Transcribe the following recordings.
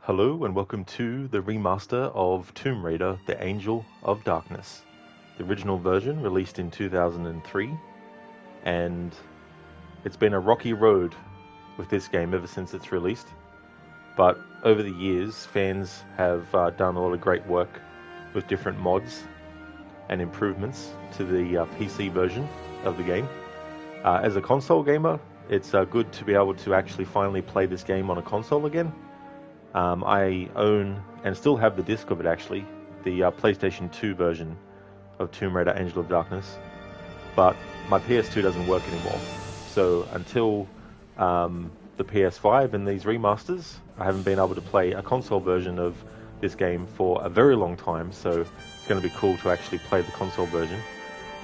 Hello and welcome to the remaster of Tomb Raider: The Angel of Darkness. The original version released in 2003, and it's been a rocky road with this game ever since it's released. But over the years, fans have done a lot of great work with different mods and improvements to the PC version of the game. As a console gamer, it's good to be able to actually finally play this game on a console again. I own and still have the disc of it actually, the PlayStation 2 version of Tomb Raider Angel of Darkness, but my PS2 doesn't work anymore. So until the PS5 and these remasters, I haven't been able to play a console version of this game for a very long time, so it's going to be cool to actually play the console version.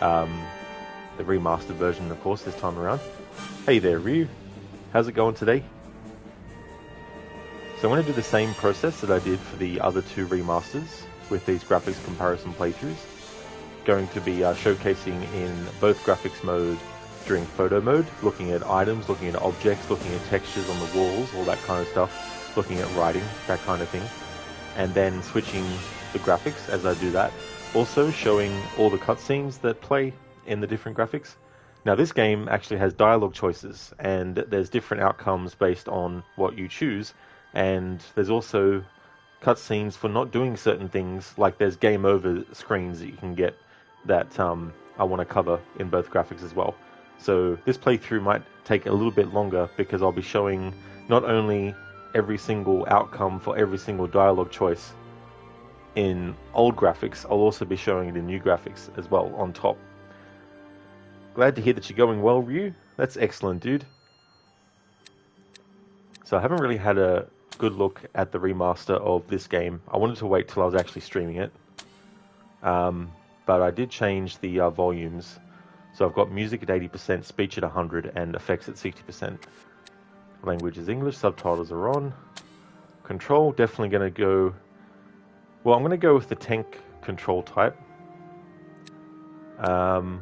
The remastered version, of course, this time around. Hey there, Ryu. How's it going today? So I'm going to do the same process that I did for the other two remasters with these graphics comparison playthroughs. Going to be showcasing in both graphics mode during photo mode, looking at items, looking at objects, looking at textures on the walls, all that kind of stuff, looking at writing, that kind of thing, and then switching the graphics as I do that. Also showing all the cutscenes that play in the different graphics. Now this game actually has dialogue choices, and there's different outcomes based on what you choose. And there's also cutscenes for not doing certain things, like there's game over screens that you can get that I want to cover in both graphics as well. So this playthrough might take a little bit longer because I'll be showing not only every single outcome for every single dialogue choice in old graphics, I'll also be showing it in new graphics as well on top. Glad to hear that you're going well, Ryu. That's excellent, dude. So I haven't really had a good look at the remaster of this game. I wanted to wait till I was actually streaming it. But I did change the volumes. So I've got music at 80%, speech at 100, and effects at 60%. Language is English, subtitles are on. Control, definitely going to go... Well, I'm going to go with the tank control type. Then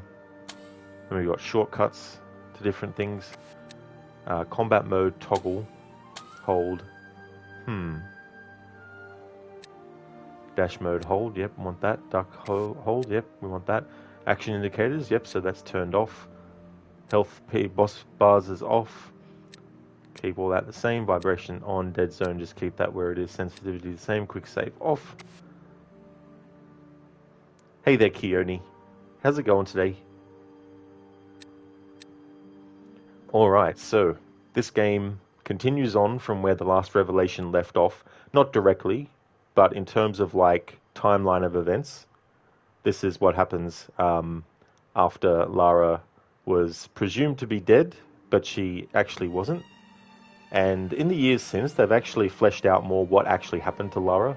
we've got shortcuts to different things. Combat mode, toggle, hold. Dash mode, hold, yep, want that. Duck, hold, yep, we want that. Action indicators, yep, so that's turned off. Health boss bars is off. Keep all that the same. Vibration on. Dead zone, just keep that where it is. Sensitivity the same. Quick save off. Hey there, Keone. How's it going today? Alright, so this game continues on from where the last revelation left off. Not directly, but in terms of like timeline of events. This is what happens after Lara was presumed to be dead, but she actually wasn't. And in the years since, they've actually fleshed out more what actually happened to Lara.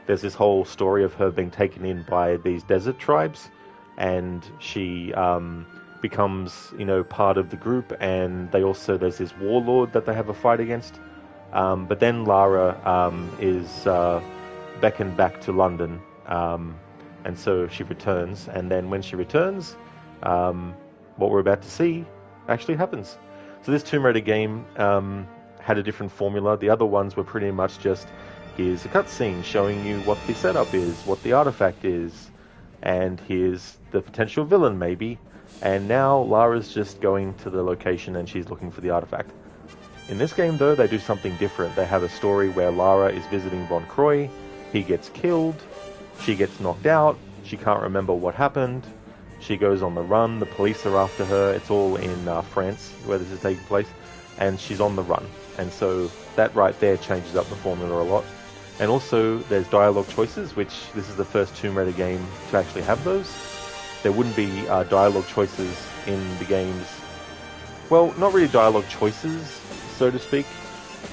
There's this whole story of her being taken in by these desert tribes, and she becomes, part of the group, and there's this warlord that they have a fight against. But then Lara is beckoned back to London, and so she returns, and then when she returns, what we're about to see actually happens. So this Tomb Raider game had a different formula. The other ones were pretty much just, here's a cutscene showing you what the setup is, what the artifact is, and here's the potential villain maybe. And now Lara's just going to the location and she's looking for the artifact. In this game though, they do something different. They have a story where Lara is visiting Von Croy, he gets killed, she gets knocked out, she can't remember what happened, she goes on the run, the police are after her, it's all in France where this is taking place, and she's on the run. And so that right there changes up the formula a lot. And also there's dialogue choices, which this is the first Tomb Raider game to actually have those. There wouldn't be dialogue choices in the games. Well, not really dialogue choices, so to speak.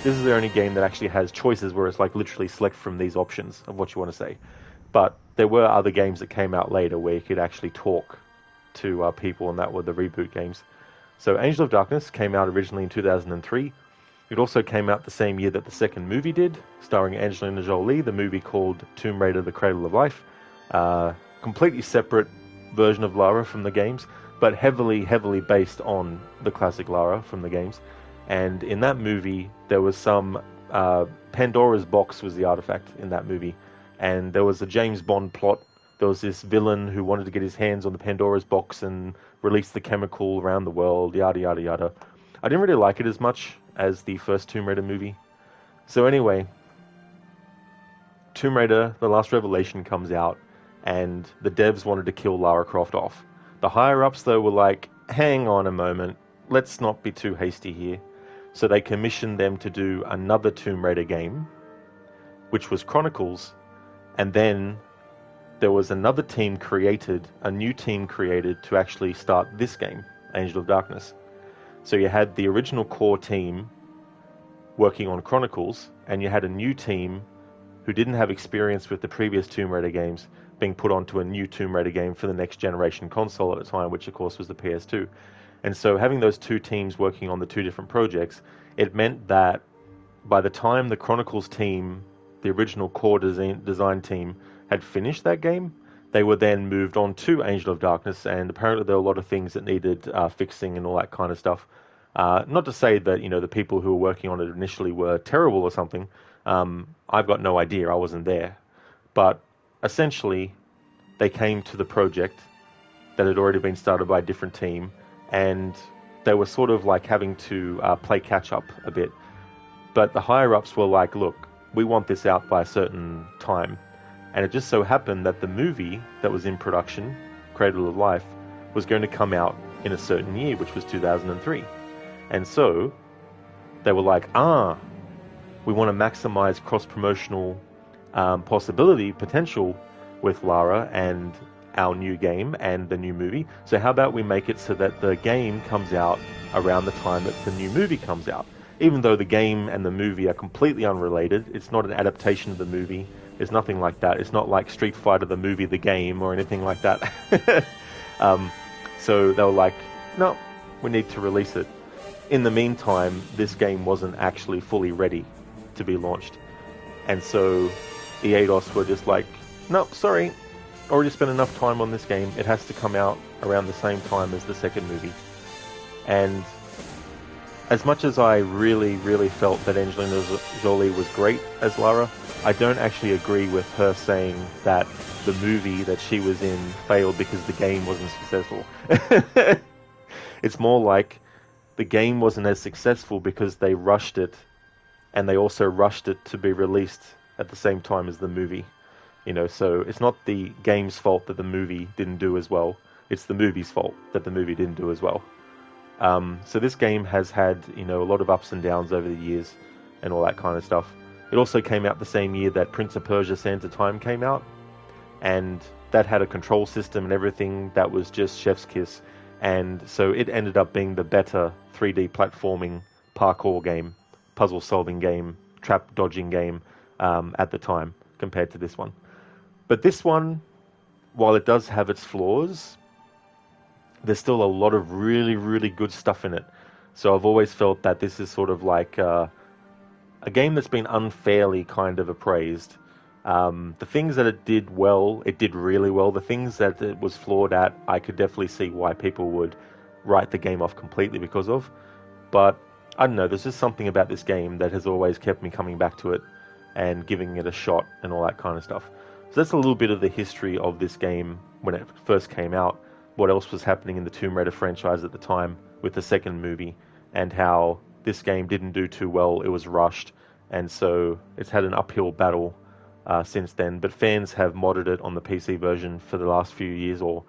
This is the only game that actually has choices where it's like literally select from these options of what you want to say. But there were other games that came out later where you could actually talk to people, and that were the reboot games. So Angel of Darkness came out originally in 2003. It also came out the same year that the second movie did, starring Angelina Jolie, the movie called Tomb Raider: The Cradle of Life. Completely separate version of Lara from the games, but heavily based on the classic Lara from the games. And in that movie, there was some Pandora's box was the artifact in that movie, and there was a James Bond plot. There was this villain who wanted to get his hands on the Pandora's box and release the chemical around the world, yada yada yada. I didn't really like it as much as the first Tomb Raider movie. So anyway, Tomb Raider: The Last Revelation comes out, and the devs wanted to kill Lara Croft off. The higher-ups, though, were like, hang on a moment, let's not be too hasty here. So they commissioned them to do another Tomb Raider game, which was Chronicles, and then there was another team created, a new team created to actually start this game, Angel of Darkness. So you had the original core team working on Chronicles, and you had a new team who didn't have experience with the previous Tomb Raider games being put onto a new Tomb Raider game for the next generation console at the time, which of course was the PS2. And so having those two teams working on the two different projects, it meant that by the time the Chronicles team, the original core design team, had finished that game, they were then moved on to Angel of Darkness, and apparently there were a lot of things that needed fixing and all that kind of stuff. Not to say that, the people who were working on it initially were terrible or something. I've got no idea. I wasn't there. But essentially, they came to the project that had already been started by a different team, and they were sort of like having to play catch-up a bit. But the higher-ups were like, look, we want this out by a certain time. And it just so happened that the movie that was in production, Cradle of Life, was going to come out in a certain year, which was 2003. And so they were like, we want to maximize cross-promotional potential with Lara and our new game and the new movie. So how about we make it so that the game comes out around the time that the new movie comes out? Even though the game and the movie are completely unrelated, it's not an adaptation of the movie. There's nothing like that. It's not like Street Fighter, the movie, the game, or anything like that. So they were like, no, we need to release it. In the meantime, this game wasn't actually fully ready to be launched. And so EADOS were just like, no, sorry, already spent enough time on this game. It has to come out around the same time as the second movie. And as much as I really, really felt that Angelina Jolie was great as Lara, I don't actually agree with her saying that the movie that she was in failed because the game wasn't successful. It's more like the game wasn't as successful because they rushed it, and they also rushed it to be released at the same time as the movie. So it's not the game's fault that the movie didn't do as well. It's the movie's fault that the movie didn't do as well. So this game has had, a lot of ups and downs over the years and all that kind of stuff. It also came out the same year that Prince of Persia: Sands of Time came out, and that had a control system and everything that was just chef's kiss. And so it ended up being the better 3D platforming parkour game, puzzle solving game, trap dodging game at the time compared to this one. But this one, while it does have its flaws, there's still a lot of really, really good stuff in it. So I've always felt that this is sort of like a game that's been unfairly kind of appraised. The things that it did well, it did really well. The things that it was flawed at, I could definitely see why people would write the game off completely because of. But I don't know, there's just something about this game that has always kept me coming back to it and giving it a shot and all that kind of stuff. So that's a little bit of the history of this game when it first came out, what else was happening in the Tomb Raider franchise at the time with the second movie, and how this game didn't do too well. It was rushed, and so it's had an uphill battle since then. But fans have modded it on the PC version for the last few years, or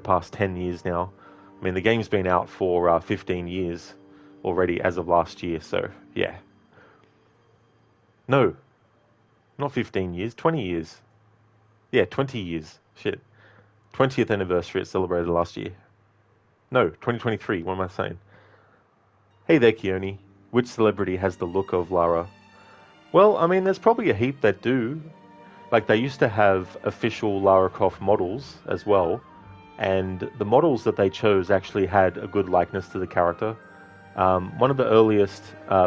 past 10 years now. I mean, the game's been out for 15 years already as of last year, so yeah. No, not 15 years, 20 years. Yeah, 20 years. Shit. 20th anniversary it celebrated last year. No, 2023, what am I saying? Hey there, Keone. Which celebrity has the look of Lara? Well, I mean, there's probably a heap that do. Like, they used to have official Lara Croft models as well, and the models that they chose actually had a good likeness to the character. One of the earliest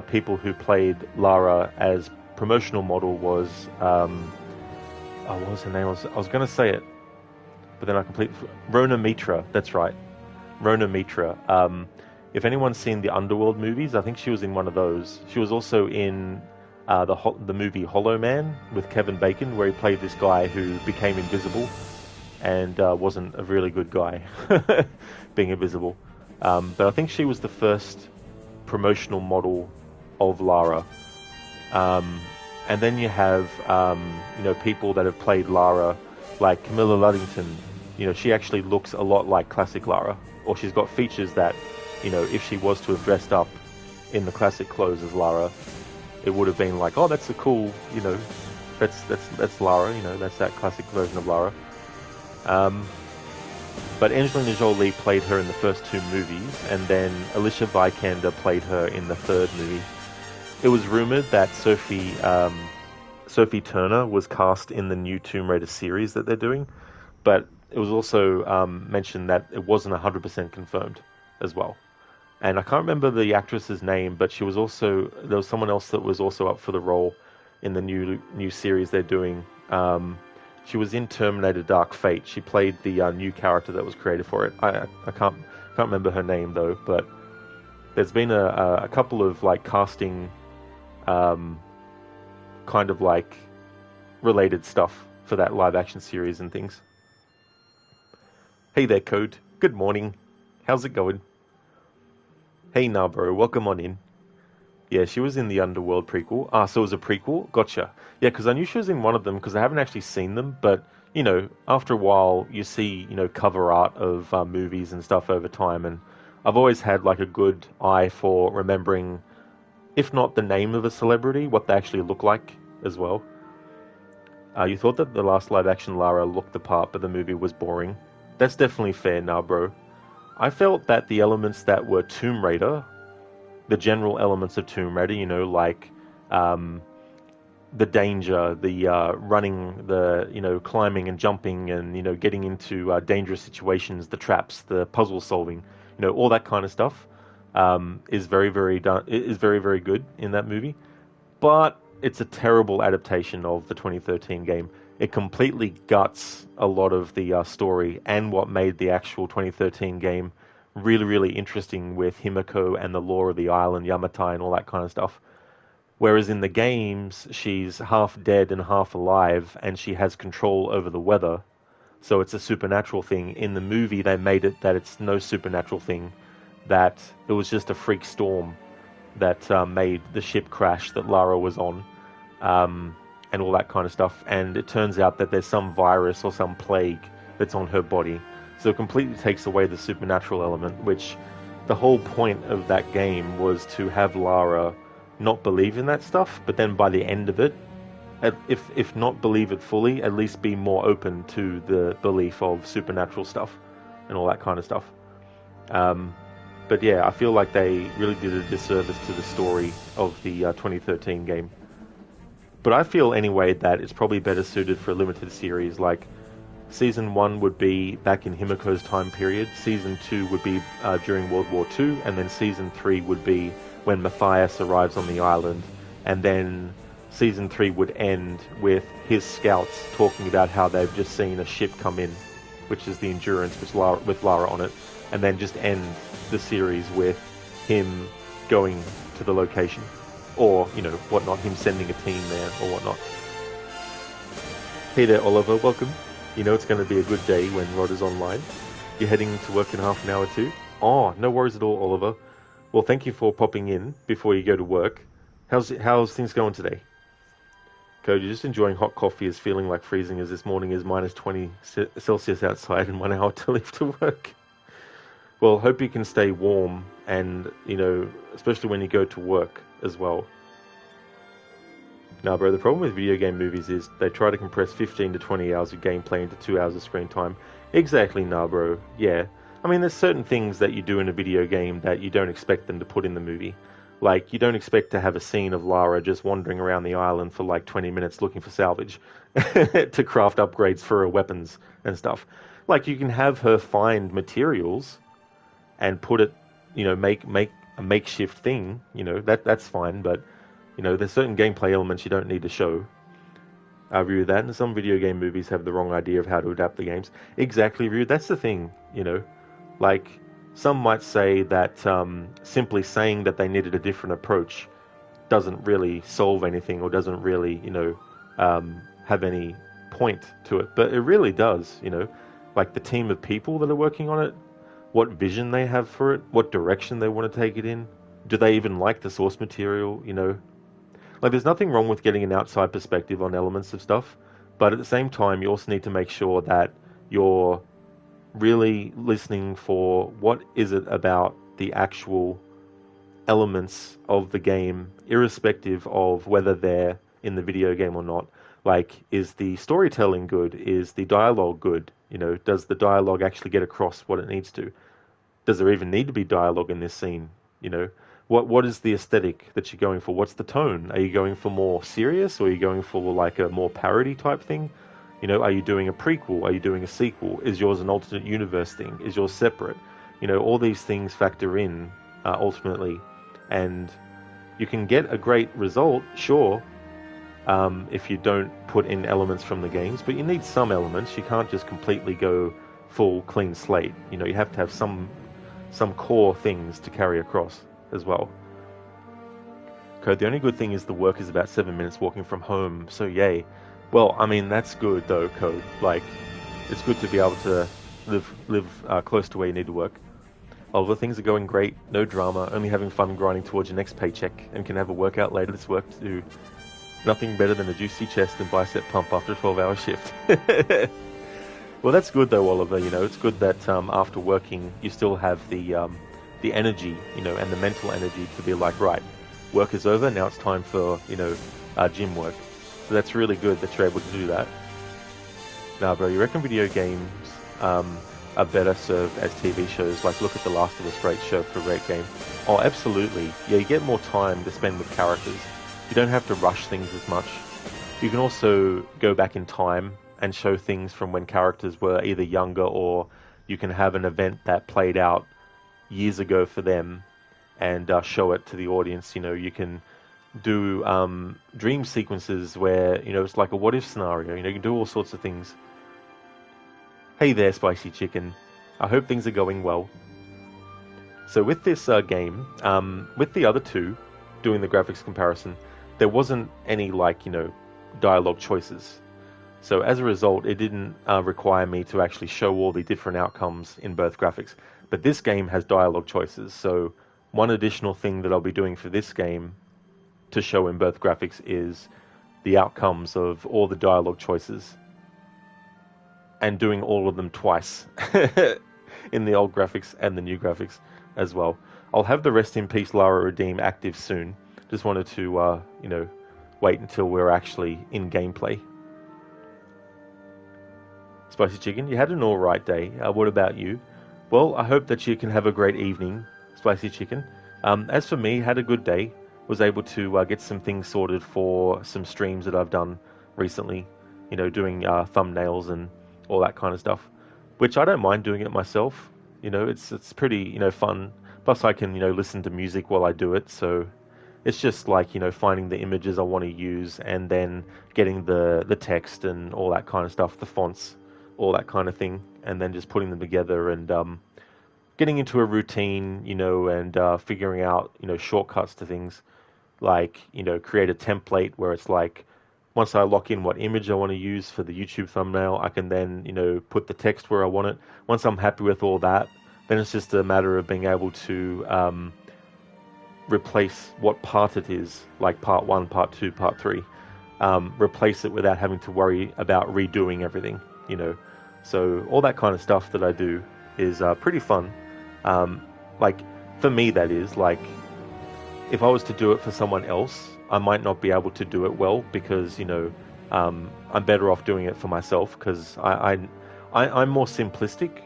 people who played Lara as promotional model was... what was her name? I was going to say it, but then I completely... Rona Mitra, that's right. Rona Mitra. If anyone's seen the Underworld movies, I think she was in one of those. She was also in the movie Hollow Man with Kevin Bacon, where he played this guy who became invisible and wasn't a really good guy, being invisible. But I think she was the first promotional model of Lara. And then you have, people that have played Lara, like Camilla Luddington. She actually looks a lot like classic Lara, or she's got features that, if she was to have dressed up in the classic clothes as Lara, it would have been like, oh, that's a cool, that's Lara, that's that classic version of Lara. But Angelina Jolie played her in the first two movies, and then Alicia Vikander played her in the third movie. It was rumored that Sophie Turner was cast in the new Tomb Raider series that they're doing, but it was also mentioned that it wasn't 100% confirmed as well. And I can't remember the actress's name, but there was someone else that was also up for the role in the new series they're doing. She was in Terminator Dark Fate. She played the new character that was created for it. I can't remember her name though, but there's been a couple of like casting kind of like related stuff for that live action series and things. Hey there, Code. Good morning. How's it going? Hey, nah, bro. Welcome on in. Yeah, she was in the Underworld prequel. So it was a prequel? Gotcha. Yeah, because I knew she was in one of them because I haven't actually seen them. But, after a while, you see, cover art of movies and stuff over time. And I've always had, like, a good eye for remembering, if not the name of a celebrity, what they actually look like as well. You thought that the last live-action Lara looked the part, but the movie was boring. That's definitely fair now, bro. I felt that the elements that were Tomb Raider, the general elements of Tomb Raider, like the danger, the running, the climbing and jumping, and getting into dangerous situations, the traps, the puzzle solving, all that kind of stuff is very very good in that movie. But it's a terrible adaptation of the 2013 game. It completely guts a lot of the story and what made the actual 2013 game really, really interesting with Himiko and the lore of the island, Yamatai, and all that kind of stuff. Whereas in the games, she's half dead and half alive, and she has control over the weather. So it's a supernatural thing. In the movie, they made it that it's no supernatural thing, that it was just a freak storm that made the ship crash that Lara was on. And all that kind of stuff. And it turns out that there's some virus or some plague that's on her body. So it completely takes away the supernatural element, which the whole point of that game was to have Lara not believe in that stuff, but then by the end of it, if not believe it fully, at least be more open to the belief of supernatural stuff and all that kind of stuff. But yeah, I feel like they really did a disservice to the story of the 2013 game. But I feel anyway that it's probably better suited for a limited series. Like Season 1 would be back in Himiko's time period, Season 2 would be during World War II, and then Season 3 would be when Matthias arrives on the island, and then Season 3 would end with his scouts talking about how they've just seen a ship come in, which is the Endurance with Lara on it, and then just end the series with him going to the location. Or, whatnot, him sending a team there or whatnot. Hey there, Oliver, welcome. It's going to be a good day when Rod is online. You're heading to work in half an hour too? Oh, no worries at all, Oliver. Well, thank you for popping in before you go to work. How's things going today? Code, you're just enjoying hot coffee is feeling like freezing as this morning is minus 20 Celsius outside and 1 hour to leave to work. Well, hope you can stay warm and, especially when you go to work as well. Now, bro, the problem with video game movies is they try to compress 15 to 20 hours of gameplay into 2 hours of screen time. Exactly, nah, bro. Yeah. I mean, there's certain things that you do in a video game that you don't expect them to put in the movie. Like, you don't expect to have a scene of Lara just wandering around the island for like 20 minutes looking for salvage to craft upgrades for her weapons and stuff. Like, you can have her find materials and put it, make a makeshift thing, that's fine, but, there's certain gameplay elements you don't need to show. I agree with that, and some video game movies have the wrong idea of how to adapt the games. Exactly, Ryu, that's the thing, Like, some might say that simply saying that they needed a different approach doesn't really solve anything or doesn't really, have any point to it. But it really does, like the team of people that are working on it, what vision they have for it, what direction they want to take it in. Do they even like the source material, Like, there's nothing wrong with getting an outside perspective on elements of stuff, but at the same time, you also need to make sure that you're really listening for what is it about the actual elements of the game, irrespective of whether they're in the video game or not. Like, is the storytelling good? Is the dialogue good? Does the dialogue actually get across what it needs to? Does there even need to be dialogue in this scene? What is the aesthetic that you're going for? What's the tone? Are you going for more serious, or are you going for like a more parody type thing? Are you doing a prequel? Are you doing a sequel? Is yours an alternate universe thing? Is yours separate? All these things factor in ultimately, and you can get a great result, sure, if you don't put in elements from the games, but you need some elements. You can't just completely go full clean slate. You have to have some core things to carry across as well. Code, the only good thing is the work is about 7 minutes walking from home, so yay. Well, I mean, that's good though, Code. Like, it's good to be able to live close to where you need to work. All the things are going great, no drama, only having fun grinding towards your next paycheck, and can have a workout later this work too. Nothing better than a juicy chest and bicep pump after a 12-hour shift. Well, that's good though, Oliver. It's good that after working, you still have the energy, and the mental energy to be like, right, work is over, now it's time for, gym work. So that's really good that you're able to do that. Now, bro, you reckon video games are better served as TV shows? Like, look at The Last of Us, great show for a great game. Oh, absolutely. Yeah, you get more time to spend with characters. You don't have to rush things as much. You can also go back in time and show things from when characters were either younger, or you can have an event that played out years ago for them and show it to the audience. You can do dream sequences where, it's like a what-if scenario. You can do all sorts of things. Hey there, Spicy Chicken. I hope things are going well. So with this game, with the other two, doing the graphics comparison, there wasn't any, dialogue choices. So as a result, it didn't require me to actually show all the different outcomes in both graphics. But this game has dialogue choices, so one additional thing that I'll be doing for this game to show in both graphics is the outcomes of all the dialogue choices, and doing all of them twice in the old graphics and the new graphics as well. I'll have the Rest in Peace Lara Redeem active soon. Just wanted to, wait until we're actually in gameplay. Spicy Chicken, you had an alright day. What about you? Well, I hope that you can have a great evening, Spicy Chicken. As for me, had a good day. Was able to get some things sorted for some streams that I've done recently. Doing thumbnails and all that kind of stuff. Which I don't mind doing it myself. It's pretty, fun. Plus I can, listen to music while I do it. So it's just like, finding the images I want to use and then getting the text and all that kind of stuff, the fonts, all that kind of thing, and then just putting them together and getting into a routine, and figuring out, shortcuts to things, like, create a template where it's like, once I lock in what image I want to use for the YouTube thumbnail, I can then, put the text where I want it. Once I'm happy with all that, then it's just a matter of being able to replace what part it is, like part 1, part 2, part 3. Replace it without having to worry about redoing everything, So all that kind of stuff that I do is pretty fun. Like, for me, that is, like, if I was to do it for someone else, I might not be able to do it well because, I'm better off doing it for myself because I'm more simplistic,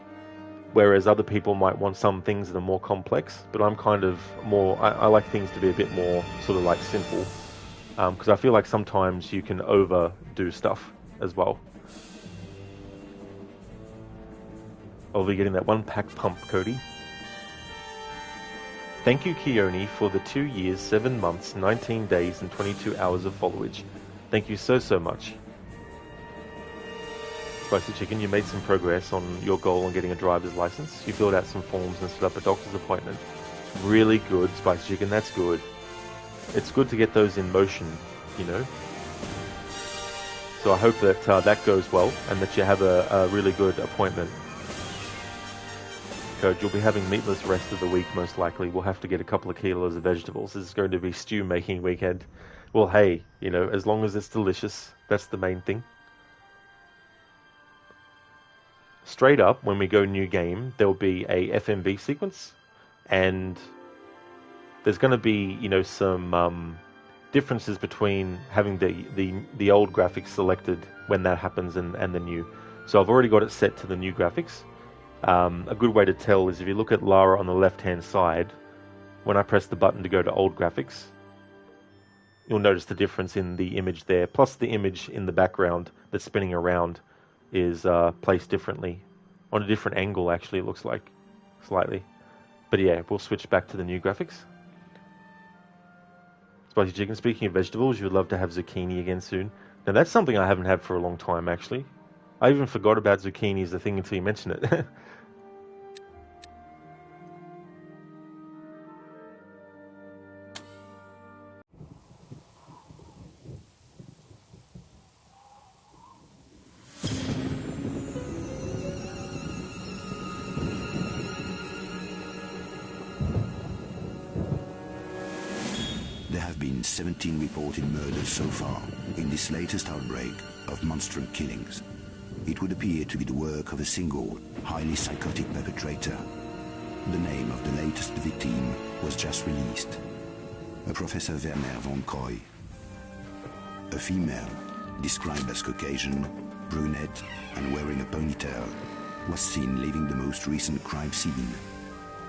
whereas other people might want some things that are more complex, but I'm kind of more, I like things to be a bit more sort of like simple, because I feel like sometimes you can overdo stuff as well. I'll be getting that 1-pack pump, Cody. Thank you, Keone, for the 2 years, 7 months, 19 days, and 22 hours of followage. Thank you so, so much. Spicy Chicken, you made some progress on your goal on getting a driver's license. You filled out some forms and set up a doctor's appointment. Really good, Spicy Chicken, that's good. it's good to get those in motion, you know. So I hope that that goes well and that you have a really good appointment. Coach, you'll be having meatless the rest of the week, most likely. We'll have to get a couple of kilos of vegetables. This is going to be stew making weekend. Well, hey, you know, as long as it's delicious, that's the main thing. Straight up, when we go new game, there'll be a FMV sequence, and there's going to be, you know, some differences between having the old graphics selected when that happens and the new. So I've already got it set to the new graphics. A good way to tell is if you look at Lara on the left-hand side, when I press the button to go to old graphics, you'll notice the difference in the image there, plus the image in the background that's spinning around is placed differently. On a different angle, actually, it looks like, slightly. But yeah, we'll switch back to the new graphics. Spicy chicken, speaking of vegetables, you would love to have zucchini again soon. Now that's something I haven't had for a long time, actually. I even forgot about zucchini as a thing until you mentioned it. There have been 17 reported murders so far in this latest outbreak of monstrous killings. It would appear to be the work of a single, highly psychotic perpetrator. The name of the latest victim was just released. A Professor Werner von Kroy. A female, described as Caucasian, brunette, and wearing a ponytail, was seen leaving the most recent crime scene.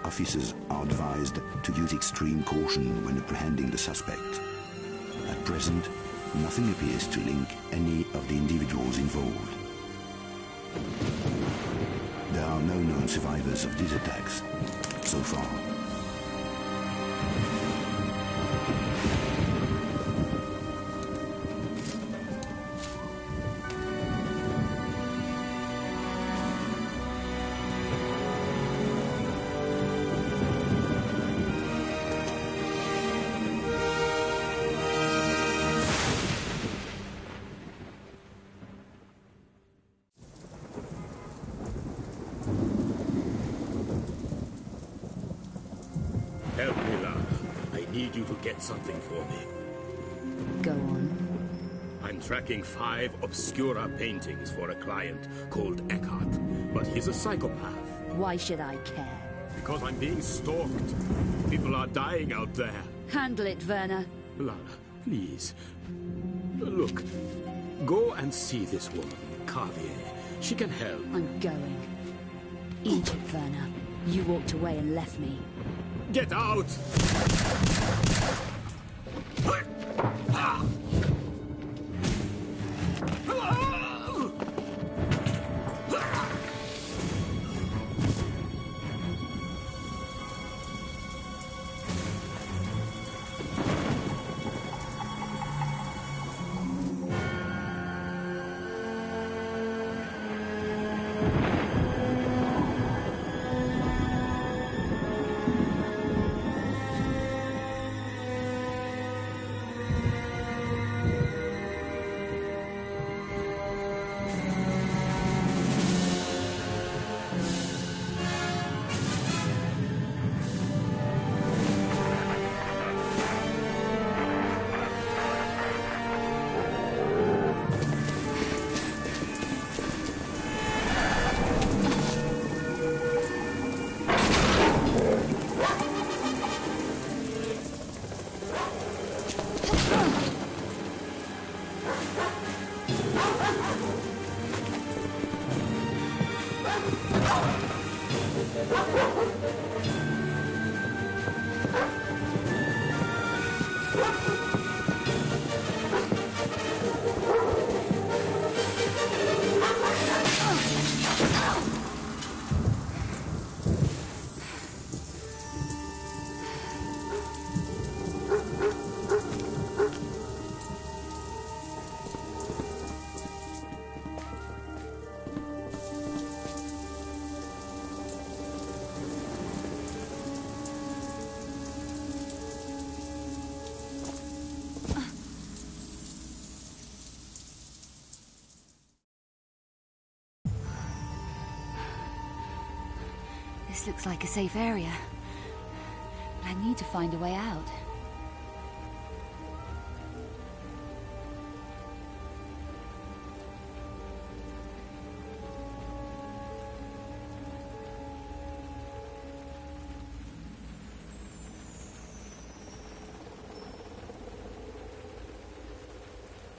Officers are advised to use extreme caution when apprehending the suspect. At present, nothing appears to link any of the individuals involved. There are no known survivors of these attacks so far. Help me, Lara. I need you to get something for me. Go on. I'm tracking 5 obscura paintings for a client called Eckhart, but he's a psychopath. Why should I care? Because I'm being stalked. People are dying out there. Handle it, Werner. Lara, please. Look, go and see this woman, Carvier. She can help. I'm going. Eat it, Werner. You walked away and left me. Get out! This looks like a safe area. But I need to find a way out.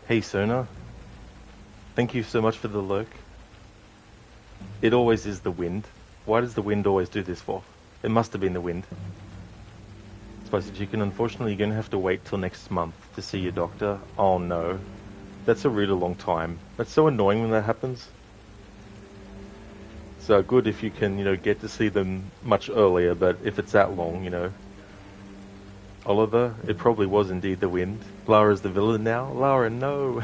Hey Sona, thank you so much for the lurk. It always is the wind. Why does the wind always do this for? It must have been the wind. Spicy Chicken, unfortunately you're going to have to wait till next month to see your doctor. Oh no. That's a really long time. That's so annoying when that happens. So good if you can, get to see them much earlier, but if it's that long, Oliver, it probably was indeed the wind. Lara's the villain now. Lara, no.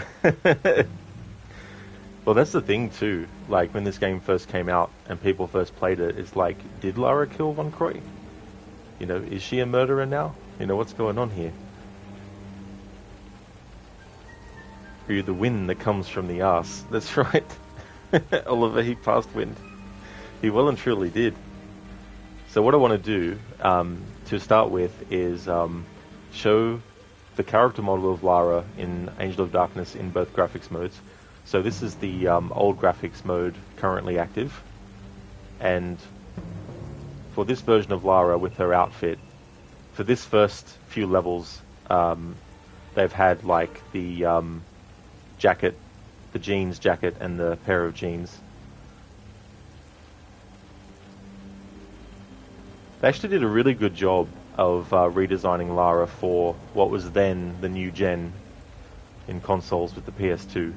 Well, that's the thing too. Like when this game first came out and people first played it, it's like, did Lara kill Von Croy? Is she a murderer now? What's going on here? Are you the wind that comes from the arse? That's right. Oliver, he passed wind. He well and truly did. So what I want to do, to start with, is show the character model of Lara in Angel of Darkness in both graphics modes. So this is the old graphics mode currently active. And for this version of Lara with her outfit, for this first few levels, they've had like the jacket, the jeans jacket, and the pair of jeans. They actually did a really good job of redesigning Lara for what was then the new gen in consoles with the PS2.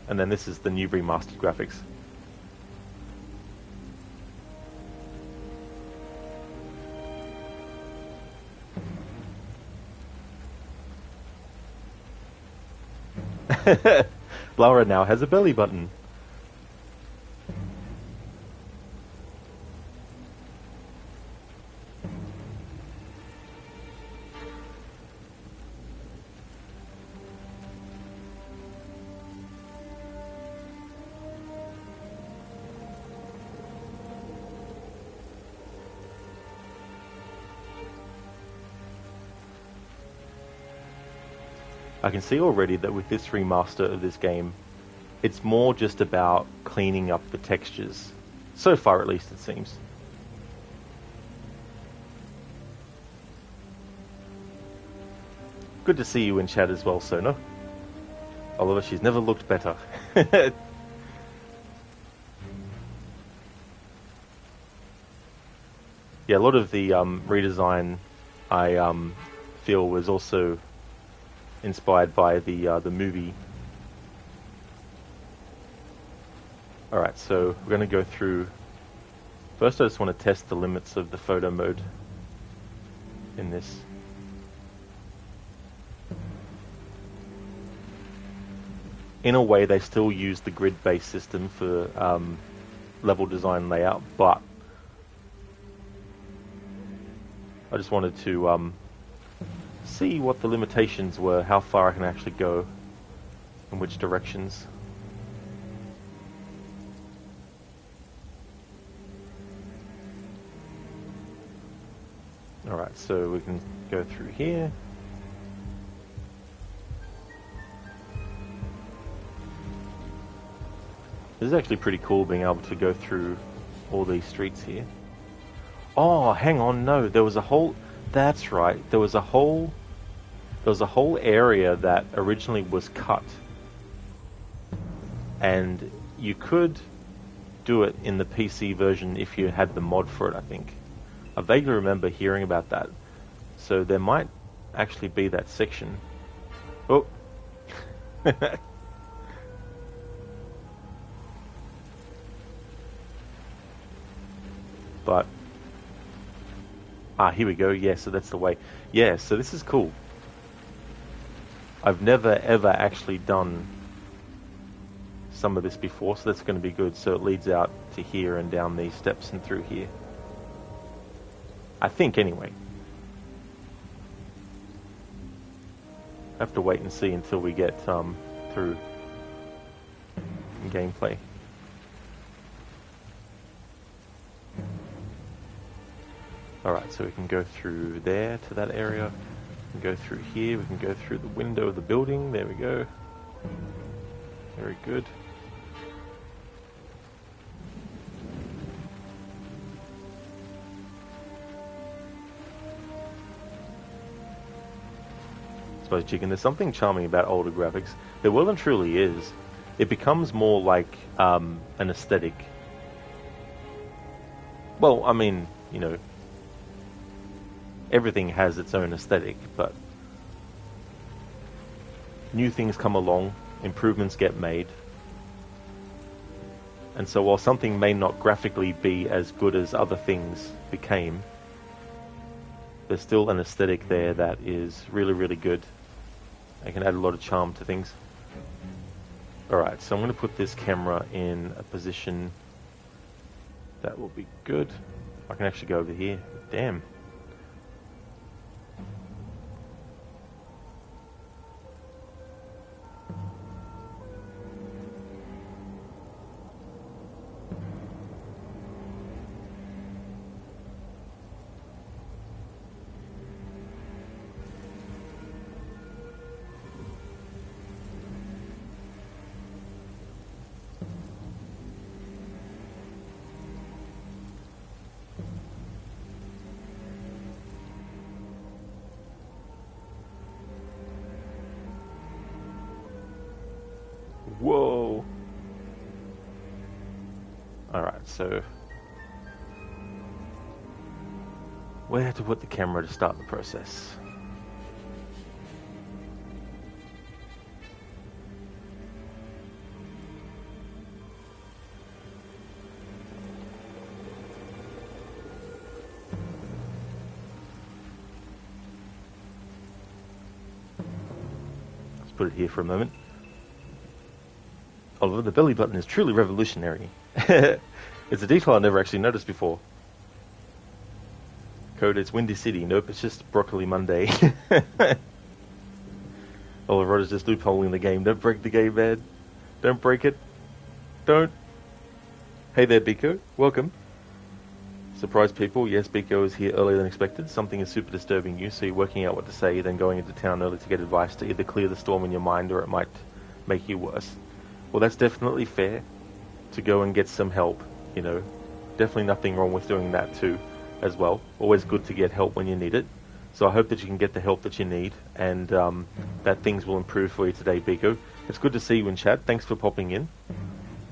And then this is the new remastered graphics. Lara now has a belly button. I can see already that with this remaster of this game, it's more just about cleaning up the textures. So far, at least, it seems. Good to see you in chat as well, Sona. Oliver, she's never looked better. Yeah, a lot of the redesign I feel was also inspired by the movie. Alright, so we're going to go through. First I just want to test the limits of the photo mode in this. In a way they still use the grid-based system for level design layout, but I just wanted to see what the limitations were, how far I can actually go, in which directions. Alright, so we can go through here. This is actually pretty cool being able to go through all these streets here. Oh, hang on, no, there was a whole... That's right, there was a whole area that originally was cut. And you could do it in the PC version if you had the mod for it, I think. I vaguely remember hearing about that. So there might actually be that section. Oh. But here we go. Yeah, so that's the way. Yeah, so this is cool. I've never ever actually done some of this before, so that's going to be good. So it leads out to here and down these steps and through here. I think, anyway. I have to wait and see until we get to through gameplay. Alright, so we can go through there to that area. We can go through here. We can go through the window of the building. There we go. Very good. I suppose, Chicken, there's something charming about older graphics. There well and truly is. It becomes more like an aesthetic. Well, I mean, you know, everything has its own aesthetic, but new things come along, improvements get made, and so while something may not graphically be as good as other things became, there's still an aesthetic there that is really, really good. It can add a lot of charm to things. Alright, so I'm going to put this camera in a position that will be good. I can actually go over here. Damn. Whoa. Alright, so where to put the camera to start the process? Let's put it here for a moment. Although the belly button is truly revolutionary. It's a detail I never actually noticed before. Code, it's Windy City. Nope, it's just Broccoli Monday. Oliver is just loopholing the game. Don't break the game, man. Don't break it. Don't. Hey there, Biko. Welcome. Surprise people. Yes, Biko is here earlier than expected. Something is super disturbing you, so you're working out what to say, then going into town early to get advice to either clear the storm in your mind or it might make you worse. Well, that's definitely fair, to go and get some help, you know. Definitely nothing wrong with doing that too, as well. Always good to get help when you need it. So I hope that you can get the help that you need, and that things will improve for you today, Biko. It's good to see you in chat. Thanks for popping in.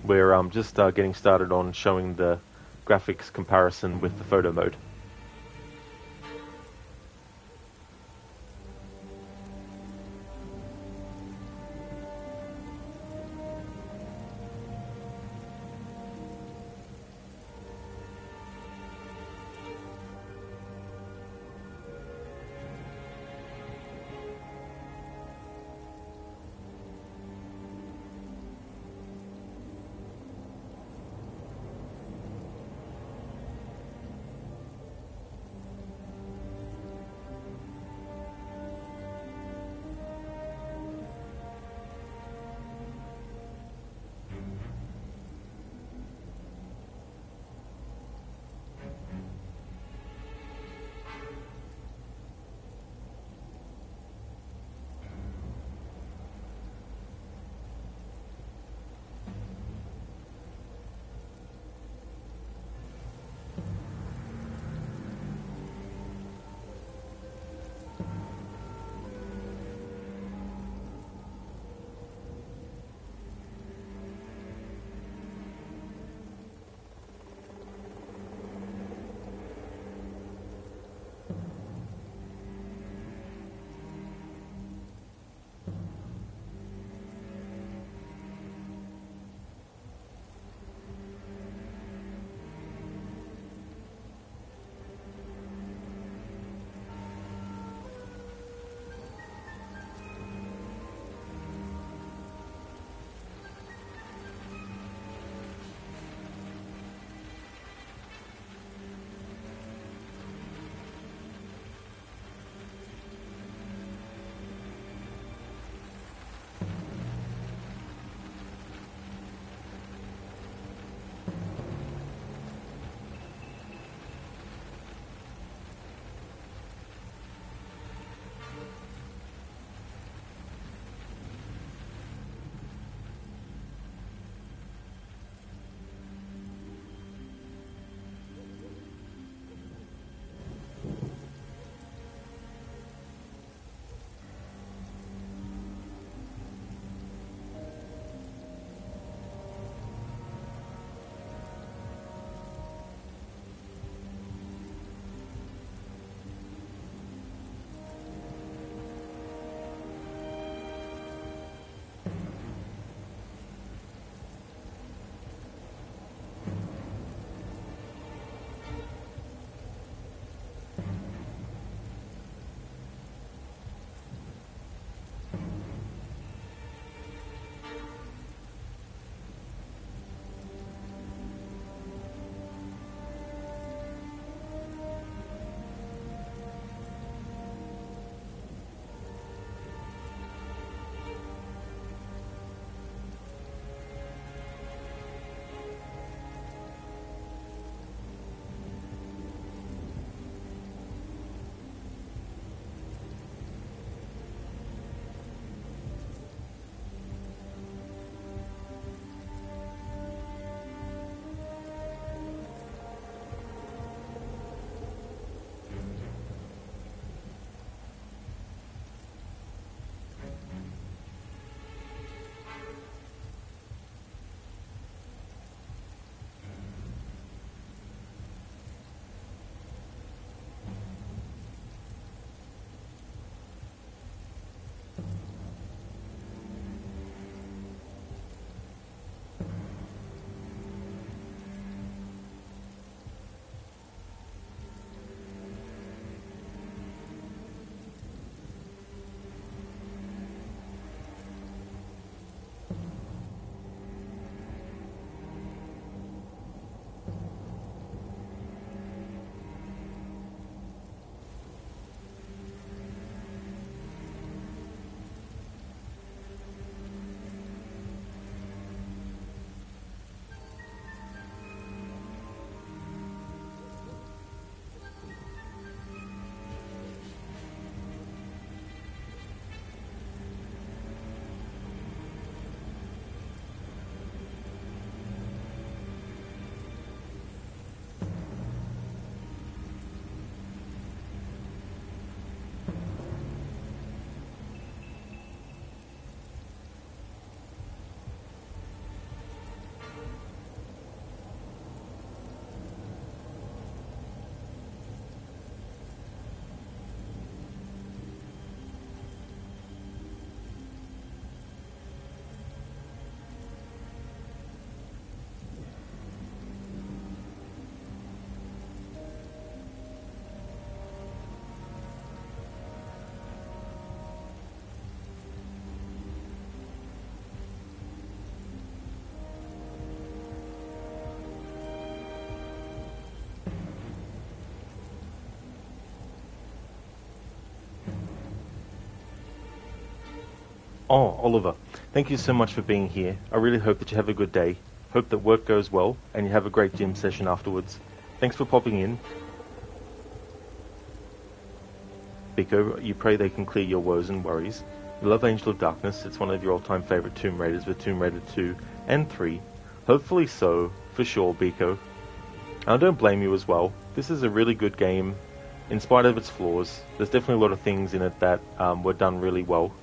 We're just getting started on showing the graphics comparison with the photo mode. Oh, Oliver, thank you so much for being here. I really hope that you have a good day. Hope that work goes well and you have a great gym session afterwards. Thanks for popping in. Biko, you pray they can clear your woes and worries. You love Angel of Darkness. It's one of your all-time favorite Tomb Raiders with Tomb Raider 2 and 3. Hopefully so, for sure, Biko. I don't blame you as well. This is a really good game, in spite of its flaws. There's definitely a lot of things in it that were done really well.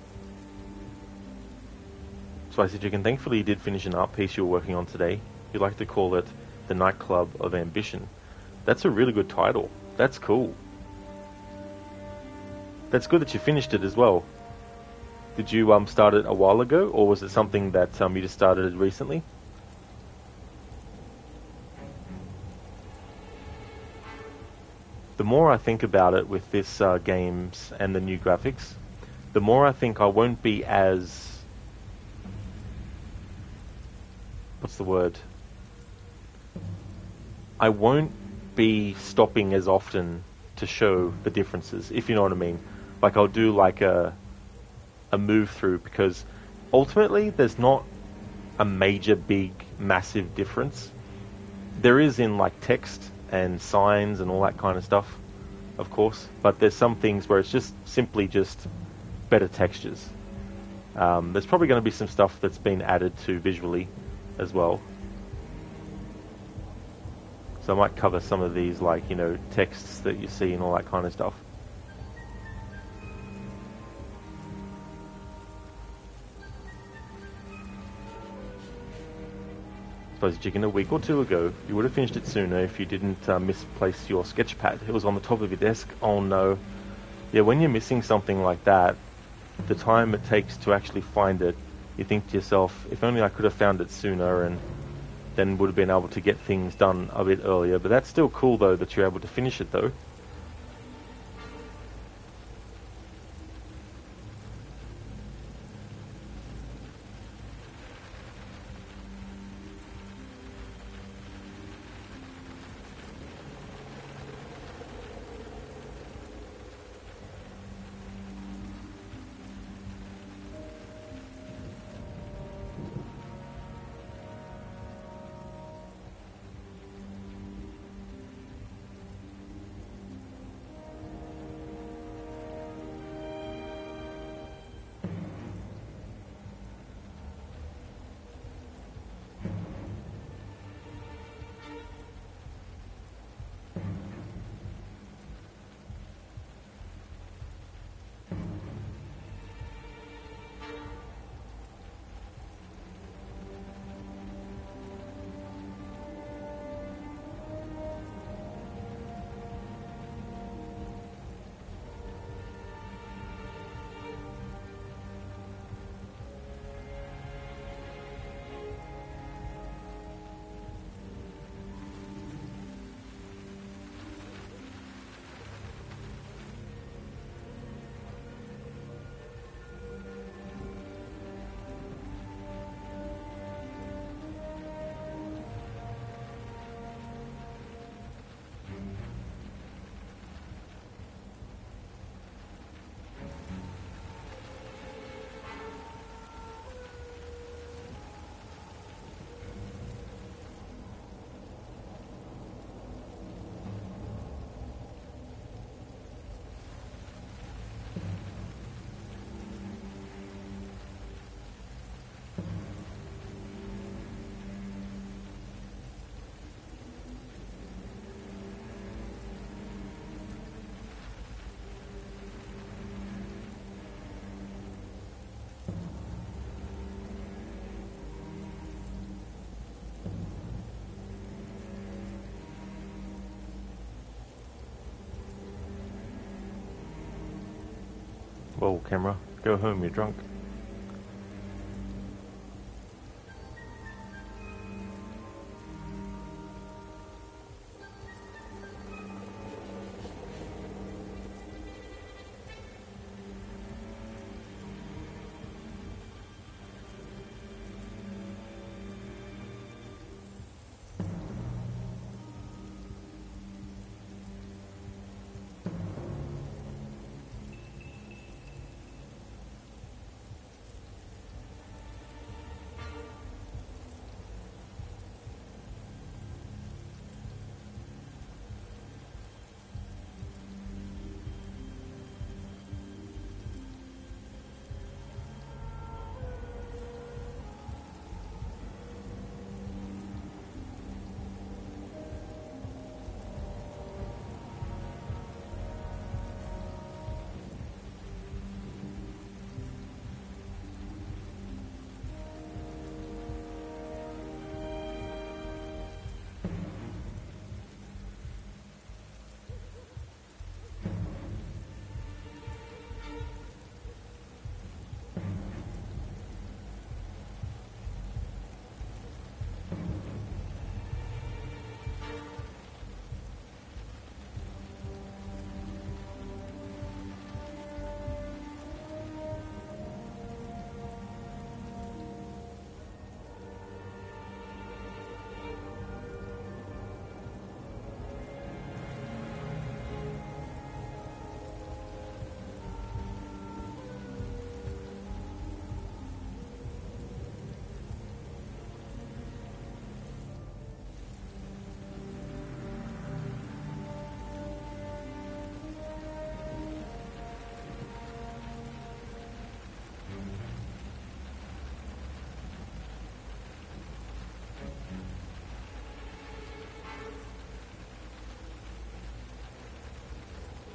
Spicy Chicken, thankfully you did finish an art piece you were working on today. You like to call it The Nightclub of Ambition. That's a really good title. That's cool. That's good that you finished it as well. Did you start it a while ago, or was it something that you just started recently? The more I think about it with this games and the new graphics, the more I think I won't be as... what's the word? I won't be stopping as often to show the differences, if you know what I mean. Like I'll do like a move through, because ultimately there's not a major, big, massive difference. There is in like text and signs and all that kind of stuff, of course, but there's some things where it's just simply just better textures. There's probably going to be some stuff that's been added to visually as well. So I might cover some of these, like, you know, texts that you see and all that kind of stuff. Suppose Chicken, a week or two ago, you would have finished it sooner if you didn't misplace your sketch pad. It was on the top of your desk. Oh no. Yeah, when you're missing something like that, the time it takes to actually find it, you think to yourself, if only I could have found it sooner, and then would have been able to get things done a bit earlier. But that's still cool though that you're able to finish it though. Whoa, camera, go home, you're drunk.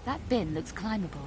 That bin looks climbable.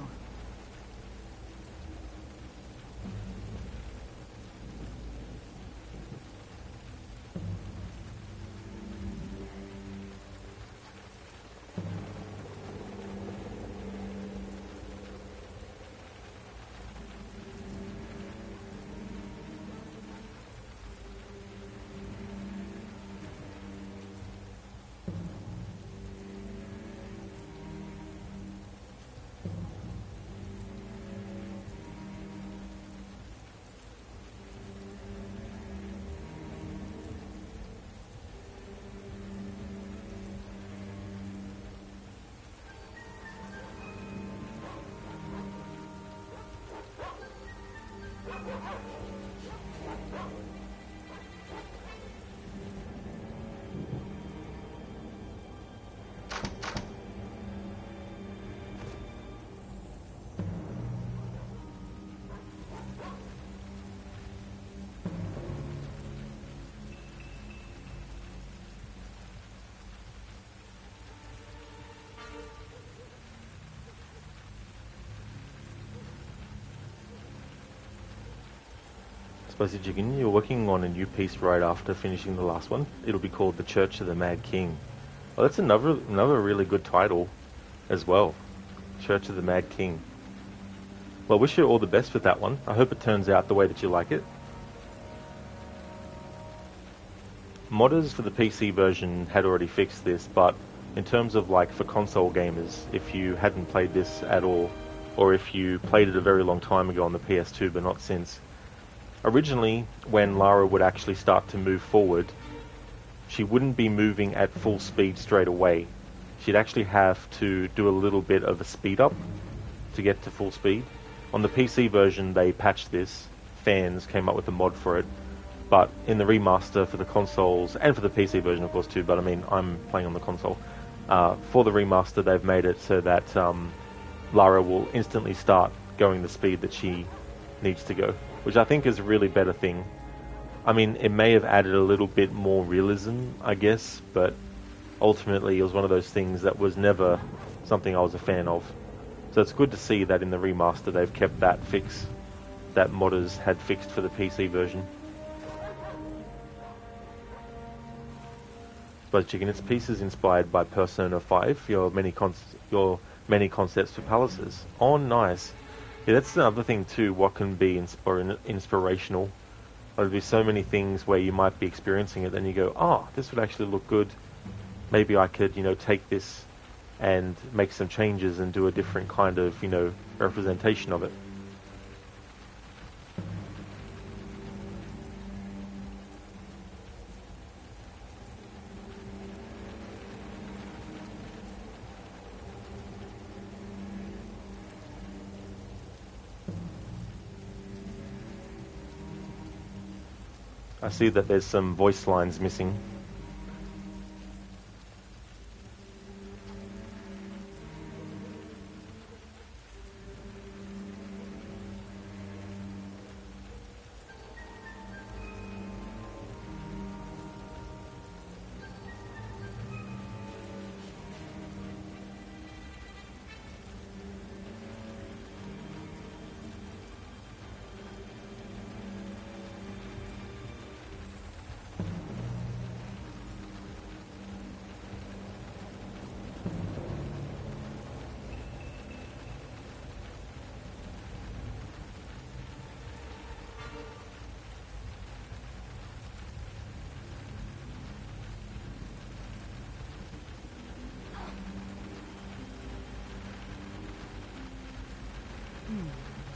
Spicy Chicken, you're working on a new piece right after finishing the last one. It'll be called The Church of the Mad King. Well, that's another really good title as well. Church of the Mad King. Well, I wish you all the best with that one. I hope it turns out the way that you like it. Modders for the PC version had already fixed this, but in terms of like for console gamers, if you hadn't played this at all, or if you played it a very long time ago on the PS2 but not since, originally, when Lara would actually start to move forward, she wouldn't be moving at full speed straight away. She'd actually have to do a little bit of a speed up to get to full speed. On the PC version, they patched this. Fans came up with a mod for it. But in the remaster for the consoles, and for the PC version, of course, too, but I mean, I'm playing on the console. For the remaster, they've made it so that Lara will instantly start going the speed that she needs to go, which I think is a really better thing. I mean, it may have added a little bit more realism, I guess, but ultimately it was one of those things that was never something I was a fan of. So it's good to see that in the remaster they've kept that fix that modders had fixed for the PC version. But Chicken, its piece is inspired by Persona 5, your many concepts for palaces. Oh, nice. Yeah, that's another thing too, what can be inspirational. There'll be so many things where you might be experiencing it, then you go, oh, this would actually look good. Maybe I could, take this and make some changes and do a different kind of, representation of it. I see that there's some voice lines missing.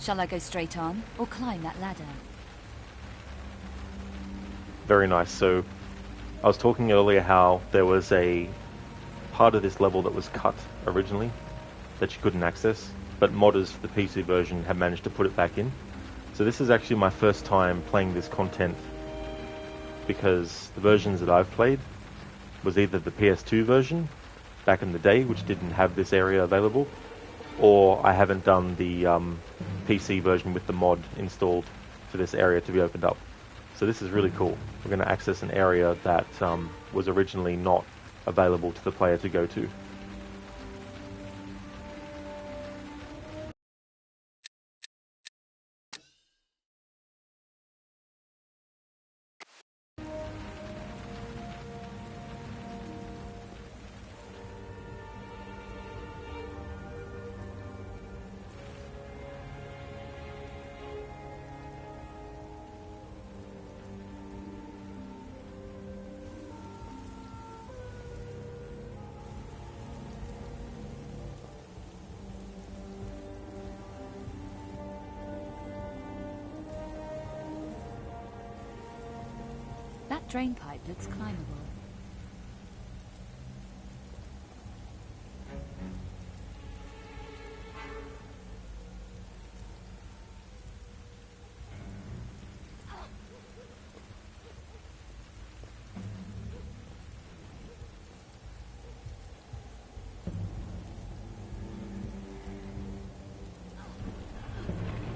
Shall I go straight on, or climb that ladder? Very nice. So, I was talking earlier how there was a part of this level that was cut originally, that you couldn't access, but modders for the PC version have managed to put it back in. So this is actually my first time playing this content, because the versions that I've played was either the PS2 version, back in the day, which didn't have this area available, or I haven't done the PC version with the mod installed for this area to be opened up. So this is really cool. We're going to access an area that was originally not available to the player to go to. drain pipe looks climbable.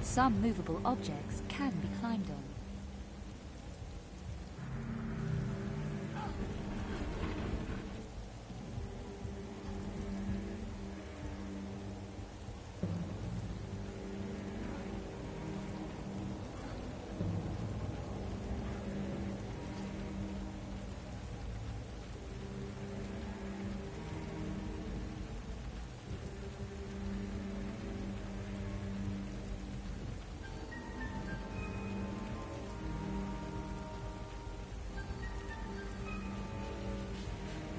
Some movable objects can be climbed on.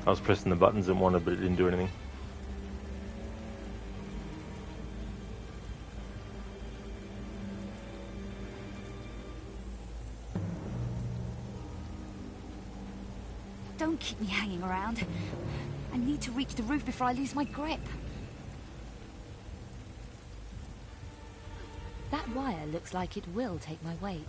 I was pressing the buttons and wanted, but it didn't do anything. Don't keep me hanging around. I need to reach the roof before I lose my grip. That wire looks like it will take my weight.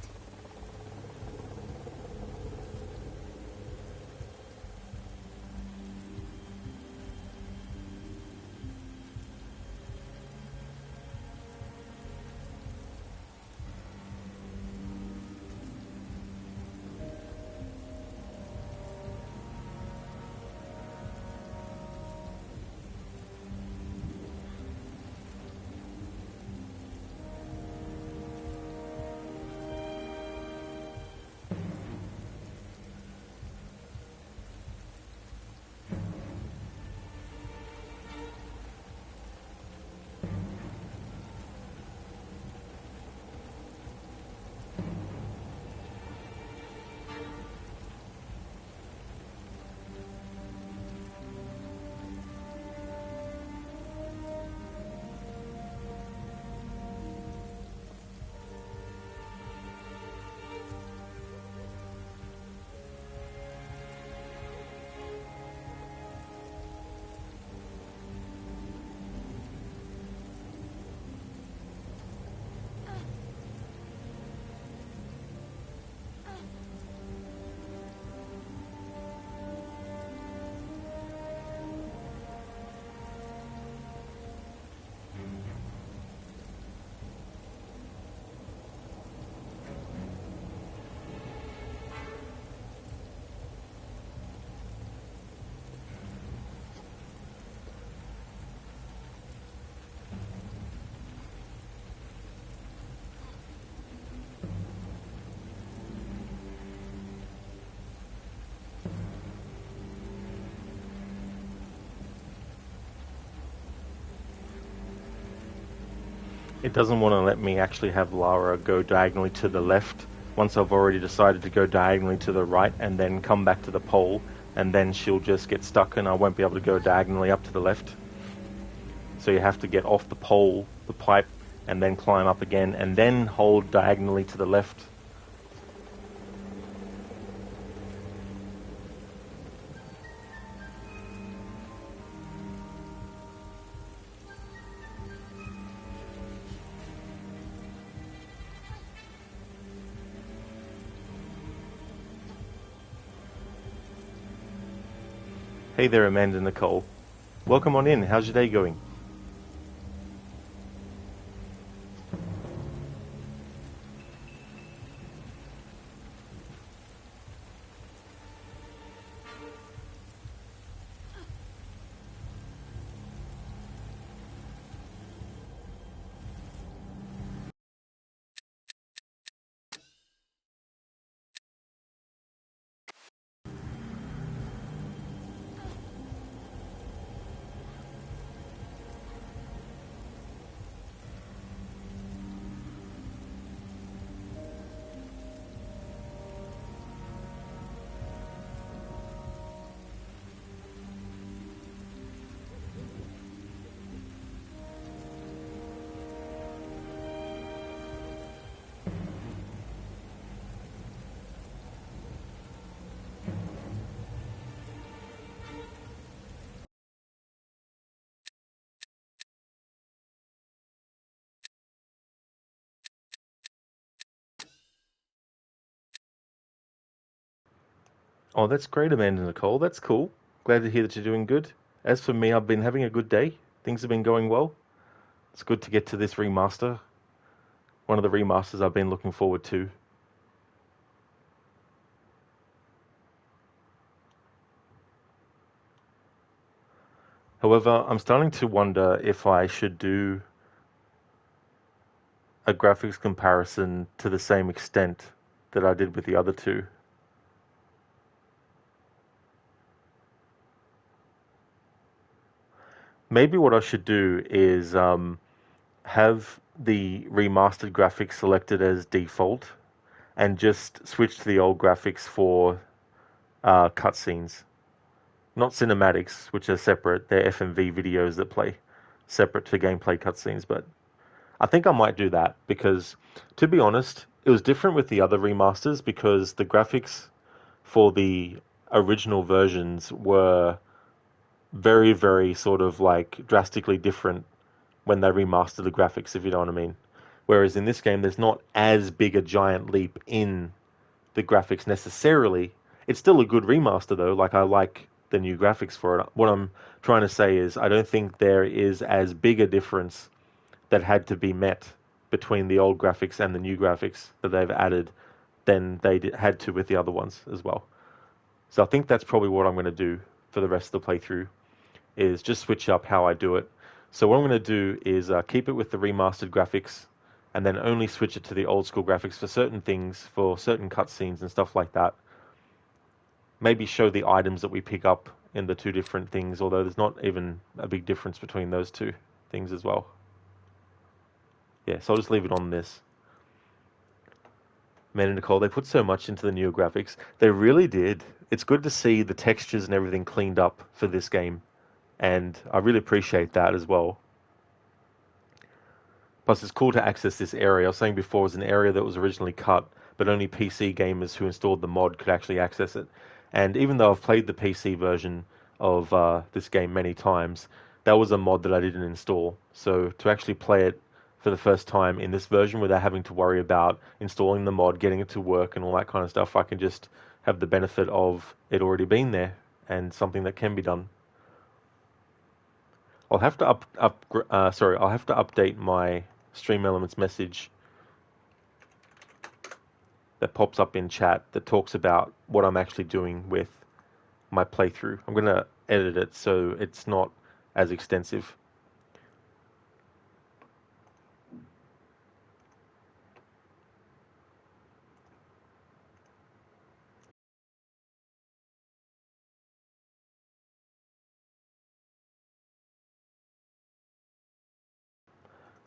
It doesn't want to let me actually have Lara go diagonally to the left once I've already decided to go diagonally to the right and then come back to the pole, and then she'll just get stuck and I won't be able to go diagonally up to the left. So you have to get off the pole, the pipe, and then climb up again and then hold diagonally to the left. Hey there, Amanda Nicole. Welcome on in. How's your day going? Oh, that's great, Amanda Nicole. That's cool. Glad to hear that you're doing good. As for me, I've been having a good day. Things have been going well. It's good to get to this remaster. One of the remasters I've been looking forward to. However, I'm starting to wonder if I should do a graphics comparison to the same extent that I did with the other two. Maybe what I should do is have the remastered graphics selected as default and just switch to the old graphics for cutscenes. Not cinematics, which are separate. They're FMV videos that play separate to gameplay cutscenes, but I think I might do that because, to be honest, it was different with the other remasters because the graphics for the original versions were very, very sort of like drastically different when they remastered the graphics, if you know what I mean. Whereas in this game, there's not as big a giant leap in the graphics necessarily. It's still a good remaster though. Like I like the new graphics for it. What I'm trying to say is I don't think there is as big a difference that had to be met between the old graphics and the new graphics that they've added than they had to with the other ones as well. So I think that's probably what I'm going to do for the rest of the playthrough is just switch up how I do it. So what I'm going to do is keep it with the remastered graphics and then only switch it to the old school graphics for certain things, for certain cutscenes and stuff like that. Maybe show the items that we pick up in the two different things, although there's not even a big difference between those two things as well. Yeah, so I'll just leave it on this. Man and Nicole, they put so much into the newer graphics. They really did. It's good to see the textures and everything cleaned up for this game, and I really appreciate that as well. Plus, it's cool to access this area. I was saying before, it was an area that was originally cut, but only PC gamers who installed the mod could actually access it. And even though I've played the PC version of this game many times, that was a mod that I didn't install. So to actually play it for the first time in this version without having to worry about installing the mod, getting it to work, and all that kind of stuff, I can just have the benefit of it already being there and something that can be done. I'll have to I'll have to update my Stream Elements message that pops up in chat that talks about what I'm actually doing with my playthrough. I'm going to edit it so it's not as extensive.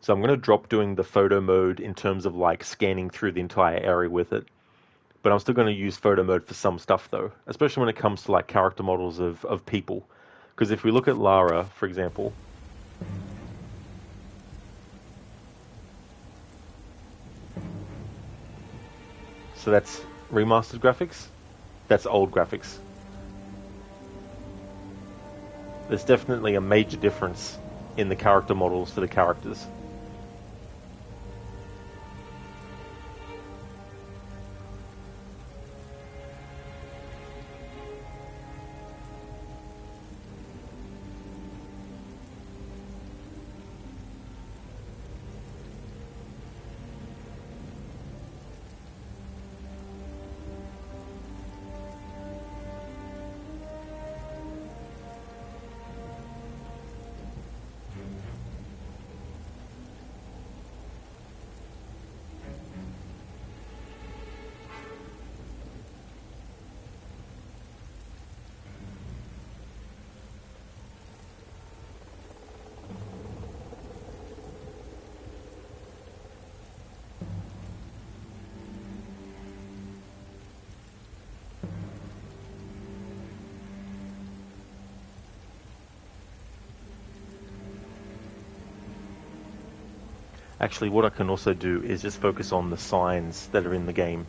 So I'm going to drop doing the photo mode in terms of like scanning through the entire area with it. But I'm still going to use photo mode for some stuff though, especially when it comes to like character models of people. Because if we look at Lara, for example, so that's remastered graphics, that's old graphics. There's definitely a major difference in the character models for the characters. Actually, what I can also do is just focus on the signs that are in the game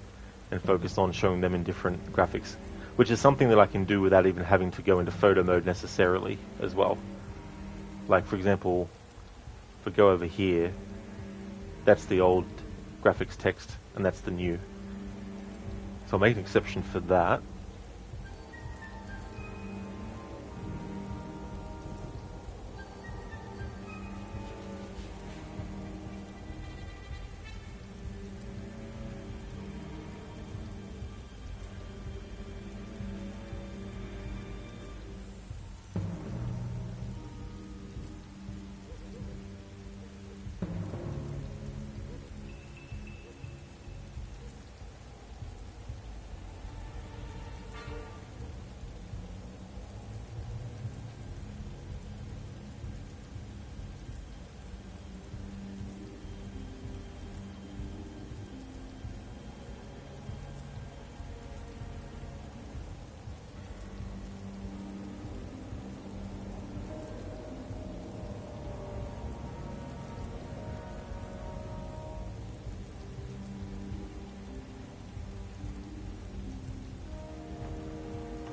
and focus on showing them in different graphics, which is something that I can do without even having to go into photo mode necessarily as well. Like, for example, if we go over here, that's the old graphics text and that's the new. So I'll make an exception for that.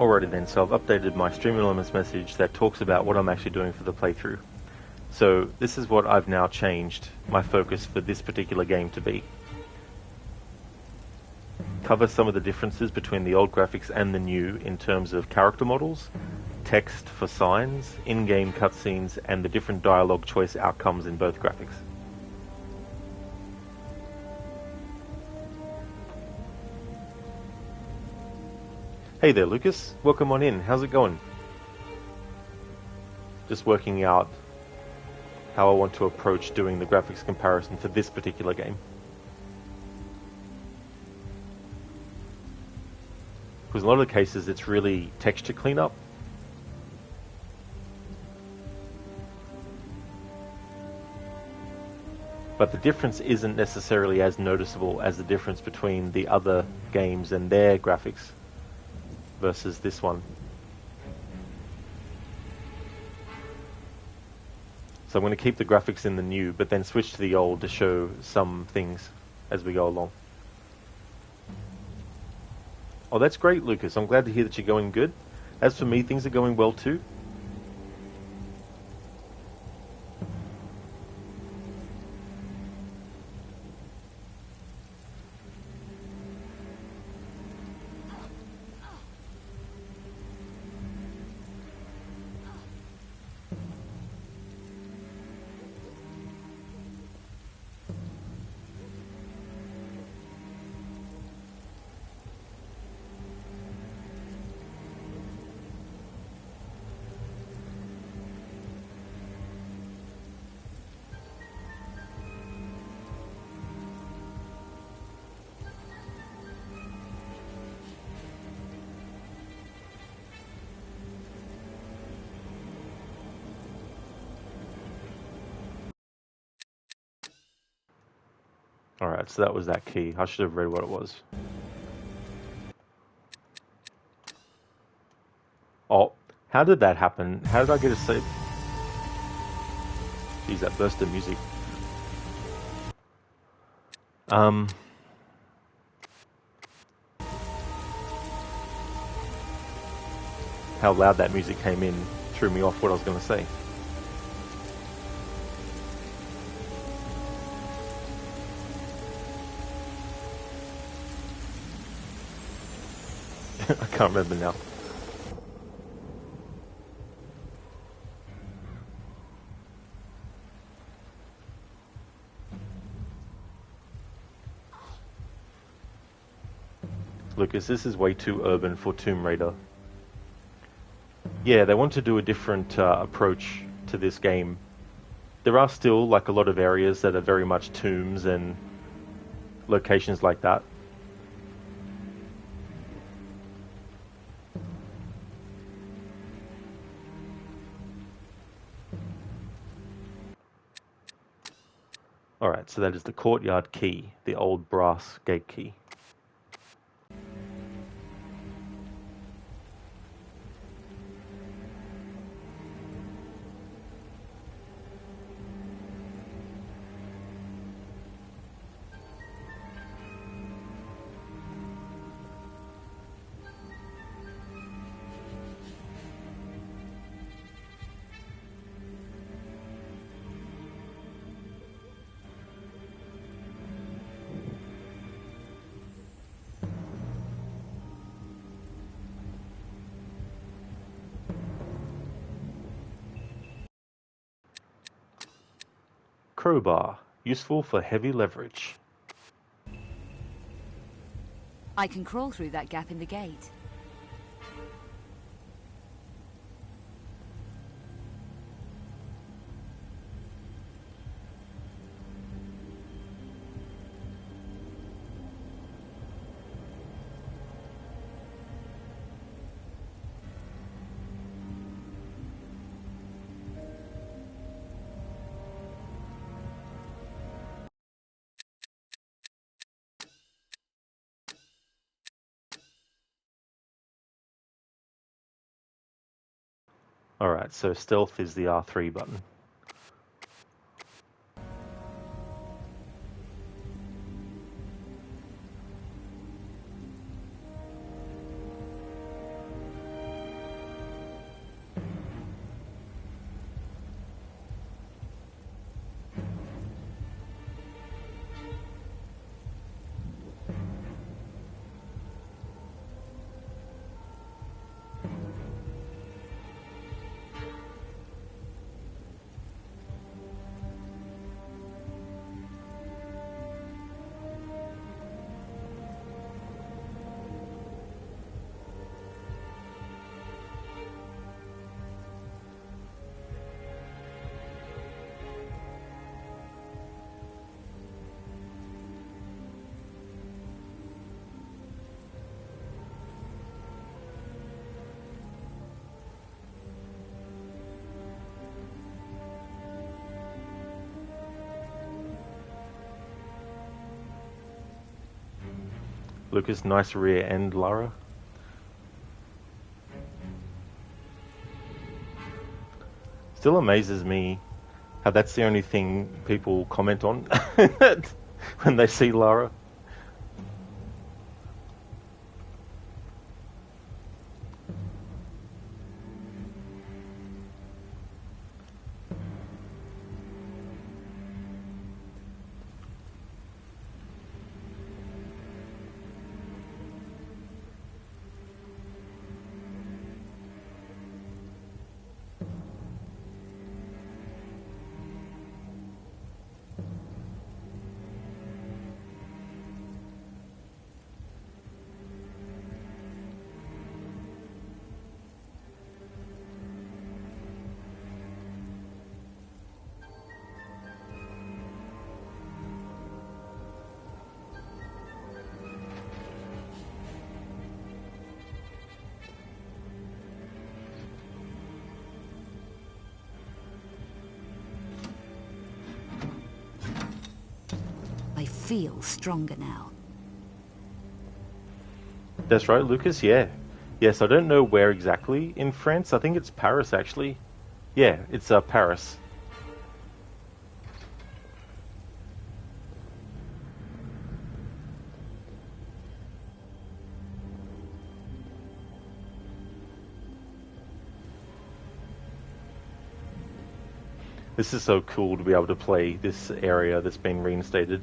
Alrighty then, so I've updated my Stream Elements message that talks about what I'm actually doing for the playthrough. So this is what I've now changed my focus for this particular game to be. Cover some of the differences between the old graphics and the new in terms of character models, text for signs, in-game cutscenes, and the different dialogue choice outcomes in both graphics. Hey there, Lucas. Welcome on in. How's it going? Just working out how I want to approach doing the graphics comparison for this particular game. Because in a lot of the cases, it's really texture cleanup. But the difference isn't necessarily as noticeable as the difference between the other games and their graphics versus this one. So I'm going to keep the graphics in the new, but then switch to the old to show some things as we go along. Oh, that's great, Lucas. I'm glad to hear that you're going good. As for me, things are going well too. Alright, so that was that key. I should have read what it was. Oh, how did that happen? How did I get a save? Jeez, that burst of music. How loud that music came in threw me off what I was going to say. I can't remember now. Lucas, this is way too urban for Tomb Raider. Yeah, they want to do a different approach to this game. There are still like a lot of areas that are very much tombs and locations like that. Alright, so that is the courtyard key, the old brass gate key. Crowbar, useful for heavy leverage. I can crawl through that gap in the gate. Alright, so stealth is the R3 button. Lucas, nice rear end, Lara. Still amazes me how that's the only thing people comment on when they see Lara. I feel stronger now. That's right, Lucas, yeah. Yes, I don't know where exactly in France. I think it's Paris, actually. Yeah, it's Paris. This is so cool to be able to play this area that's been reinstated.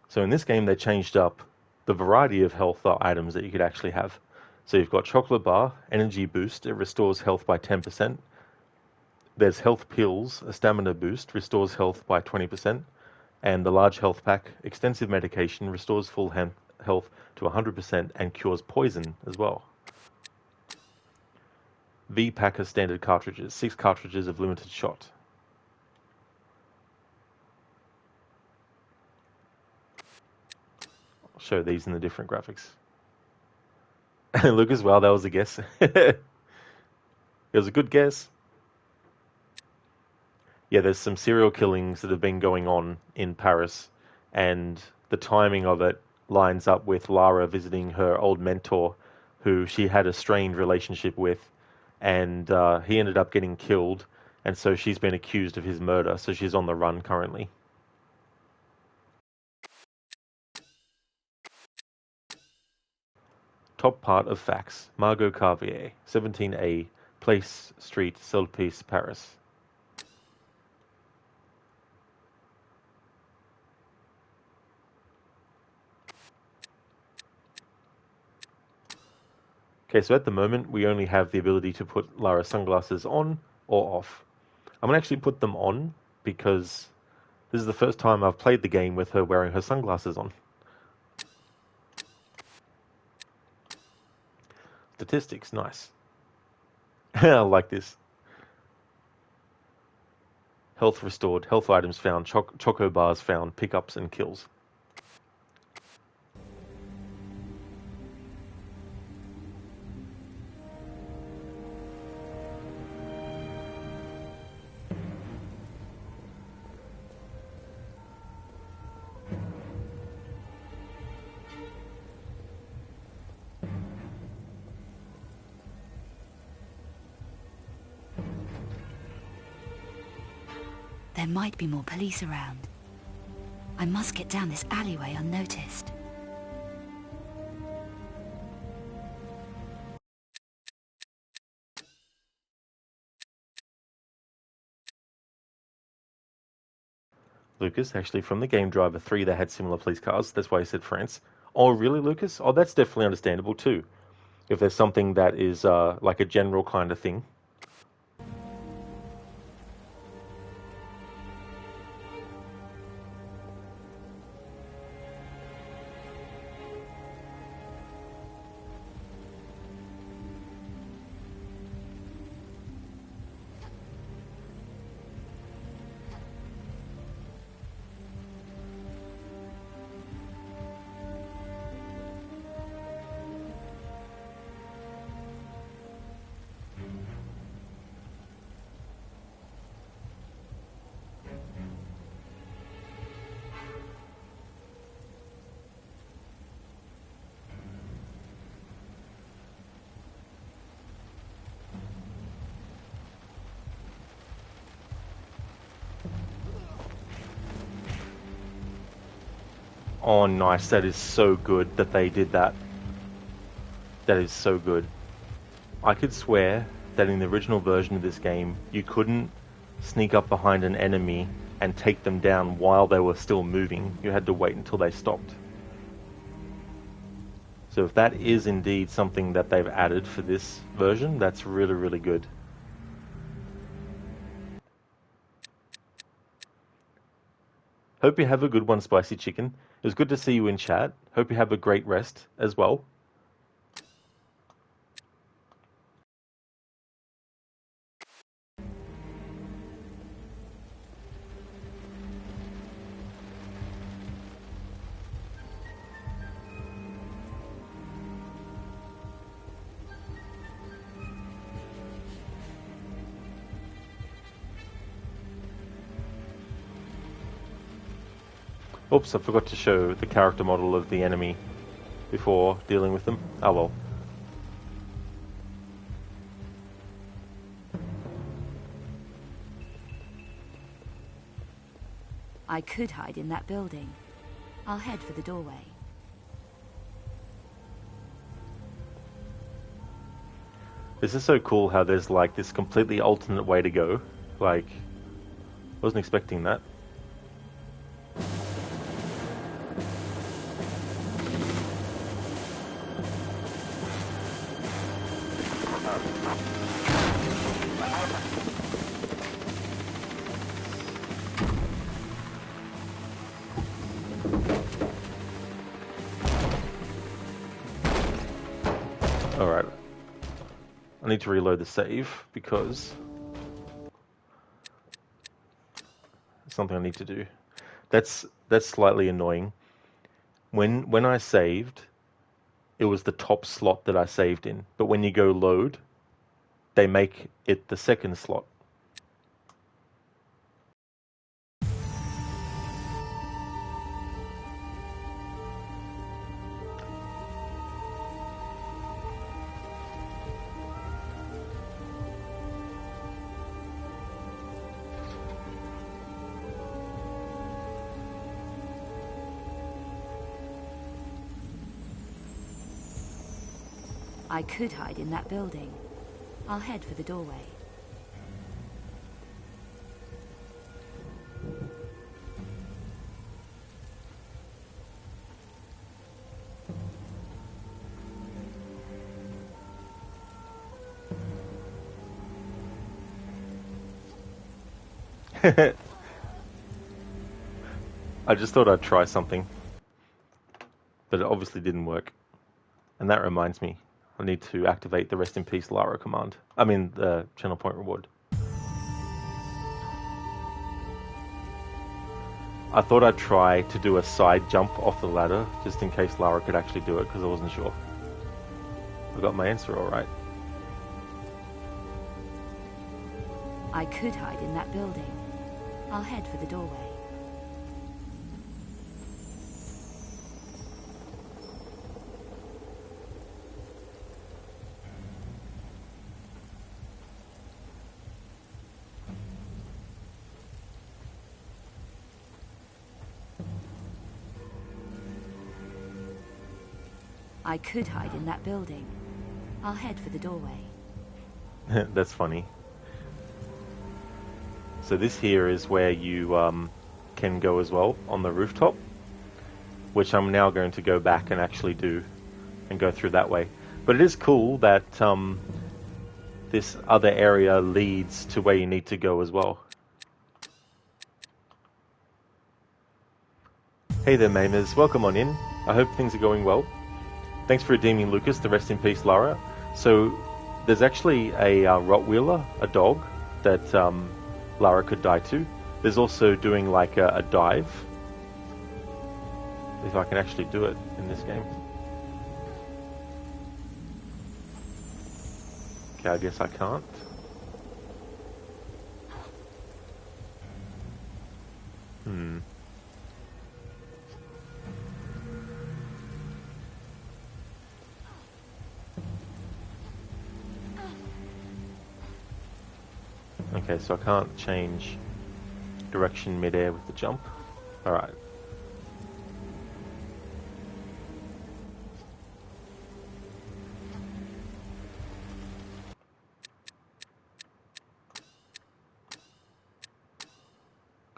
So in this game, they changed up the variety of health items that you could actually have. So you've got chocolate bar, energy boost, it restores health by 10%. There's health pills, a stamina boost, restores health by 20%. And the large health pack, extensive medication, restores full health to 100% and cures poison as well. V pack of standard cartridges, 6 cartridges of limited shot. I'll show these in the different graphics. Lucas, well, that was a guess. It was a good guess. Yeah, there's some serial killings that have been going on in Paris, and the timing of it lines up with Lara visiting her old mentor, who she had a strained relationship with, and he ended up getting killed, and so she's been accused of his murder, so she's on the run currently. Top part of facts. Margot Carvier, 17A, Place Street, Sulpice, Paris. Okay, so at the moment, we only have the ability to put Lara's sunglasses on or off. I'm going to actually put them on because this is the first time I've played the game with her wearing her sunglasses on. Statistics, nice. I like this. Health restored, health items found, choco bars found, pickups and kills. There might be more police around. I must get down this alleyway unnoticed. Lucas, actually from the game Driver 3 they had similar police cars, that's why I said France. Oh really, Lucas? Oh, that's definitely understandable too. If there's something that is like a general kind of thing. Oh, nice. That is so good that they did that. That is so good. I could swear that in the original version of this game, you couldn't sneak up behind an enemy and take them down while they were still moving. You had to wait until they stopped. So if that is indeed something that they've added for this version, that's really, really good. Hope you have a good one, Spicy Chicken. It was good to see you in chat. Hope you have a great rest as well. Oops, I forgot to show the character model of the enemy before dealing with them. Oh well. I could hide in that building. I'll head for the doorway. This is so cool how there's like this completely alternate way to go. Like, wasn't expecting that. Alright. I need to reload the save because it's something I need to do. That's slightly annoying. When I saved, it was the top slot that I saved in. But when you go load, they make it the second slot. I could hide in that building. I'll head for the doorway. I just thought I'd try something, but it obviously didn't work. And that reminds me, I need to activate the Rest in Peace Lara command. I mean, the channel point reward. I thought I'd try to do a side jump off the ladder, just in case Lara could actually do it, because I wasn't sure. I got my answer all right. I could hide in that building. I'll head for the doorway. I could hide in that building. I'll head for the doorway. That's funny. So this here is where you can go as well, on the rooftop, which I'm now going to go back and actually do, and go through that way. But it is cool that this other area leads to where you need to go as well. Hey there, Mamers. Welcome on in. I hope things are going well. Thanks for redeeming Lucas, the Rest in Peace Lara. So there's actually a Rottweiler, a dog, that Lara could die to. There's also doing like a dive, if I can actually do it in this game. Okay, I guess I can't. Okay, so I can't change direction mid-air with the jump. Alright.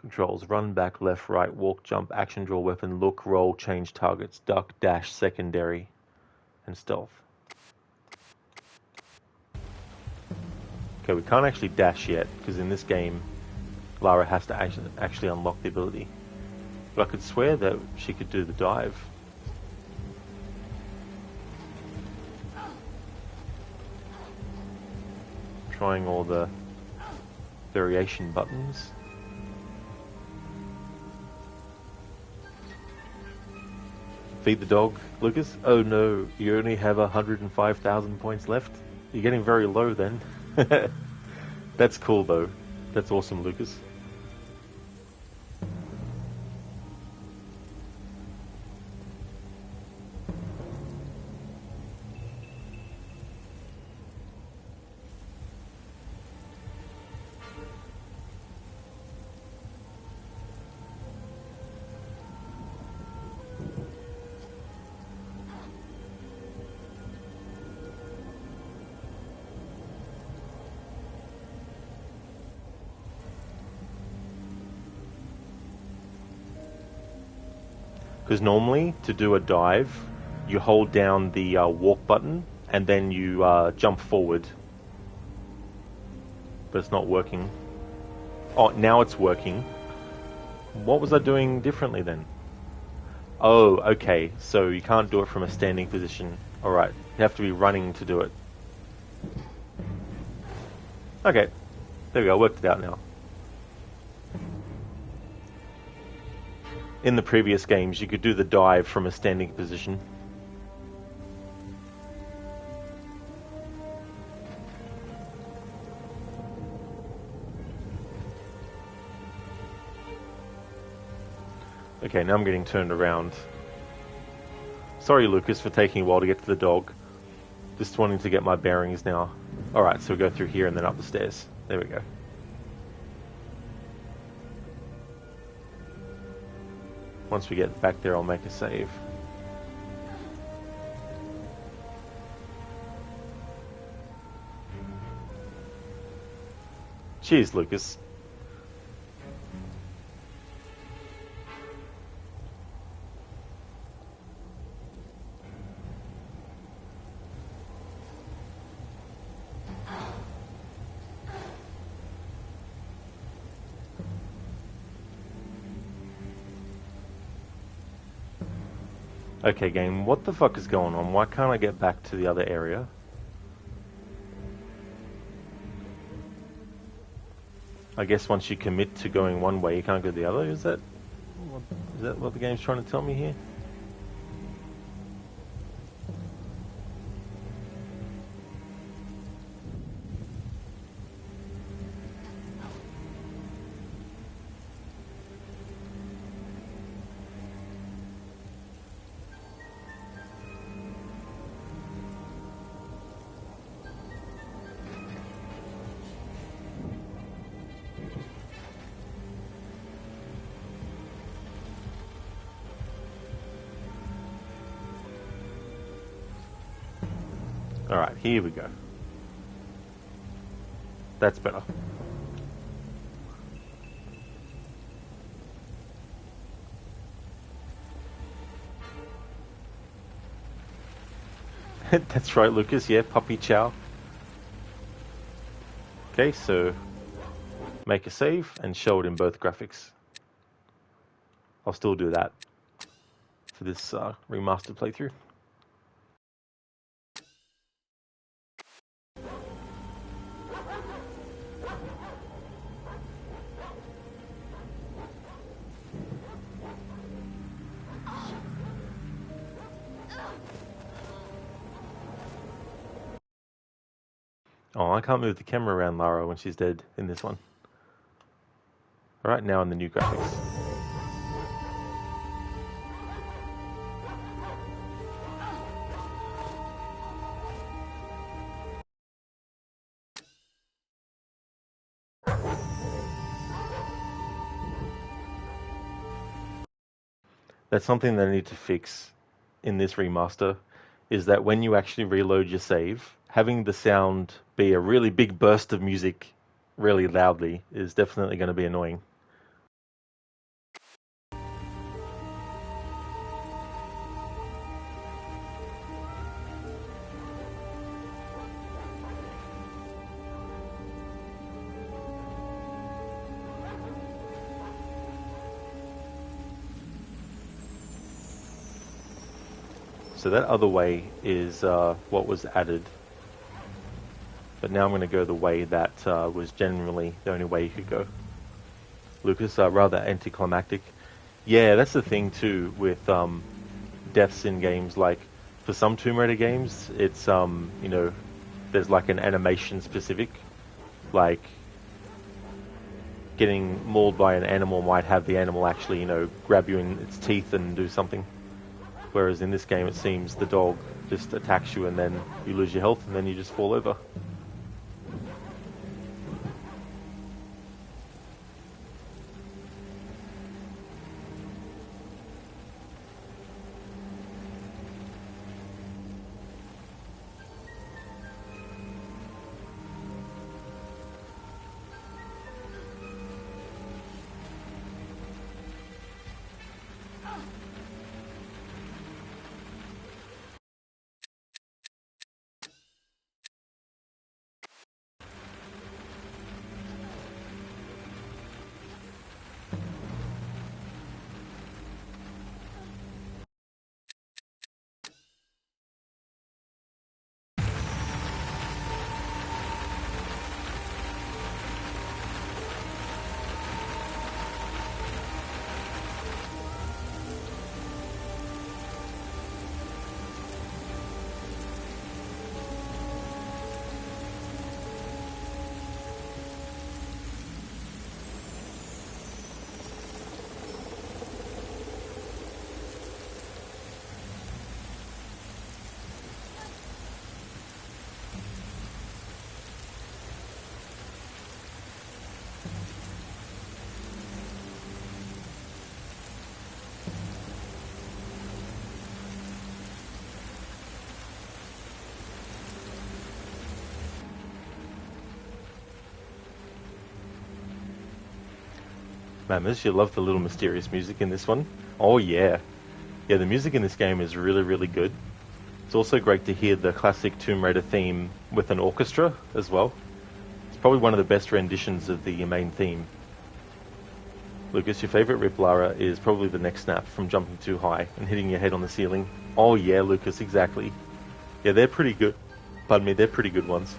Controls: run, back, left, right, walk, jump, action, draw weapon, look, roll, change targets, duck, dash, secondary, and stealth. Okay, we can't actually dash yet, because in this game, Lara has to actually unlock the ability. But I could swear that she could do the dive. Trying all the variation buttons. Feed the dog, Lucas? Oh no, you only have 105,000 points left? You're getting very low then. That's cool though. That's awesome, Lucas. Because normally, to do a dive, you hold down the walk button and then you jump forward. But it's not working. Oh, now it's working. What was I doing differently then? Oh, okay. So you can't do it from a standing position. Alright, you have to be running to do it. Okay, there we go, I worked it out now. In the previous games, you could do the dive from a standing position. Okay, now I'm getting turned around. Sorry, Lucas, for taking a while to get to the dog. Just wanting to get my bearings now. Alright, so we go through here and then up the stairs. There we go. Once we get back there, I'll make a save. Cheers, Lucas. Okay, game, what the fuck is going on? Why can't I get back to the other area? I guess once you commit to going one way, you can't go the other? Is that what the game's trying to tell me here? Alright, here we go. That's better. That's right, Lucas. Yeah, puppy chow. Okay, so make a save and show it in both graphics. I'll still do that for this remastered playthrough. Oh, I can't move the camera around Lara when she's dead in this one. Alright, now in the new graphics. That's something that I need to fix in this remaster, is that when you actually reload your save, having the sound be a really big burst of music really loudly is definitely going to be annoying. So that other way is what was added. But now I'm going to go the way that was generally the only way you could go. Lucas, rather anticlimactic. Yeah, that's the thing too with deaths in games. Like for some Tomb Raider games, it's you know, there's like an animation specific. Like getting mauled by an animal might have the animal actually, you know, grab you in its teeth and do something. Whereas in this game, it seems the dog just attacks you and then you lose your health and then you just fall over. Mammers, you love the little mysterious music in this one. Oh yeah. Yeah, the music in this game is really, really good. It's also great to hear the classic Tomb Raider theme with an orchestra as well. It's probably one of the best renditions of the main theme. Lucas, your favourite rip Lara is probably the neck snap from jumping too high and hitting your head on the ceiling. Oh yeah, Lucas, exactly. Yeah, they're pretty good. Pardon me, they're pretty good ones.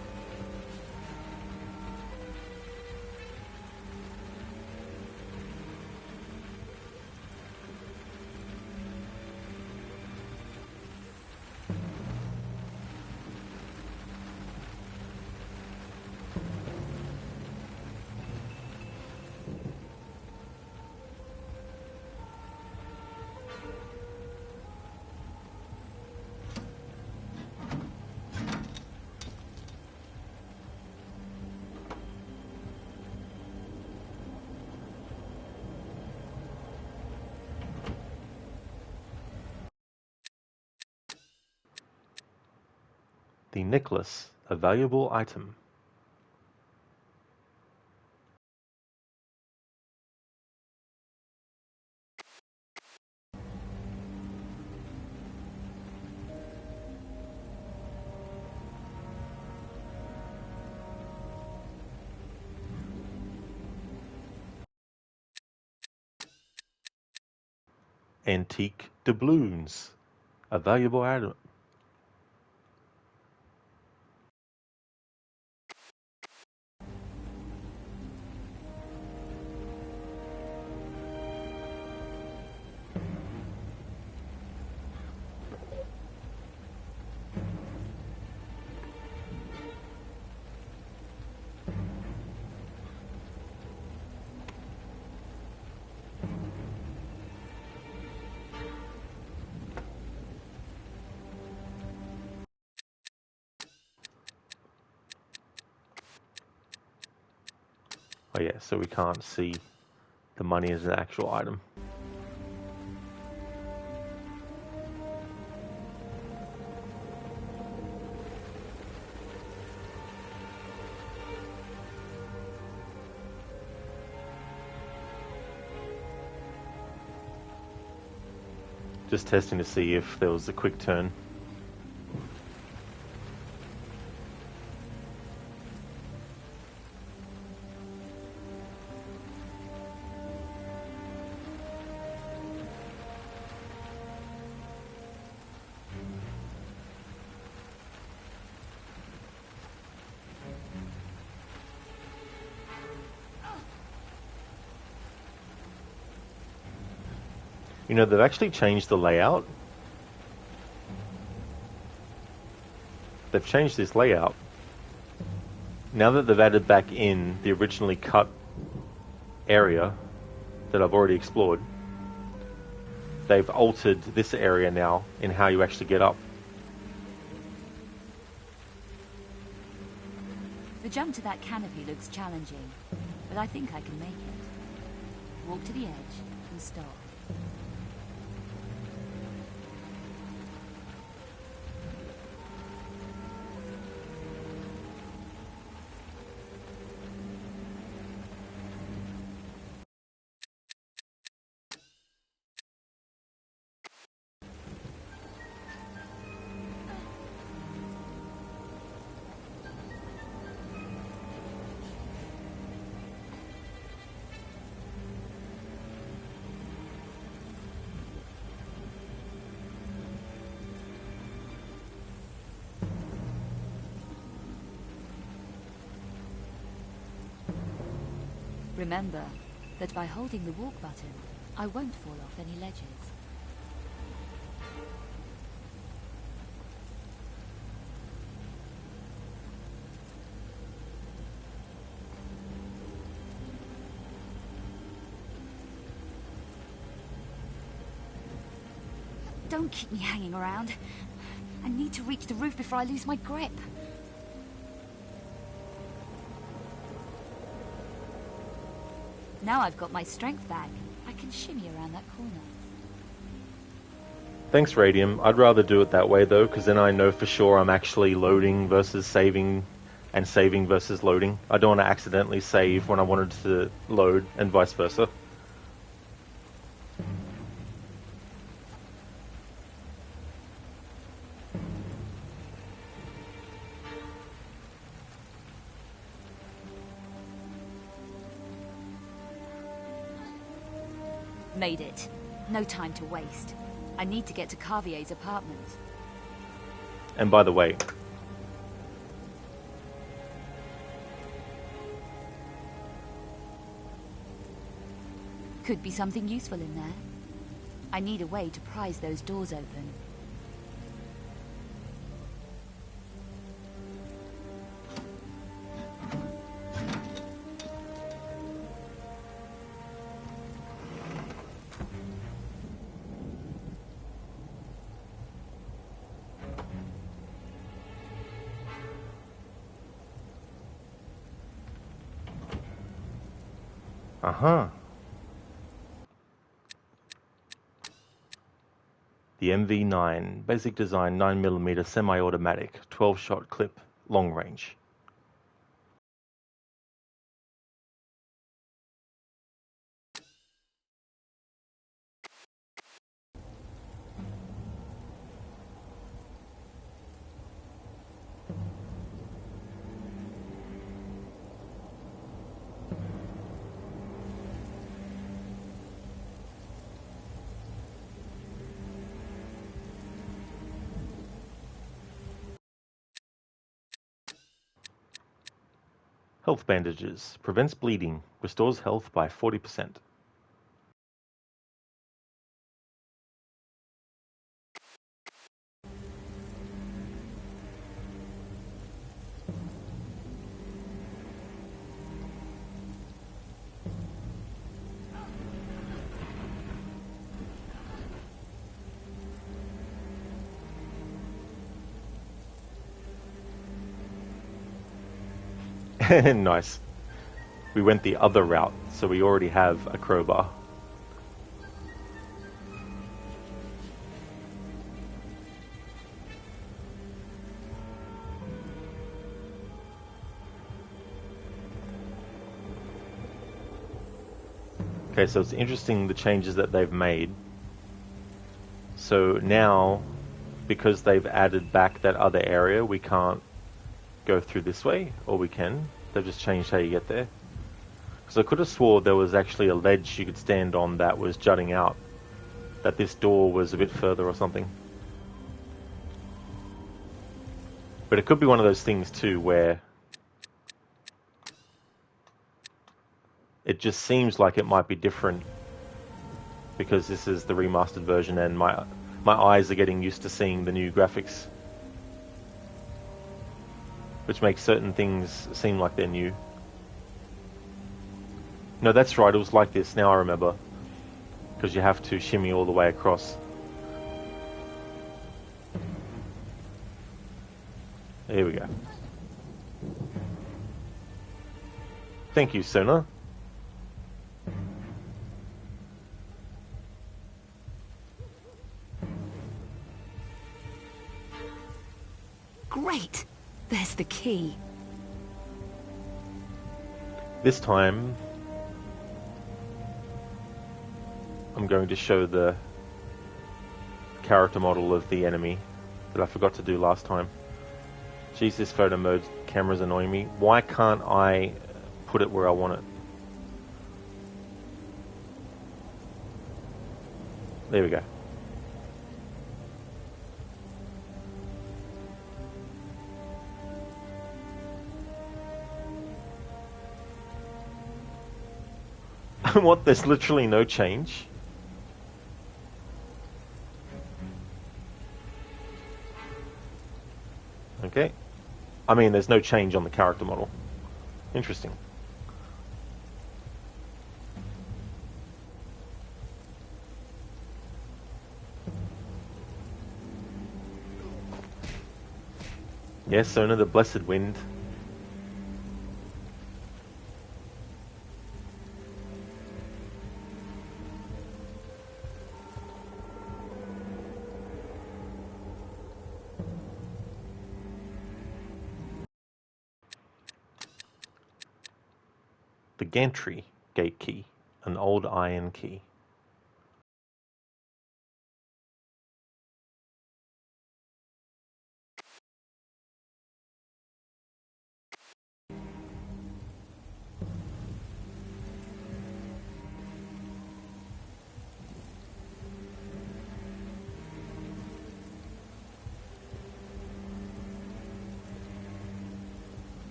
The necklace, a valuable item. Antique doubloons, a valuable item. Oh yeah, so we can't see the money as an actual item. Just testing to see if there was a quick turn. You know, they've actually changed the layout. They've changed this layout. Now that they've added back in the originally cut area that I've already explored, they've altered this area now in how you actually get up. The jump to that canopy looks challenging, but I think I can make it. Walk to the edge and stop. Remember that by holding the walk button, I won't fall off any ledges. Don't keep me hanging around. I need to reach the roof before I lose my grip. Now I've got my strength back. I can shimmy around that corner. Thanks, Radium. I'd rather do it that way, though, because then I know for sure I'm actually loading versus saving, and saving versus loading. I don't want to accidentally save when I wanted to load, and vice versa. Made it. No time to waste. I need to get to Carvier's apartment. And by the way, Could be something useful in there. I need a way to prise those doors open. uh-huh. The MV9, basic design, 9mm semi-automatic, 12-shot clip, long range. Health bandages. Prevents bleeding. Restores health by 40%. Nice. We went the other route, so we already have a crowbar. Okay, so it's interesting the changes that they've made. So now, because they've added back that other area, we can't go through this way, or we can. They've just changed how you get there. Because I could have swore there was actually a ledge you could stand on that was jutting out. That this door was a bit further or something. But it could be one of those things too where it just seems like it might be different because this is the remastered version and my eyes are getting used to seeing the new graphics, which makes certain things seem like they're new. No, that's right, it was like this, now I remember, because you have to shimmy all the way across. Here we go. Thank you, Sona. Great! There's the key. This time, I'm going to show the character model of the enemy that I forgot to do last time. Jeez, this photo mode camera's annoying me. Why can't I put it where I want it? There we go. What, there's literally no change? Okay. I mean, there's no change on the character model. Interesting. Yes, Sona, the Blessed Wind. The Gantry gate key, an old iron key.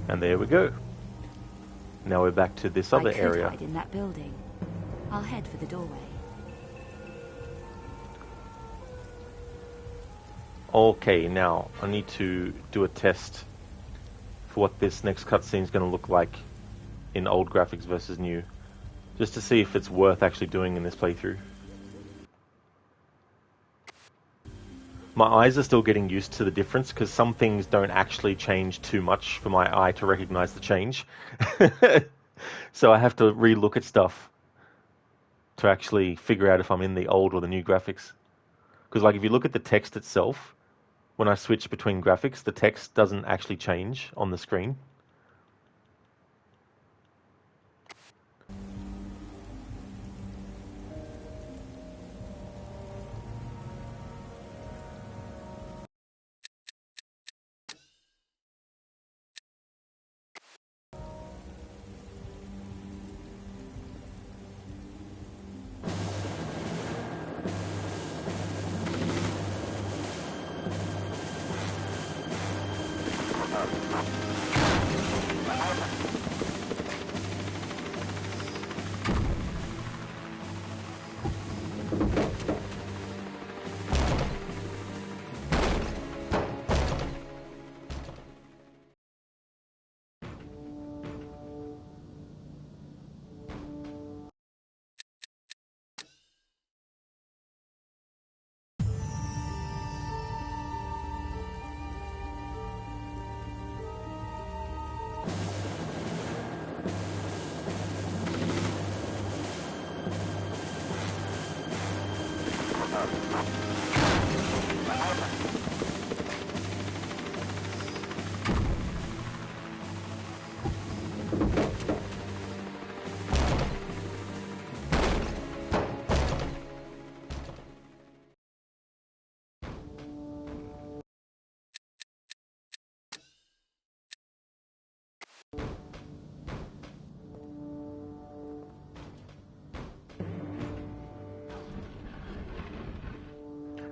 And there we go. Now we're back to this other area. I could hide in that building. I'll head for the doorway. Okay, now I need to do a test for what this next cutscene is going to look like in old graphics versus new, just to see if it's worth actually doing in this playthrough. My eyes are still getting used to the difference because some things don't actually change too much for my eye to recognize the change. So I have to re-look at stuff to actually figure out if I'm in the old or the new graphics. Because like if you look at the text itself, when I switch between graphics, the text doesn't actually change on the screen.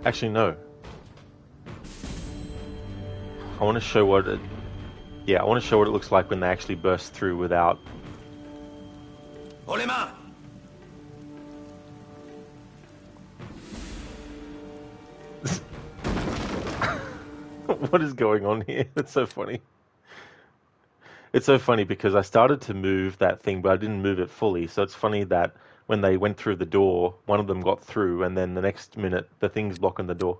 Actually, no. I want to show what it... Yeah, I want to show what it looks like when they actually burst through without... Haut les mains! What is going on here? It's so funny. It's so funny because I started to move that thing, but I didn't move it fully. So it's funny that when they went through the door, one of them got through, and then the next minute, the thing's blocking the door.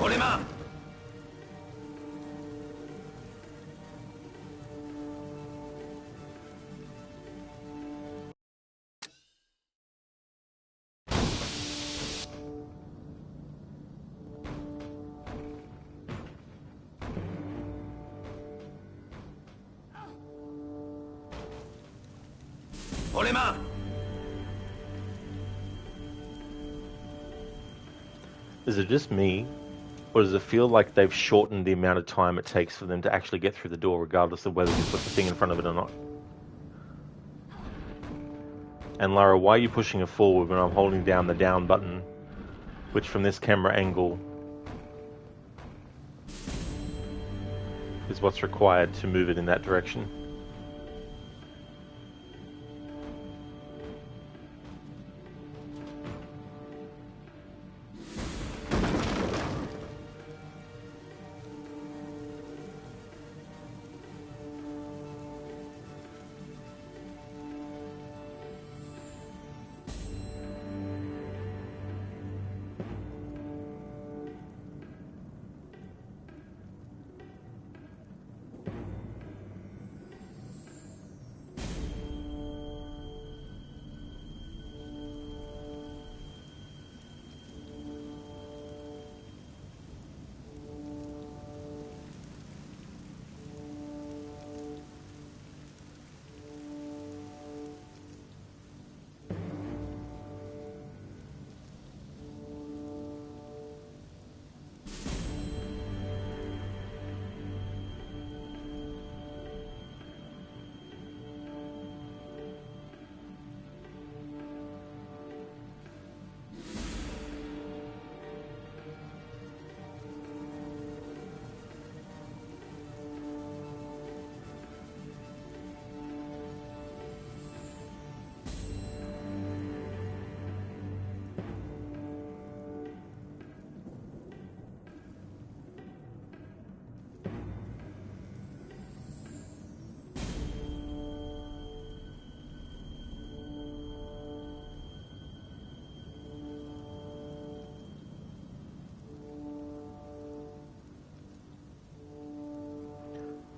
Haut les mains! Haut les mains! Is it just me, or does it feel like they've shortened the amount of time it takes for them to actually get through the door, regardless of whether you put the thing in front of it or not? And Lara, why are you pushing it forward when I'm holding down the down button, which from this camera angle is what's required to move it in that direction?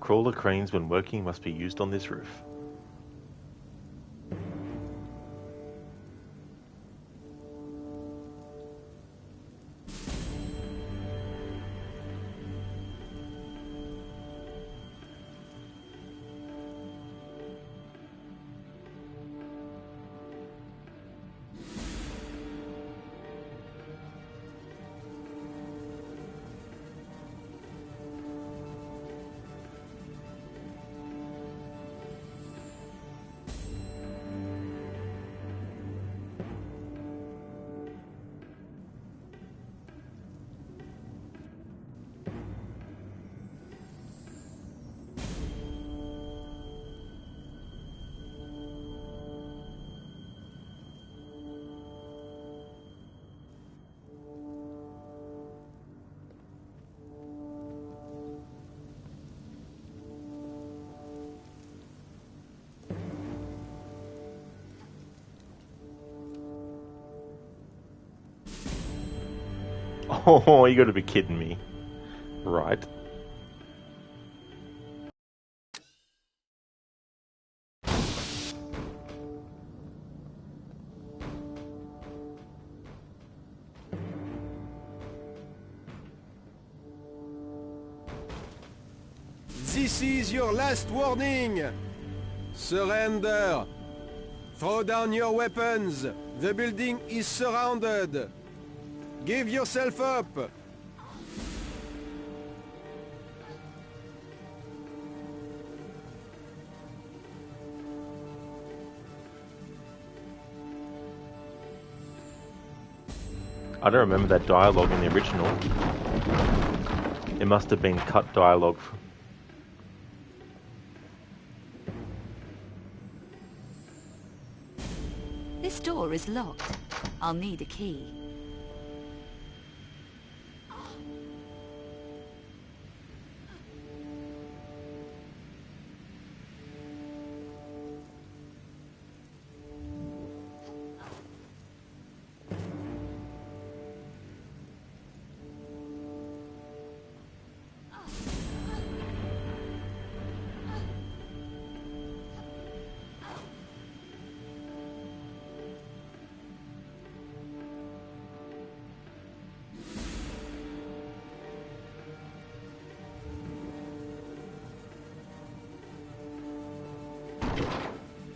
Crawler cranes when working must be used on this roof. Oh, you gotta be kidding me. Right. This is your last warning! Surrender! Throw down your weapons! The building is surrounded! Give yourself up! I don't remember that dialogue in the original. It must have been cut dialogue. This door is locked. I'll need a key.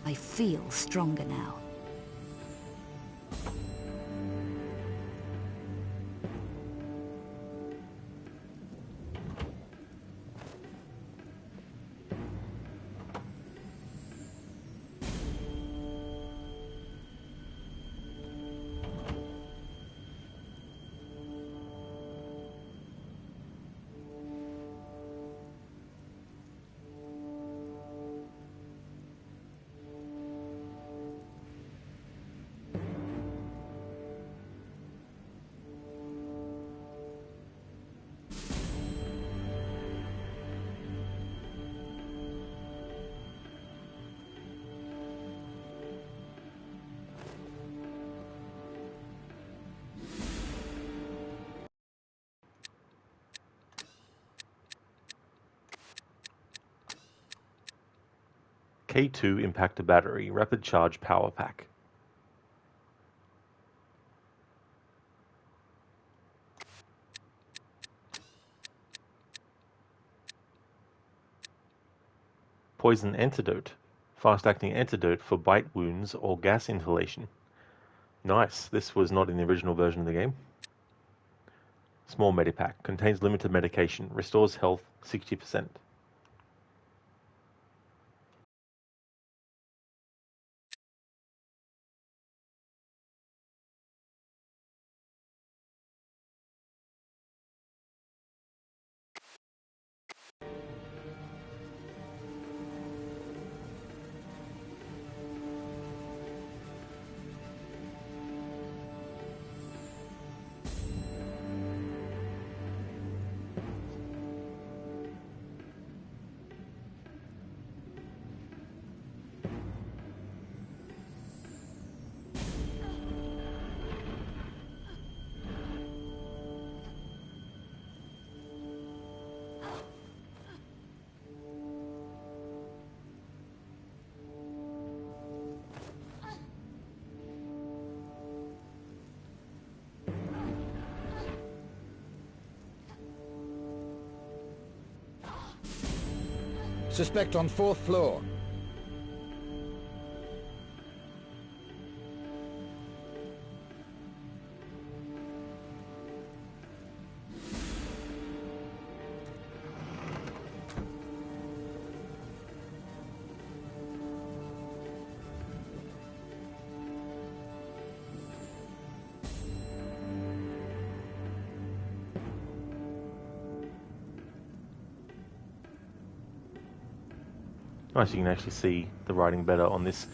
I feel stronger now. K2 Impactor Battery, Rapid Charge Power Pack. Poison Antidote, fast-acting antidote for bite wounds or gas inhalation. Nice, this was not in the original version of the game. Small Medipack, contains limited medication, restores health 60%. Suspect on 4th floor. Nice, you can actually see the writing better on this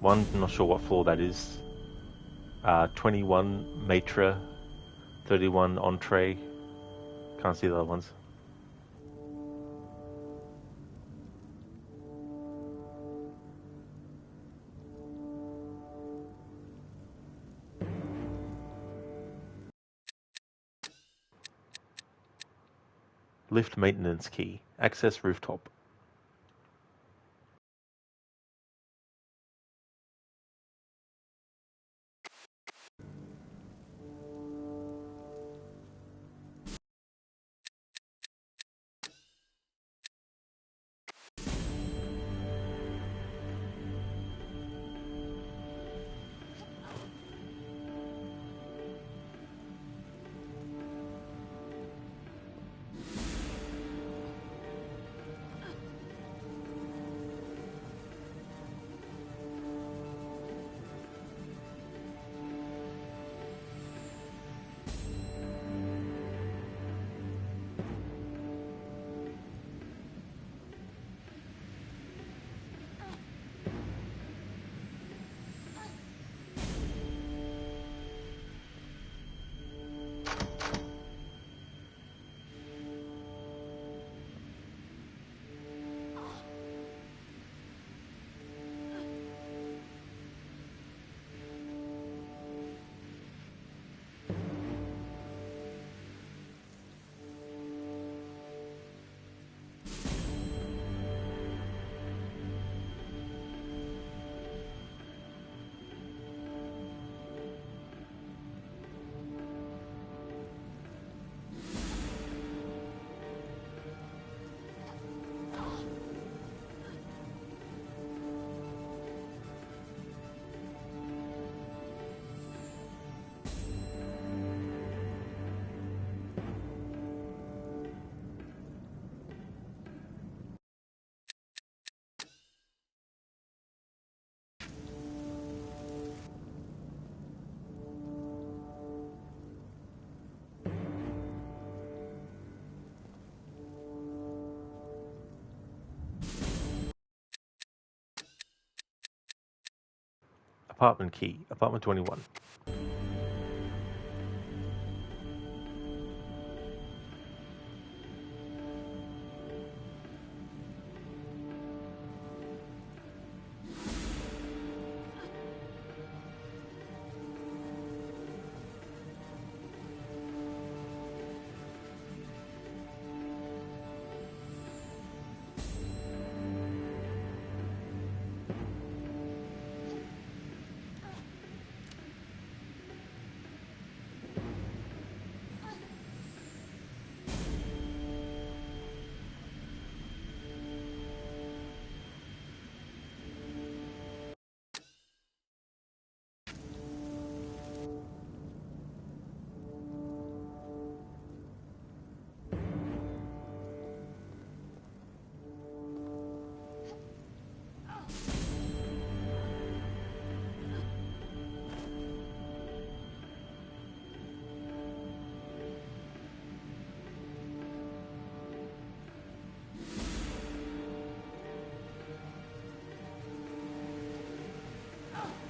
one. I'm not sure what floor that is. 21 maitre, 31 entree. Can't see the other ones. Lift maintenance key. Access rooftop. Apartment key. Apartment 21.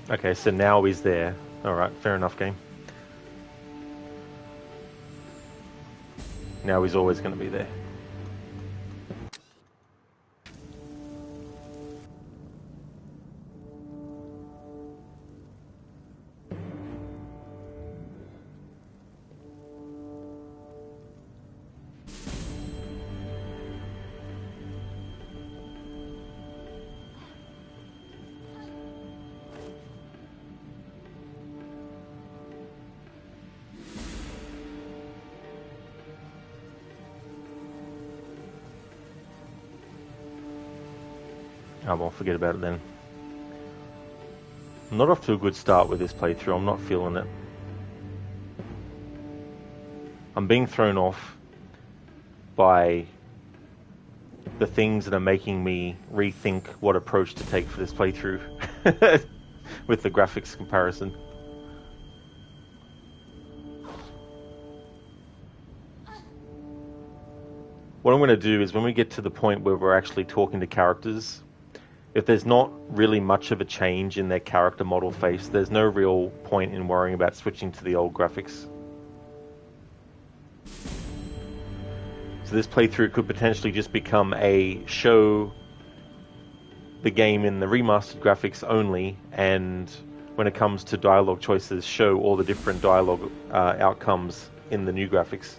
Okay, so now he's there. Alright, fair enough, game. Now he's always going to be there. I won't forget about it then. I'm not off to a good start with this playthrough. I'm not feeling it. I'm being thrown off by the things that are making me rethink what approach to take for this playthrough with the graphics comparison. What I'm going to do is when we get to the point where we're actually talking to characters, if there's not really much of a change in their character model face, there's no real point in worrying about switching to the old graphics. So this playthrough could potentially just become a show the game in the remastered graphics only, and when it comes to dialogue choices, show all the different dialogue outcomes in the new graphics.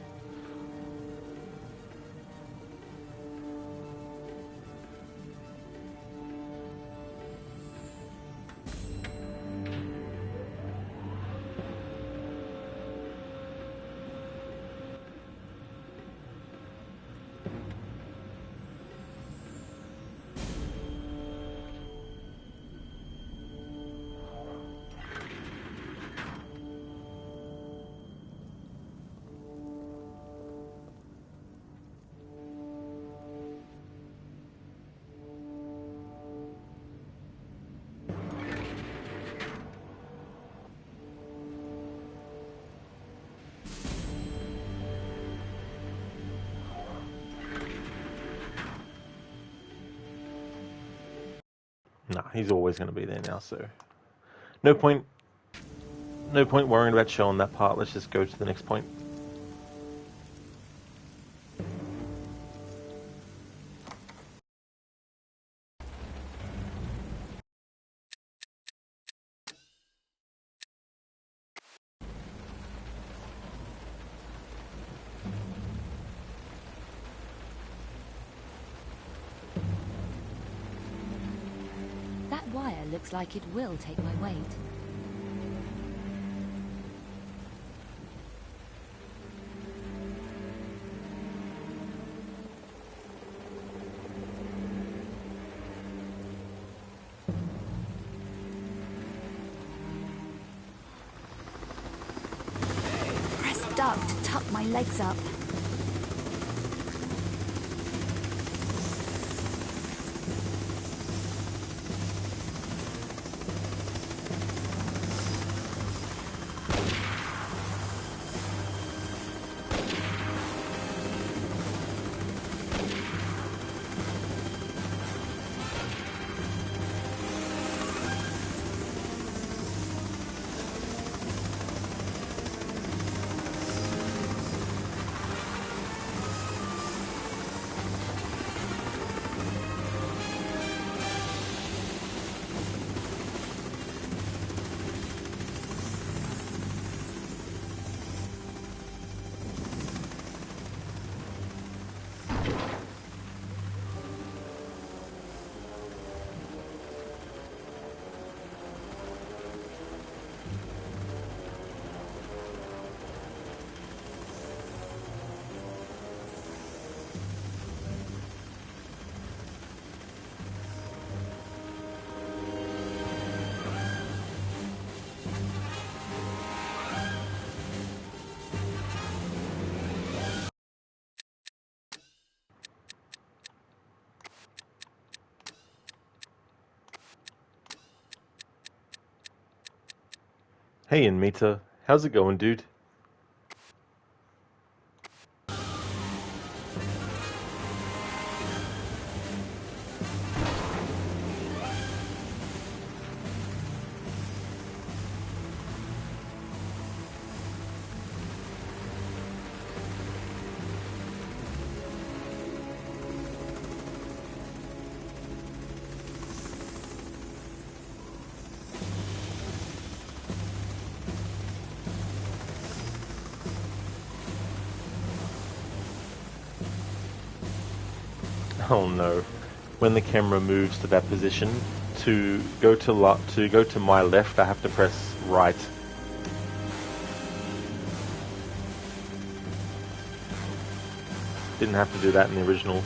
Nah, he's always going to be there now, so no point worrying about showing that part. Let's just go to the next point. That wire looks like it will take my weight. Press duck to tuck my legs up. Hey, Anmita, how's it going, dude? Oh no. When the camera moves to that position, to go to my left, I have to press right. Didn't have to do that in the original.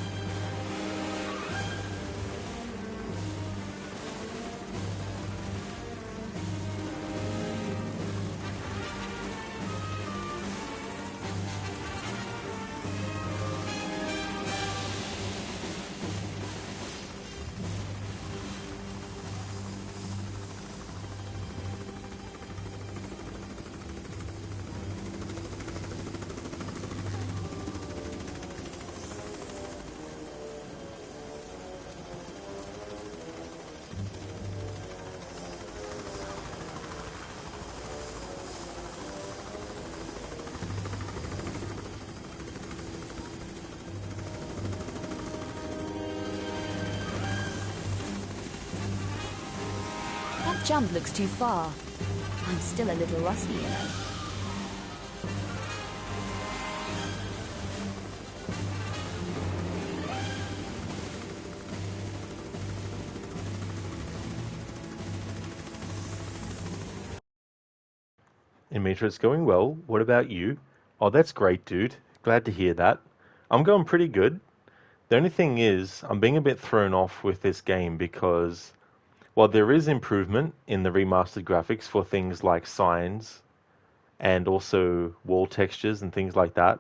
That jump looks too far. I'm still a little rusty, you know. Imitra, it's going well. What about you? Oh, that's great, dude. Glad to hear that. I'm going pretty good. The only thing is, I'm being a bit thrown off with this game because while there is improvement in the remastered graphics for things like signs and also wall textures and things like that,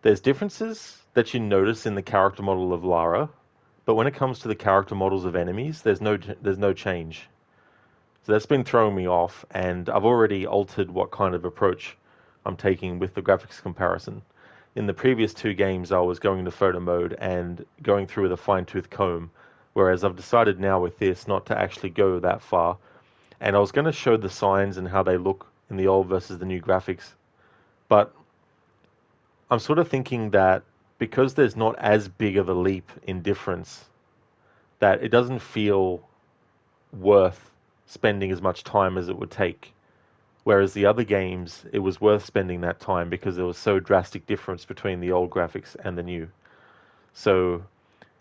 there's differences that you notice in the character model of Lara, but when it comes to the character models of enemies, there's no change. So that's been throwing me off, and I've already altered what kind of approach I'm taking with the graphics comparison. In the previous two games, I was going into photo mode and going through with a fine-tooth comb, whereas I've decided now with this not to actually go that far. And I was going to show the signs and how they look in the old versus the new graphics, but I'm sort of thinking that because there's not as big of a leap in difference, that it doesn't feel worth spending as much time as it would take. Whereas the other games, it was worth spending that time because there was so drastic difference between the old graphics and the new. So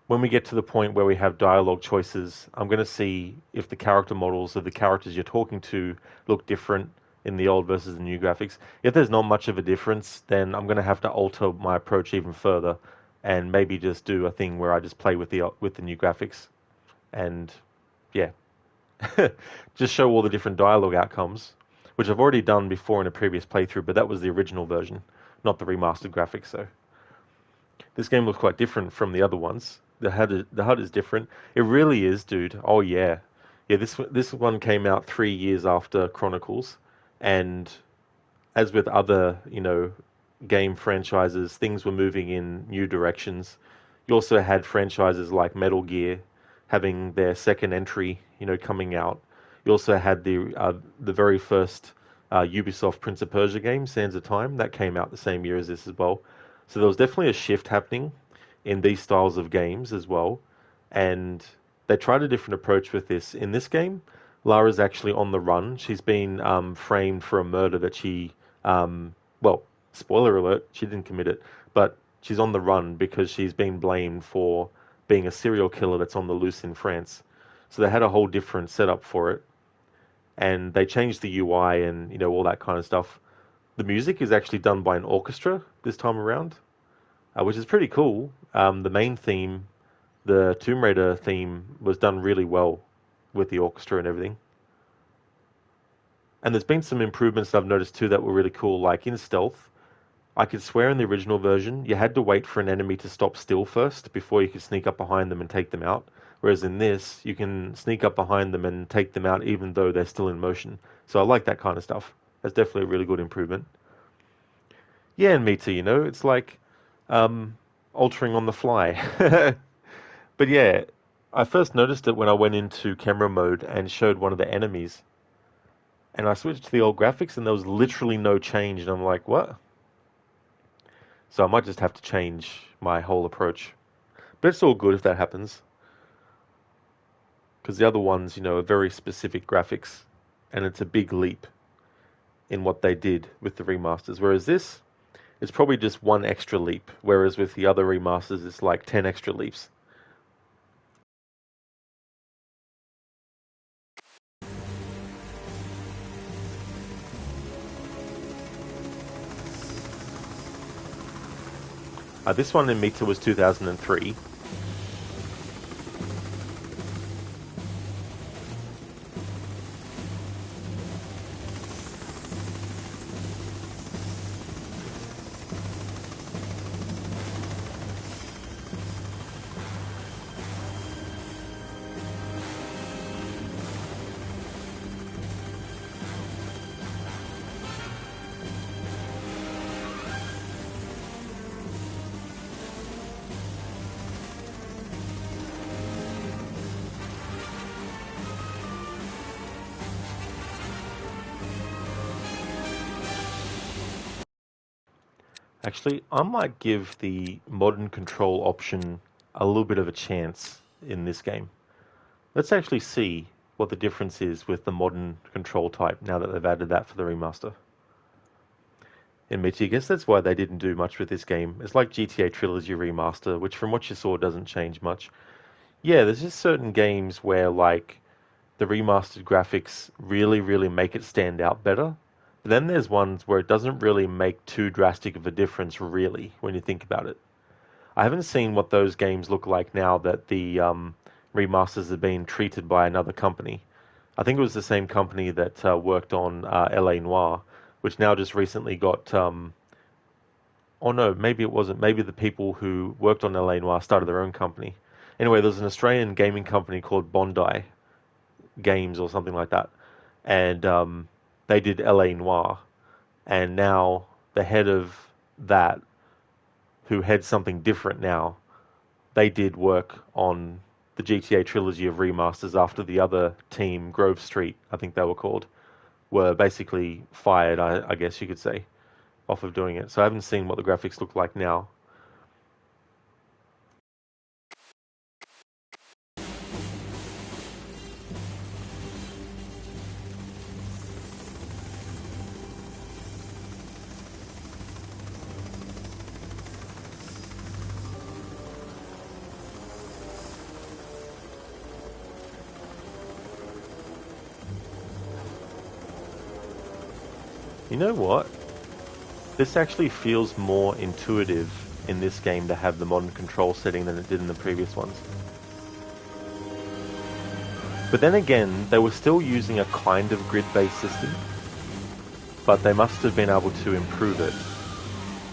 when we get to the point where we have dialogue choices, I'm going to see if the character models of the characters you're talking to look different in the old versus the new graphics. If there's not much of a difference, then I'm going to have to alter my approach even further and maybe just do a thing where I just play with the new graphics and yeah, just show all the different dialogue outcomes, which I've already done before in a previous playthrough, but that was the original version, not the remastered graphics. So this game looks quite different from the other ones. The HUD is different. It really is, dude. Oh yeah, yeah. This one came out 3 years after Chronicles, and as with other game franchises, things were moving in new directions. You also had franchises like Metal Gear having their second entry, coming out. You also had the very first Ubisoft Prince of Persia game, Sands of Time, that came out the same year as this as well. So there was definitely a shift happening in these styles of games as well, and they tried a different approach with this. In this game, Lara's actually on the run. She's been framed for a murder that well, spoiler alert, she didn't commit it, but she's on the run because she's been blamed for being a serial killer that's on the loose in France. So they had a whole different setup for it, and they changed the UI and all that kind of stuff. The music is actually done by an orchestra this time around, which is pretty cool. The main theme, the Tomb Raider theme, was done really well with the orchestra and everything. And there's been some improvements that I've noticed too that were really cool, like in stealth. I could swear in the original version, you had to wait for an enemy to stop still first before you could sneak up behind them and take them out. Whereas in this, you can sneak up behind them and take them out even though they're still in motion. So I like that kind of stuff. That's definitely a really good improvement. Yeah, and me too, it's like altering on the fly. But yeah, I first noticed it when I went into camera mode and showed one of the enemies. And I switched to the old graphics and there was literally no change. And I'm like, what? So I might just have to change my whole approach. But it's all good if that happens. Because the other ones, are very specific graphics. And it's a big leap in what they did with the remasters. Whereas this, it's probably just one extra leap. Whereas with the other remasters, it's like 10 extra leaps. This one in Mita was 2003. Actually, I might give the modern control option a little bit of a chance in this game. Let's actually see what the difference is with the modern control type now that they've added that for the remaster. Admit, I guess that's why they didn't do much with this game. It's like GTA Trilogy Remaster, which from what you saw doesn't change much. Yeah, there's just certain games where like the remastered graphics really, really make it stand out better. But then there's ones where it doesn't really make too drastic of a difference, really, when you think about it. I haven't seen what those games look like now that the remasters have been treated by another company. I think it was the same company that worked on LA Noire, which now just recently got. Oh no, maybe it wasn't. Maybe the people who worked on LA Noire started their own company. Anyway, there's an Australian gaming company called Bondi Games or something like that, and they did LA Noire, and now the head of that, who heads something different now, they did work on the GTA trilogy of remasters after the other team, Grove Street, I think they were called, were basically fired, I guess you could say, off of doing it. So I haven't seen what the graphics look like now. You know what? This actually feels more intuitive in this game to have the modern control setting than it did in the previous ones. But then again, they were still using a kind of grid-based system, but they must have been able to improve it.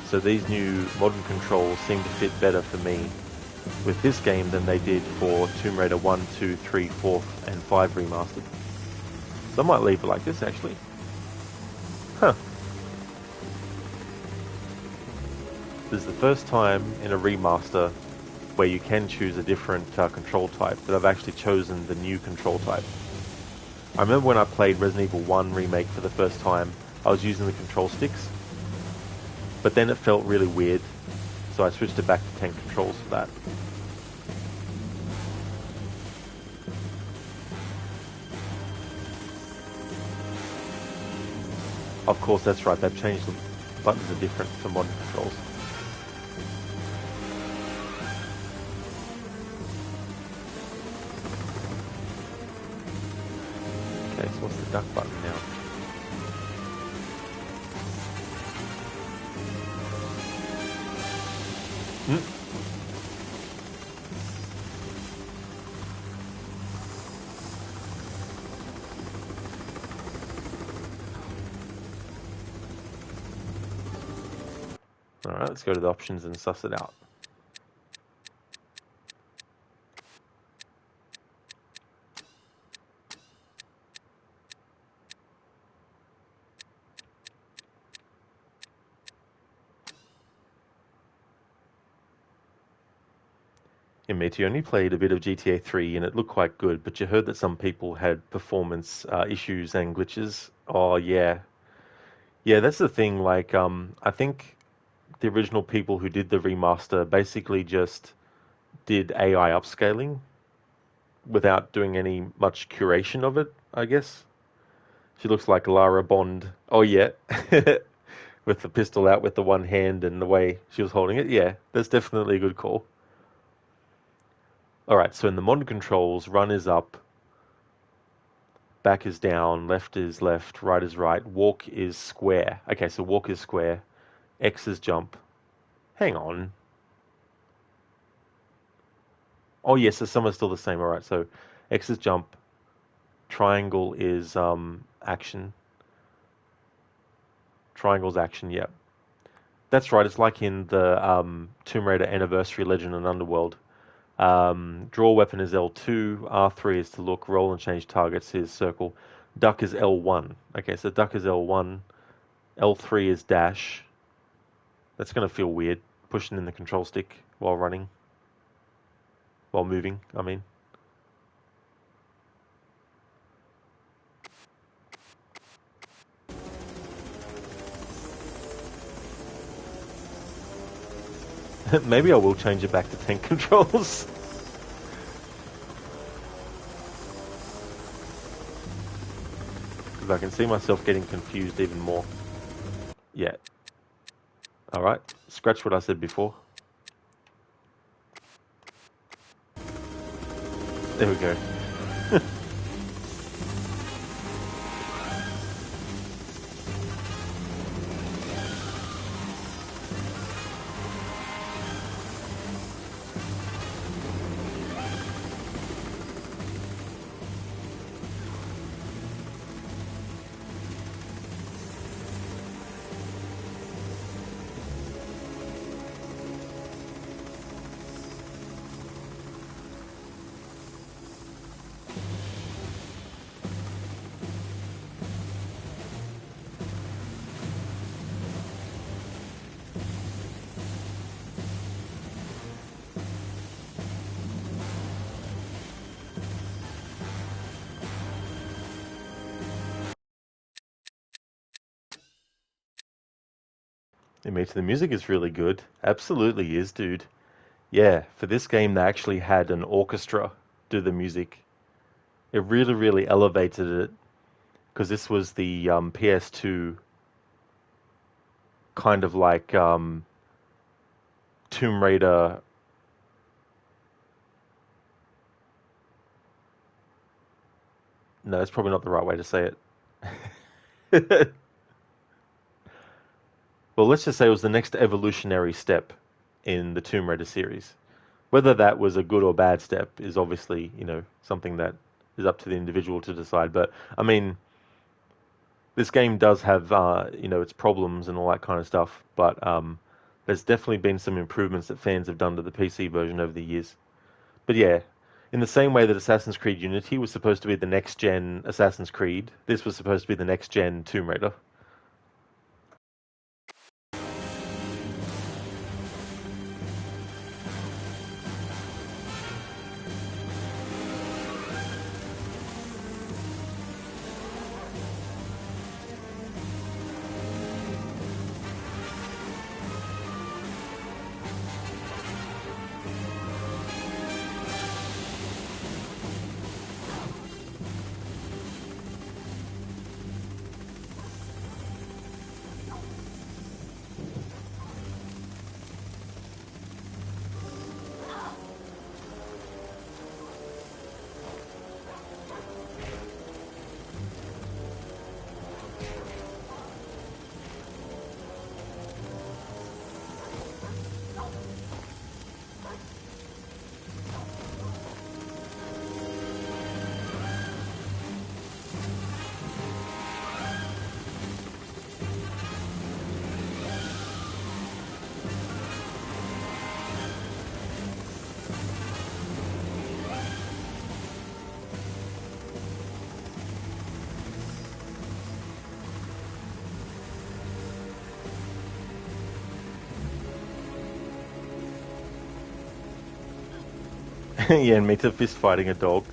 So these new modern controls seem to fit better for me with this game than they did for Tomb Raider 1, 2, 3, 4, and 5 Remastered. So I might leave it like this actually. Huh. This is the first time in a remaster where you can choose a different control type, that I've actually chosen the new control type. I remember when I played Resident Evil 1 Remake for the first time, I was using the control sticks, but then it felt really weird, so I switched it back to 10 controls for that. Of course, that's right, they've changed the buttons are different for modern controls. Okay, so what's the duck button now? Alright, let's go to the options and suss it out. Mate, you only played a bit of GTA 3 and it looked quite good, but you heard that some people had performance issues and glitches. Oh, yeah. Yeah, that's the thing, like, I think the original people who did the remaster basically just did AI upscaling without doing any much curation of it, I guess. She looks like Lara Bond. Oh, yeah. With the pistol out with the one hand and the way she was holding it. Yeah, that's definitely a good call. Alright, so in the modern controls, run is up, back is down, left is left, right is right, walk is square. Okay, so walk is square, X is jump. Hang on. Oh yes, so some are still the same. Alright, so X is jump, triangle is action. Triangle's action, yep. That's right, it's like in the Tomb Raider Anniversary Legend and Underworld. Draw weapon is L2, R3 is to look, roll and change targets is circle, duck is L1. Okay, so duck is L1, L3 is dash. That's going to feel weird, pushing in the control stick while running. While moving, I mean. Maybe I will change it back to 10 controls. Because I can see myself getting confused even more. Yeah. Alright. Scratch what I said before. There we go. It makes the music is really good. Absolutely is, dude. Yeah, for this game they actually had an orchestra do the music. It really, really elevated it because this was the PS2 kind of like Tomb Raider. No, that's probably not the right way to say it. Well, let's just say it was the next evolutionary step in the Tomb Raider series. Whether that was a good or bad step is obviously, something that is up to the individual to decide. But I mean, this game does have, its problems and all that kind of stuff. But there's definitely been some improvements that fans have done to the PC version over the years. But yeah, in the same way that Assassin's Creed Unity was supposed to be the next gen Assassin's Creed, this was supposed to be the next gen Tomb Raider. Yeah, and Meta fist fighting a dog.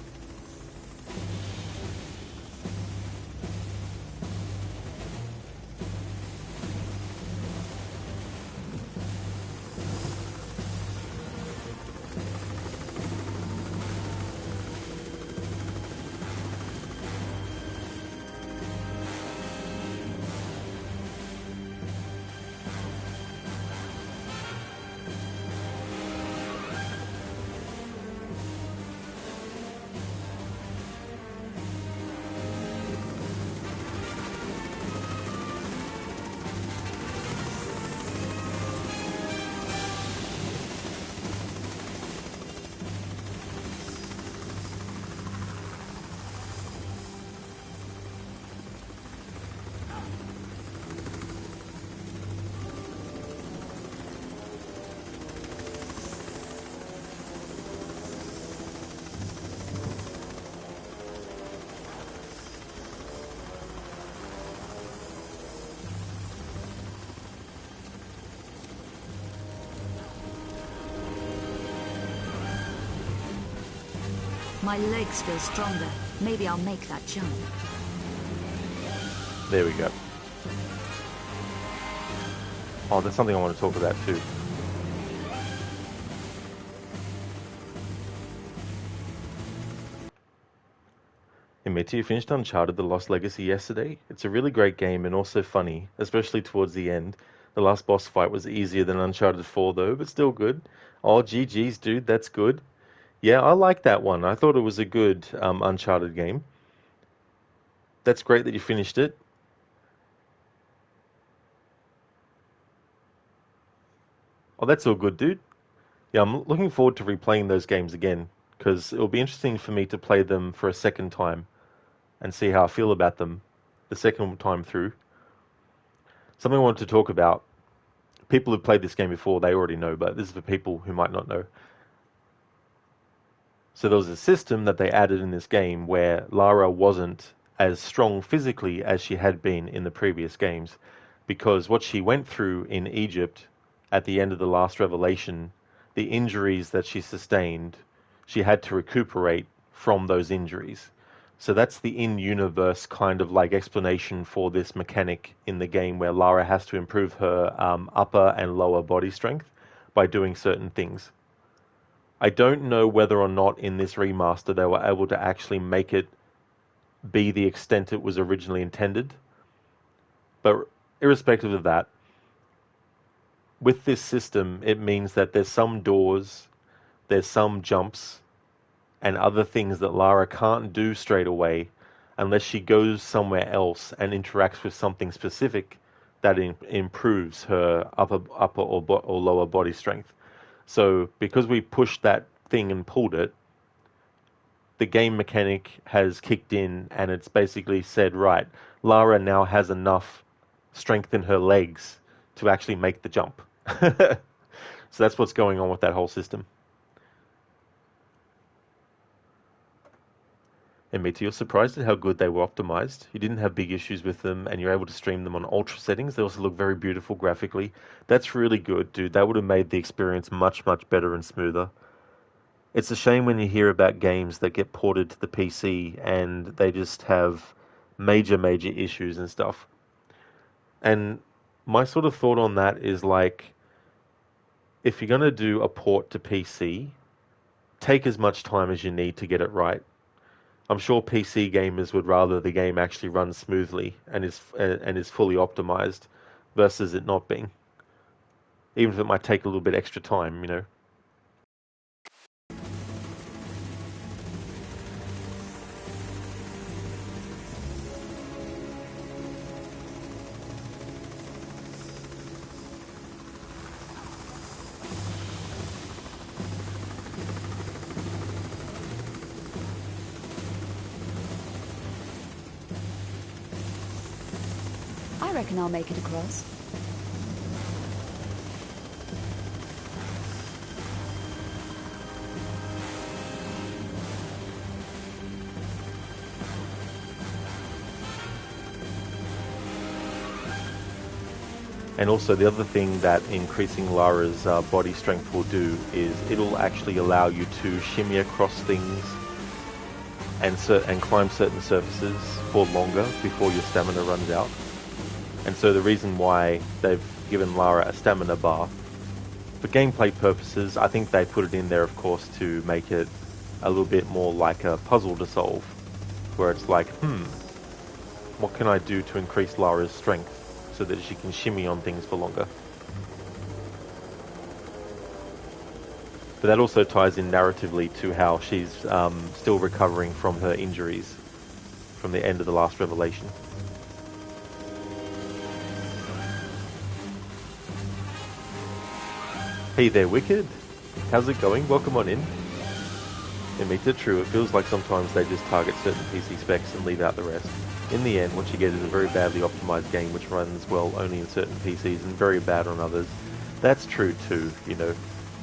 My legs feel stronger. Maybe I'll make that jump. There we go. Oh, that's something I want to talk about too. Mitty, you finished Uncharted: The Lost Legacy yesterday. It's a really great game and also funny, especially towards the end. The last boss fight was easier than Uncharted 4 though, but still good. Oh, GG's, dude, that's good. Yeah, I like that one. I thought it was a good Uncharted game. That's great that you finished it. Oh, that's all good, dude. Yeah, I'm looking forward to replaying those games again, because it'll be interesting for me to play them for a second time and see how I feel about them the second time through. Something I wanted to talk about. People who've played this game before, they already know, but this is for people who might not know. So there was a system that they added in this game where Lara wasn't as strong physically as she had been in the previous games, because what she went through in Egypt at the end of the last revelation, the injuries that she sustained, she had to recuperate from those injuries. So that's the in-universe kind of like explanation for this mechanic in the game where Lara has to improve her upper and lower body strength by doing certain things. I don't know whether or not in this remaster they were able to actually make it be the extent it was originally intended. But irrespective of that, with this system, it means that there's some doors, there's some jumps, and other things that Lara can't do straight away unless she goes somewhere else and interacts with something specific that improves her upper or lower body strength. So because we pushed that thing and pulled it, the game mechanic has kicked in and it's basically said, right, Lara now has enough strength in her legs to actually make the jump. So that's what's going on with that whole system. And Mita, you're surprised at how good they were optimized. You didn't have big issues with them, and you're able to stream them on ultra settings. They also look very beautiful graphically. That's really good, dude. That would have made the experience much, much better and smoother. It's a shame when you hear about games that get ported to the PC and they just have major, major issues and stuff. And my sort of thought on that is like, if you're going to do a port to PC, take as much time as you need to get it right. I'm sure PC gamers would rather the game actually runs smoothly and is fully optimized versus it not being. Even if it might take a little bit extra time, you know. I reckon I'll make it across. And also the other thing that increasing Lara's body strength will do is it'll actually allow you to shimmy across things and climb certain surfaces for longer before your stamina runs out. And so the reason why they've given Lara a stamina bar, for gameplay purposes, I think they put it in there, of course, to make it a little bit more like a puzzle to solve, where it's like, what can I do to increase Lara's strength so that she can shimmy on things for longer? But that also ties in narratively to how she's still recovering from her injuries from the end of the last revelation. Hey there, Wicked. How's it going? Welcome on in. Yeah, me too, true. It feels like sometimes they just target certain PC specs and leave out the rest. In the end, what you get is a very badly optimized game which runs well only in certain PCs and very bad on others. That's true too, you know.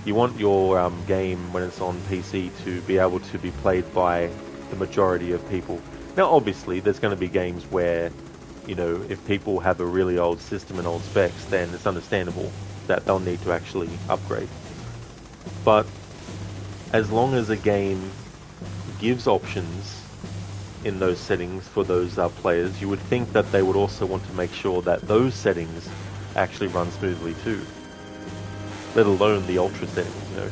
You want your game, when it's on PC, to be able to be played by the majority of people. Now, obviously, there's going to be games where, you know, if people have a really old system and old specs, then it's understandable that they'll need to actually upgrade. But as long as a game gives options in those settings for those players, you would think that they would also want to make sure that those settings actually run smoothly too, let alone the ultra settings, you know.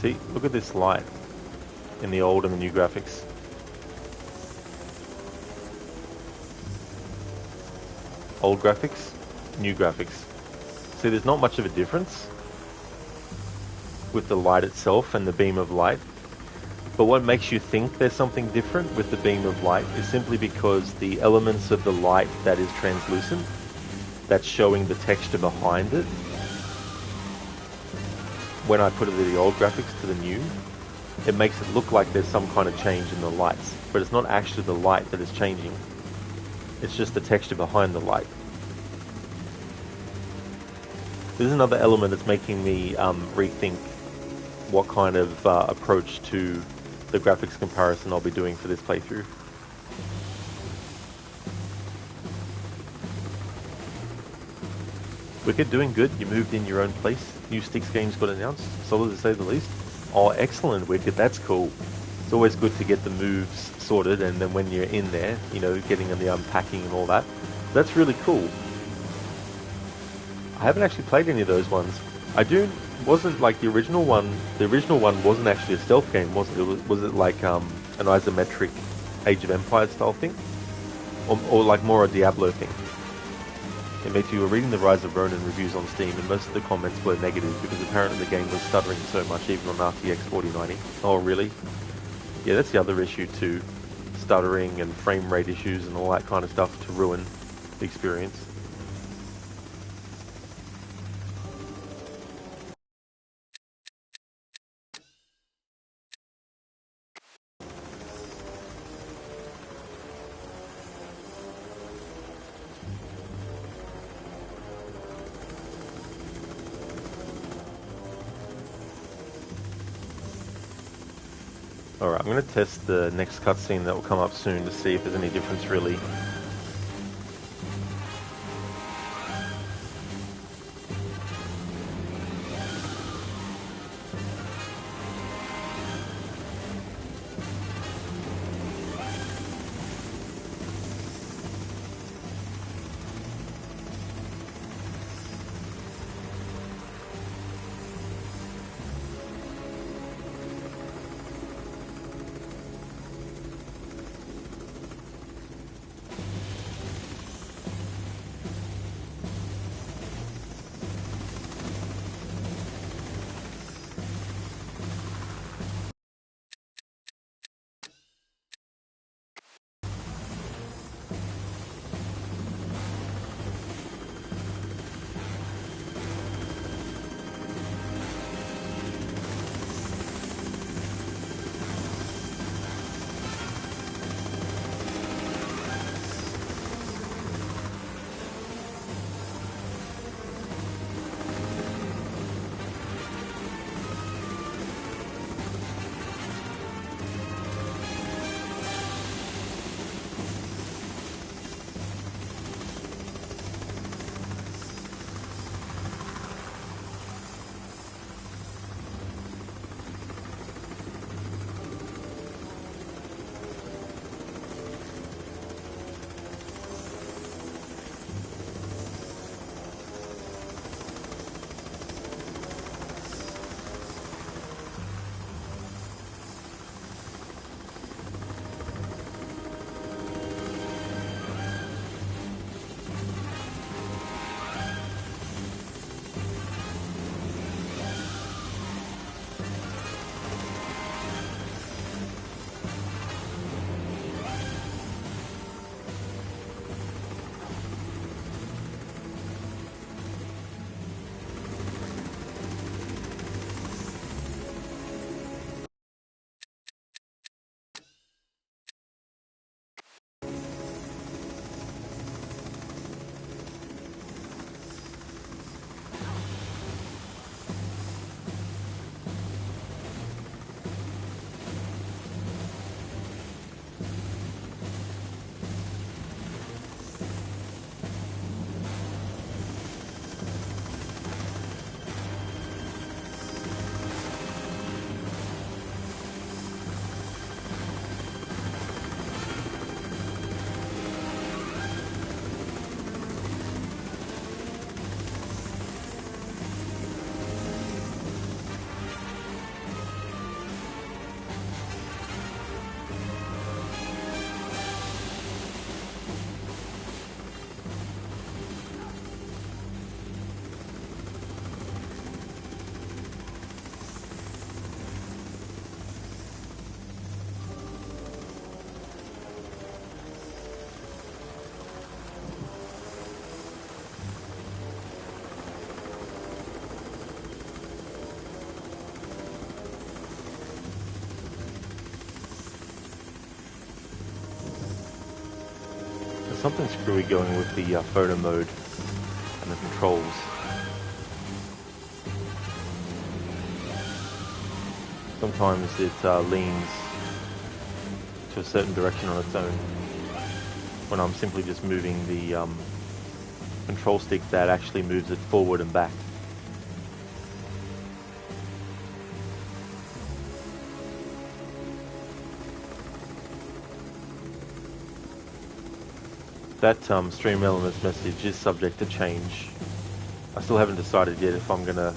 See, look at this light in the old and the new graphics. Old graphics, new graphics. See, there's not much of a difference with the light itself and the beam of light. But what makes you think there's something different with the beam of light is simply because the elements of the light that is translucent, that's showing the texture behind it, when I put it in the old graphics to the new, it makes it look like there's some kind of change in the lights. But it's not actually the light that is changing. It's just the texture behind the light. This is another element that's making me rethink what kind of approach to the graphics comparison I'll be doing for this playthrough. Wicked, doing good. You moved in your own place. New Styx games got announced. Solid to say the least. Oh, excellent, Wicked. That's cool. It's always good to get the moves sorted, and then when you're in there, you know, getting in the unpacking and all that. That's really cool. I haven't actually played any of those ones. Wasn't like the original one. The original one wasn't actually a stealth game, was it? Was it like an isometric Age of Empires style thing, or like more a Diablo thing? And mate, you were reading the Rise of Ronin reviews on Steam, and most of the comments were negative because apparently the game was stuttering so much, even on RTX 4090. Oh, really? Yeah, that's the other issue too. Stuttering and frame rate issues and all that kind of stuff to ruin the experience. Alright, I'm going to test the next cutscene that will come up soon to see if there's any difference really. something screwy going with the photo mode and the controls. Sometimes it leans to a certain direction on its own when I'm simply just moving the control stick that actually moves it forward and back. That stream elements message is subject to change. I still haven't decided yet if I'm gonna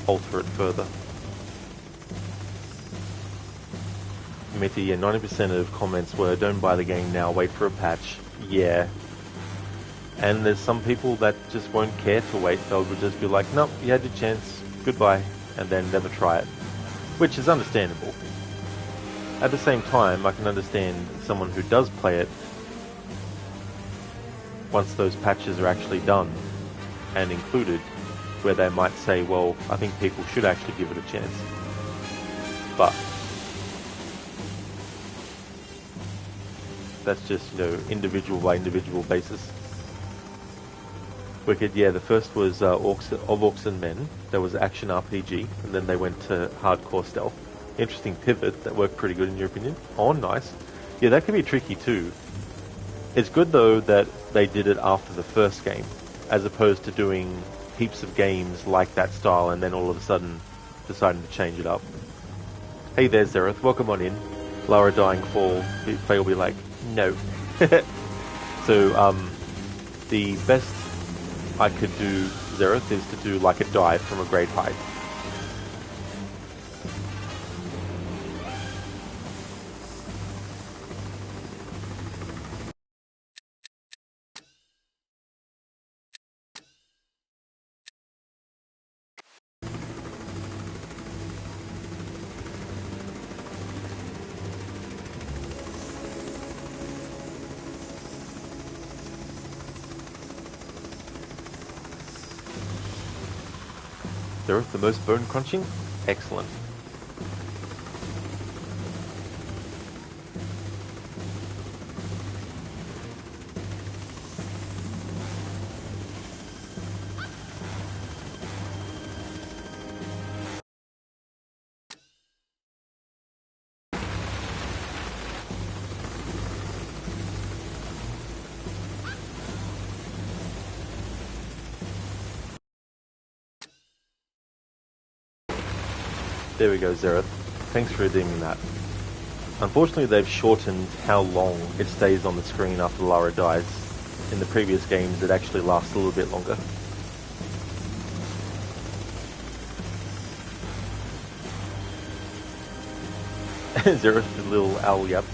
alter it further. Mitty, yeah, 90% of comments were, don't buy the game now, wait for a patch. Yeah. And there's some people that just won't care to wait. They'll just be like, nope, you had your chance, goodbye, and then never try it. Which is understandable. At the same time, I can understand someone who does play it once those patches are actually done and included, where they might say, well, I think people should actually give it a chance. But that's just, you know, individual by individual basis. Wicked, yeah, the first was Orcs and Men. There was action RPG, and then they went to hardcore stealth. Interesting pivot, that worked pretty good in your opinion. Oh, nice. Yeah, that can be tricky too. It's good though that they did it after the first game, as opposed to doing heaps of games like that style and then all of a sudden deciding to change it up. Hey there, Zereth, welcome on in. Lara dying fall, Faye will be like, no. So, the best I could do, Zereth, is to do like a dive from a great height. Zereth, the most bone crunching? Excellent. There we go, Zereth. Thanks for redeeming that. Unfortunately, they've shortened how long it stays on the screen after Lara dies. In the previous games, it actually lasts a little bit longer. Zereth, the little owl, yep.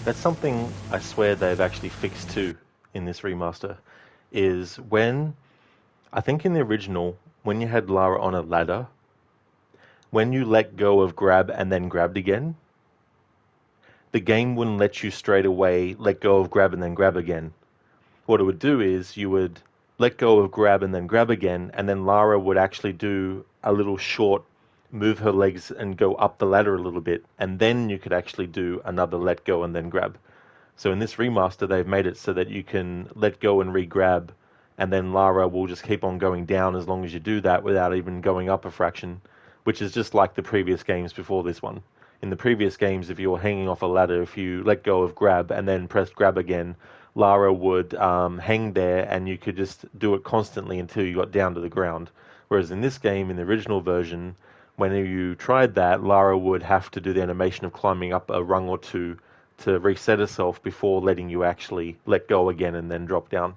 That's something I swear they've actually fixed too in this remaster. Is when, I think in the original, when you had Lara on a ladder, when you let go of grab and then grabbed again, the game wouldn't let you straight away let go of grab and then grab again. What it would do is you would let go of grab and then grab again, and then Lara would actually do a little short, move her legs and go up the ladder a little bit, and then you could actually do another let go and then grab. So in this remaster, they've made it so that you can let go and re-grab, and then Lara will just keep on going down as long as you do that without even going up a fraction, which is just like the previous games before this one. In the previous games, if you were hanging off a ladder, if you let go of grab and then pressed grab again, Lara would hang there and you could just do it constantly until you got down to the ground. Whereas in this game, in the original version, when you tried that, Lara would have to do the animation of climbing up a rung or two to reset herself before letting you actually let go again and then drop down.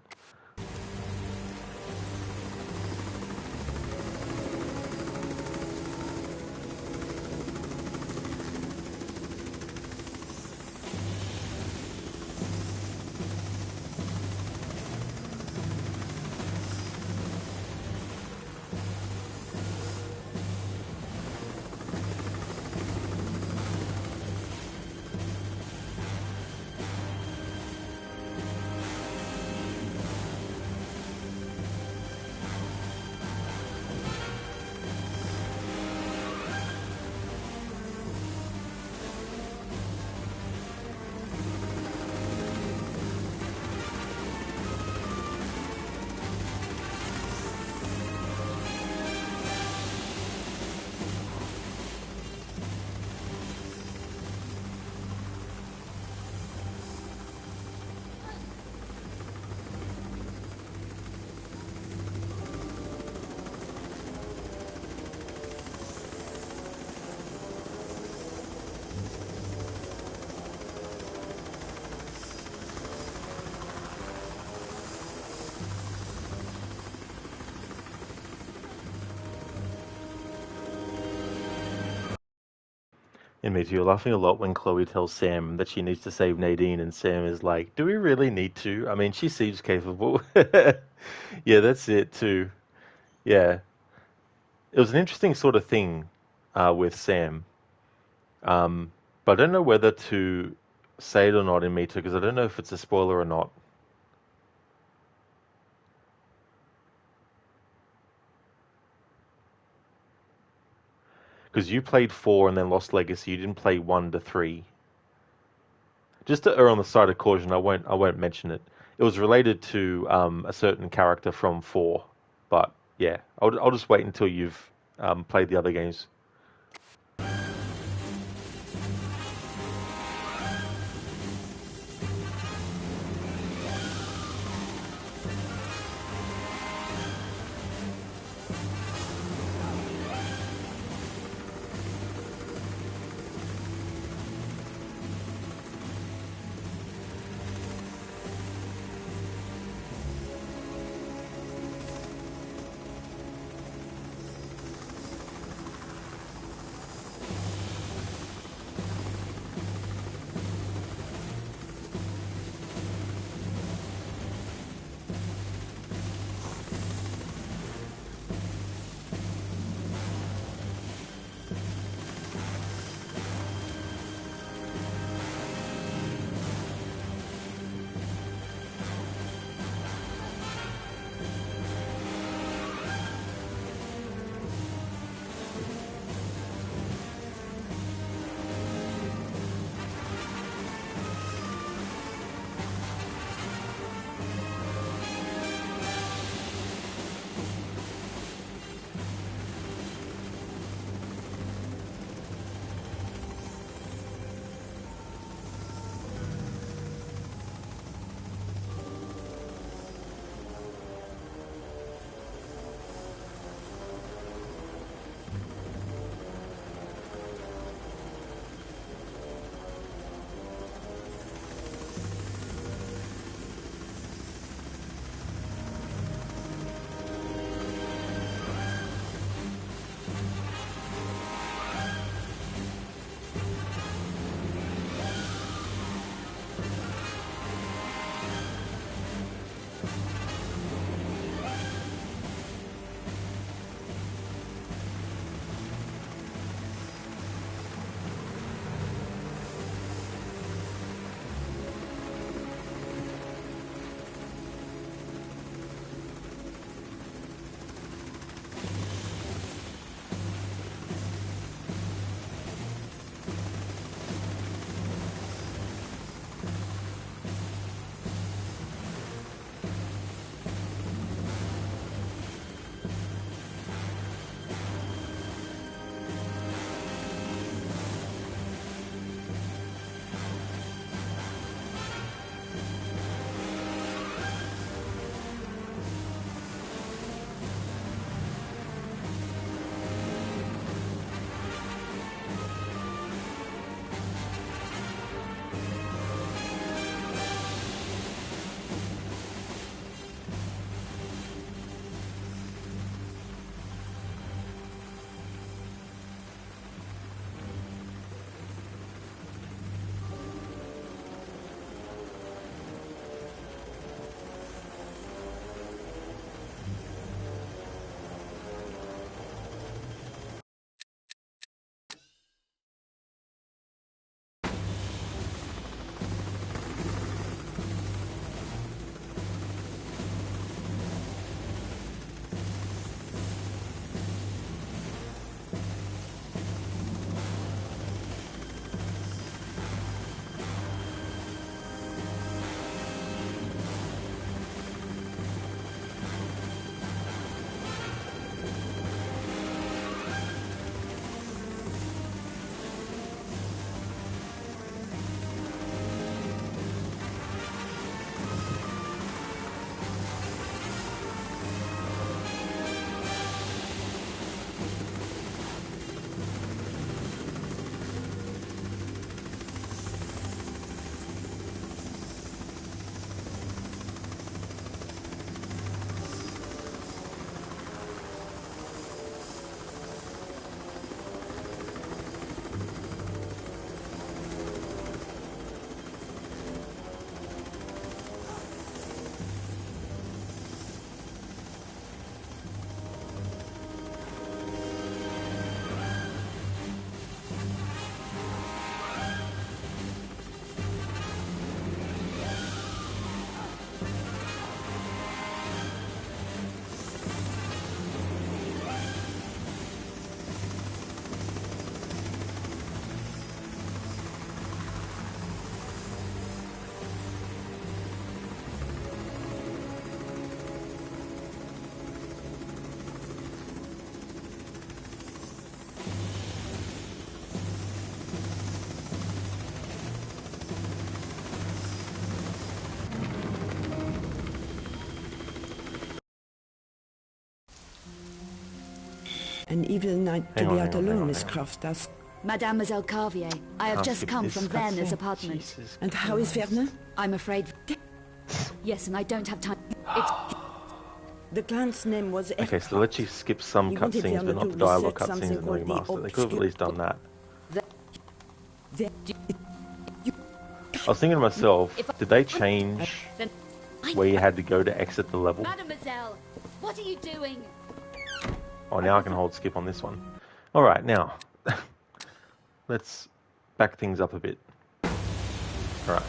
And me too, you're laughing a lot when Chloe tells Sam that she needs to save Nadine, and Sam is like, do we really need to? I mean, she seems capable. Yeah, that's it too. Yeah. It was an interesting sort of thing with Sam. But I don't know whether to say it or not in Me Too, because I don't know if it's a spoiler or not. Because you played 4 and then Lost Legacy, you didn't play 1 to 3. Just to err on the side of caution, I won't mention it. It was related to a certain character from 4, but yeah, I'll just wait until you've played the other games. An evil night to be out alone, Miss Croft. That's... Mademoiselle Carvier, I have just come from Werner's apartment. Jesus And how is Werner? I'm afraid... Yes, and I don't have time. It's... The client's name was... Okay, so let's just skip some He wanted cutscenes, but Werner not to the dialogue research cutscenes in the something called the remaster. They could have at least done that. The- I was thinking to myself, did they change where you had to go to exit the level? Mademoiselle, what are you doing? Oh, now I can hold skip on this one. Alright, now, let's back things up a bit. Alright,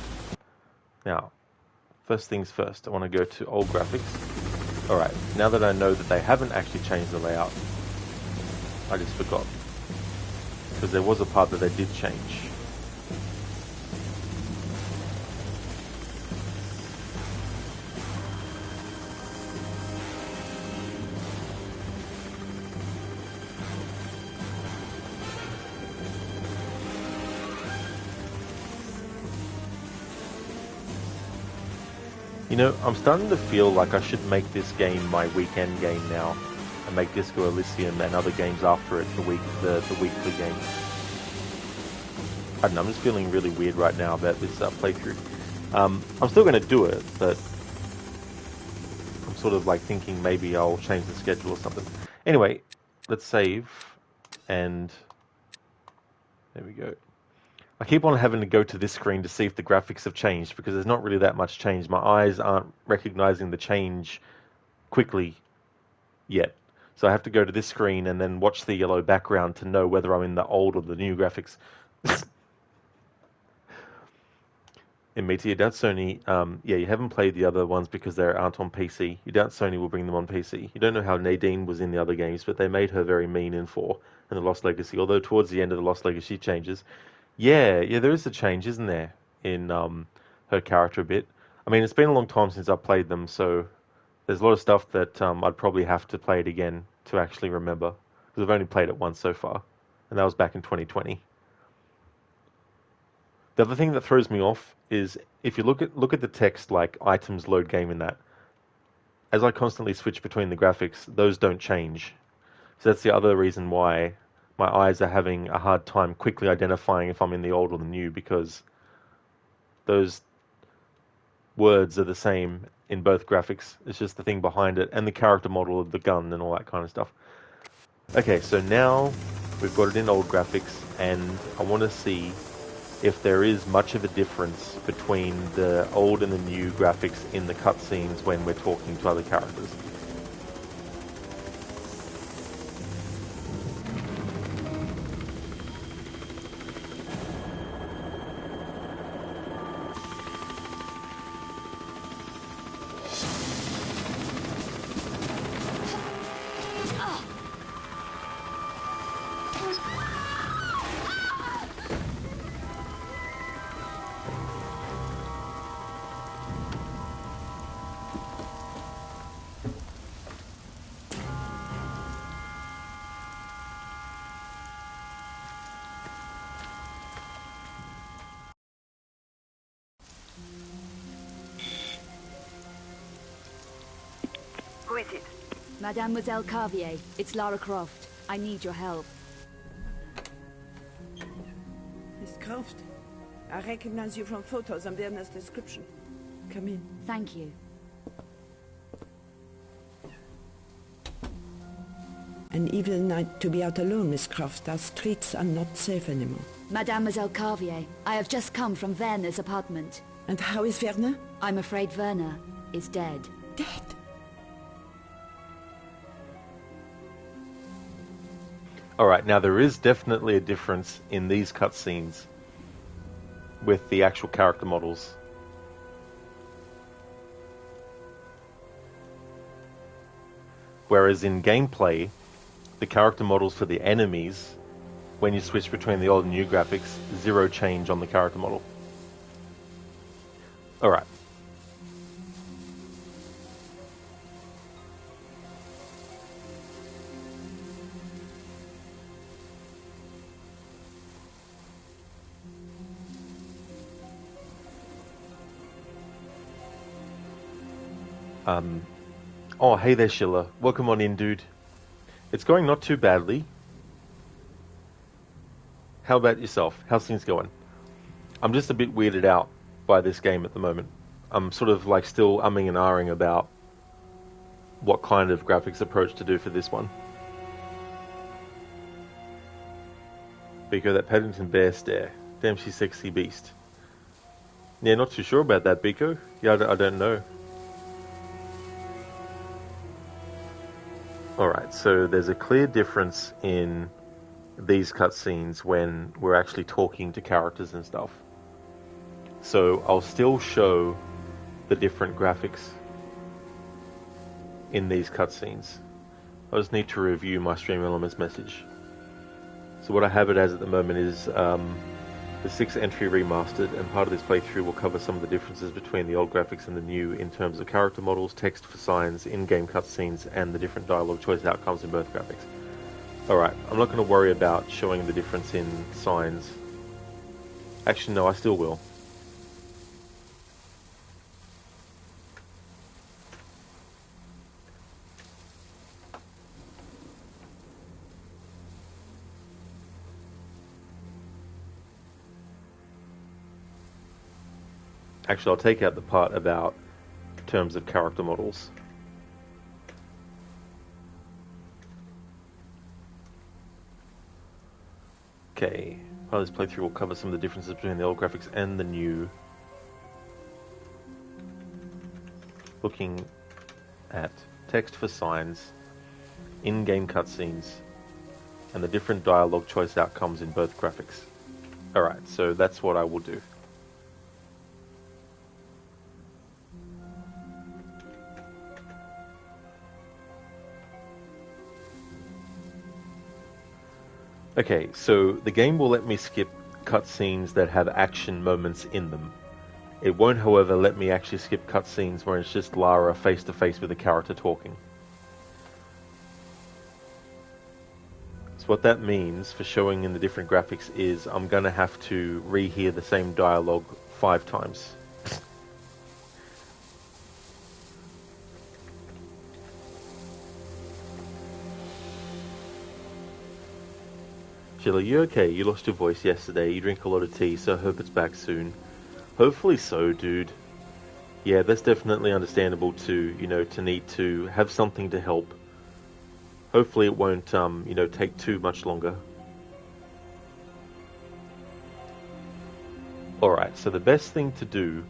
now, first things first, I want to go to old graphics. Alright, now that I know that they haven't actually changed the layout, I just forgot. Because there was a part that they did change. You know, I'm starting to feel like I should make this game my weekend game now, and make Disco Elysium and other games after it the weekly game. I don't know, I'm just feeling really weird right now about this playthrough. I'm still going to do it, but I'm sort of like thinking maybe I'll change the schedule or something. Anyway, let's save, and there we go. I keep on having to go to this screen to see if the graphics have changed, because there's not really that much change. My eyes aren't recognizing the change quickly yet. So I have to go to this screen and then watch the yellow background to know whether I'm in the old or the new graphics. And me to you doubt Sony, yeah, you haven't played the other ones because they aren't on PC. You doubt Sony will bring them on PC. You don't know how Nadine was in the other games, but they made her very mean in 4 and the Lost Legacy, although towards the end of the Lost Legacy changes. Yeah, there is a change, isn't there, in her character a bit. I mean, it's been a long time since I've played them, so there's a lot of stuff that I'd probably have to play it again to actually remember, because I've only played it once so far, and that was back in 2020. The other thing that throws me off is if you look at the text like items load game in that, as I constantly switch between the graphics, those don't change. So that's the other reason why my eyes are having a hard time quickly identifying if I'm in the old or the new, because those words are the same in both graphics. It's just the thing behind it and the character model of the gun and all that kind of stuff. Okay, so now we've got it in old graphics, and I want to see if there is much of a difference between the old and the new graphics in the cutscenes when we're talking to other characters. Who is it? Mademoiselle Carvier, it's Lara Croft. I need your help. Miss Croft, I recognize you from photos and Werner's description. Come in. Thank you. An evil night to be out alone, Miss Croft. Our streets are not safe anymore. Mademoiselle Carvier, I have just come from Werner's apartment. And how is Werner? I'm afraid Werner is dead. Dead? Alright, now there is definitely a difference in these cutscenes with the actual character models. Whereas in gameplay, the character models for the enemies, when you switch between the old and new graphics, zero change on the character model. Alright. Oh, hey there, Schiller. Welcome on in, dude. It's going not too badly. How about yourself? How's things going? I'm just a bit weirded out by this game at the moment. I'm sort of like still umming and ahhing about what kind of graphics approach to do for this one. Biko, that Paddington Bear stare. Damn, she's sexy beast. Yeah, not too sure about that, Biko. Yeah, I don't know. Alright, so there's a clear difference in these cutscenes when we're actually talking to characters and stuff. So I'll still show the different graphics in these cutscenes. I just need to review my Stream Elements message. So what I have it as at the moment is the 6th entry remastered, and part of this playthrough will cover some of the differences between the old graphics and the new in terms of character models, text for signs, in-game cutscenes, and the different dialogue choice outcomes in both graphics. Alright, I'm not going to worry about showing the difference in signs. Actually, no, I still will. Actually, I'll take out the part about terms of character models. Okay, part of this playthrough will cover some of the differences between the old graphics and the new. Looking at text for signs, in-game cutscenes, and the different dialogue choice outcomes in both graphics. Alright, so that's what I will do. Okay, so the game will let me skip cutscenes that have action moments in them. It won't, however, let me actually skip cutscenes where it's just Lara face to face with a character talking. So what that means for showing in the different graphics is I'm going to have to rehear the same dialogue 5 times. Jill, are you okay? You lost your voice yesterday. You drink a lot of tea, so I hope it's back soon. Hopefully so, dude. Yeah, that's definitely understandable to, to need to have something to help. Hopefully it won't, take too much longer. Alright, so the best thing to do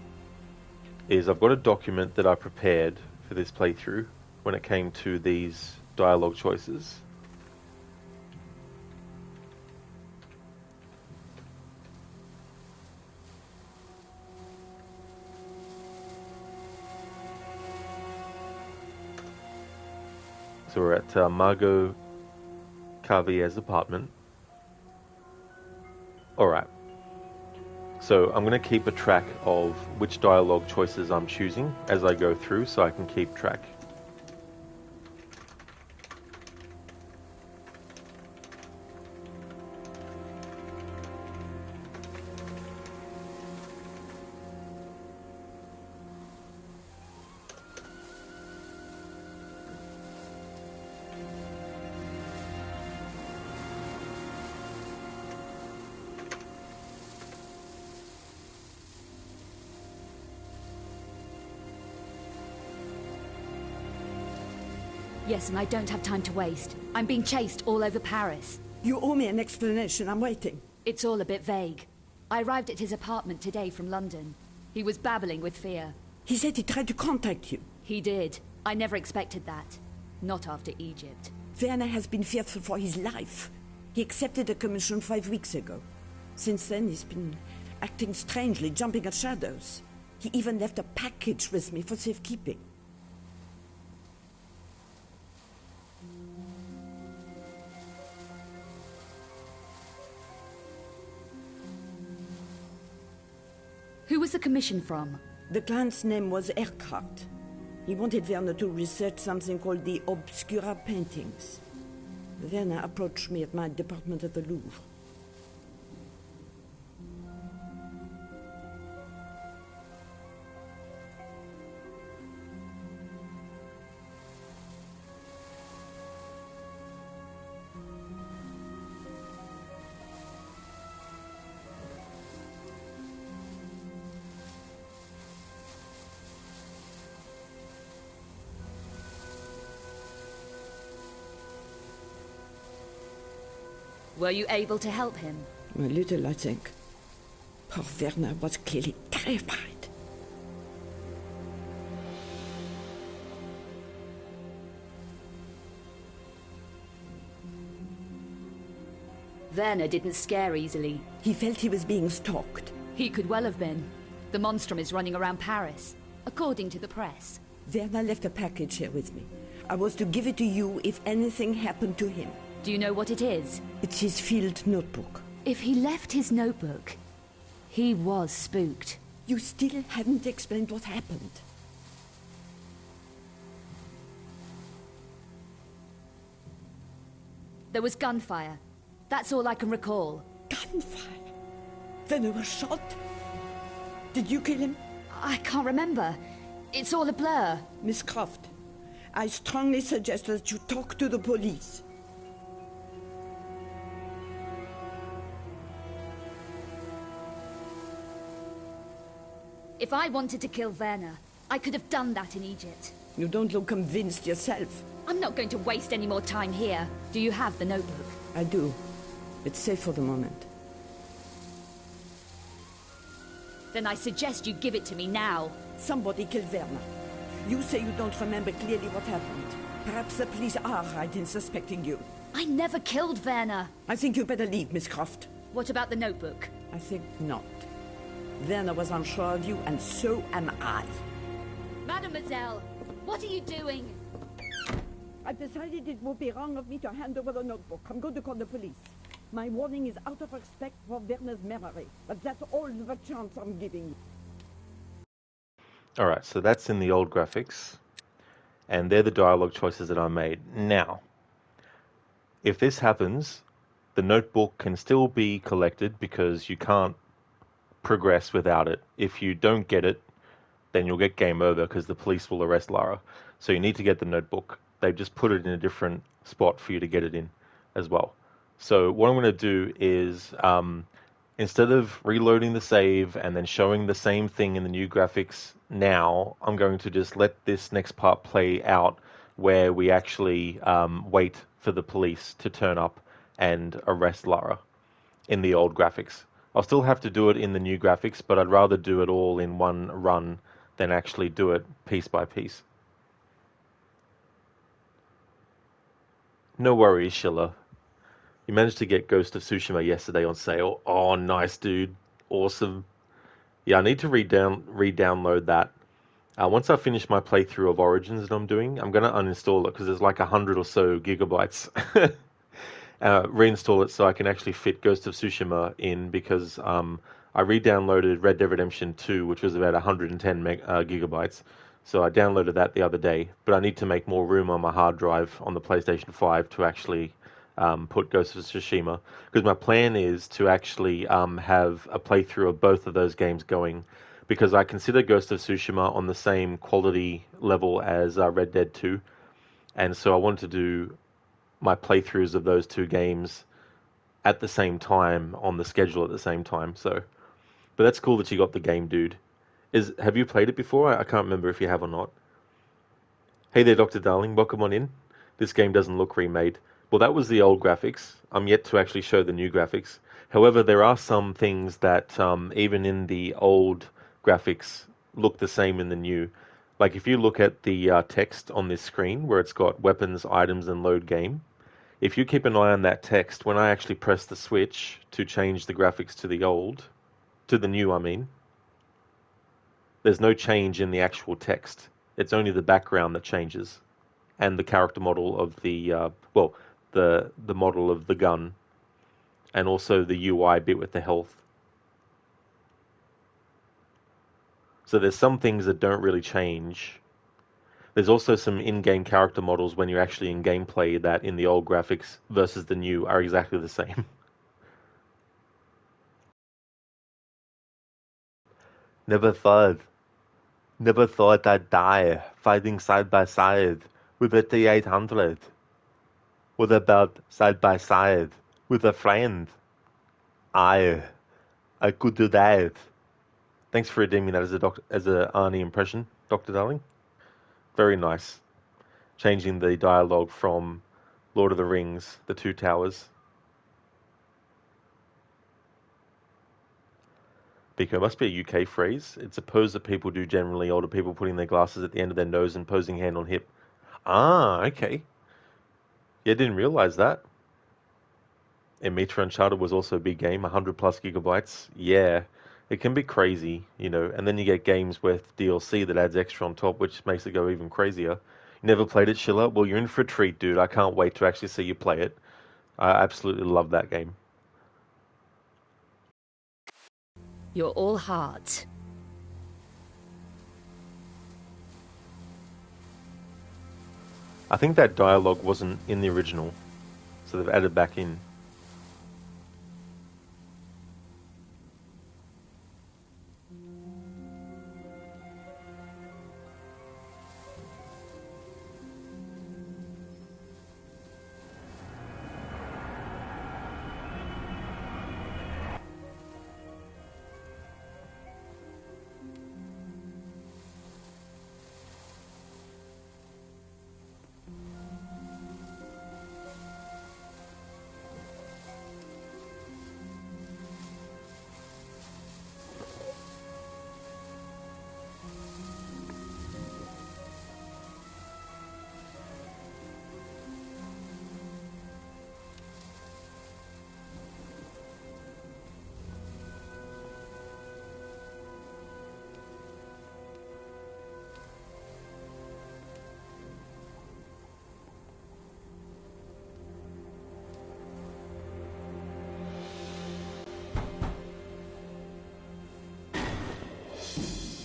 is I've got a document that I prepared for this playthrough when it came to these dialogue choices. So we're at Margot Carvier's apartment. Alright. So I'm going to keep a track of which dialogue choices I'm choosing as I go through so I can keep track. Yes, and I don't have time to waste. I'm being chased all over Paris. You owe me an explanation. I'm waiting. It's all a bit vague. I arrived at his apartment today from London. He was babbling with fear. He said he tried to contact you. He did. I never expected that. Not after Egypt. Werner has been fearful for his life. He accepted a commission 5 weeks ago. Since then, he's been acting strangely, jumping at shadows. He even left a package with me for safekeeping. Who was the commission from? The client's name was Eckhart. He wanted Werner to research something called the Obscura paintings. Werner approached me at my department at the Louvre. Were you able to help him? A little, I think. Poor Werner was clearly terrified. Werner didn't scare easily. He felt he was being stalked. He could well have been. The monstrum is running around Paris, according to the press. Werner left a package here with me. I was to give it to you if anything happened to him. Do you know what it is? It's his field notebook. If he left his notebook, he was spooked. You still haven't explained what happened. There was gunfire. That's all I can recall. Gunfire? Werner was shot? Did you kill him? I can't remember. It's all a blur. Miss Croft, I strongly suggest that you talk to the police. If I wanted to kill Werner, I could have done that in Egypt. You don't look convinced yourself. I'm not going to waste any more time here. Do you have the notebook? I do. It's safe for the moment. Then I suggest you give it to me now. Somebody killed Werner. You say you don't remember clearly what happened. Perhaps the police are right in suspecting you. I never killed Werner. I think you better leave, Miss Croft. What about the notebook? I think not. Werner was unsure of you, and so am I. Mademoiselle, what are you doing? I've decided it would be wrong of me to hand over the notebook. I'm going to call the police. My warning is out of respect for Werner's memory, but that's all the chance I'm giving you. Alright, so that's in the old graphics, and they're the dialogue choices that I made. Now, if this happens, the notebook can still be collected because you can't progress without it. If you don't get it, then you'll get game over because the police will arrest Lara. So you need to get the notebook. They've just put it in a different spot for you to get it in as well. So what I'm going to do is, instead of reloading the save and then showing the same thing in the new graphics now, I'm going to just let this next part play out where we actually wait for the police to turn up and arrest Lara in the old graphics. I'll still have to do it in the new graphics, but I'd rather do it all in one run than actually do it piece by piece. No worries, Schiller. You managed to get Ghost of Tsushima yesterday on sale. Oh, nice, dude. Awesome. Yeah, I need to re-download that. Once I finish my playthrough of Origins that I'm doing, I'm going to uninstall it because there's like 100 or so gigabytes. Reinstall it so I can actually fit Ghost of Tsushima in because I re-downloaded Red Dead Redemption 2, which was about 110 gigabytes. So I downloaded that the other day, but I need to make more room on my hard drive on the PlayStation 5 to actually put Ghost of Tsushima, because my plan is to actually have a playthrough of both of those games going, because I consider Ghost of Tsushima on the same quality level as Red Dead 2, and so I wanted to do my playthroughs of those two games at the same time, on the schedule at the same time. So, but that's cool that you got the game, dude. Have you played it before? I can't remember if you have or not. Hey there, Dr. Darling, welcome on in. This game doesn't look remade. Well, that was the old graphics. I'm yet to actually show the new graphics. However, there are some things that even in the old graphics look the same in the new. Like if you look at the text on this screen where it's got weapons, items, and load game, if you keep an eye on that text, when I actually press the switch to change the graphics to the new, I mean, there's no change in the actual text. It's only the background that changes, and the character model of the the model of the gun, and also the UI bit with the health. So there's some things that don't really change. There's also some in-game character models when you're actually in gameplay that in the old graphics versus the new are exactly the same. Never thought I'd die fighting side by side with a T-800. What about side by side with a friend? I could do that. Thanks for redeeming that as a Arnie impression, Dr. Darling. Very nice. Changing the dialogue from Lord of the Rings, The Two Towers. Because it must be a UK phrase. It's a pose that people do generally, older people putting their glasses at the end of their nose and posing hand on hip. Ah, okay. Yeah, didn't realize that. And Meter Uncharted was also a big game, 100 plus gigabytes. Yeah, it can be crazy, you know. And then you get games with DLC that adds extra on top, which makes it go even crazier. You never played it, Schiller? Well, you're in for a treat, dude. I can't wait to actually see you play it. I absolutely love that game. You're all heart. I think that dialogue wasn't in the original, so they've added back in.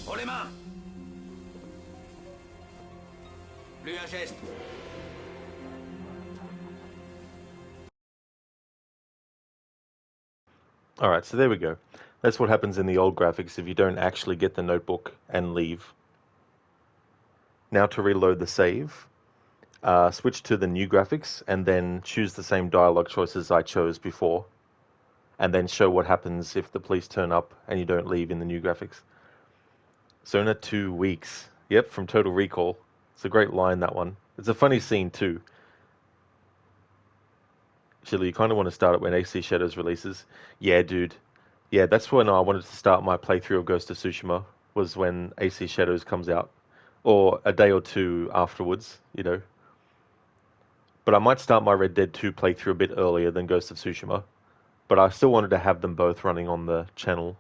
Pour les mains. Plus un geste. Alright, so there we go. That's what happens in the old graphics if you don't actually get the notebook and leave. Now to reload the save, switch to the new graphics and then choose the same dialogue choices I chose before. And then show what happens if the police turn up and you don't leave in the new graphics. Sona 2 weeks. Yep, from Total Recall. It's a great line, that one. It's a funny scene too. Chili, you kind of want to start it when AC Shadows releases. Yeah, dude. Yeah, that's when I wanted to start my playthrough of Ghost of Tsushima, was when AC Shadows comes out. Or a day or two afterwards, you know. But I might start my Red Dead 2 playthrough a bit earlier than Ghost of Tsushima. But I still wanted to have them both running on the channel.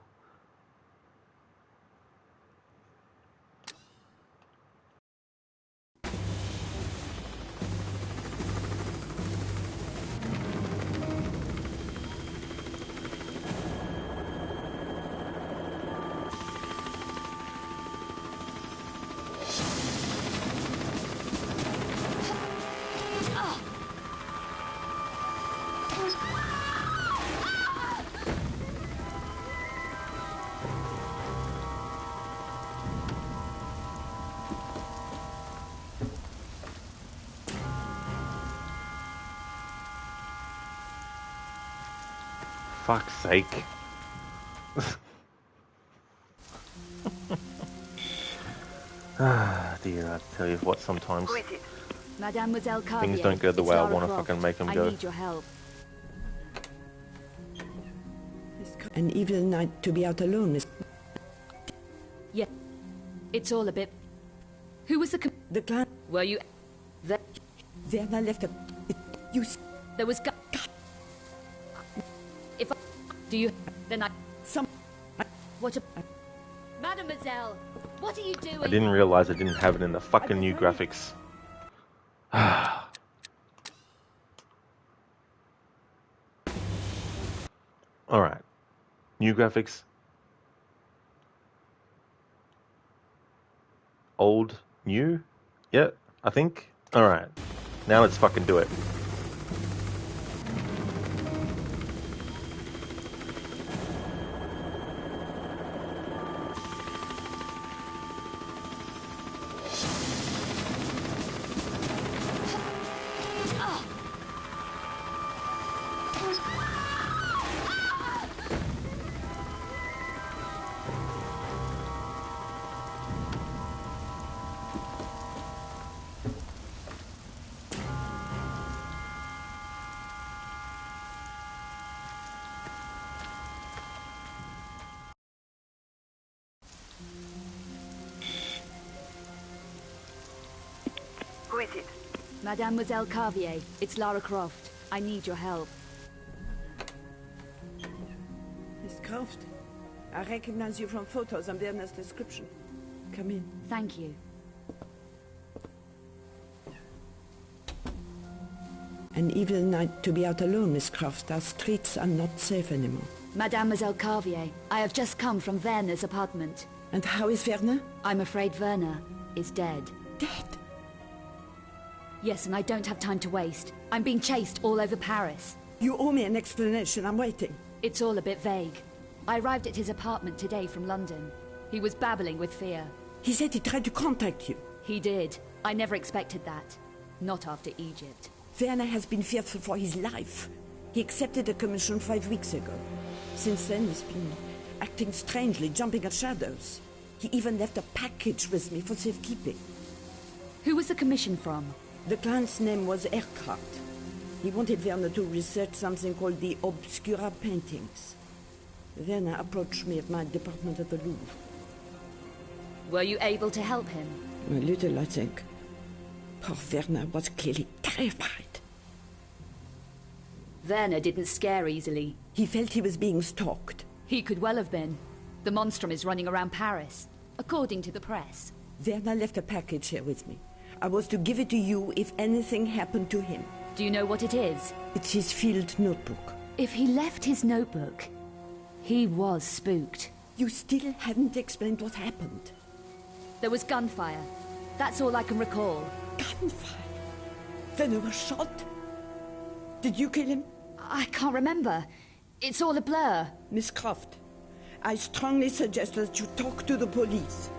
Fuck's sake. Ah, dear, I tell you what, sometimes Who is it? Mademoiselle Carvier, things don't go the it's way I Lara want to Croft. fucking make them I go. need your help. An evil night to be out alone is... Yeah, it's all a bit... Who was the... The clan... Were you... There, Werner left a... You... there was... If I... Do you... Then I... Some... What a... Mademoiselle, what are you doing? I didn't realize I didn't have it in the fucking new graphics. Alright. New graphics. Old, new? Yep, I think. Alright. Now let's fucking do it. is it? Mademoiselle Carvier, it's Lara Croft. I need your help. Miss Croft, I recognize you from photos and Werner's description. Come in. Thank you. An evil night to be out alone, Miss Croft. Our streets are not safe anymore. Mademoiselle Carvier, I have just come from Werner's apartment. And how is Werner? I'm afraid Werner is dead. Dead? Yes, and I don't have time to waste. I'm being chased all over Paris. You owe me an explanation. I'm waiting. It's all a bit vague. I arrived at his apartment today from London. He was babbling with fear. He said he tried to contact you. He did. I never expected that. Not after Egypt. Werner has been fearful for his life. He accepted a commission 5 weeks ago. Since then, he's been acting strangely, jumping at shadows. He even left a package with me for safekeeping. Who was the commission from? The client's name was Croft. He wanted Werner to research something called the Obscura paintings. Werner approached me at my department at the Louvre. Were you able to help him? A little, I think. Poor Werner was clearly terrified. Werner didn't scare easily. He felt he was being stalked. He could well have been. The monstrum is running around Paris, according to the press. Werner left a package here with me. I was to give it to you if anything happened to him. Do you know what it is? It's his field notebook. If he left his notebook, he was spooked. You still haven't explained what happened. There was gunfire. That's all I can recall. Gunfire? Werner was shot? Did you kill him? I can't remember. It's all a blur. Miss Croft, I strongly suggest that you talk to the police.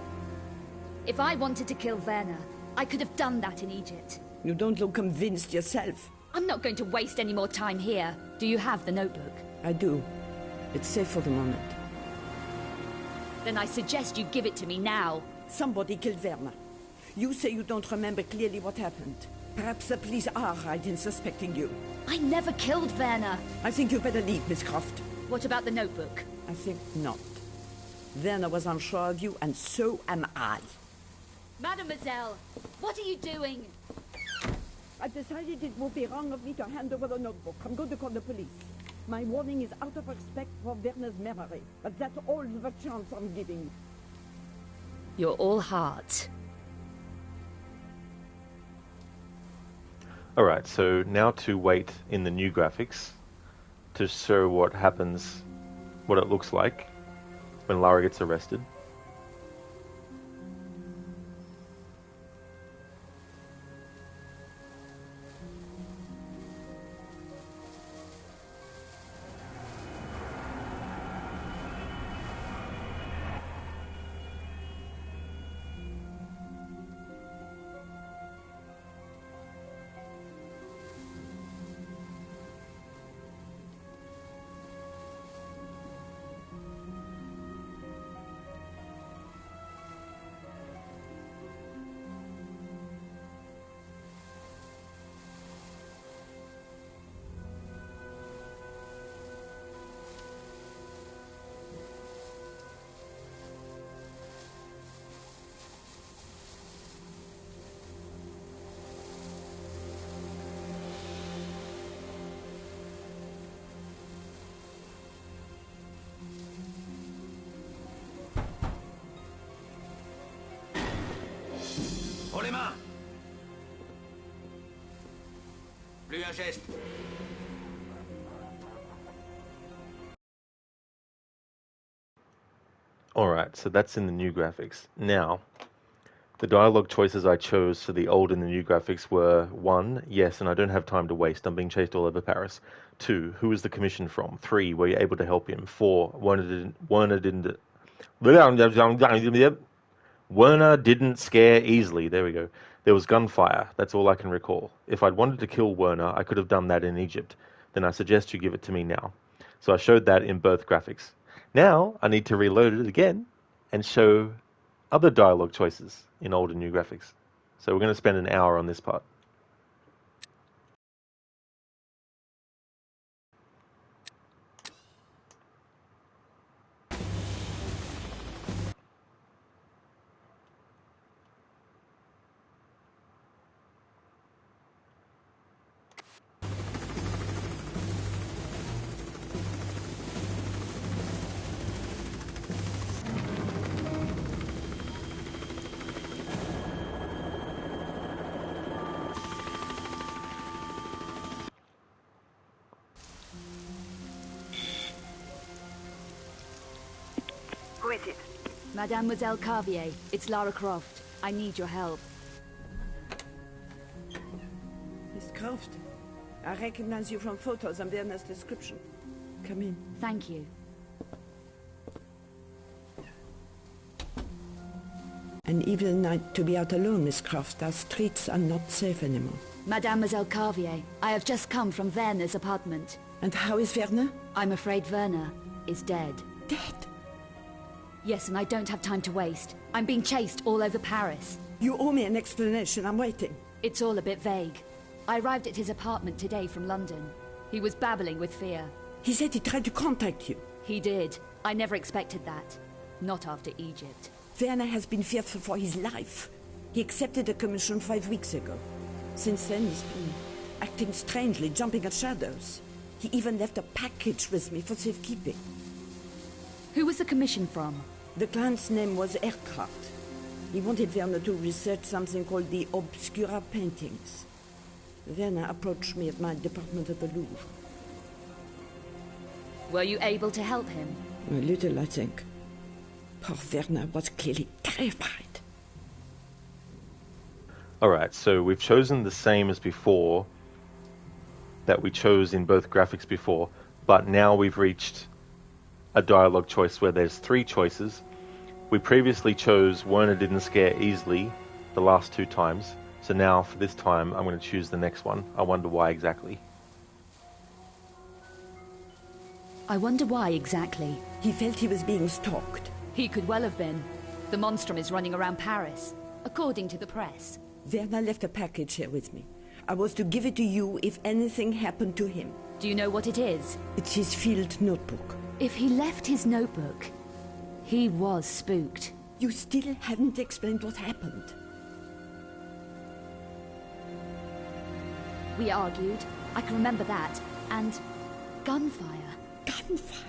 If I wanted to kill Werner, I could have done that in Egypt. You don't look convinced yourself. I'm not going to waste any more time here. Do you have the notebook? I do. It's safe for the moment. Then I suggest you give it to me now. Somebody killed Werner. You say you don't remember clearly what happened. Perhaps the police are right in suspecting you. I never killed Werner. I think you better leave, Miss Croft. What about the notebook? I think not. Werner was unsure of you, and so am I. Mademoiselle, what are you doing? I've decided it would be wrong of me to hand over the notebook. I'm going to call the police. My warning is out of respect for Werner's memory, but that's all the chance I'm giving you. You're all heart. Alright, so now to wait in the new graphics to show what happens, what it looks like when Lara gets arrested. Haut les mains. Plus un geste. Alright, so that's in the new graphics. Now, the dialogue choices I chose for the old and the new graphics were 1, yes, and I don't have time to waste, I'm being chased all over Paris. 2, who is the commission from? 3, were you able to help him? 4, Werner didn't scare easily. There we go. There was gunfire. That's all I can recall. If I'd wanted to kill Werner, I could have done that in Egypt. Then I suggest you give it to me now. So I showed that in both graphics. Now I need to reload it again and show other dialogue choices in old and new graphics. So we're going to spend an hour on this part. is it? Mademoiselle Carvier, it's Lara Croft. I need your help. Miss Croft, I recognize you from photos and Werner's description. Come in. Thank you. An evil night to be out alone, Miss Croft. Our streets are not safe anymore. Mademoiselle Carvier, I have just come from Werner's apartment. And how is Werner? I'm afraid Werner is dead. Dead? Yes, and I don't have time to waste. I'm being chased all over Paris. You owe me an explanation. I'm waiting. It's all a bit vague. I arrived at his apartment today from London. He was babbling with fear. He said he tried to contact you. He did. I never expected that. Not after Egypt. Werner has been fearful for his life. He accepted a commission 5 weeks ago. Since then, he's been acting strangely, jumping at shadows. He even left a package with me for safekeeping. Who was the commission from? The client's name was Croft. He wanted Werner to research something called the Obscura paintings. Werner approached me at my department at the Louvre. Were you able to help him? A little, I think. Poor Werner was clearly terrified. Alright, so we've chosen the same as before that we chose in both graphics before, but now we've reached a dialogue choice where there's 3 choices. We previously chose Werner didn't scare easily the last 2 times, so now for this time I'm going to choose the next one. I wonder why exactly. I wonder why exactly. He felt he was being stalked. He could well have been. The monstrum is running around Paris, according to the press. Werner left a package here with me. I was to give it to you if anything happened to him. Do you know what it is? It's his field notebook. If he left his notebook, he was spooked. You still haven't explained what happened. We argued. I can remember that. And gunfire. Gunfire?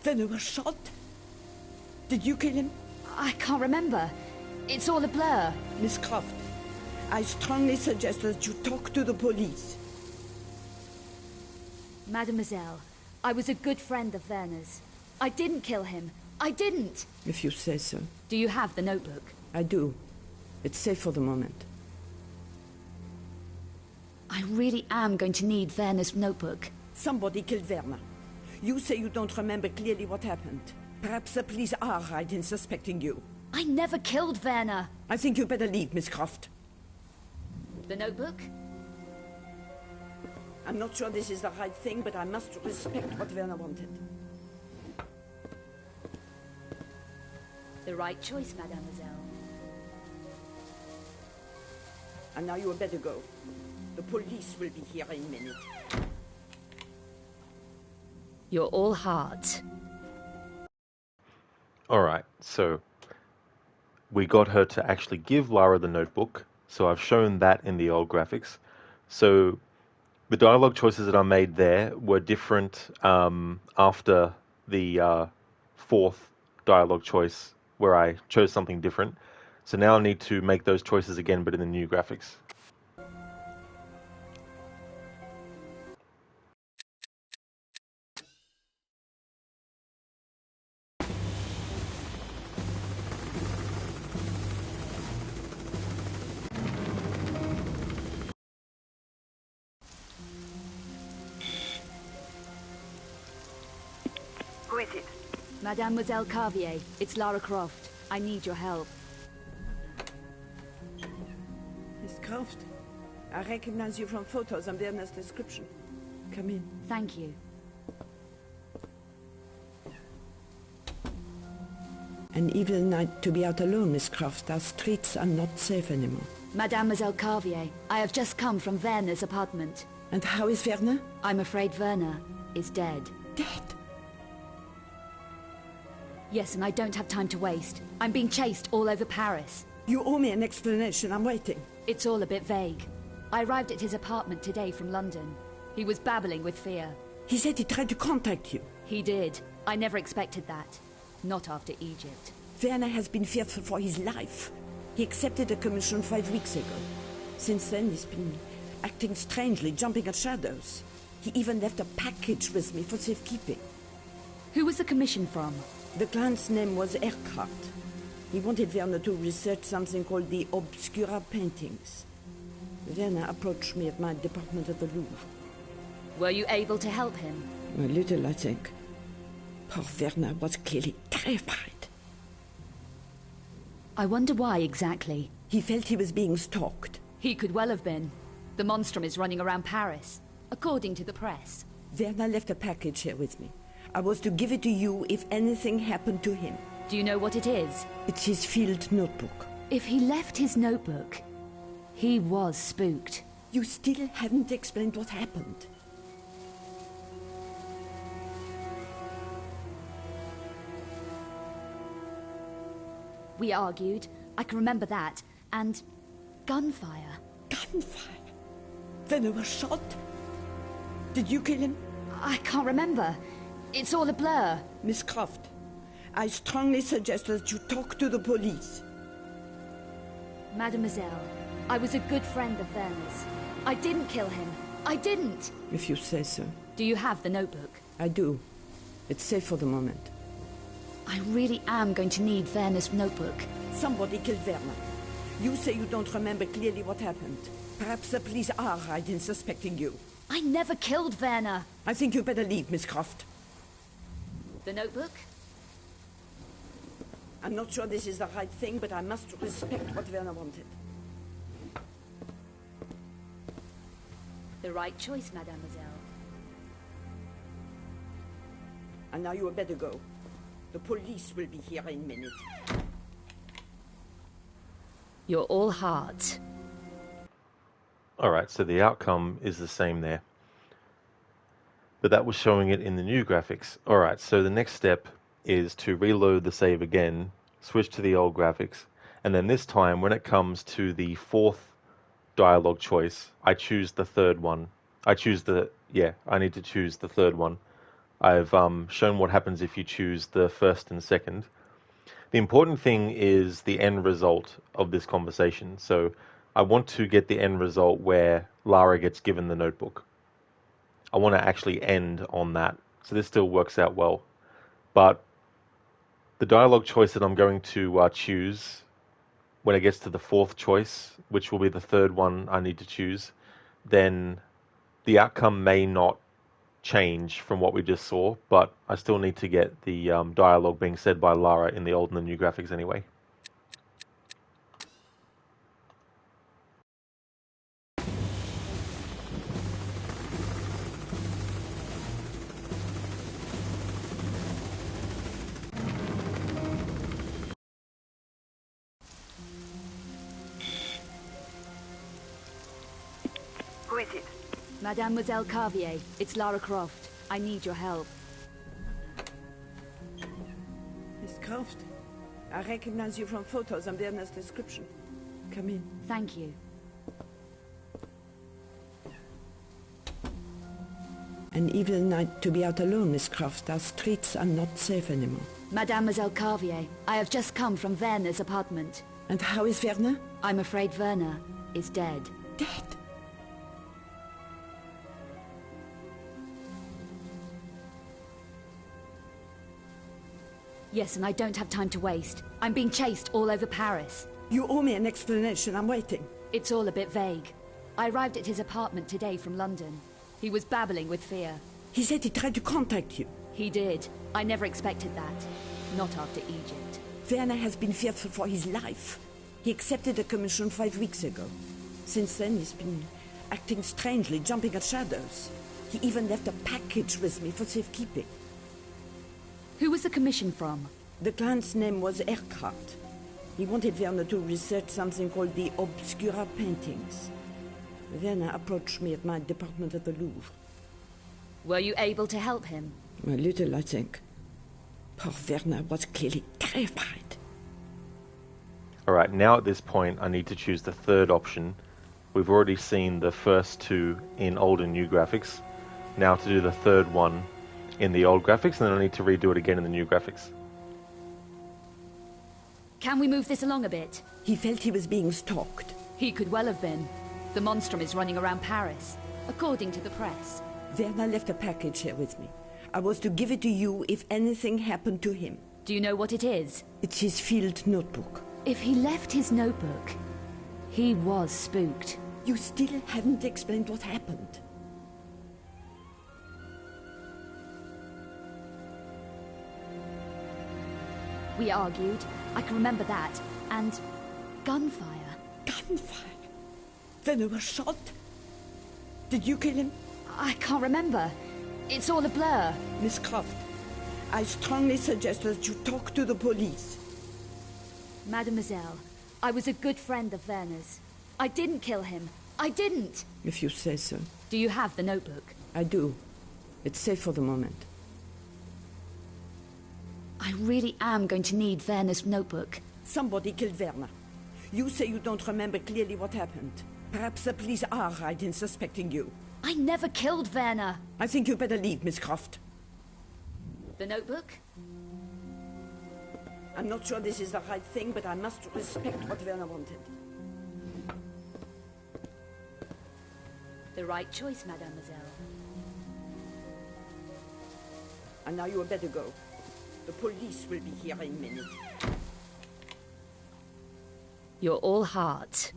Werner was shot? Did you kill him? I can't remember. It's all a blur. Miss Croft, I strongly suggest that you talk to the police. Mademoiselle, I was a good friend of Werner's. I didn't kill him. I didn't. If you say so. Do you have the notebook? I do. It's safe for the moment. I really am going to need Werner's notebook. Somebody killed Werner. You say you don't remember clearly what happened. Perhaps the police are right in suspecting you. I never killed Werner. I think you better leave, Miss Croft. The notebook? I'm not sure this is the right thing, but I must respect what Werner wanted. The right choice, mademoiselle. And now you had better go. The police will be here in a minute. You're all heart. Alright, so we got her to actually give Lara the notebook, so I've shown that in the old graphics. So the dialogue choices that I made there were different after the 4th dialogue choice where I chose something different. So now I need to make those choices again, but in the new graphics. Who is it? Mademoiselle Carvier, it's Lara Croft. I need your help. Miss Croft, I recognize you from photos and Werner's description. Come in. Thank you. An evil night to be out alone, Miss Croft. Our streets are not safe anymore. Mademoiselle Carvier, I have just come from Werner's apartment. And how is Werner? I'm afraid Werner is dead. Dead? Yes, and I don't have time to waste. I'm being chased all over Paris. You owe me an explanation. I'm waiting. It's all a bit vague. I arrived at his apartment today from London. He was babbling with fear. He said he tried to contact you. He did. I never expected that. Not after Egypt. Werner has been fearful for his life. He accepted a commission 5 weeks ago. Since then, he's been acting strangely, jumping at shadows. He even left a package with me for safekeeping. Who was the commission from? The client's name was Croft. He wanted Werner to research something called the Obscura paintings. Werner approached me at my department at the Louvre. Were you able to help him? A little, I think. Poor Werner was clearly terrified. I wonder why exactly. He felt he was being stalked. He could well have been. The monstrum is running around Paris, according to the press. Werner left a package here with me. I was to give it to you if anything happened to him. Do you know what it is? It's his field notebook. If he left his notebook, he was spooked. You still haven't explained what happened. We argued. I can remember that. And gunfire. Gunfire? Werner was shot? Did you kill him? I can't remember. It's all a blur. Miss Croft, I strongly suggest that you talk to the police. Mademoiselle, I was a good friend of Werner's. I didn't kill him. I didn't. If you say so. Do you have the notebook? I do. It's safe for the moment. I really am going to need Werner's notebook. Somebody killed Werner. You say you don't remember clearly what happened. Perhaps the police are right in suspecting you. I never killed Werner. I think you better leave, Miss Croft. The notebook? I'm not sure this is the right thing, but I must respect what Werner wanted. The right choice, mademoiselle. And now you had better go. The police will be here in a minute. You're all heart. Alright, so the outcome is the same there. But that was showing it in the new graphics. Alright, so the next step is to reload the save again, switch to the old graphics, and then this time when it comes to the fourth dialogue choice, I choose the third one. I need to choose the third one. I've shown what happens if you choose the first and second. The important thing is the end result of this conversation. So I want to get the end result where Lara gets given the notebook. I want to actually end on that. So this still works out well. But the dialogue choice that I'm going to choose when it gets to the fourth choice, which will be the third one I need to choose, then the outcome may not change from what we just saw, but I still need to get the dialogue being said by Lara in the old and the new graphics anyway. Who is it? Mademoiselle Carvier, it's Lara Croft. I need your help. Miss Croft, I recognize you from photos and Werner's description. Come in. Thank you. An evil night to be out alone, Miss Croft. Our streets are not safe anymore. Mademoiselle Carvier, I have just come from Werner's apartment. And how is Werner? I'm afraid Werner is dead. Dead? Yes, and I don't have time to waste. I'm being chased all over Paris. You owe me an explanation. I'm waiting. It's all a bit vague. I arrived at his apartment today from London. He was babbling with fear. He said he tried to contact you. He did. I never expected that. Not after Egypt. Werner has been fearful for his life. He accepted a commission 5 weeks ago. Since then, he's been acting strangely, jumping at shadows. He even left a package with me for safekeeping. Who was the commission from? The client's name was Croft. He wanted Werner to research something called the Obscura paintings. Werner approached me at my department at the Louvre. Were you able to help him? A little, I think. Poor Werner was clearly terrified. Alright, now at this point I need to choose the third option. We've already seen the first two in old and new graphics. Now to do the third one in the old graphics, and then I need to redo it again in the new graphics. Can we move this along a bit? He felt he was being stalked. He could well have been. The monstrum is running around Paris, according to the press. Werner left a package here with me. I was to give it to you if anything happened to him. Do you know what it is? It's his field notebook. If he left his notebook, he was spooked. You still haven't explained what happened. We argued. I can remember that. And gunfire. Gunfire? Werner was shot? Did you kill him? I can't remember. It's all a blur. Miss Croft, I strongly suggest that you talk to the police. Mademoiselle, I was a good friend of Werner's. I didn't kill him. I didn't. If you say so. Do you have the notebook? I do. It's safe for the moment. I really am going to need Werner's notebook. Somebody killed Werner. You say you don't remember clearly what happened. Perhaps the police are right in suspecting you. I never killed Werner. I think you better leave, Miss Croft. The notebook? I'm not sure this is the right thing, but I must respect what Werner wanted. The right choice, mademoiselle. And now you had better go. The police will be here in a minute. You're all heart.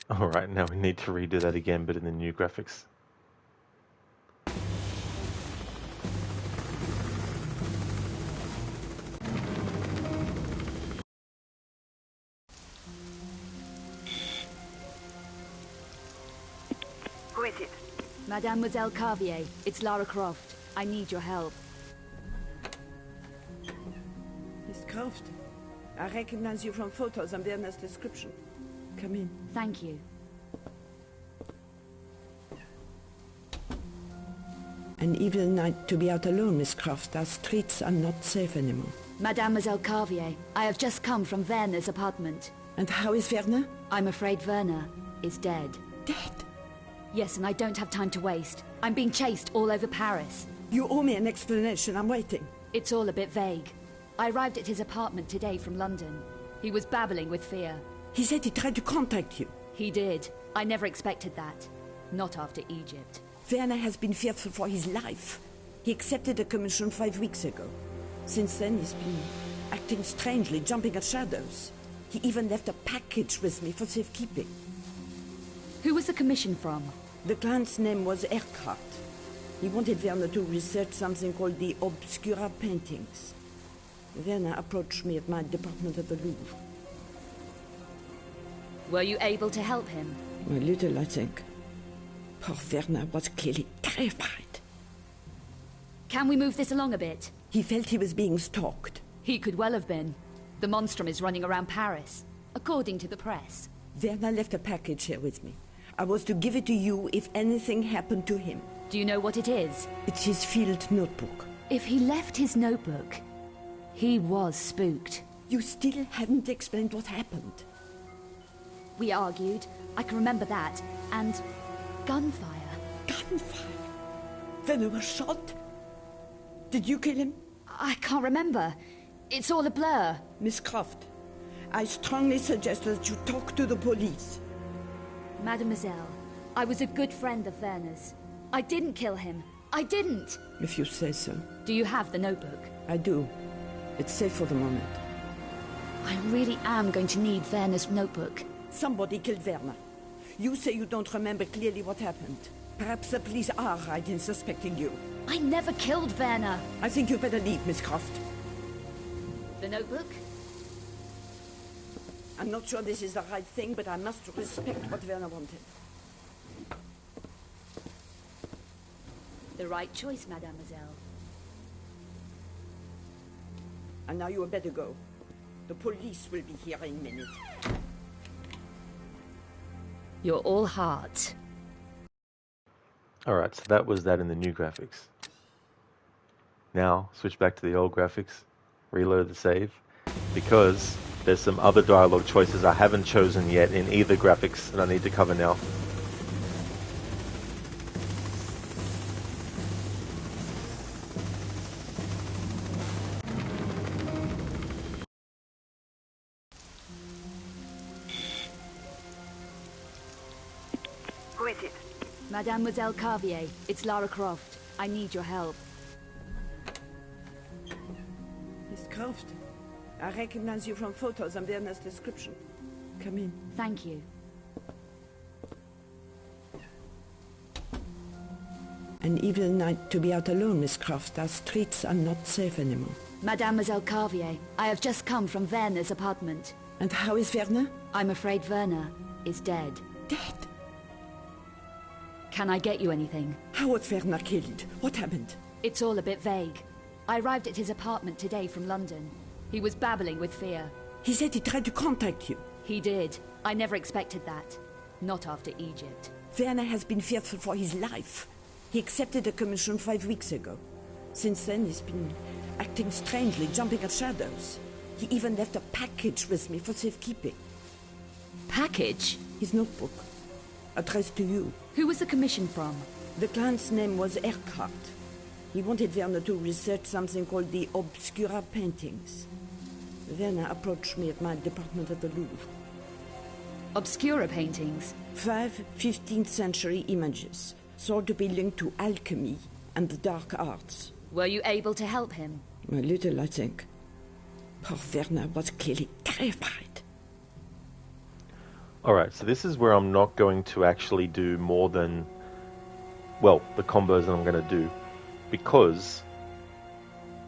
Alright, now we need to redo that again, but in the new graphics. Who is it? Mademoiselle Carvier, it's Lara Croft. I need your help. Miss Croft, I recognize you from photos and Werner's description. Come in. Thank you. An evil night to be out alone, Miss Croft. Our streets are not safe anymore. Mademoiselle Carvier, I have just come from Werner's apartment. And how is Werner? I'm afraid Werner is dead. Dead? Yes, and I don't have time to waste. I'm being chased all over Paris. You owe me an explanation. I'm waiting. It's all a bit vague. I arrived at his apartment today from London. He was babbling with fear. He said he tried to contact you. He did. I never expected that. Not after Egypt. Werner has been fearful for his life. He accepted a commission 5 weeks ago. Since then, he's been acting strangely, jumping at shadows. He even left a package with me for safekeeping. Who was the commission from? The client's name was Croft. He wanted Werner to research something called the Obscura paintings. Werner approached me at my department at the Louvre. Were you able to help him? A little, I think. Poor Werner was clearly terrified. Can we move this along a bit? He felt he was being stalked. He could well have been. The monstrum is running around Paris, according to the press. Werner left a package here with me. I was to give it to you if anything happened to him. Do you know what it is? It's his field notebook. If he left his notebook, he was spooked. You still haven't explained what happened. We argued. I can remember that. And gunfire. Gunfire? Werner was shot? Did you kill him? I can't remember. It's all a blur. Miss Croft, I strongly suggest that you talk to the police. Mademoiselle, I was a good friend of Werner's. I didn't kill him. I didn't. If you say so. Do you have the notebook? I do. It's safe for the moment. I really am going to need Werner's notebook. Somebody killed Werner. You say you don't remember clearly what happened. Perhaps the police are right in suspecting you. I never killed Werner. I think you better leave, Miss Croft. The notebook? I'm not sure this is the right thing, but I must respect what Werner wanted. The right choice, mademoiselle. And now you had better go. The police will be here in a minute. You're all heart. Alright, so that was that in the new graphics. Now, switch back to the old graphics, reload the save, because there's some other dialogue choices I haven't chosen yet in either graphics that I need to cover now. Who is it? Mademoiselle Carvier, it's Lara Croft. I need your help. Croft, I recognize you from photos and Werner's description. Come in. Thank you. An evil night to be out alone, Miss Croft. Our streets are not safe anymore. Mademoiselle Carvier, I have just come from Werner's apartment. And how is Werner? I'm afraid Werner is dead. Dead? Can I get you anything? How was Werner killed? What happened? It's all a bit vague. I arrived at his apartment today from London. He was babbling with fear. He said he tried to contact you. He did. I never expected that. Not after Egypt. Werner has been fearful for his life. He accepted a commission 5 weeks ago. Since then, he's been acting strangely, jumping at shadows. He even left a package with me for safekeeping. Package? His notebook, addressed to you. Who was the commission from? The client's name was Croft. He wanted Werner to research something called the Obscura paintings. Werner approached me at my department at the Louvre. Obscura paintings? 5 15th century images, thought to be linked to alchemy and the dark arts. Were you able to help him? A little, I think. Poor Werner was clearly terrified. Alright, so this is where I'm not going to actually do more than, well, the combos that I'm going to do, because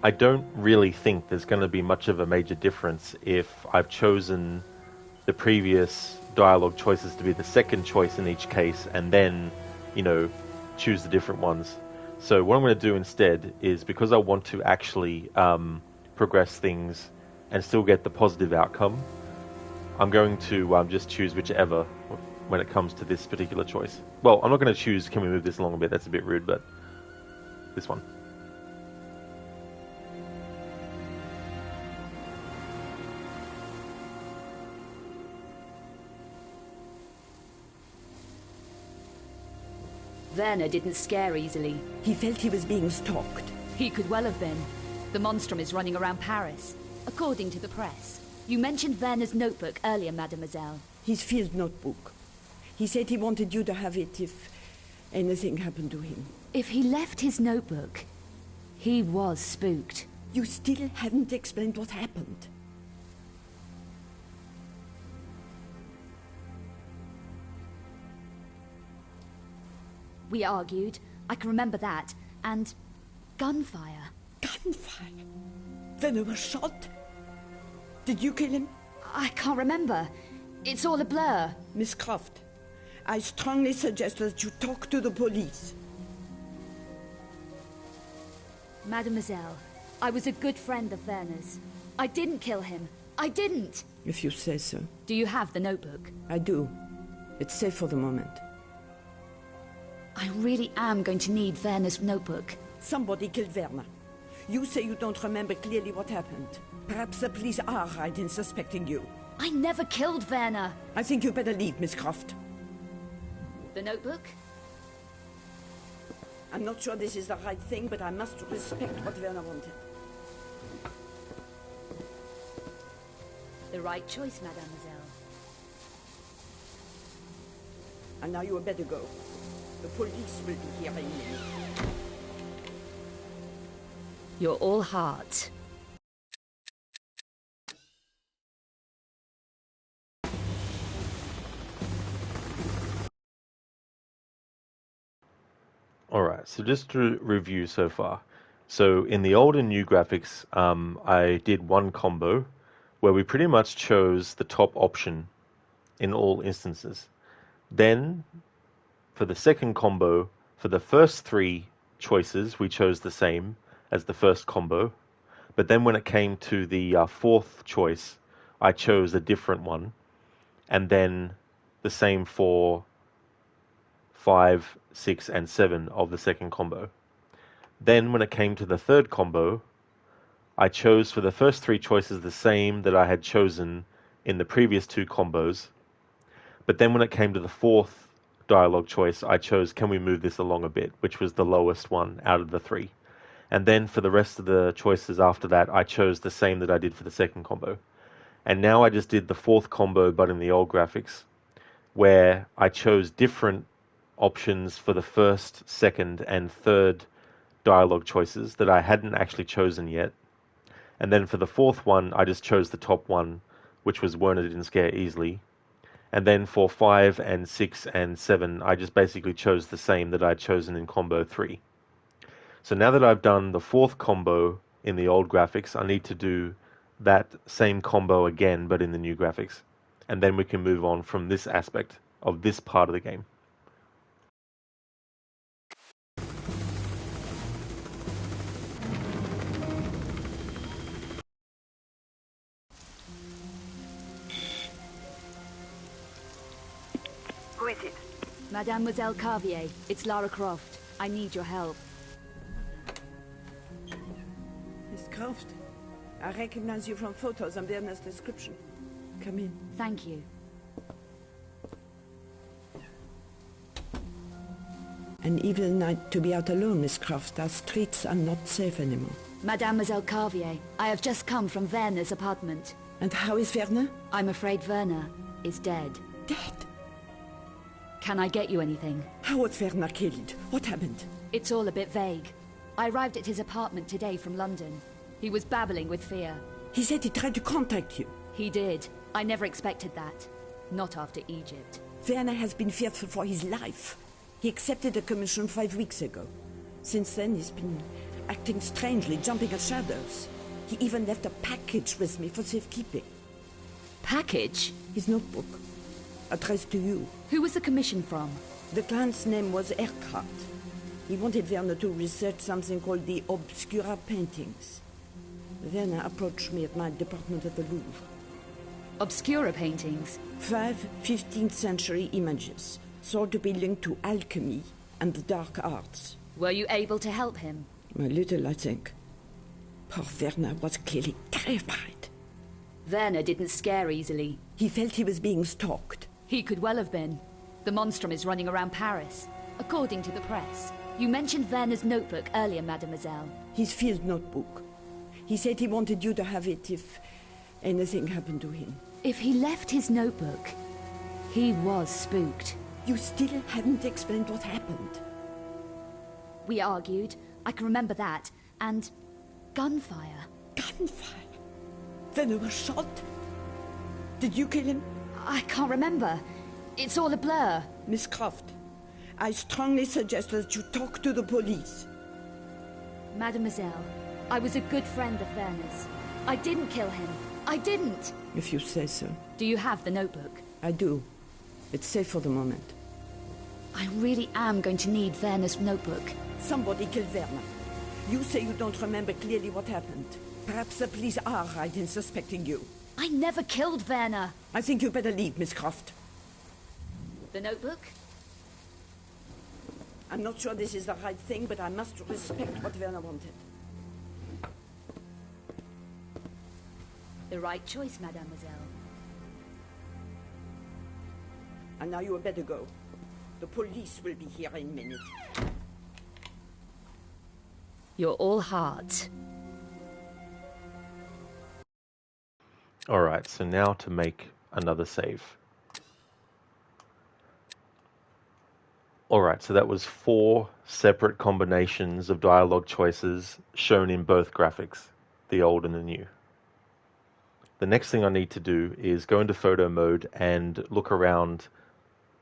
I don't really think there's going to be much of a major difference if I've chosen the previous dialogue choices to be the second choice in each case, and then, you know, choose the different ones. So what I'm going to do instead is, because I want to actually progress things and still get the positive outcome, I'm going to just choose whichever when it comes to this particular choice. Well, I'm not going to choose, can we move this along a bit, that's a bit rude, but this one. Werner didn't scare easily. He felt he was being stalked. He could well have been. The monstrum is running around Paris, according to the press. You mentioned Werner's notebook earlier, mademoiselle. His field notebook. He said he wanted you to have it if anything happened to him. If he left his notebook, he was spooked. You still haven't explained what happened. We argued, I can remember that, and gunfire. Gunfire? Werner was shot? Did you kill him? I can't remember. It's all a blur. Miss Croft, I strongly suggest that you talk to the police. Mademoiselle, I was a good friend of Werner's. I didn't kill him. I didn't. If you say so. Do you have the notebook? I do. It's safe for the moment. I really am going to need Werner's notebook. Somebody killed Werner. You say you don't remember clearly what happened. Perhaps the police are right in suspecting you. I never killed Werner. I think you better leave, Miss Croft. The notebook? I'm not sure this is the right thing, but I must respect what Werner wanted. The right choice, mademoiselle. And now you had better go. The police will be here any minute. You're all heart. Alright, so just to review so far. So in the old and new graphics, I did one combo where we pretty much chose the top option in all instances. Then, for the second combo, for the first 3 choices, we chose the same as the first combo. But then when it came to the 4th choice, I chose a different one. And then the same for 5, 6, and 7 of the second combo. Then when it came to the third combo, I chose for the first 3 choices the same that I had chosen in the previous 2 combos. But then when it came to the 4th dialogue choice, I chose can we move this along a bit, which was the lowest one out of the 3. And then for the rest of the choices after that, I chose the same that I did for the second combo. And now I just did the 4th combo, but in the old graphics, where I chose different options for the first, second, and third dialogue choices that I hadn't actually chosen yet. And then for the fourth one, I just chose the top one, which was Werner didn't scare easily. And then for 5 and 6 and 7, I just basically chose the same that I'd chosen in combo 3. So now that I've done the fourth combo in the old graphics, I need to do that same combo again, but in the new graphics. And then we can move on from this aspect of this part of the game. Who is it? Mademoiselle Carvier, it's Lara Croft. I need your help. Miss Croft, I recognize you from photos and Werner's description. Come in. Thank you. An evil night to be out alone, Miss Croft. Our streets are not safe anymore. Mademoiselle Carvier, I have just come from Werner's apartment. And how is Werner? I'm afraid Werner is dead. Dead? Can I get you anything? How was Werner killed? What happened? It's all a bit vague. I arrived at his apartment today from London. He was babbling with fear. He said he tried to contact you. He did. I never expected that. Not after Egypt. Werner has been fearful for his life. He accepted a commission 5 weeks ago. Since then, he's been acting strangely, jumping at shadows. He even left a package with me for safekeeping. Package? His notebook, addressed to you. Who was the commission from? The client's name was Croft. He wanted Werner to research something called the Obscura paintings. Werner approached me at my department at the Louvre. Obscura paintings? 5 15th century images, thought to be linked to alchemy and the dark arts. Were you able to help him? A little, I think. Poor Werner was clearly terrified. Werner didn't scare easily. He felt he was being stalked. He could well have been. The monstrum is running around Paris, according to the press. You mentioned Werner's notebook earlier, mademoiselle. His field notebook. He said he wanted you to have it if anything happened to him. If he left his notebook, he was spooked. You still haven't explained what happened. We argued, I can remember that, and gunfire. Gunfire? Werner was shot? Did you kill him? I can't remember. It's all a blur. Miss Croft, I strongly suggest that you talk to the police. Mademoiselle, I was a good friend of Werner's. I didn't kill him. I didn't. If you say so. Do you have the notebook? I do. It's safe for the moment. I really am going to need Werner's notebook. Somebody killed Werner. You say you don't remember clearly what happened. Perhaps the police are right in suspecting you. I never killed Werner. I think you better leave, Miss Croft. The notebook? I'm not sure this is the right thing, but I must respect what Werner wanted. The right choice, mademoiselle. And now you had better go. The police will be here in a minute. You're all heart. Alright, so now to make another save. Alright, so that was 4 separate combinations of dialogue choices shown in both graphics, the old and the new. The next thing I need to do is go into photo mode and look around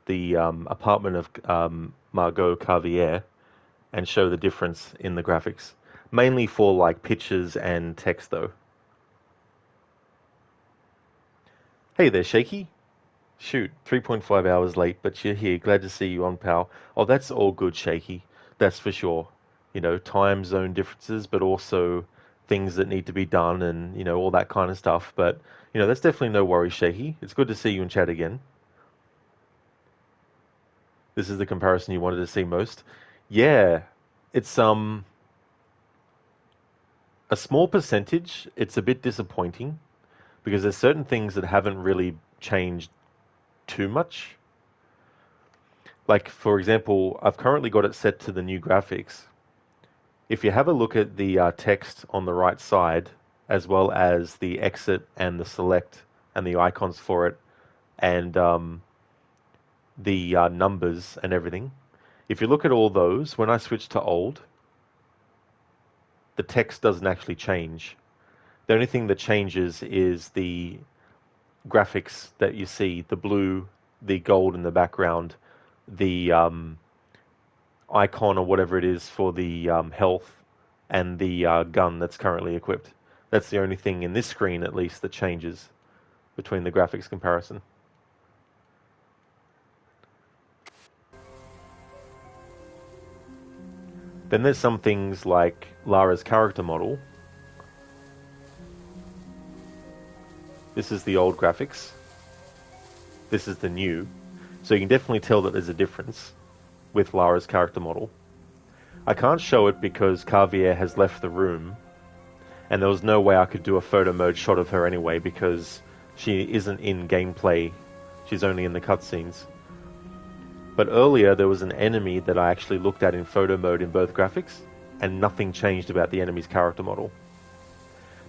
the apartment of Margot Carvier and show the difference in the graphics. Mainly for like pictures and text though. Hey there, Shaky. Shoot, 3.5 hours late, but you're here. Glad to see you on, pal. Oh, that's all good, Shaky. That's for sure. You know, time zone differences, but also things that need to be done and, you know, all that kind of stuff. But, you know, that's definitely no worries, Shaky. It's good to see you in chat again. This is the comparison you wanted to see most. Yeah, it's a small percentage. It's a bit disappointing because there's certain things that haven't really changed too much. Like, for example, I've currently got it set to the new graphics. If you have a look at the text on the right side, as well as the exit and the select and the icons for it, and the numbers and everything, if you look at all those, when I switch to old, the text doesn't actually change. The only thing that changes is the graphics that you see, the blue, the gold in the background, the icon or whatever it is for the health, and the gun that's currently equipped. That's the only thing in this screen, at least, that changes between the graphics comparison. Then there's some things like Lara's character model. This is the old graphics. This is the new. So you can definitely tell that there's a difference with Lara's character model. I can't show it because Javier has left the room, and there was no way I could do a photo mode shot of her anyway because she isn't in gameplay. She's only in the cutscenes. But earlier there was an enemy that I actually looked at in photo mode in both graphics, and nothing changed about the enemy's character model.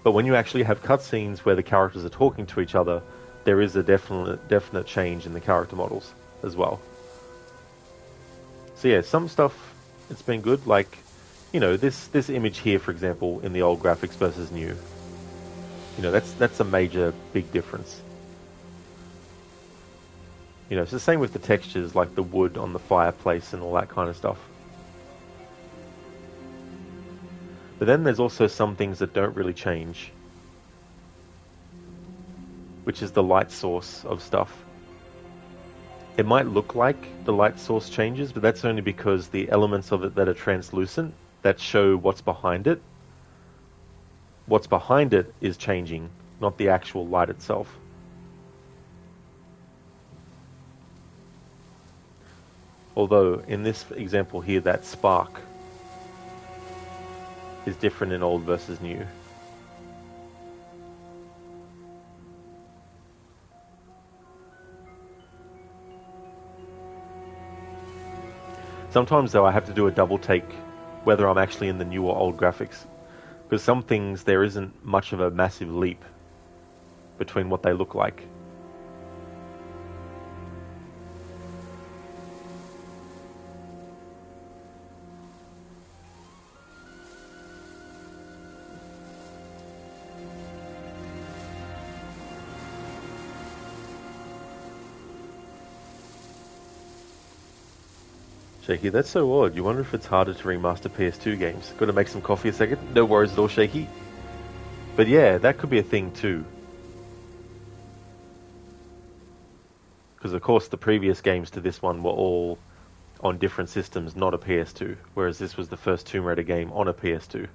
But when you actually have cutscenes where the characters are talking to each other, there is a definite change in the character models as well. So yeah, some stuff, it's been good, like, you know, this image here, for example, in the old graphics versus new. You know, that's a major big difference. You know, it's the same with the textures, like the wood on the fireplace and all that kind of stuff. But then there's also some things that don't really change, which is the light source of stuff. It might look like the light source changes, but that's only because the elements of it that are translucent, that show what's behind it is changing, not the actual light itself. Although, in this example here, that spark is different in old versus new. Sometimes, though, I have to do a double take whether I'm actually in the new or old graphics, because some things there isn't much of a massive leap between what they look like. Shaky, that's so odd. You wonder if it's harder to remaster PS2 games. Gotta make some coffee a second? No worries at all, Shaky. But yeah, that could be a thing too. Because of course the previous games to this one were all on different systems, not a PS2. Whereas this was the first Tomb Raider game on a PS2.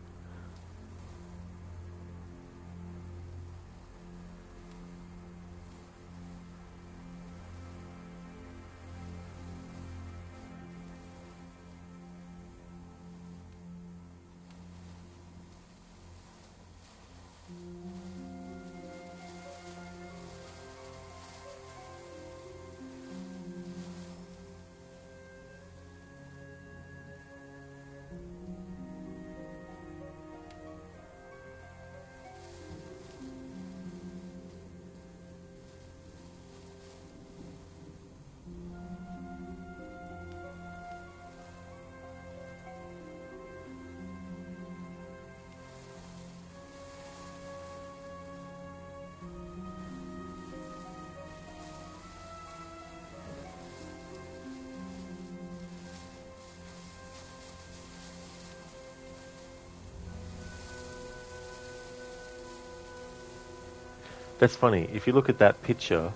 That's funny. If you look at that picture,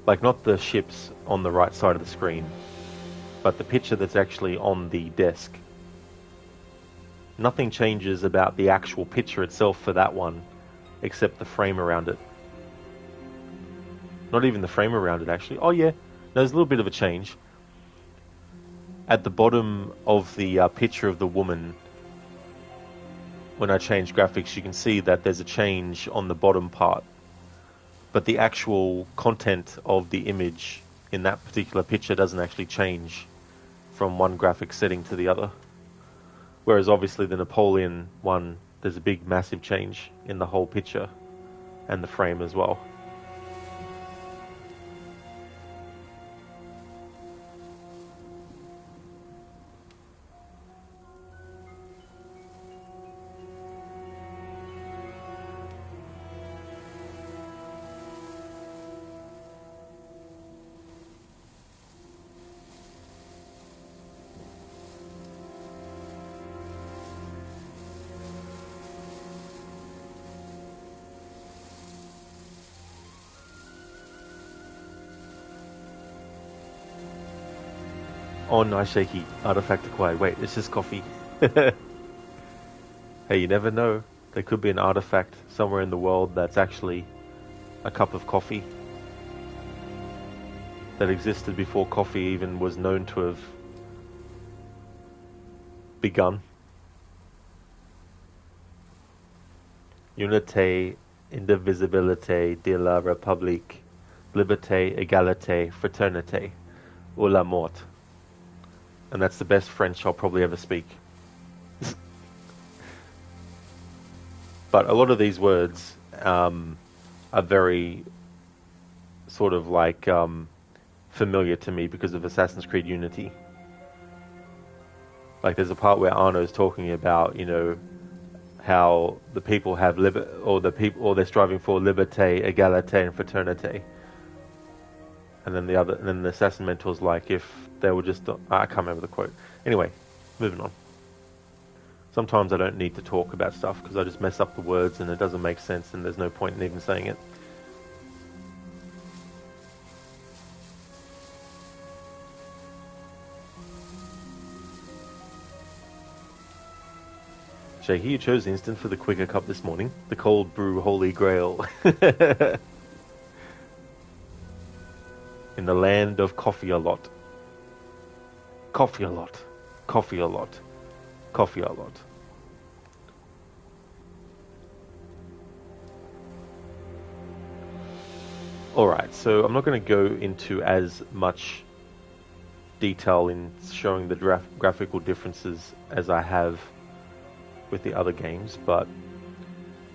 like not the ships on the right side of the screen, but the picture that's actually on the desk, nothing changes about the actual picture itself for that one, except the frame around it. Not even the frame around it, actually. Oh yeah, there's a little bit of a change. At the bottom of the picture of the woman, when I change graphics, you can see that there's a change on the bottom part. But the actual content of the image in that particular picture doesn't actually change from one graphic setting to the other. Whereas obviously the Napoleon one, there's a big massive change in the whole picture and the frame as well. Oh, nice shaky. Artifact acquired. Wait, it's just coffee. Hey, you never know. There could be an artifact somewhere in the world that's actually a cup of coffee that existed before coffee even was known to have begun. Unité, indivisibilité de la République, liberté, égalité, fraternité, ou la mort. And that's the best French I'll probably ever speak. But a lot of these words are very sort of like familiar to me because of Assassin's Creed Unity. Like there's a part where Arno's talking about, you know, how the people have or they're striving for liberté, égalité, and fraternité. And then the assassin mentor's like, if they were just, I can't remember the quote. Anyway, moving on. Sometimes I don't need to talk about stuff because I just mess up the words and it doesn't make sense and there's no point in even saying it. Shaky, you chose instant for the quicker cup this morning. The cold brew holy grail. In the land of coffee a lot. Coffee a lot. Coffee a lot. Coffee a lot. Alright, so I'm not going to go into as much detail in showing the graphical differences as I have with the other games, but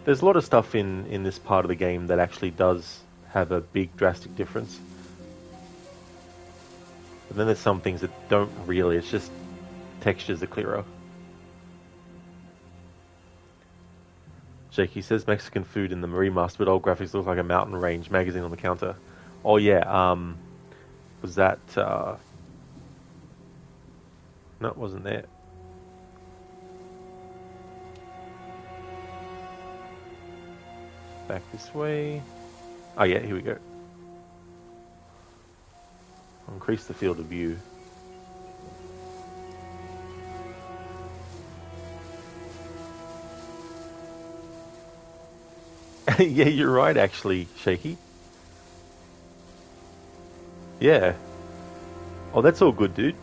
there's a lot of stuff in this part of the game that actually does have a big drastic difference. But then there's some things that don't really, it's just textures are clearer. Shaky says Mexican food in the remastered, but old graphics look like a mountain range magazine on the counter. Oh yeah, was that, no, it wasn't there. Back this way. Oh yeah, here we go. Increase the field of view. Yeah, you're right actually, Shaky. Yeah. Oh, that's all good, dude.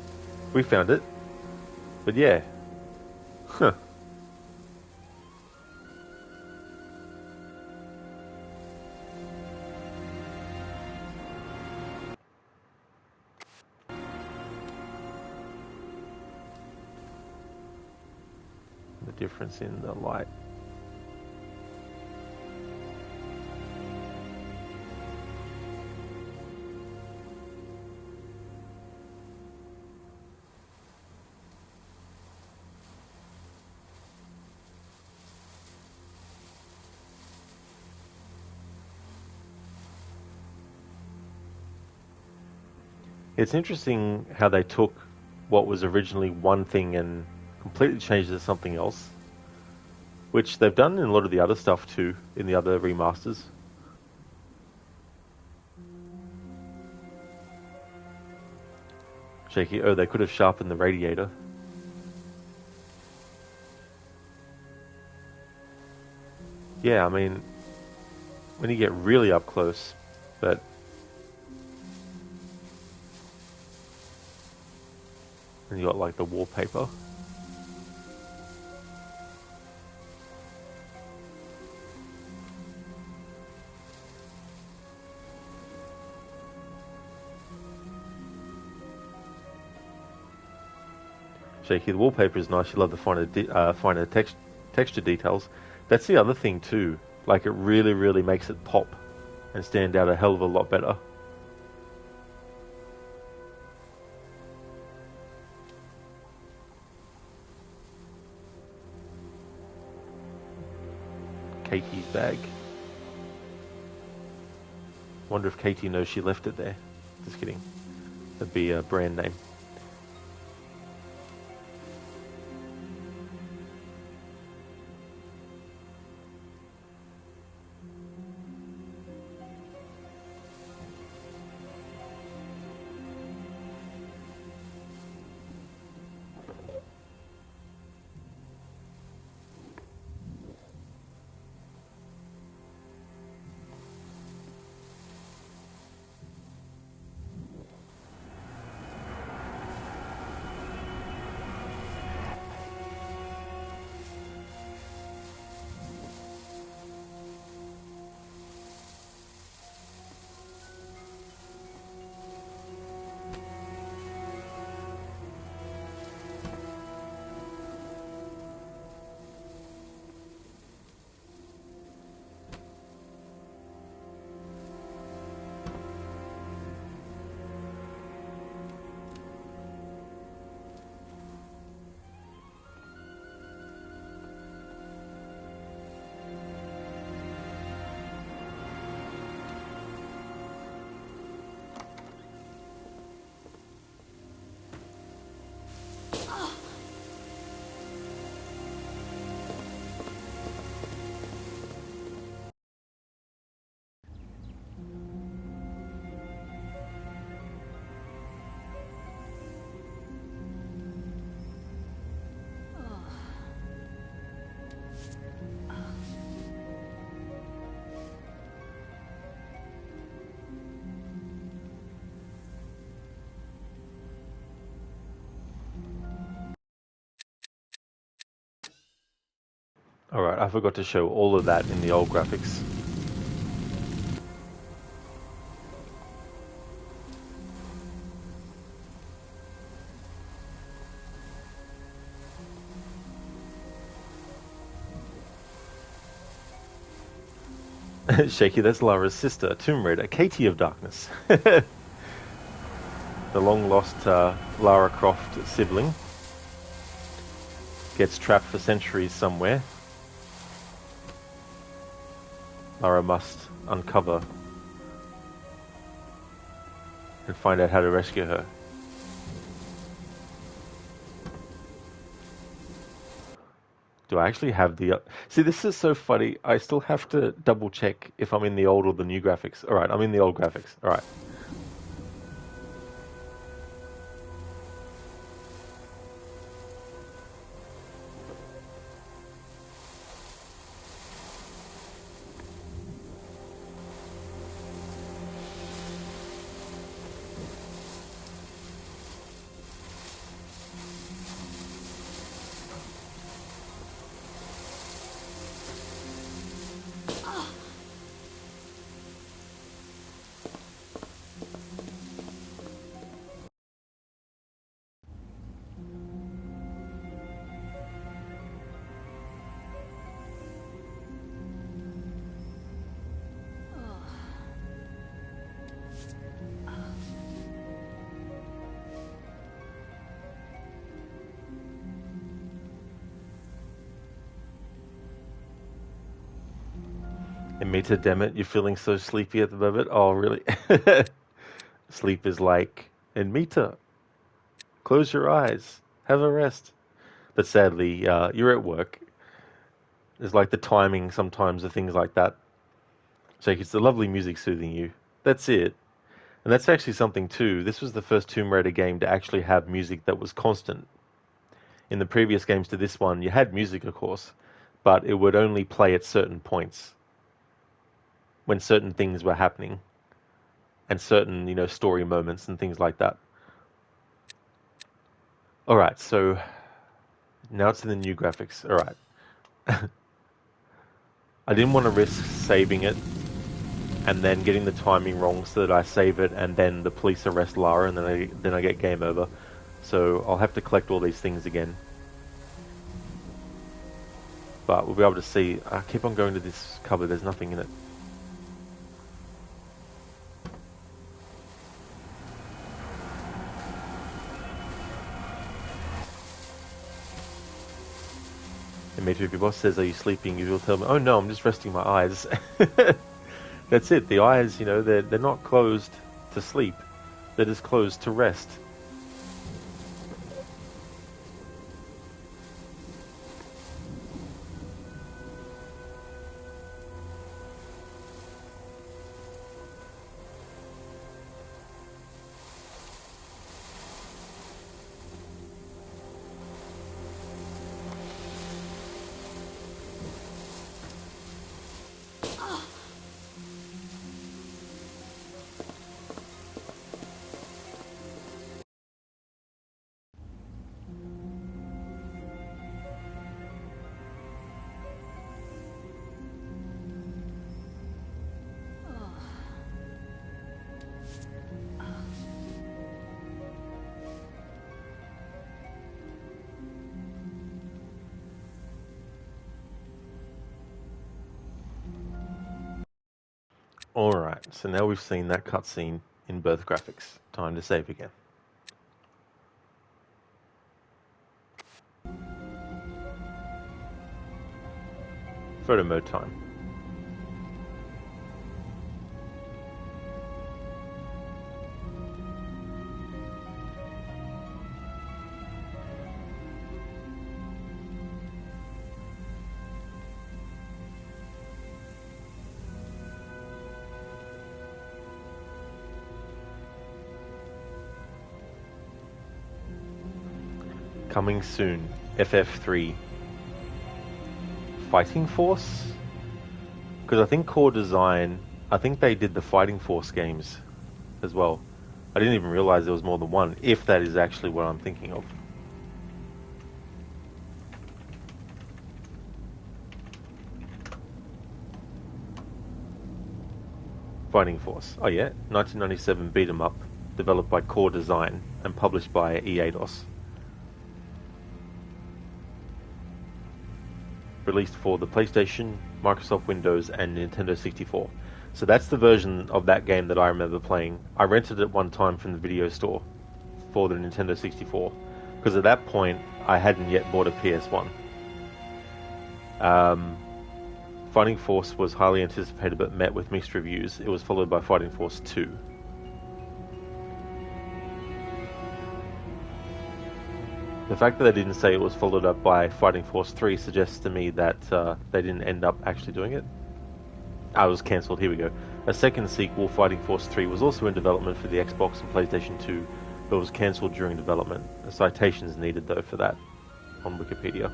We found it. But yeah. Huh. The difference in the light. It's interesting how they took what was originally one thing and completely changed it to something else. Which they've done in a lot of the other stuff too, in the other remasters. Shaky, oh, they could have sharpened the radiator. Yeah, I mean, when you get really up close, but and you got like the wallpaper. Shaky, the wallpaper is nice. You love the finer texture details. That's the other thing too. Like it really, really makes it pop and stand out a hell of a lot better. Katie's bag. Wonder if Katie knows she left it there. Just kidding. That'd be a brand name. Alright, I forgot to show all of that in the old graphics. Shaky, that's Lara's sister, Tomb Raider, Katie of Darkness. The long-lost Lara Croft sibling gets trapped for centuries somewhere. Lara must uncover and find out how to rescue her. Do I actually have the... See, this is so funny. I still have to double check if I'm in the old or the new graphics. Alright, I'm in the old graphics. Alright. Amita, damn it, you're feeling so sleepy at the moment? Oh, really? Sleep is like, Amita, close your eyes, have a rest. But sadly, you're at work. It's like the timing sometimes of things like that. So it's the lovely music soothing you. That's it. And that's actually something too. This was the first Tomb Raider game to actually have music that was constant. In the previous games to this one, you had music, of course, but it would only play at certain points when certain things were happening and certain, story moments and things like that. All right, so now it's in the new graphics. All right. I didn't want to risk saving it and then getting the timing wrong so that I save it and then the police arrest Lara and then I get game over. So I'll have to collect all these things again. But we'll be able to see. I keep on going to this cupboard, there's nothing in it. Dimitri, if your boss says, "Are you sleeping?" you will tell me, "Oh no, I'm just resting my eyes." That's it. The eyes, they're not closed to sleep. They're just closed to rest. Alright, so now we've seen that cutscene in both graphics. Time to save again. Photo mode time. Coming soon, FF3 Fighting Force? Because I think Core Design, I think they did the Fighting Force games as well. I didn't even realize there was more than one, if that is actually what I'm thinking of. Fighting Force. Oh yeah, 1997 beat 'em up, developed by Core Design and published by EADOS. Released for the PlayStation, Microsoft Windows, and Nintendo 64. So that's the version of that game that I remember playing. I rented it one time from the video store for the Nintendo 64, because at that point I hadn't yet bought a PS1. Fighting Force was highly anticipated but met with mixed reviews. It was followed by Fighting Force 2. The fact that they didn't say it was followed up by Fighting Force 3 suggests to me that they didn't end up actually doing it. It was cancelled, here we go. A second sequel, Fighting Force 3, was also in development for the Xbox and PlayStation 2, but was cancelled during development. A citation is needed though for that on Wikipedia.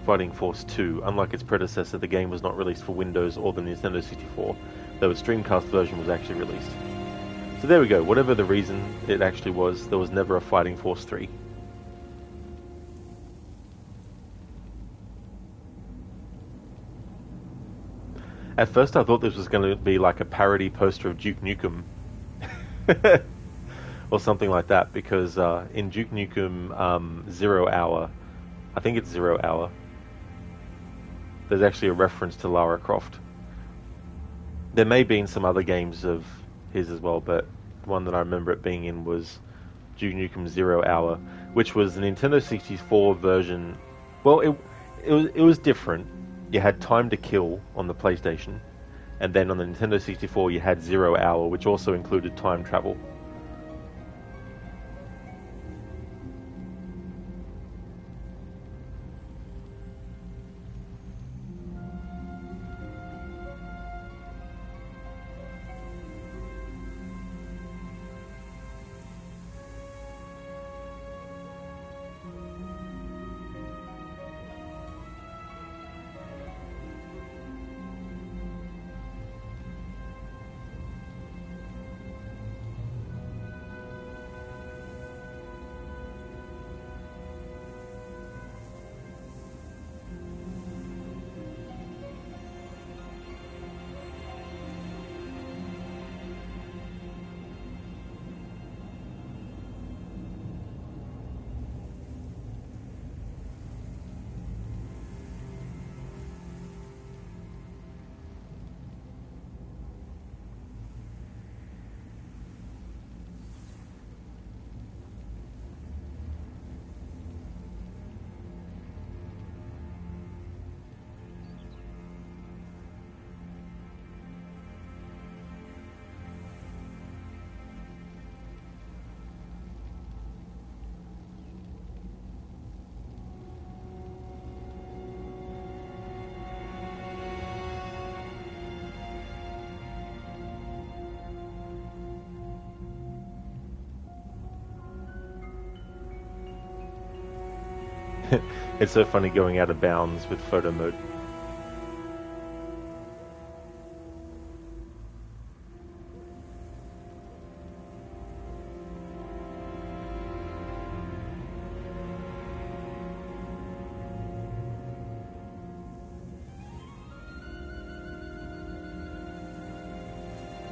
Fighting Force 2, unlike its predecessor, the game was not released for Windows or the Nintendo 64, though its Dreamcast version was actually released. So there we go, whatever the reason it actually was, there was never a Fighting Force 3. At first I thought this was going to be like a parody poster of Duke Nukem. Or something like that, because in Duke Nukem 0 Hour, I think it's 0 Hour, there's actually a reference to Lara Croft. There may have been some other games of his as well, but the one that I remember it being in was Duke Nukem 0 Hour, which was the Nintendo 64 version. Well, it was different. You had Time to Kill on the PlayStation, and then on the Nintendo 64 you had 0 Hour, which also included time travel. It's so funny going out of bounds with photo mode.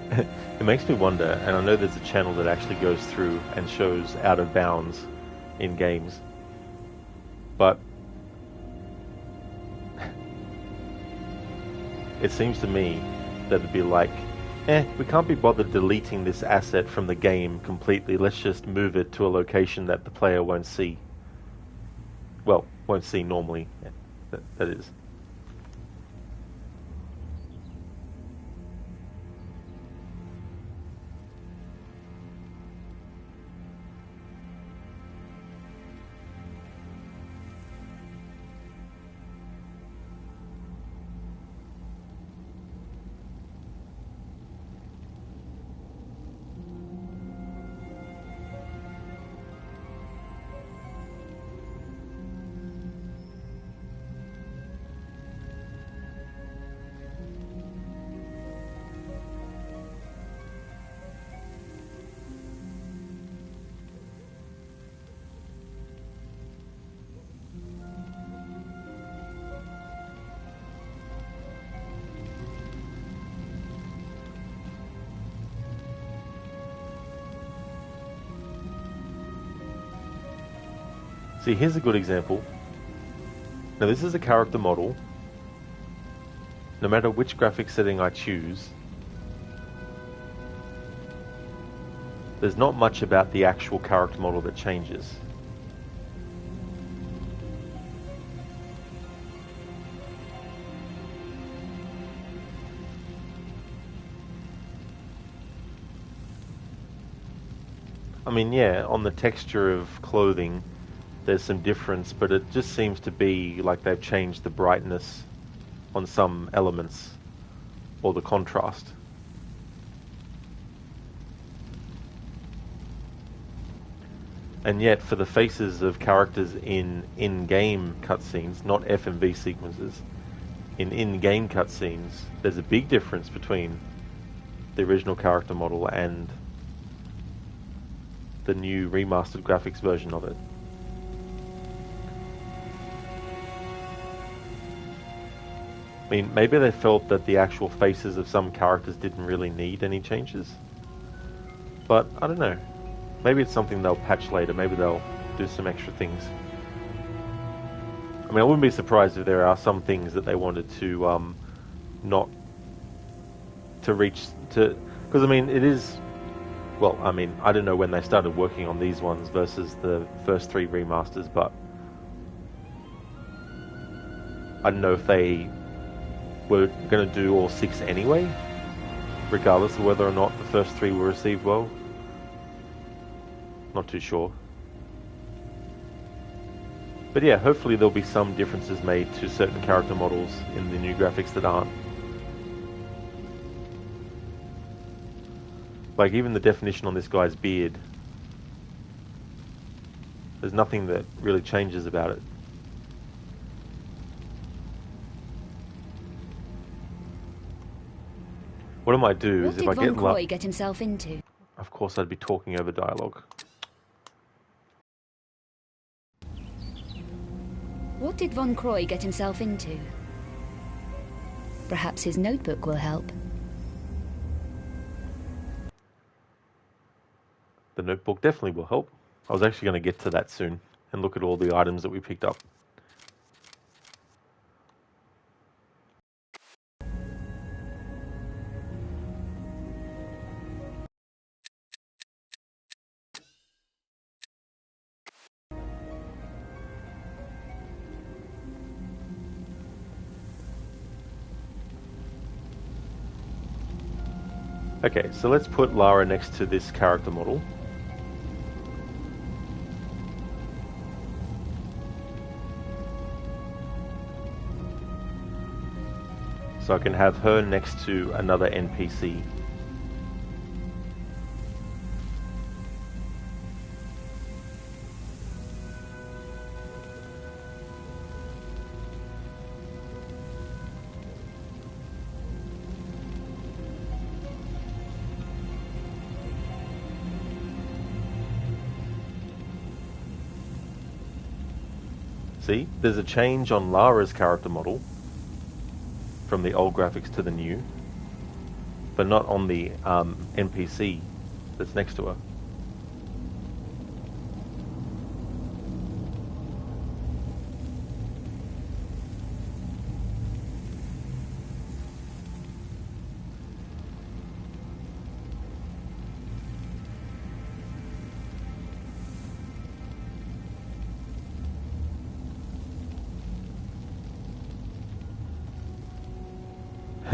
It makes me wonder, and I know there's a channel that actually goes through and shows out of bounds in games, but it seems to me that it'd be like, we can't be bothered deleting this asset from the game completely, let's just move it to a location that the player won't see. Well, won't see normally, that is. See, here's a good example. Now this is a character model. No matter which graphic setting I choose, there's not much about the actual character model that changes. I mean, yeah, on the texture of clothing, there's some difference, but it just seems to be like they've changed the brightness on some elements, or the contrast. And yet, for the faces of characters in-game cutscenes, not FMV sequences, in-game cutscenes, there's a big difference between the original character model and the new remastered graphics version of it. I mean, maybe they felt that the actual faces of some characters didn't really need any changes. But, I don't know. Maybe it's something they'll patch later. Maybe they'll do some extra things. I mean, I wouldn't be surprised if there are some things that they wanted to, not to reach to... Because, I mean, it is... Well, I mean, I don't know when they started working on these ones versus the first 3 remasters, but I don't know if they were going to do all 6 anyway, regardless of whether or not the first 3 were received well. Not too sure. But yeah, hopefully there'll be some differences made to certain character models in the new graphics that aren't. Like, even the definition on this guy's beard. There's nothing that really changes about it. What I might do is if I get What did Von Croy get himself into? Of course I'd be talking over dialogue. What did Von Croy get himself into? Perhaps his notebook will help. The notebook definitely will help. I was actually going to get to that soon and look at all the items that we picked up. Okay, so let's put Lara next to this character model. So I can have her next to another NPC. See, there's a change on Lara's character model from the old graphics to the new, but not on the NPC that's next to her.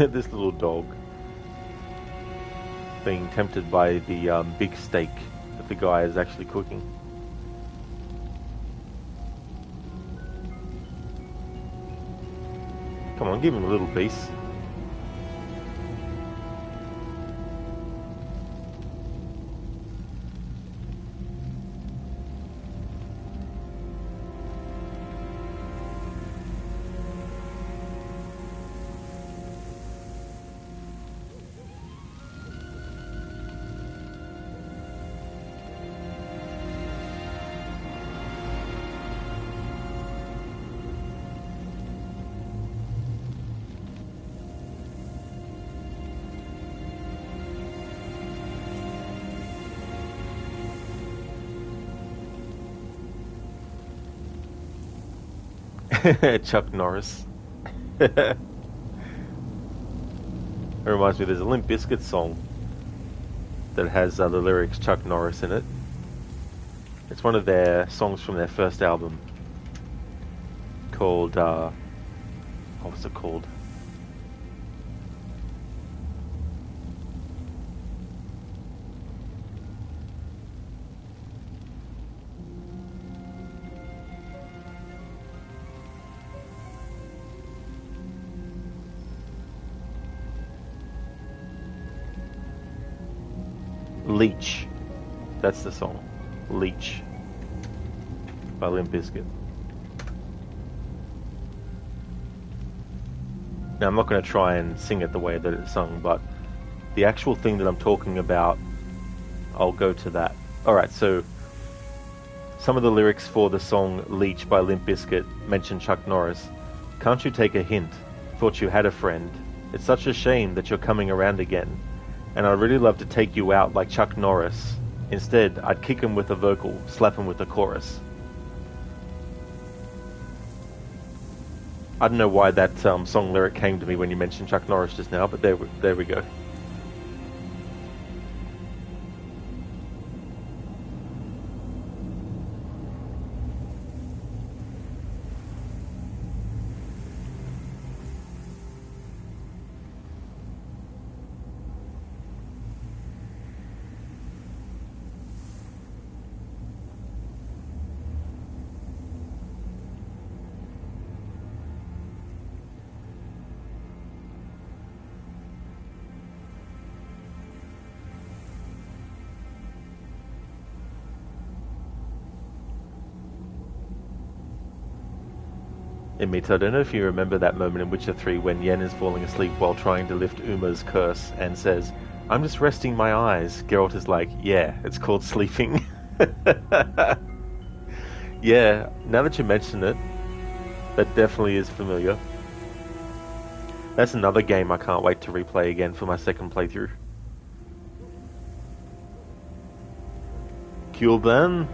This little dog being tempted by the big steak that the guy is actually cooking. Come on, give him a little piece. Chuck Norris. It reminds me, there's a Limp Bizkit song that has the lyrics Chuck Norris in it. It's one of their songs from their first album called, what was it called? Leech. That's the song. Leech by Limp Bizkit. Now, I'm not going to try and sing it the way that it's sung, but the actual thing that I'm talking about, I'll go to that. Alright, so some of the lyrics for the song Leech by Limp Bizkit mention Chuck Norris. Can't you take a hint? Thought you had a friend. It's such a shame that you're coming around again. And I'd really love to take you out like Chuck Norris. Instead, I'd kick him with a vocal, slap him with a chorus. I don't know why that song lyric came to me when you mentioned Chuck Norris just now, but there we go. Emit, I don't know if you remember that moment in Witcher 3 when Yen is falling asleep while trying to lift Uma's curse and says, "I'm just resting my eyes." Geralt is like, "Yeah, it's called sleeping." Yeah, now that you mention it, that definitely is familiar. That's another game I can't wait to replay again for my second playthrough. Cuban?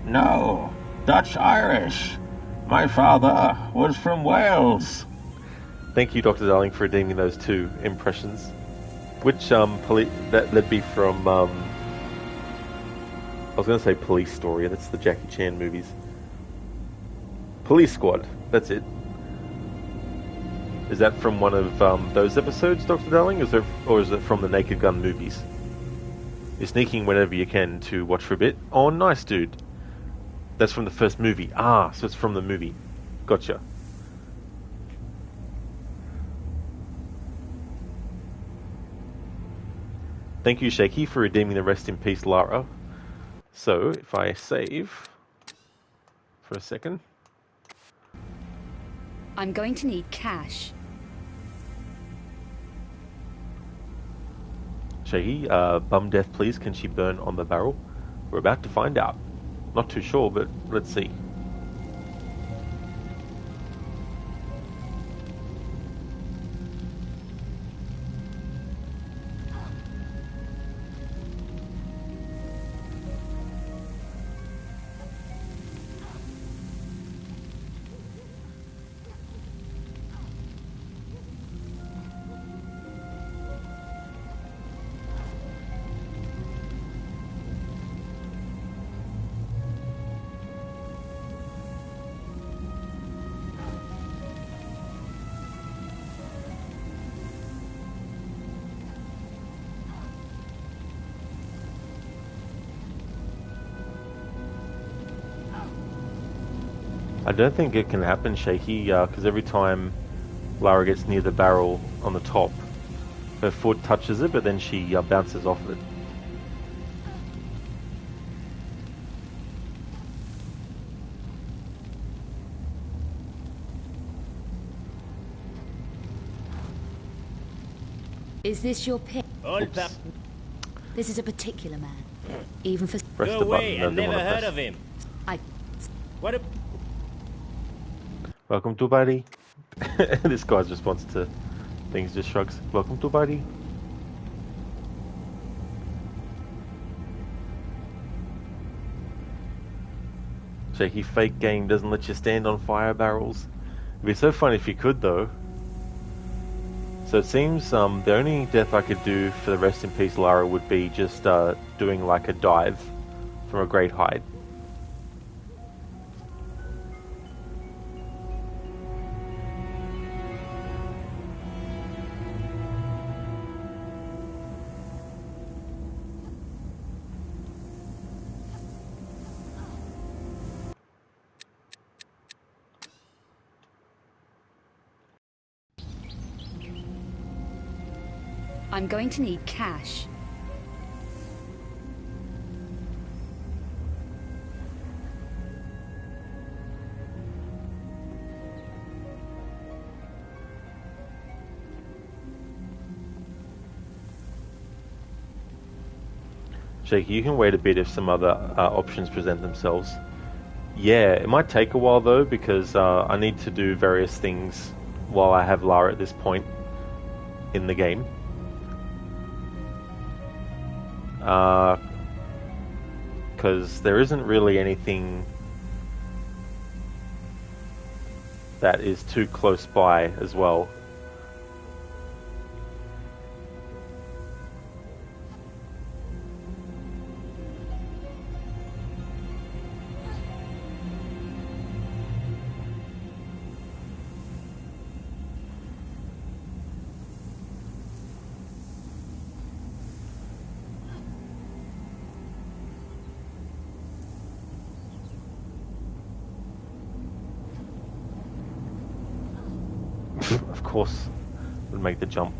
No, Dutch-Irish. My father was from Wales. Thank you, Dr. Darling, for redeeming those two impressions. Which, that'd be from, I was going to say Police Story, that's the Jackie Chan movies. Police Squad, that's it. Is that from one of those episodes, Dr. Darling, or is it from the Naked Gun movies? You're sneaking whenever you can to watch for a bit. Oh, nice, dude. That's from the first movie. Ah, so it's from the movie. Gotcha. Thank you, Shaky, for redeeming the Rest in Peace, Lara. So, if I save for a second. I'm going to need cash. Shaky, bum death, please. Can she burn on the barrel? We're about to find out. Not too sure, but let's see. I don't think it can happen, Shaky, because every time Lara gets near the barrel on the top, her foot touches it, but then she bounces off it. Is this your pick? Oops. This is a particular man. Even for... Press the button. I never heard of him. What a... Welcome to buddy. This guy's response to things just shrugs. Welcome to buddy. Shaky fake game doesn't let you stand on fire barrels. It'd be so fun if you could, though. So it seems the only death I could do for the rest in peace Lara would be just doing like a dive from a great height. I'm going to need cash. Shaky, you can wait a bit if some other options present themselves. Yeah, it might take a while though, because I need to do various things while I have Lara at this point in the game. Because there isn't really anything that is too close by as well. Of course, would make the jump.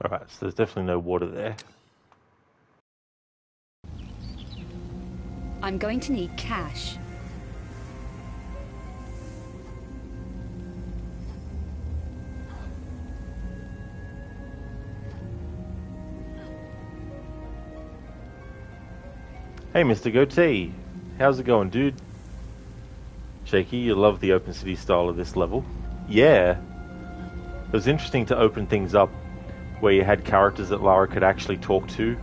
Alright, so there's definitely no water there. I'm going to need cash. Hey, Mr. Goatee. How's it going, dude? Shaky, you love the open city style of this level. Yeah. It was interesting to open things up where you had characters that Lara could actually talk to,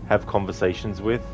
have conversations with.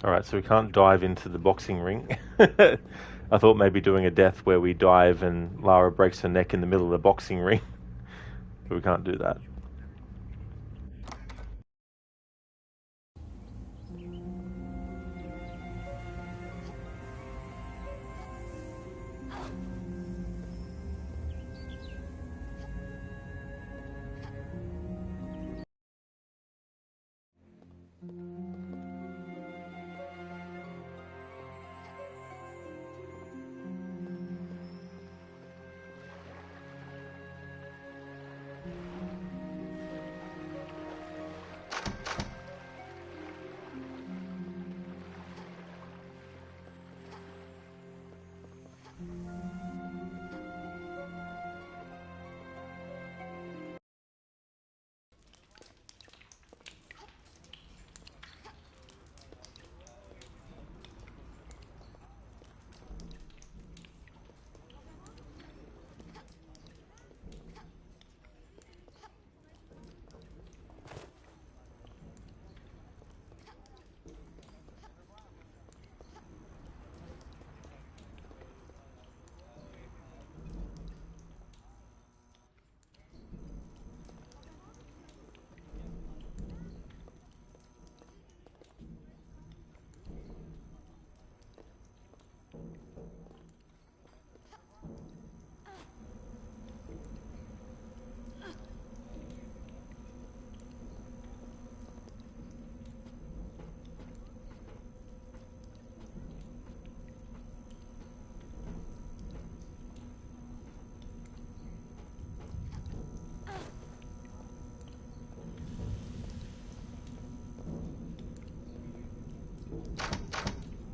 Alright, so we can't dive into the boxing ring. I thought maybe doing a death where we dive and Lara breaks her neck in the middle of the boxing ring. But we can't do that.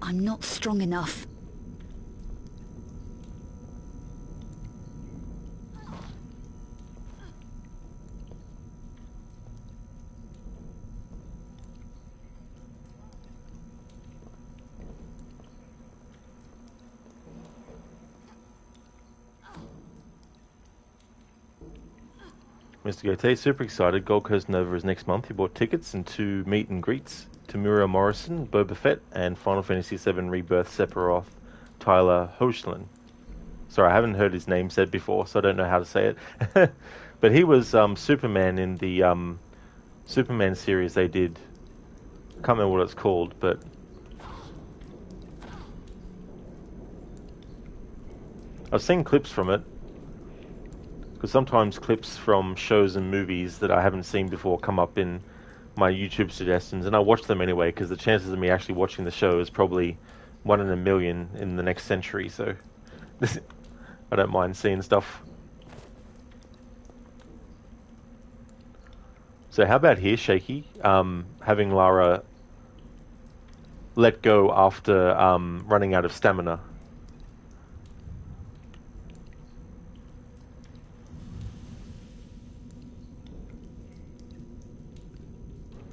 I'm not strong enough. Mr. Goethe, super excited. Gold Coast Nova is next month. He bought tickets and 2 meet and greets to Muriel Morrison, Boba Fett, and Final Fantasy VII Rebirth Sephiroth, Tyler Hoechlin. Sorry, I haven't heard his name said before, so I don't know how to say it. But he was Superman in the Superman series they did. I can't remember what it's called, but I've seen clips from it. Because sometimes clips from shows and movies that I haven't seen before come up in my YouTube suggestions, and I watch them anyway, because the chances of me actually watching the show is probably 1 in a million in the next century, so I don't mind seeing stuff. So how about here, Shaky? Having Lara let go after running out of stamina.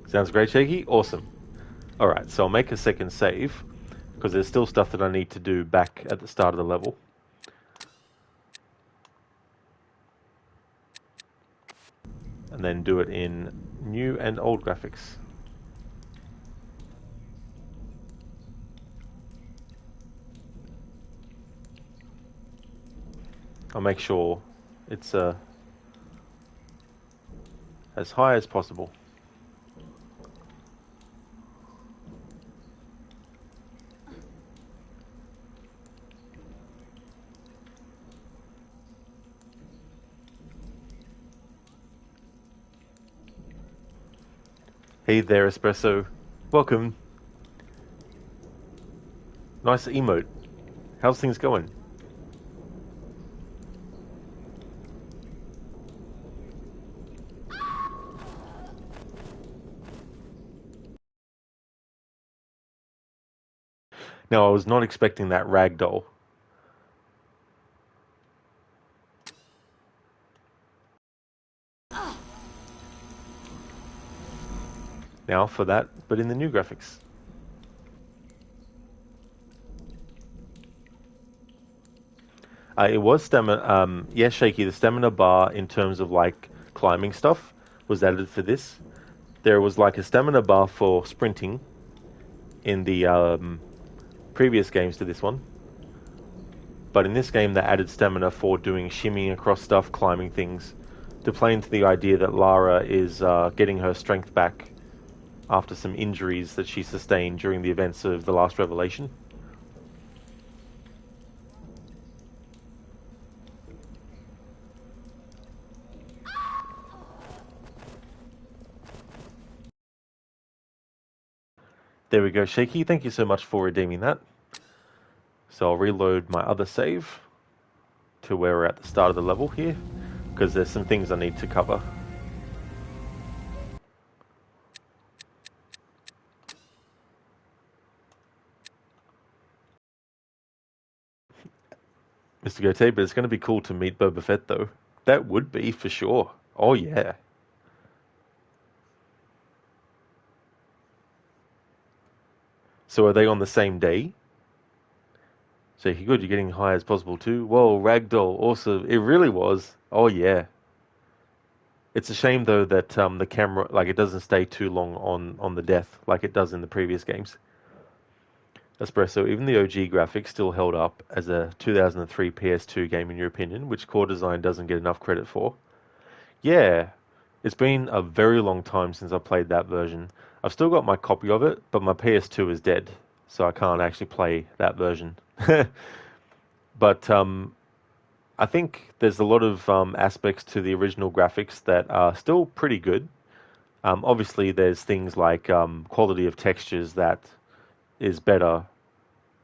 Sounds great, Shaky? Awesome. Alright, so I'll make a second save, because there's still stuff that I need to do back at the start of the level. And then do it in new and old graphics. I'll make sure it's as high as possible. Hey there, Espresso. Welcome. Nice emote. How's things going? Now, I was not expecting that ragdoll. Now for that, but in the new graphics. It was stamina, yeah, Shaky, the stamina bar in terms of like climbing stuff was added for this. There was like a stamina bar for sprinting in the previous games to this one. But in this game, they added stamina for doing shimmying across stuff, climbing things, to play into the idea that Lara is getting her strength back after some injuries that she sustained during the events of the last revelation. There we go, Shaky. Thank you so much for redeeming that. So I'll reload my other save to where we're at the start of the level here, because there's some things I need to cover. Mr. Gote, but it's going to be cool to meet Boba Fett, though. That would be, for sure. Oh, yeah. So are they on the same day? So good, you're getting high as possible too. Whoa, ragdoll, awesome. It really was. Oh, yeah. It's a shame, though, that the camera, like, it doesn't stay too long on the death like it does in the previous games. Espresso, even the OG graphics still held up as a 2003 PS2 game in your opinion, which core design doesn't get enough credit for. Yeah, it's been a very long time since I played that version. I've still got my copy of it, but my PS2 is dead, so I can't actually play that version. But I think there's a lot of aspects to the original graphics that are still pretty good. Obviously, there's things like quality of textures that is better,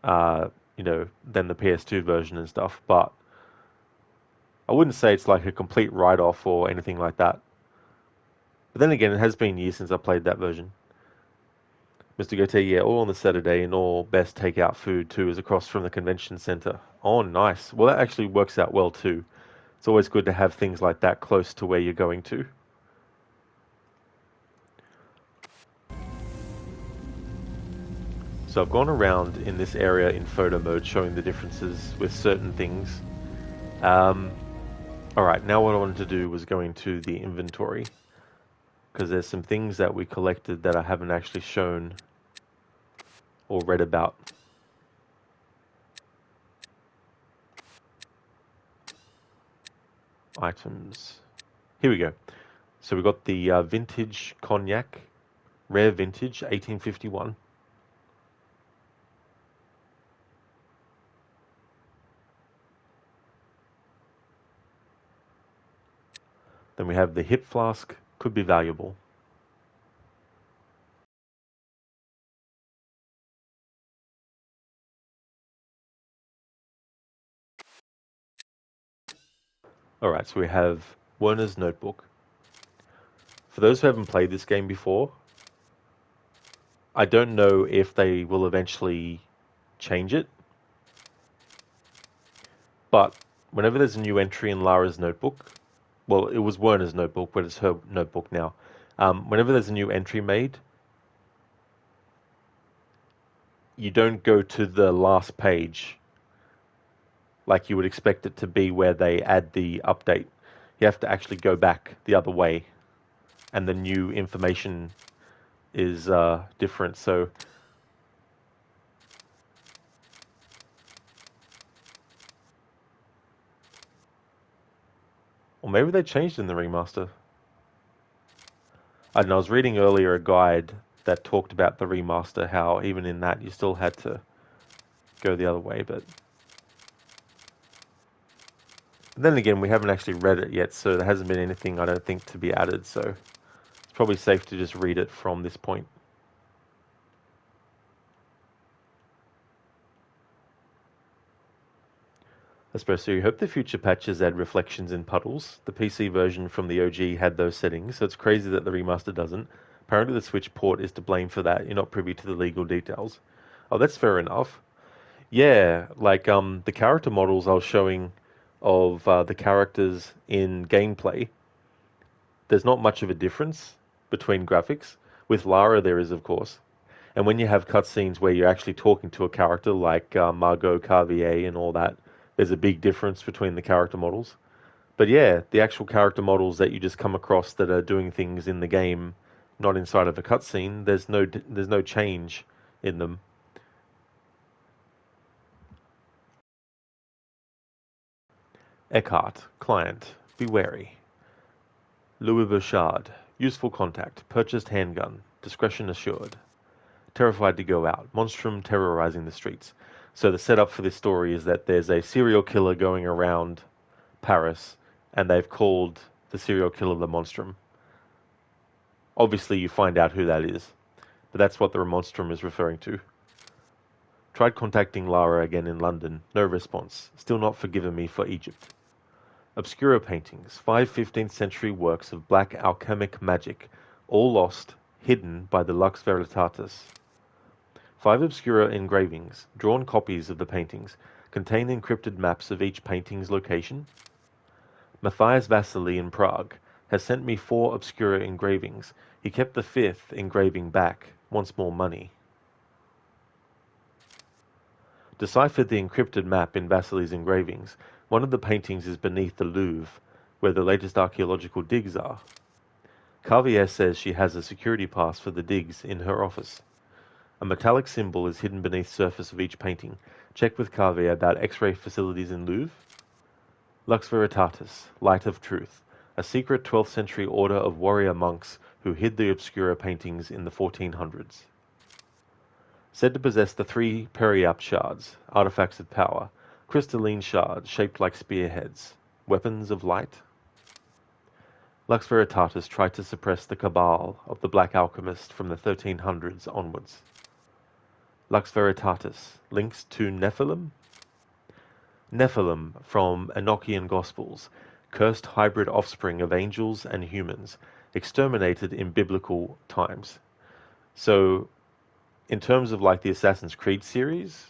than the PS2 version and stuff. But I wouldn't say it's like a complete write-off or anything like that. But then again, it has been years since I played that version. Mr. Gote, yeah, all on the Saturday and all best takeout food too is across from the convention center. Oh, nice. Well, that actually works out well too. It's always good to have things like that close to where you're going to. So I've gone around in this area in photo mode showing the differences with certain things. Alright, now what I wanted to do was go into the inventory, because there's some things that we collected that I haven't actually shown or read about. Items. Here we go. So we got the vintage cognac, rare vintage, 1851. Then we have the hip flask, could be valuable. Alright, so we have Werner's Notebook. For those who haven't played this game before, I don't know if they will eventually change it, but whenever there's a new entry in Lara's notebook, well, it was Werner's notebook, but it's her notebook now. Whenever there's a new entry made, you don't go to the last page like you would expect it to be where they add the update. You have to actually go back the other way, and the new information is different. So or maybe they changed in the remaster. I don't know, I was reading earlier a guide that talked about the remaster, how even in that you still had to go the other way, but then again, we haven't actually read it yet, so there hasn't been anything, I don't think, to be added, so it's probably safe to just read it from this point. I suppose so. You hope the future patches add reflections in puddles. The PC version from the OG had those settings, so it's crazy that the remaster doesn't. Apparently the Switch port is to blame for that. You're not privy to the legal details. Oh, that's fair enough. Yeah, like the character models I was showing of the characters in gameplay, there's not much of a difference between graphics. With Lara there is, of course. And when you have cutscenes where you're actually talking to a character like Margot Carvier and all that, there's a big difference between the character models. But yeah, the actual character models that you just come across that are doing things in the game, not inside of a cutscene, there's no change in them. Eckhart, client, be wary. Louis Bouchard, useful contact, purchased handgun, discretion assured. Terrified to go out, monstrum terrorizing the streets. So the setup for this story is that there's a serial killer going around Paris, and they've called the serial killer the monstrum. Obviously you find out who that is, but that's what the monstrum is referring to. Tried contacting Lara again in London, no response, still not forgiven me for Egypt. Obscura paintings, 5 15th century works of black alchemic magic, all lost, hidden by the Lux Veritatis. 5 obscura engravings, drawn copies of the paintings, contain encrypted maps of each painting's location. Matthias Vasily in Prague has sent me 4 obscura engravings. He kept the 5th engraving back, wants more money. Deciphered the encrypted map in Vasily's engravings. One of the paintings is beneath the Louvre, where the latest archaeological digs are. Carvier says she has a security pass for the digs in her office. A metallic symbol is hidden beneath the surface of each painting. Check with Carvier about X-ray facilities in Louvre. Lux Veritatis, Light of Truth, a secret 12th century order of warrior monks who hid the obscura paintings in the 1400s. Said to possess the 3 Periapt shards, artifacts of power, crystalline shards shaped like spearheads, weapons of light. Lux Veritatis tried to suppress the cabal of the Black Alchemist from the 1300s onwards. Lux Veritatis, links to Nephilim? Nephilim from Enochian Gospels, cursed hybrid offspring of angels and humans, exterminated in biblical times. So, in terms of like the Assassin's Creed series,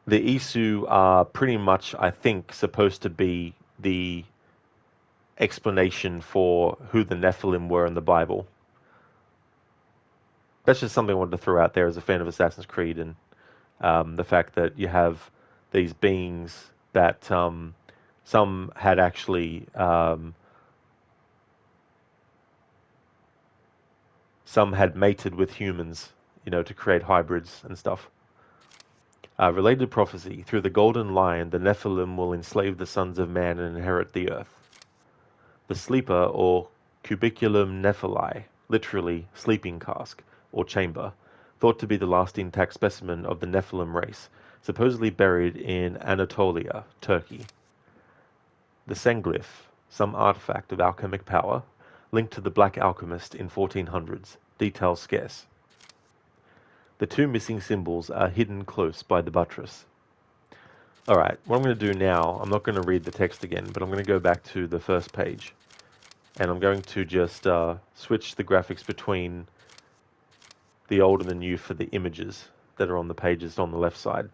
the Isu are pretty much, I think, supposed to be the explanation for who the Nephilim were in the Bible. That's just something I wanted to throw out there as a fan of Assassin's Creed, and the fact that you have these beings that some had actually some had mated with humans, to create hybrids and stuff. Related prophecy: through the golden line, the Nephilim will enslave the sons of man and inherit the earth. The sleeper, or cubiculum Nephili, literally sleeping cask or chamber, thought to be the last intact specimen of the Nephilim race, supposedly buried in Anatolia, Turkey. The Senglyph, some artifact of alchemic power, linked to the Black Alchemist in 1400s, details scarce. The 2 missing symbols are hidden close by the buttress. Alright, what I'm going to do now, I'm not going to read the text again, but I'm going to go back to the first page. And I'm going to just switch the graphics between the old and the new for the images that are on the pages on the left side.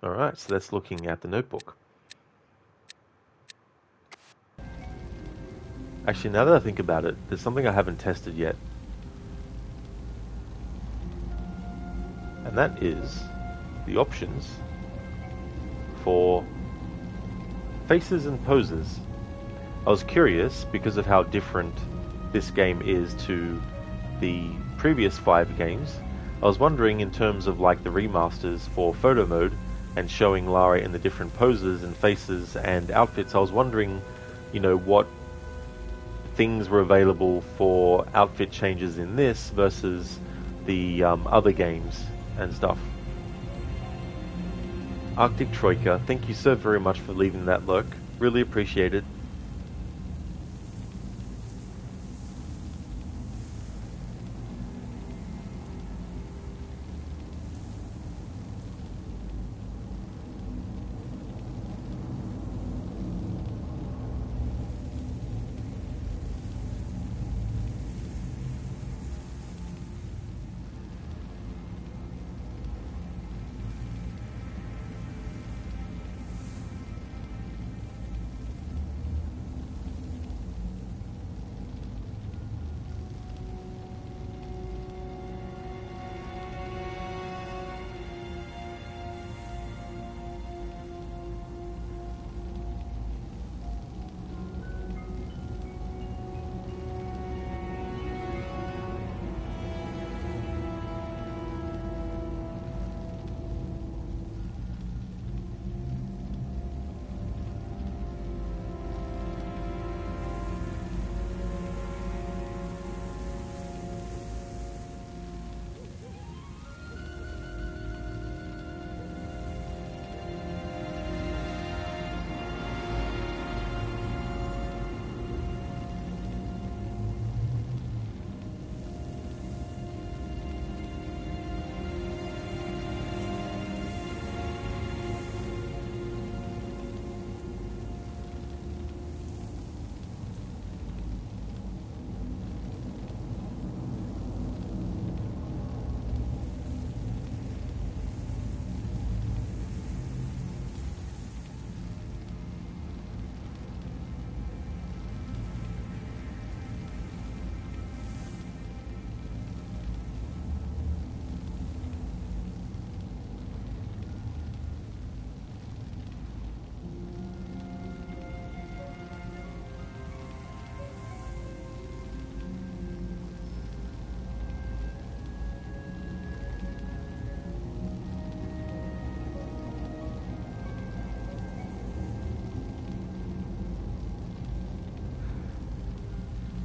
Alright, so that's looking at the notebook. Actually, now that I think about it, there's something I haven't tested yet. And that is the options for faces and poses. I was curious because of how different this game is to the previous 5 games. I was wondering in terms of like the remasters for photo mode and showing Lara in the different poses and faces and outfits, I was wondering, you know, what things were available for outfit changes in this versus the other games and stuff. Arctic Troika, thank you so very much for leaving that lurk. Really appreciate it.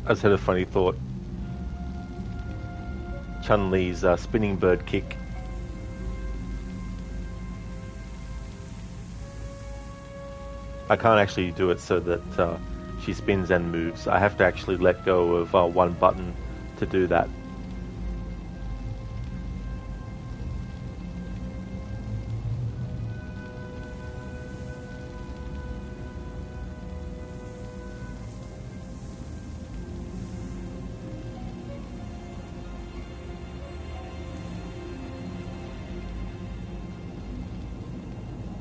I just had a funny thought. Chun-Li's spinning bird kick. I can't actually do it so that she spins and moves. I have to actually let go of one button to do that.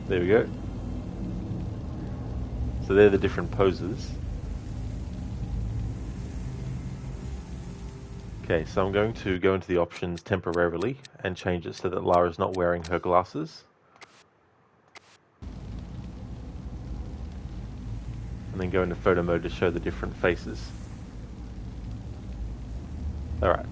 There we go. So they're the different poses. Okay, so I'm going to go into the options temporarily and change it so that Lara's not wearing her glasses. And then go into photo mode to show the different faces. Alright.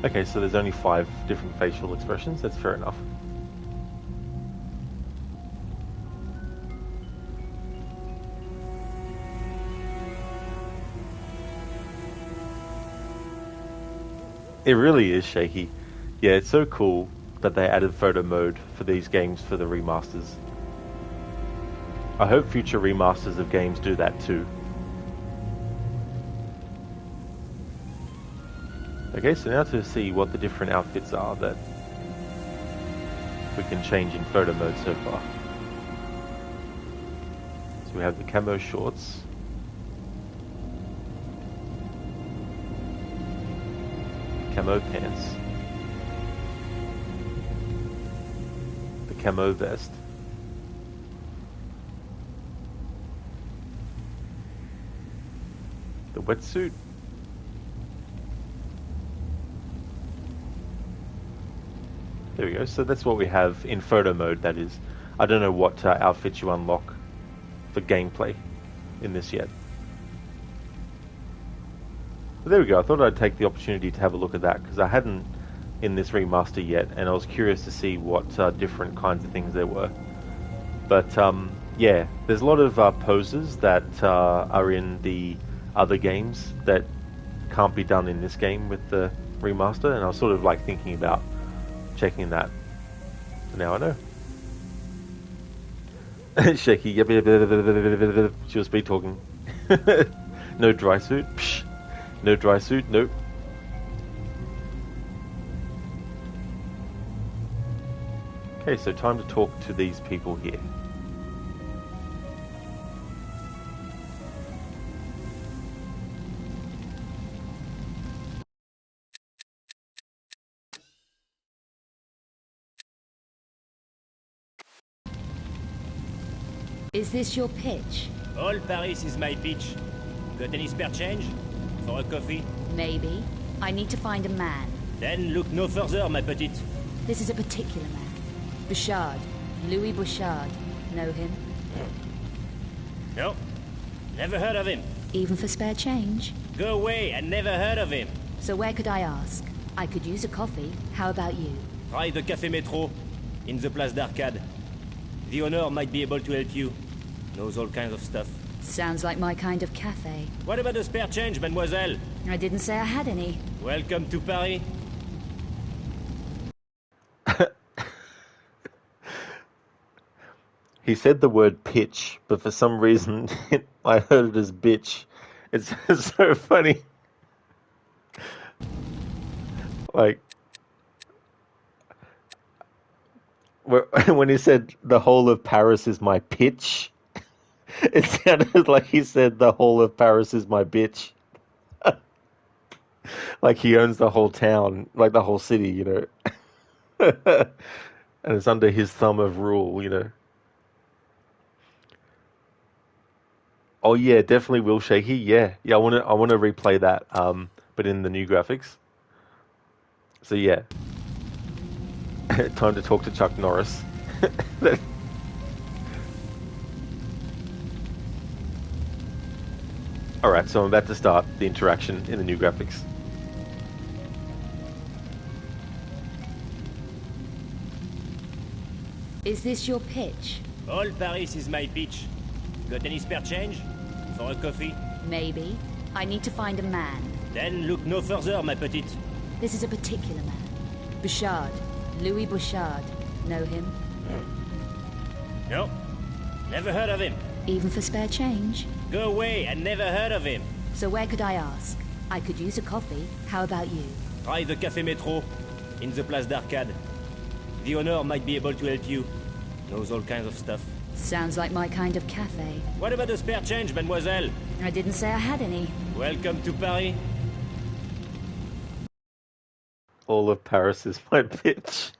Okay, so there's only 5 different facial expressions. That's fair enough. It really is shaky. Yeah, it's so cool that they added photo mode for these games for the remasters. I hope future remasters of games do that too. Okay, so now to see what the different outfits are that we can change in photo mode so far. So we have the camo shorts. Camo pants. The camo vest. The wetsuit. There we go. So that's what we have in photo mode, that is. I don't know what outfits you unlock for gameplay in this yet. But there we go. I thought I'd take the opportunity to have a look at that because I hadn't in this remaster yet, and I was curious to see what different kinds of things there were. But yeah, there's a lot of poses that are in the other games that can't be done in this game with the remaster, and I was sort of like thinking about checking that. So now I know. Shaky. Yep. She'll speed talking. No dry suit. Psh. No dry suit. Nope. Okay, so time to talk to these people here. Is this your pitch? All Paris is my pitch. Got any spare change? For a coffee? Maybe. I need to find a man. Then look no further, ma petite. This is a particular man. Bouchard. Louis Bouchard. Know him? No. Never heard of him. Even for spare change? Go away, I never heard of him. So where could I ask? I could use a coffee. How about you? Try the Café Métro, in the Place d'Arcade. The owner might be able to help you. Knows all kinds of stuff. Sounds like my kind of cafe. What about the spare change, mademoiselle? I didn't say I had any. Welcome to Paris. He said the word pitch, but for some reason I heard it as bitch. It's so funny. Like, when he said the whole of Paris is my pitch, it sounded like he said the whole of Paris is my bitch. Like he owns the whole town, like the whole city, you know. And it's under his thumb of rule, you know. Oh yeah, definitely will shaky. Yeah. I want to replay that but in the new graphics. So yeah. Time to talk to Chuck Norris. Alright, so I'm about to start the interaction in the new graphics. Is this your pitch? All Paris is my pitch. Got any spare change? For a coffee? Maybe. I need to find a man. Then look no further, ma petite. This is a particular man. Bouchard. Louis Bouchard. Know him? No. Never heard of him. Even for spare change? Go away, I never heard of him. So where could I ask? I could use a coffee. How about you? Try the Café Métro, in the Place d'Arcade. The owner might be able to help you. Knows all kinds of stuff. Sounds like my kind of cafe. What about the spare change, mademoiselle? I didn't say I had any. Welcome to Paris. All of Paris is my bitch.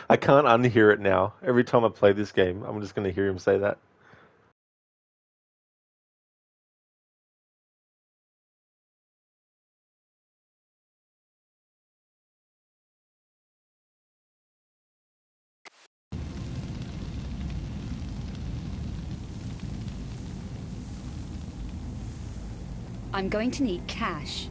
I can't unhear it now. Every time I play this game, I'm just going to hear him say that. I'm going to need cash.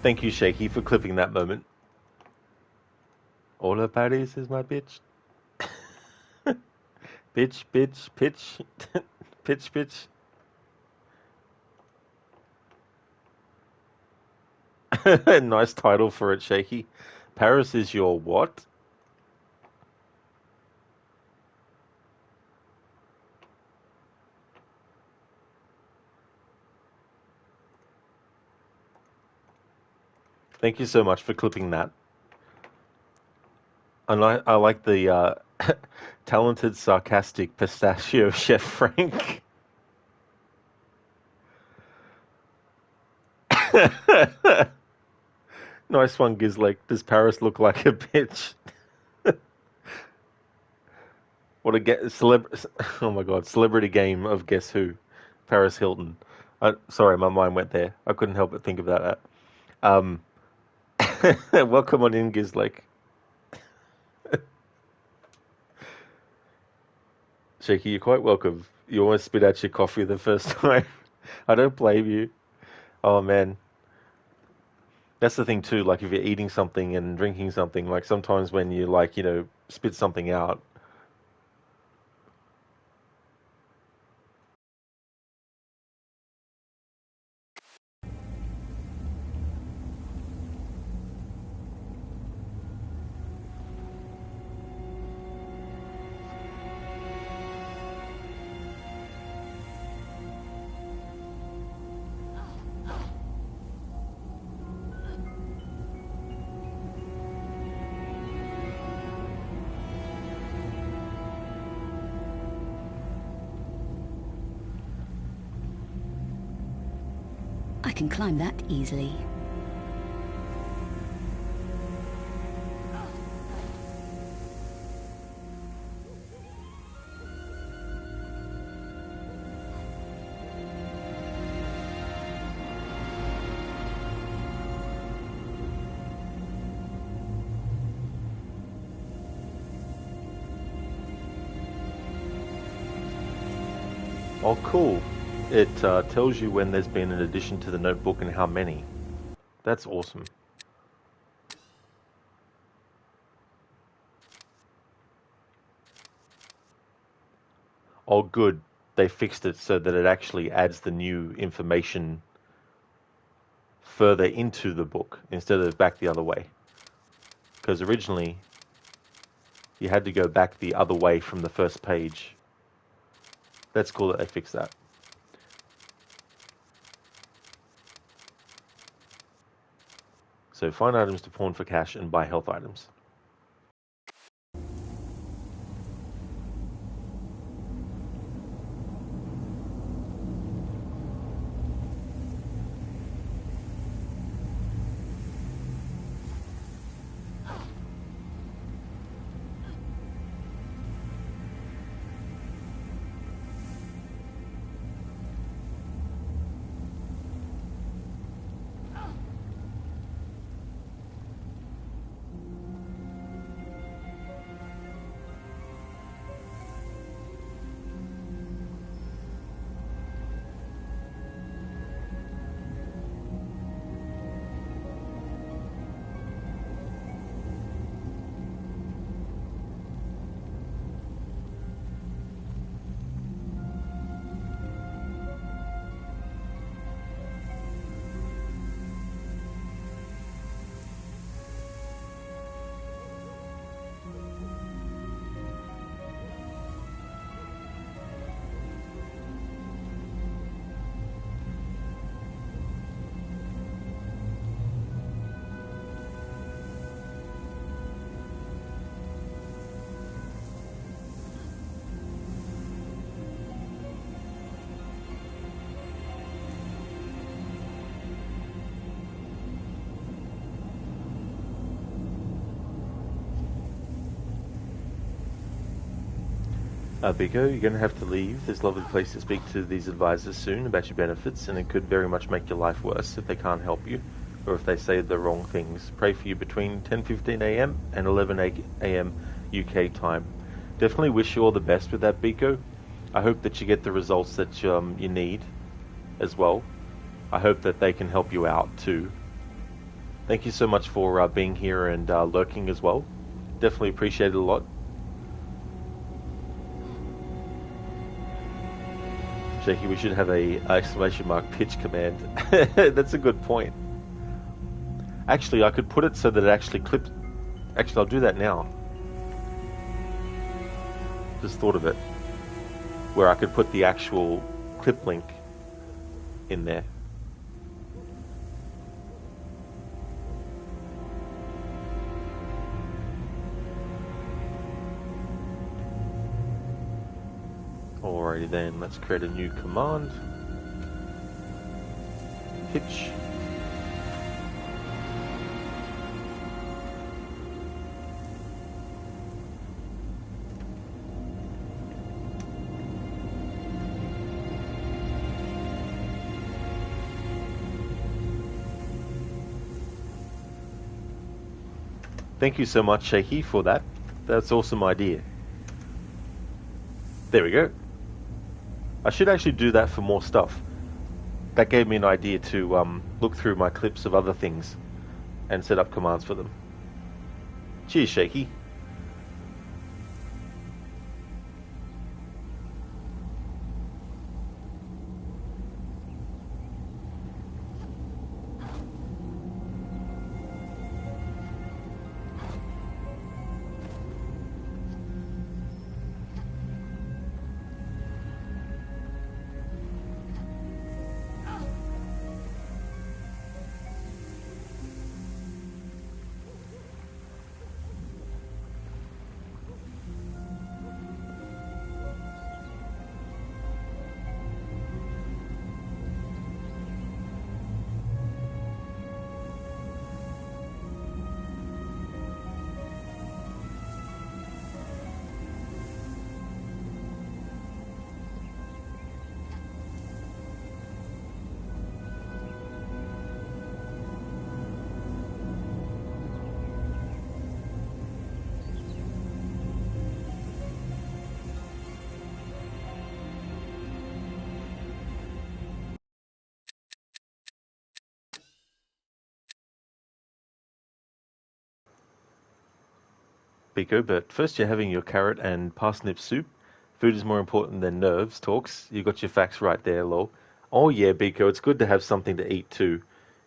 Thank you, Shaky, for clipping that moment. All of Paris is my bitch. Bitch, bitch, pitch. Pitch, bitch. Nice title for it, Shaky. Paris is your what? Thank you so much for clipping that. I like the talented, sarcastic pistachio chef Frank. Nice one, Gizlake. Does Paris look like a bitch? What a oh my god, celebrity game of Guess Who? Paris Hilton. Sorry, my mind went there. I couldn't help but think about that. Welcome on in, Gizlake. Shaky, you're quite welcome. You almost spit out your coffee the first time. I don't blame you. Oh man. That's the thing too, like if you're eating something and drinking something, like sometimes when you like, spit something out. I can climb that easily. Oh, cool. It tells you when there's been an addition to the notebook and how many. That's awesome. Oh, good. They fixed it so that it actually adds the new information further into the book instead of back the other way. Because originally, you had to go back the other way from the first page. That's cool that they fixed that. So find items to pawn for cash and buy health items. Biko, you're going to have to leave. There's a lovely place to speak to these advisors soon about your benefits, and it could very much make your life worse if they can't help you, or if they say the wrong things. Pray for you between 10:15 a.m. and 11 a.m. UK time. Definitely wish you all the best with that, Biko. I hope that you get the results that you need as well. I hope that they can help you out too. Thank you so much for being here and lurking as well. Definitely appreciate it a lot. Shaky, we should have a exclamation mark pitch command. That's a good point. Actually, I could put it so that it actually clips. Actually, I'll do that now. Just thought of it. Where I could put the actual clip link in there. Alrighty then, let's create a new command. Pitch. Thank you so much, Shaky, for that. That's an awesome idea. There we go. I should actually do that for more stuff. That gave me an idea to look through my clips of other things and set up commands for them. Cheers, Shaky. Biko, but first you're having your carrot and parsnip soup. Food is more important than nerves talks. You got your facts right there, lol. Oh yeah, Biko, it's good to have something to eat too.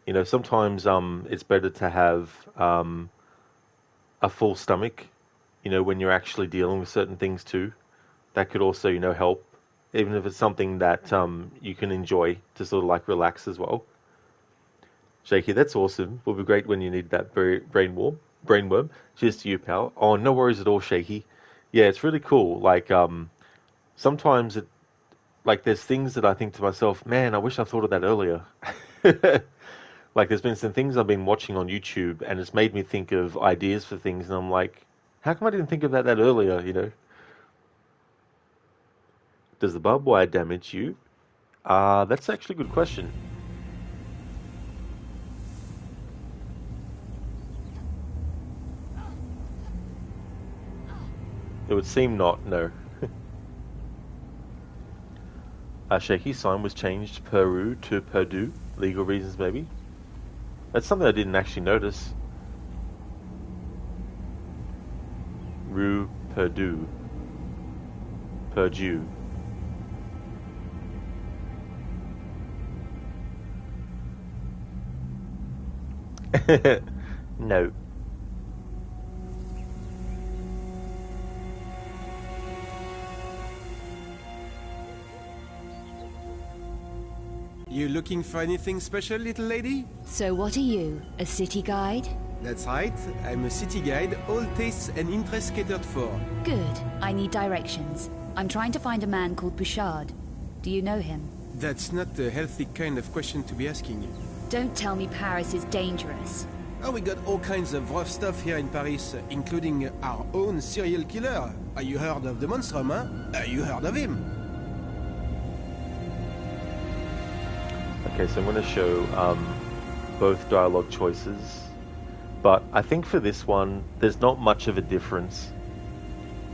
You know, sometimes it's better to have a full stomach, you know, when you're actually dealing with certain things too. That could also, you know, help, even if it's something that you can enjoy to sort of like relax as well. Shaky, that's awesome. Will be great when you need that brainworm. Cheers to you, pal. Oh, no worries at all, Shaky. Yeah, it's really cool. Like, sometimes there's things that I think to myself, man, I wish I thought of that earlier. Like, there's been some things I've been watching on YouTube, and it's made me think of ideas for things, and I'm like, how come I didn't think of that earlier, you know? Does the barbed wire damage you? That's actually a good question. It would seem not, no. Shaky sign was changed Peru to Purdue. Legal reasons, maybe. That's something I didn't actually notice. Rue Purdue. Purdue. No. You looking for anything special, little lady? So what are you, a city guide? That's right, I'm a city guide, all tastes and interests catered for. Good, I need directions. I'm trying to find a man called Bouchard. Do you know him? That's not a healthy kind of question to be asking. Don't tell me Paris is dangerous. Oh, we got all kinds of rough stuff here in Paris, including our own serial killer. You heard of the Monstrum, huh? You heard of him? Okay, so I'm going to show both dialogue choices, but I think for this one, there's not much of a difference.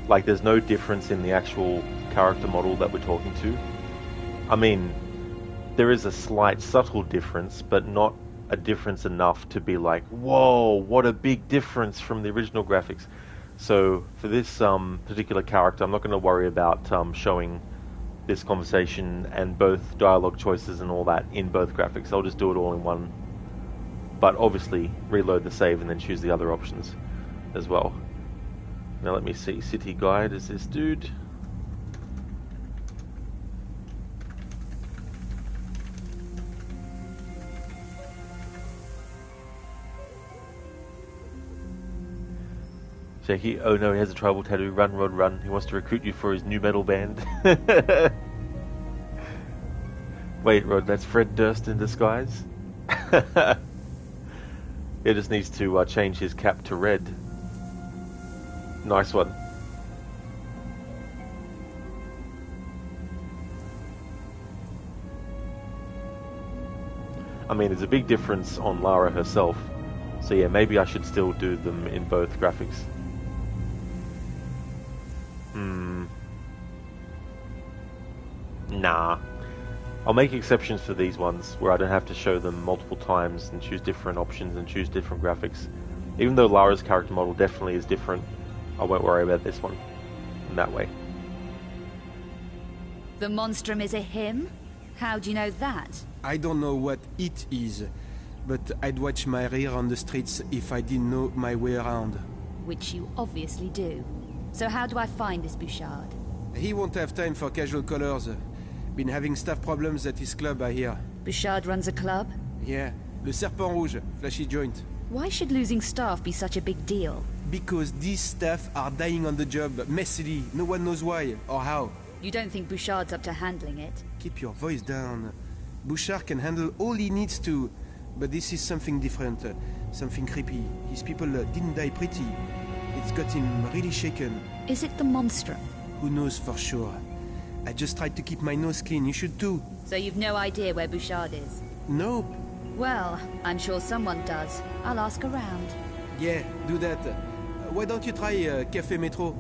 Like, there's no difference in the actual character model that we're talking to. I mean, there is a slight subtle difference, but not a difference enough to be like, whoa, what a big difference from the original graphics. So for this particular character, I'm not going to worry about showing this conversation and both dialogue choices and all that in both graphics. I'll just do it all in one, but obviously reload the save and then choose the other options as well. Now let me see, City Guide is this dude. So oh no, he has a tribal tattoo. Run, Rod, run. He wants to recruit you for his new metal band. Wait, Rod, that's Fred Durst in disguise? He just needs to change his cap to red. Nice one. I mean, there's a big difference on Lara herself. So yeah, maybe I should still do them in both graphics. Nah. I'll make exceptions for these ones where I don't have to show them multiple times and choose different options and choose different graphics. Even though Lara's character model definitely is different, I won't worry about this one in that way. The Monstrum is a him? How do you know that? I don't know what it is, but I'd watch my rear on the streets if I didn't know my way around. Which you obviously do. So how do I find this Bouchard? He won't have time for casual colors. Been having staff problems at his club, I hear. Bouchard runs a club? Yeah, Le Serpent Rouge, flashy joint. Why should losing staff be such a big deal? Because these staff are dying on the job, messily. No one knows why, or how. You don't think Bouchard's up to handling it? Keep your voice down. Bouchard can handle all he needs to, but this is something different, something creepy. His people didn't die pretty. It's got him really shaken. Is it the Monstrum? Who knows for sure? I just tried to keep my nose clean, you should too. So you've no idea where Bouchard is? Nope. Well, I'm sure someone does. I'll ask around. Yeah, do that. Why don't you try Café Metro?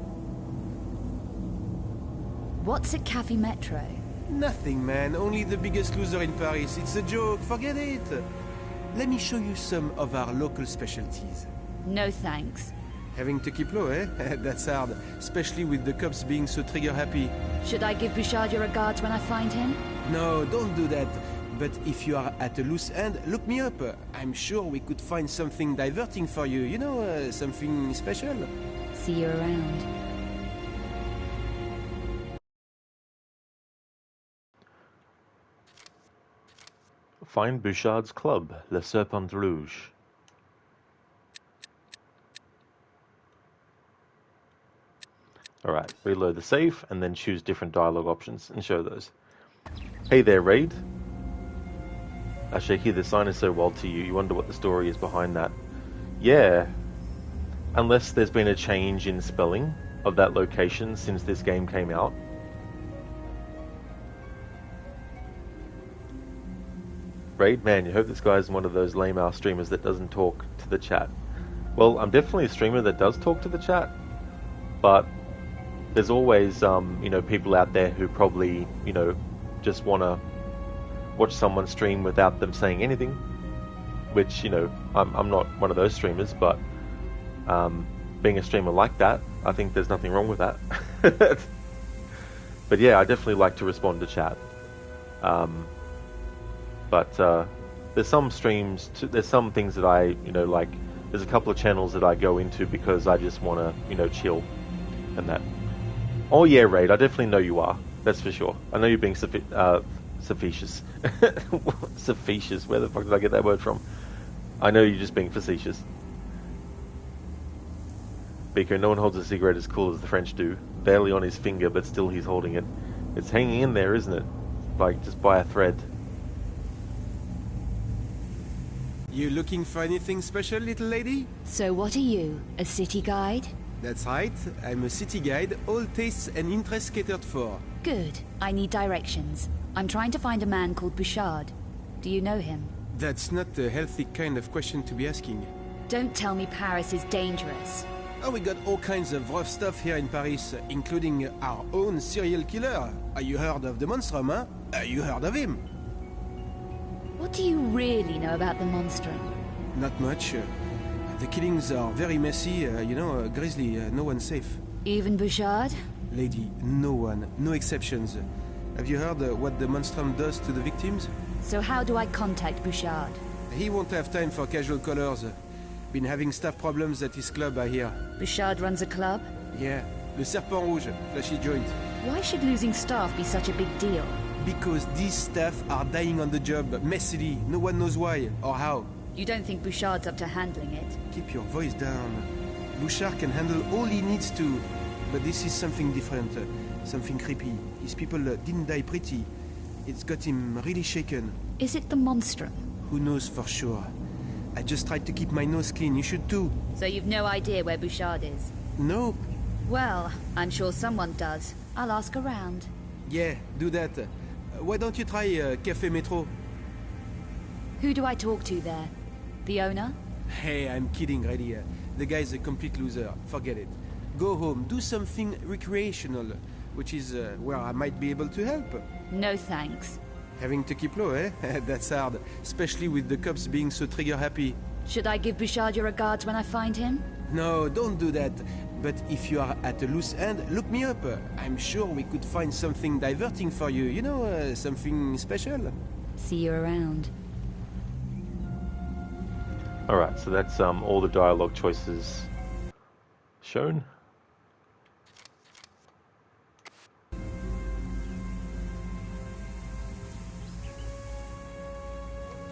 What's at Café Metro? Nothing, man. Only the biggest loser in Paris. It's a joke. Forget it. Let me show you some of our local specialties. No thanks. Having to keep low, eh? That's hard. Especially with the cops being so trigger-happy. Should I give Bouchard your regards when I find him? No, don't do that. But if you are at a loose end, look me up. I'm sure we could find something diverting for you. You know, something special. See you around. Find Bouchard's club, Le Serpent Rouge. Alright, reload the save and then choose different dialogue options and show those. Hey there, Raid. Shaky, the sign is so wild to you. You wonder what the story is behind that. Yeah. Unless there's been a change in spelling of that location since this game came out. Raid, man, you hope this guy's one of those lame-ass streamers that doesn't talk to the chat. Well, I'm definitely a streamer that does talk to the chat, but there's always, you know, people out there who probably, you know, just want to watch someone stream without them saying anything, which, you know, I'm not one of those streamers, but being a streamer like that, I think there's nothing wrong with that. But yeah, I definitely like to respond to chat. But there's some streams, there's some things that I, you know, like, there's a couple of channels that I go into because I just want to, you know, chill and that. Oh yeah, Raid, I definitely know you are. That's for sure. I know you're being facetious. Facetious, where the fuck did I get that word from? I know you're just being facetious. Beaker, no one holds a cigarette as cool as the French do. Barely on his finger, but still he's holding it. It's hanging in there, isn't it? Like, just by a thread. You looking for anything special, little lady? So what are you, a city guide? That's right, I'm a city guide, all tastes and interests catered for. Good. I need directions. I'm trying to find a man called Bouchard. Do you know him? That's not a healthy kind of question to be asking. Don't tell me Paris is dangerous. Oh, we got all kinds of rough stuff here in Paris, including our own serial killer. You heard of the Monstrum, huh? You heard of him? What do you really know about the Monstrum? Not much. The killings are very messy, grisly, no one's safe. Even Bouchard? Lady, no one, no exceptions. Have you heard what the Monstrum does to the victims? So how do I contact Bouchard? He won't have time for casual callers. Been having staff problems at his club, I hear. Bouchard runs a club? Yeah, Le Serpent Rouge, flashy joint. Why should losing staff be such a big deal? Because these staff are dying on the job, messily. No one knows why or how. You don't think Bouchard's up to handling it? Keep your voice down. Bouchard can handle all he needs to. But this is something different. Something creepy. His people didn't die pretty. It's got him really shaken. Is it the Monstrum? Who knows for sure? I just tried to keep my nose clean. You should too. So you've no idea where Bouchard is? Nope. Well, I'm sure someone does. I'll ask around. Yeah, do that. Why don't you try Café Metro? Who do I talk to there? The owner? Hey, I'm kidding, really. The guy's a complete loser. Forget it. Go home, do something recreational, which is where I might be able to help. No thanks. Having to keep low, eh? That's hard, especially with the cops being so trigger-happy. Should I give Bouchard your regards when I find him? No, don't do that. But if you are at a loose end, look me up. I'm sure we could find something diverting for you. You know, something special. See you around. Alright, so that's all the dialogue choices shown.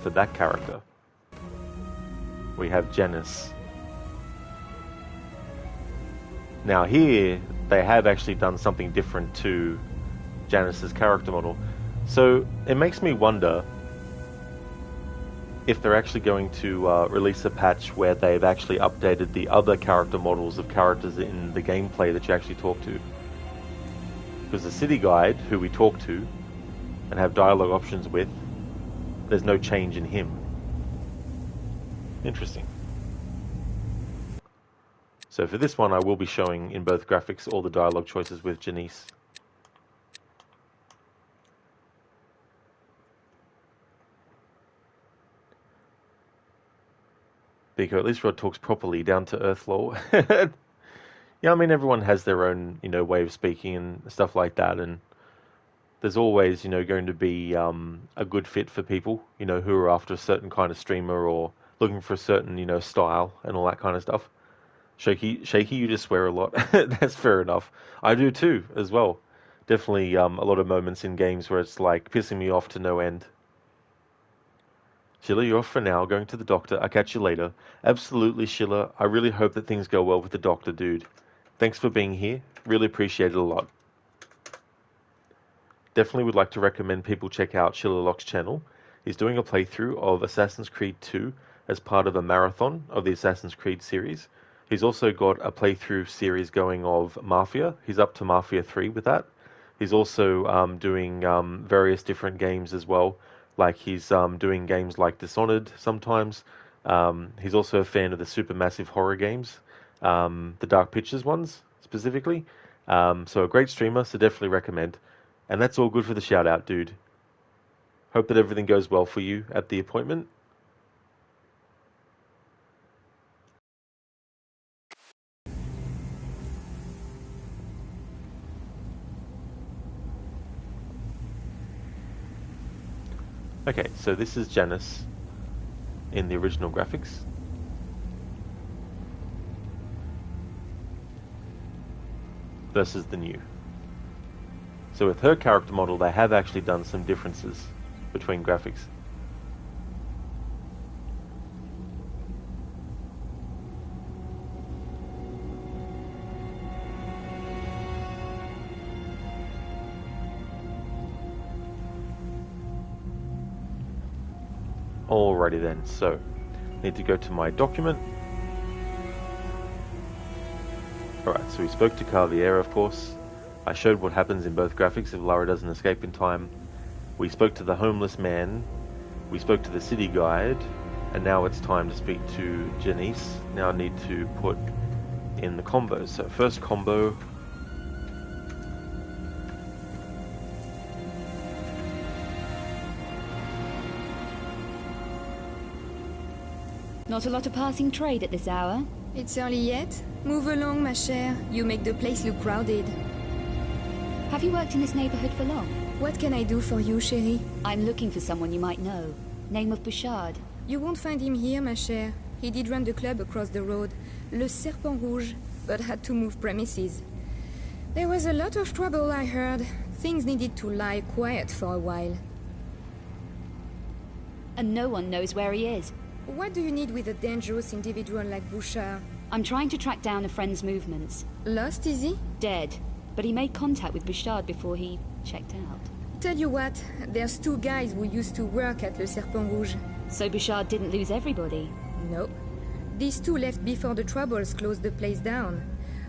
For that character, we have Janice. Now here, they have actually done something different to Janice's character model. So it makes me wonder if they're actually going to release a patch where they've actually updated the other character models of characters in the gameplay that you actually talk to. Because the city guide, who we talk to and have dialogue options with, there's no change in him. Interesting. So for this one, I will be showing in both graphics all the dialogue choices with Janice. Because at least Rod talks properly, down to earth lore. Yeah, I mean, everyone has their own, way of speaking and stuff like that, and there's always, going to be a good fit for people, who are after a certain kind of streamer or looking for a certain, style and all that kind of stuff. Shaky, you just swear a lot. That's fair enough. I do too, as well. Definitely a lot of moments in games where it's like pissing me off to no end. Sheila, you're off for now, going to the doctor. I'll catch you later. Absolutely, Sheila. I really hope that things go well with the doctor, dude. Thanks for being here. Really appreciate it a lot. Definitely would like to recommend people check out Sheila Locke's channel. He's doing a playthrough of Assassin's Creed 2 as part of a marathon of the Assassin's Creed series. He's also got a playthrough series going of Mafia. He's up to Mafia 3 with that. He's also doing various different games as well. Like he's doing games like Dishonored sometimes. He's also a fan of the supermassive horror games, the Dark Pictures ones specifically. So a great streamer, so definitely recommend. And that's all good for the shout out, dude. Hope that everything goes well for you at the appointment. Okay, so this is Janice in the original graphics. Versus the new. So with her character model, they have actually done some differences between graphics. Alrighty then, so Need to go to my document. Alright, so we spoke to Carvier, of course. I showed what happens in both graphics if Lara doesn't escape in time. We spoke to the homeless man. We spoke to the city guide. And now it's time to speak to Janice. Now I need to put in the combos. So first combo. Not a lot of passing trade at this hour. It's early yet. Move along, ma chère. You make the place look crowded. Have you worked in this neighborhood for long? What can I do for you, chérie? I'm looking for someone you might know. Name of Bouchard. You won't find him here, ma chère. He did run the club across the road, Le Serpent Rouge, but had to move premises. There was a lot of trouble, I heard. Things needed to lie quiet for a while. And no one knows where he is. What do you need with a dangerous individual like Bouchard? I'm trying to track down a friend's movements. Lost, is he? Dead. But he made contact with Bouchard before he checked out. Tell you what, there's two guys who used to work at Le Serpent Rouge. So Bouchard didn't lose everybody? No. These two left before the troubles closed the place down.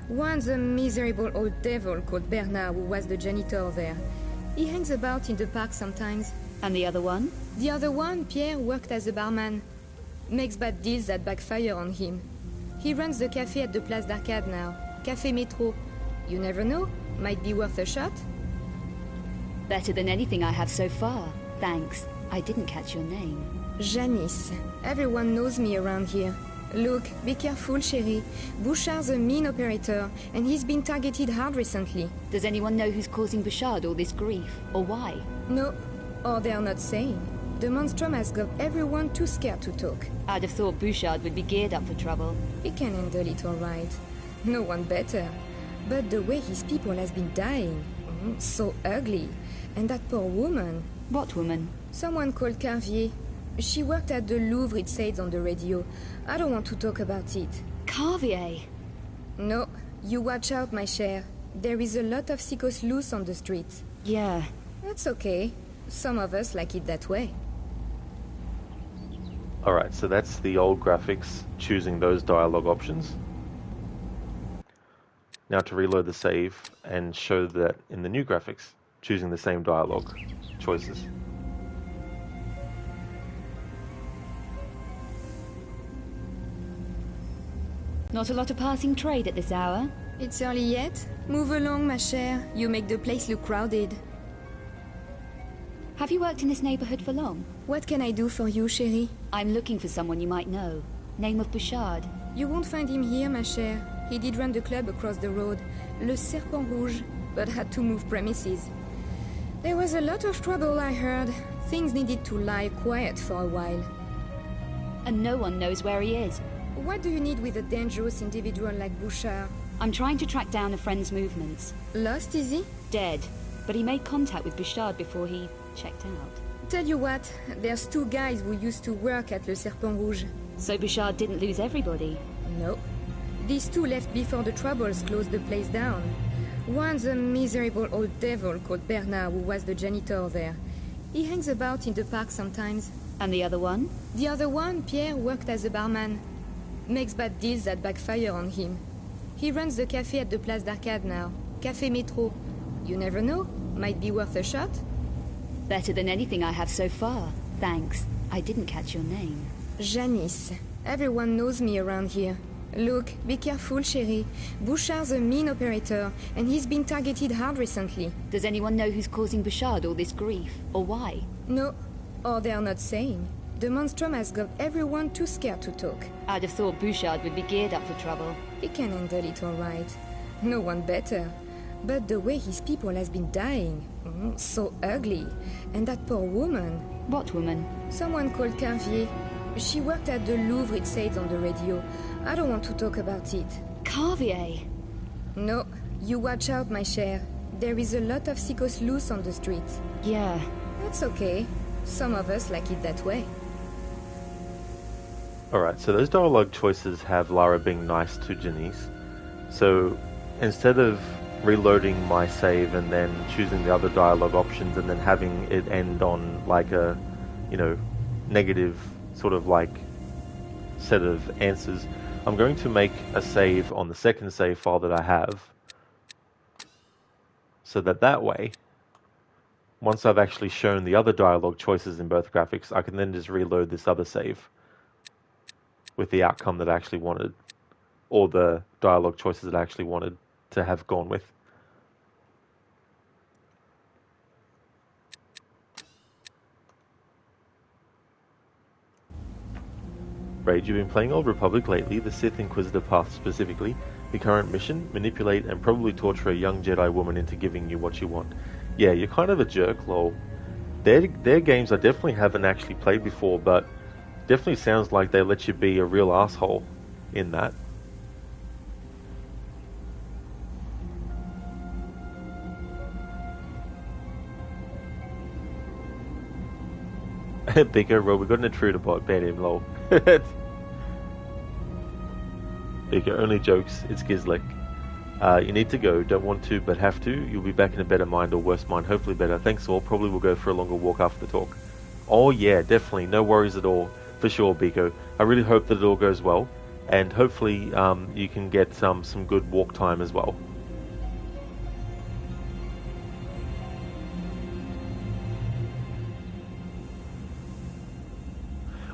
One's a miserable old devil called Bernard, who was the janitor there. He hangs about in the park sometimes. And the other one? The other one, Pierre, worked as a barman. Makes bad deals that backfire on him. He runs the cafe at the Place d'Arcade now. Café Métro. You never know. Might be worth a shot. Better than anything I have so far. Thanks. I didn't catch your name. Janice. Everyone knows me around here. Look, be careful, chérie. Bouchard's a mean operator, and he's been targeted hard recently. Does anyone know who's causing Bouchard all this grief, or why? No, or they're not saying. The monstrum has got everyone too scared to talk. I'd have thought Bouchard would be geared up for trouble. He can handle it all right. No one better. But the way his people has been dying, so ugly. And that poor woman. What woman? Someone called Carvier. She worked at the Louvre, it says on the radio. I don't want to talk about it. Carvier? No, you watch out, my chère. There is a lot of sickos loose on the streets. Yeah. That's okay. Some of us like it that way. Alright, so that's the old graphics, choosing those dialogue options. Now to reload the save and show that in the new graphics, choosing the same dialogue choices. Not a lot of passing trade at this hour. It's early yet. Move along, ma chère. You make the place look crowded. Have you worked in this neighborhood for long? What can I do for you, chérie? I'm looking for someone you might know. Name of Bouchard. You won't find him here, ma chère. He did run the club across the road, Le Serpent Rouge, but had to move premises. There was a lot of trouble, I heard. Things needed to lie quiet for a while. And no one knows where he is. What do you need with a dangerous individual like Bouchard? I'm trying to track down a friend's movements. Lost, is he? Dead. But he made contact with Bouchard before he checked out. Tell you what, there's two guys who used to work at Le Serpent Rouge. So Bouchard didn't lose everybody? No. These two left before the troubles closed the place down. One's a miserable old devil called Bernard, who was the janitor there. He hangs about in the park sometimes. And the other one? The other one, Pierre, worked as a barman. Makes bad deals that backfire on him. He runs the cafe at the Place d'Arcade now. Café Métro. You never know. Might be worth a shot. Better than anything I have so far. Thanks. I didn't catch your name. Janice. Everyone knows me around here. Look, be careful, chérie. Bouchard's a mean operator, and he's been targeted hard recently. Does anyone know who's causing Bouchard all this grief, or why? No, or they're not saying. The monstrum has got everyone too scared to talk. I'd have thought Bouchard would be geared up for trouble. He can handle it all right. No one better. But the way his people has been dying, so ugly. And that poor woman. What woman? Someone called Carvier. She worked at the Louvre, it says on the radio. I don't want to talk about it. Carvier? No, you watch out, my chère. There is a lot of sickos loose on the streets. Yeah. That's okay. Some of us like it that way. Alright, so those dialogue choices have Lara being nice to Janice. So instead of reloading my save and then choosing the other dialogue options and then having it end on like a, negative sort of like set of answers, I'm going to make a save on the second save file that I have, so that way, once I've actually shown the other dialogue choices in both graphics, I can then just reload this other save with the outcome that I actually wanted, or the dialogue choices that I actually wanted to have gone with. Raid, you've been playing Old Republic lately, the Sith Inquisitor path specifically. The current mission, manipulate and probably torture a young Jedi woman into giving you what you want. Yeah, you're kind of a jerk, lol. Their games I definitely haven't actually played before, but definitely sounds like they let you be a real asshole in that. Bigger, bro, we got an intruder bot, ban him, lol. Bigger, only jokes, it's Gizlick. You need to go, don't want to, but have to. You'll be back in a better mind, or worse mind, hopefully better. Thanks all, probably we'll go for a longer walk after the talk. Oh yeah, definitely, no worries at all, for sure, Biko. I really hope that it all goes well, and hopefully you can get some good walk time as well.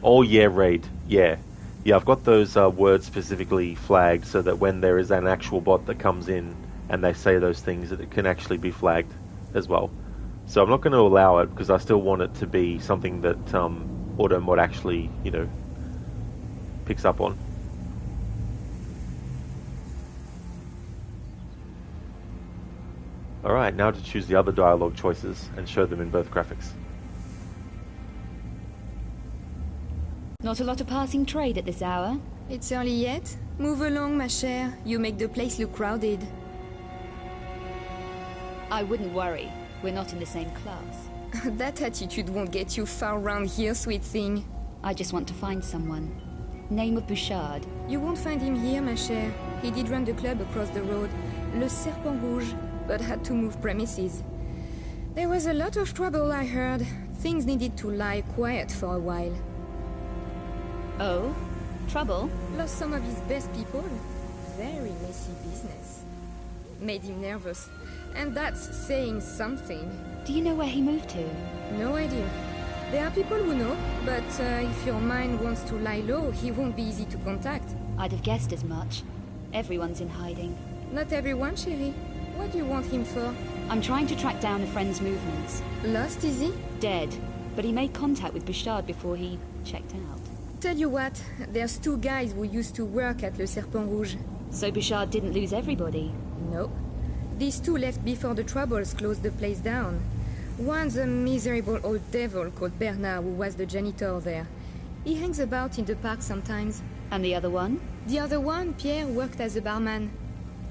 Oh yeah, Raid, yeah. Yeah, I've got those words specifically flagged so that when there is an actual bot that comes in and they say those things, that it can actually be flagged as well. So I'm not going to allow it because I still want it to be something that AutoMod actually, you know, picks up on. Alright, now to choose the other dialogue choices and show them in both graphics. Not a lot of passing trade at this hour. It's early yet. Move along, ma chère. You make the place look crowded. I wouldn't worry. We're not in the same class. That attitude won't get you far round here, sweet thing. I just want to find someone. Name of Bouchard. You won't find him here, ma chère. He did run the club across the road, Le Serpent Rouge, but had to move premises. There was a lot of trouble, I heard. Things needed to lie quiet for a while. Oh? Trouble? Lost some of his best people. Very messy business. Made him nervous. And that's saying something. Do you know where he moved to? No idea. There are people who know, but if your mind wants to lie low, he won't be easy to contact. I'd have guessed as much. Everyone's in hiding. Not everyone, chérie. What do you want him for? I'm trying to track down a friend's movements. Lost, is he? Dead. But he made contact with Bouchard before he checked out. Tell you what, there's two guys who used to work at Le Serpent Rouge. So Bouchard didn't lose everybody? No. These two left before the Troubles closed the place down. One's a miserable old devil called Bernard, who was the janitor there. He hangs about in the park sometimes. And the other one? The other one, Pierre, worked as a barman.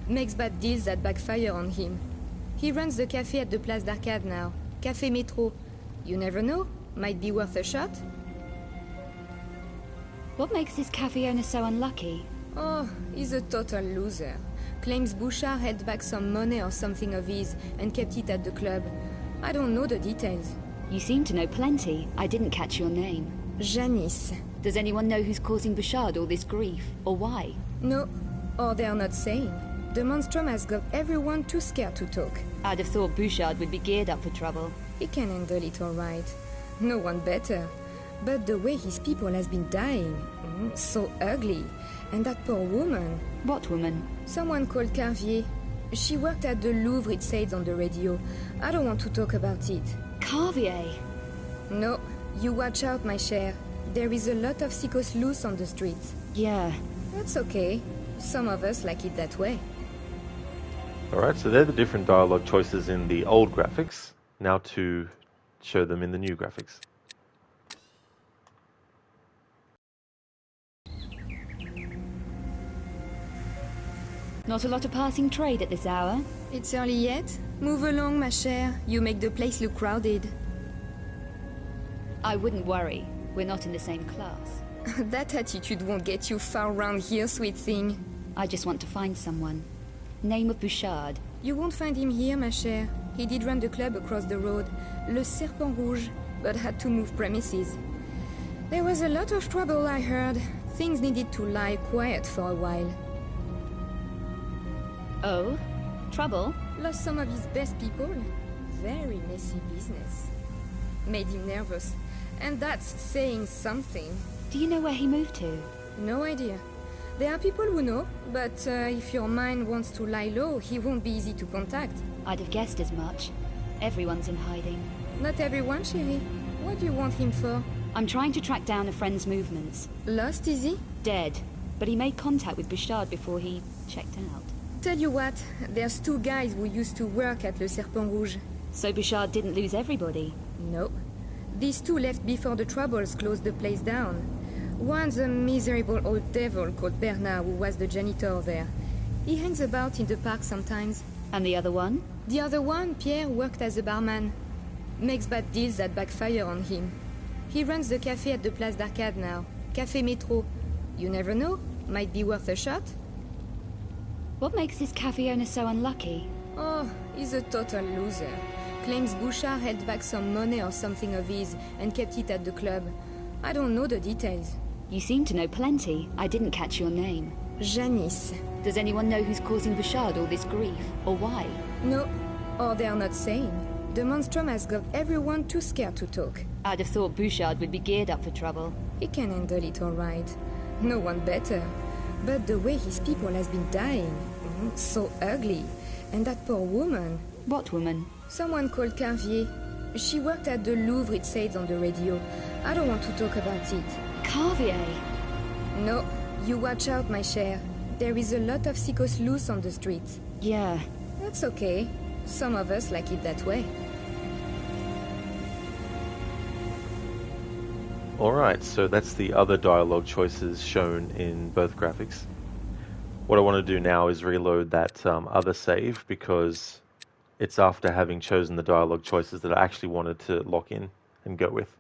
Makes bad deals that backfire on him. He runs the cafe at the Place d'Arcade now. Café Métro. You never know, might be worth a shot. What makes this cafe owner so unlucky? Oh, he's a total loser. Claims Bouchard held back some money or something of his and kept it at the club. I don't know the details. You seem to know plenty. I didn't catch your name. Janice. Does anyone know who's causing Bouchard all this grief, or why? No, or they're not saying. The monstrum has got everyone too scared to talk. I'd have thought Bouchard would be geared up for trouble. He can handle it all right. No one better. But the way his people has been dying, so ugly. And that poor woman. What woman? Someone called Carvier. She worked at the Louvre, it said on the radio. I don't want to talk about it. Carvier? No, you watch out, my chère. There is a lot of sickos loose on the streets. Yeah. That's okay. Some of us like it that way. Alright, so they're the different dialogue choices in the old graphics. Now to show them in the new graphics. Not a lot of passing trade at this hour. It's early yet. Move along, ma chère. You make the place look crowded. I wouldn't worry. We're not in the same class. That attitude won't get you far round here, sweet thing. I just want to find someone. Name of Bouchard. You won't find him here, ma chère. He did run the club across the road, Le Serpent Rouge, but had to move premises. There was a lot of trouble, I heard. Things needed to lie quiet for a while. Oh? Trouble? Lost some of his best people. Very messy business. Made him nervous. And that's saying something. Do you know where he moved to? No idea. There are people who know, but if your mind wants to lie low, he won't be easy to contact. I'd have guessed as much. Everyone's in hiding. Not everyone, chérie. What do you want him for? I'm trying to track down a friend's movements. Lost, is he? Dead. But he made contact with Bouchard before he checked out. Tell you what, there's 2 guys who used to work at Le Serpent Rouge. So Bouchard didn't lose everybody? No. These 2 left before the Troubles closed the place down. One's a miserable old devil called Bernard, who was the janitor there. He hangs about in the park sometimes. And the other one? The other one, Pierre, worked as a barman. Makes bad deals that backfire on him. He runs the cafe at the Place d'Arcade now. Café Métro. You never know. Might be worth a shot. What makes this cafe owner so unlucky? Oh, he's a total loser. Claims Bouchard held back some money or something of his and kept it at the club. I don't know the details. You seem to know plenty. I didn't catch your name. Janice. Does anyone know who's causing Bouchard all this grief? Or why? No. Or they're not saying. The monstrum has got everyone too scared to talk. I'd have thought Bouchard would be geared up for trouble. He can handle it all right. No one better. But the way his people has been dying, so ugly. And that poor woman. What woman? Someone called Carvier. She worked at the Louvre, it said on the radio. I don't want to talk about it. Carvier? No, you watch out, my cher. There is a lot of sickos loose on the streets. Yeah. That's okay. Some of us like it that way. Alright, so that's the other dialogue choices shown in both graphics. What I want to do now is reload that other save, because it's after having chosen the dialogue choices that I actually wanted to lock in and go with.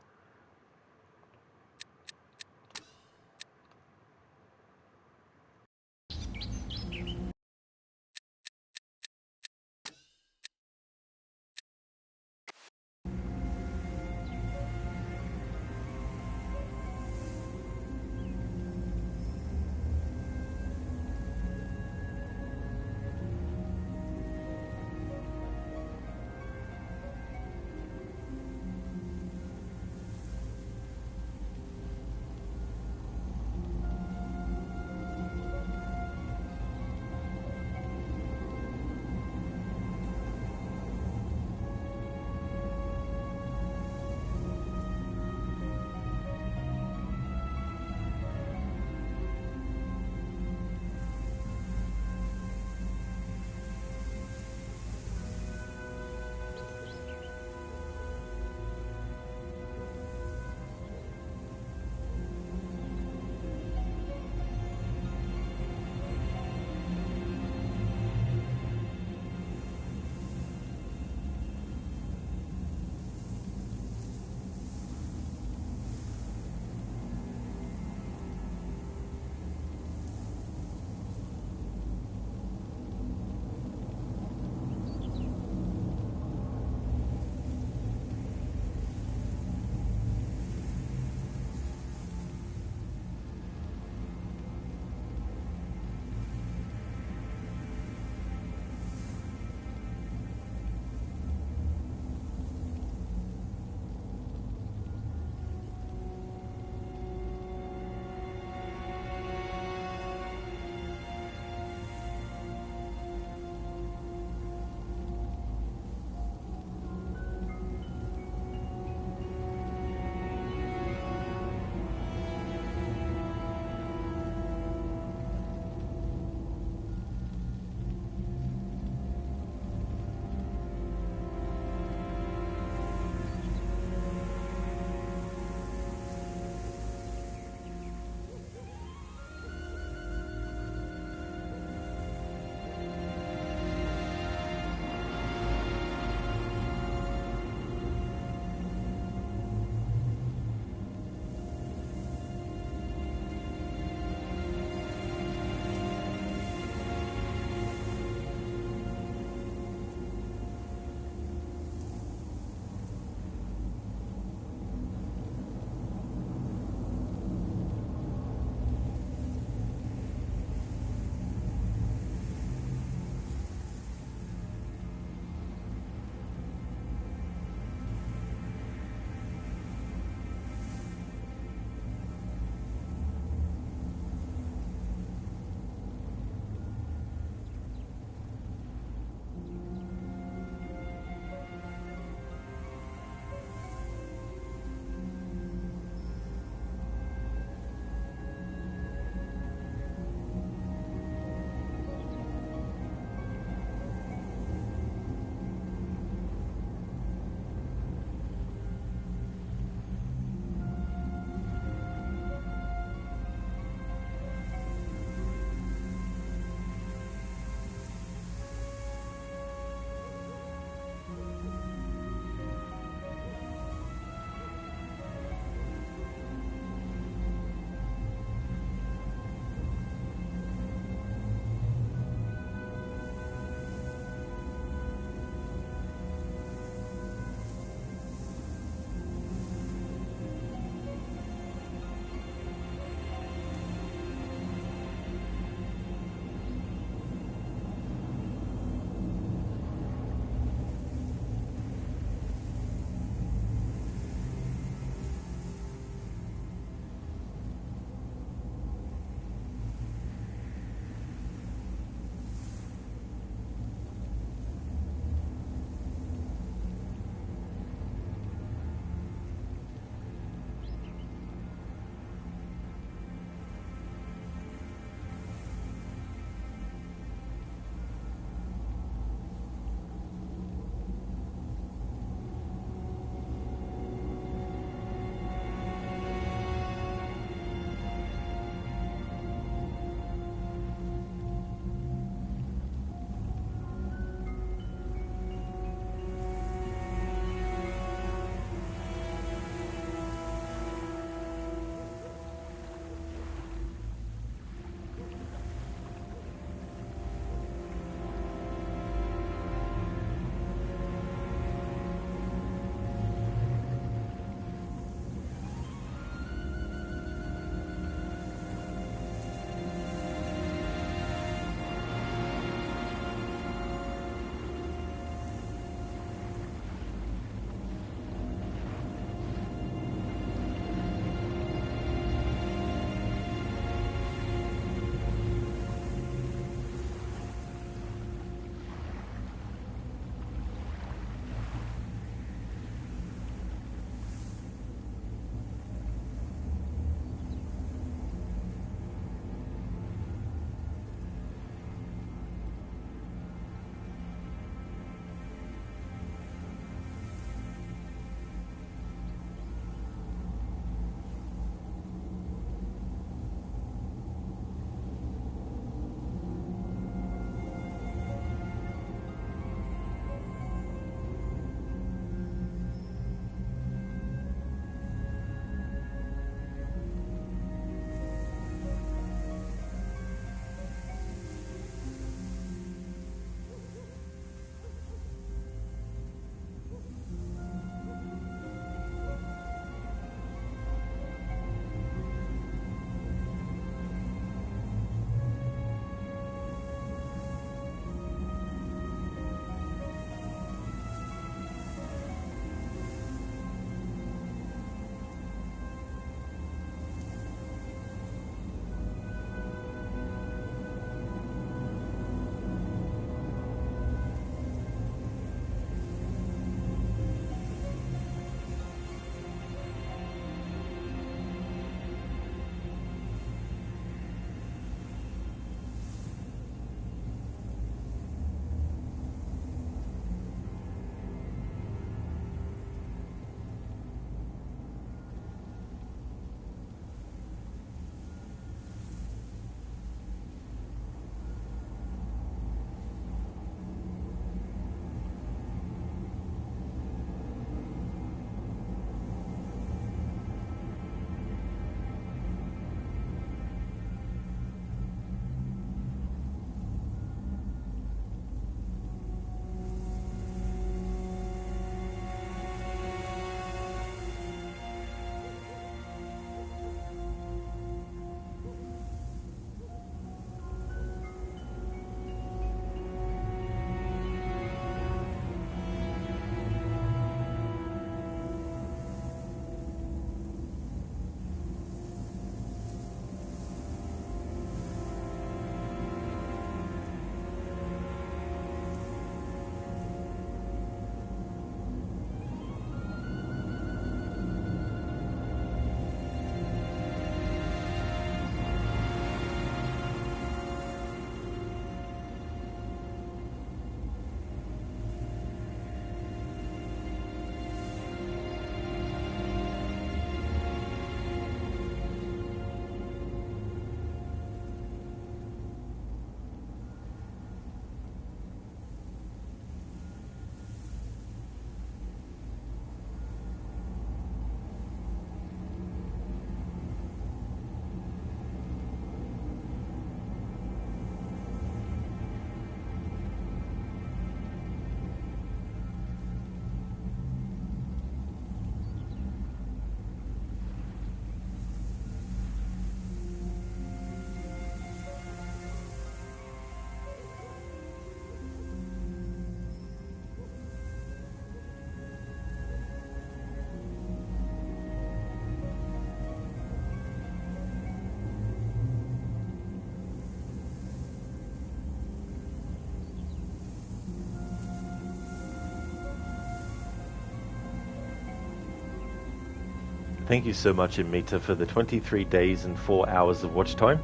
Thank you so much, Amita, for the 23 days and 4 hours of watch time.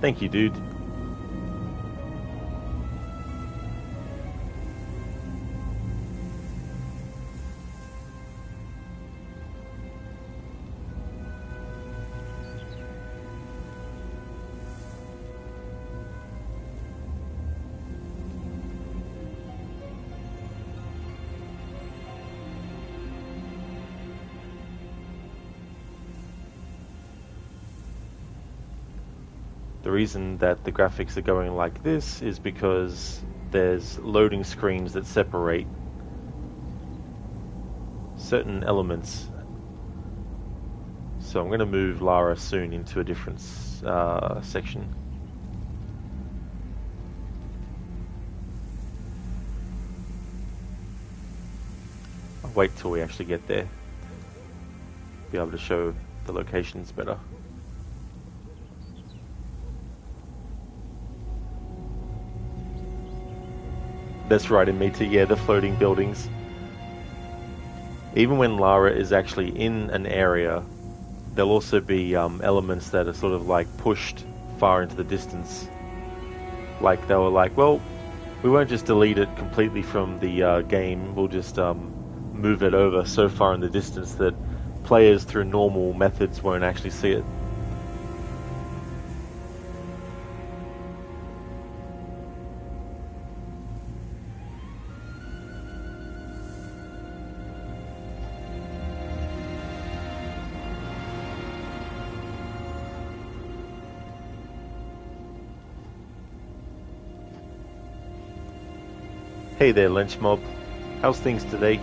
Thank you, dude. The reason that the graphics are going like this is because there's loading screens that separate certain elements. So I'm going to move Lara soon into a different section. I'll wait till we actually get there. Be able to show the locations better. That's right, Amita, yeah, the floating buildings. Even when Lara is actually in an area, there'll also be elements that are sort of like pushed far into the distance. Like they were like, well, we won't just delete it completely from the game, we'll just move it over so far in the distance that players through normal methods won't actually see it. Hey there, Lynch Mob. How's things today?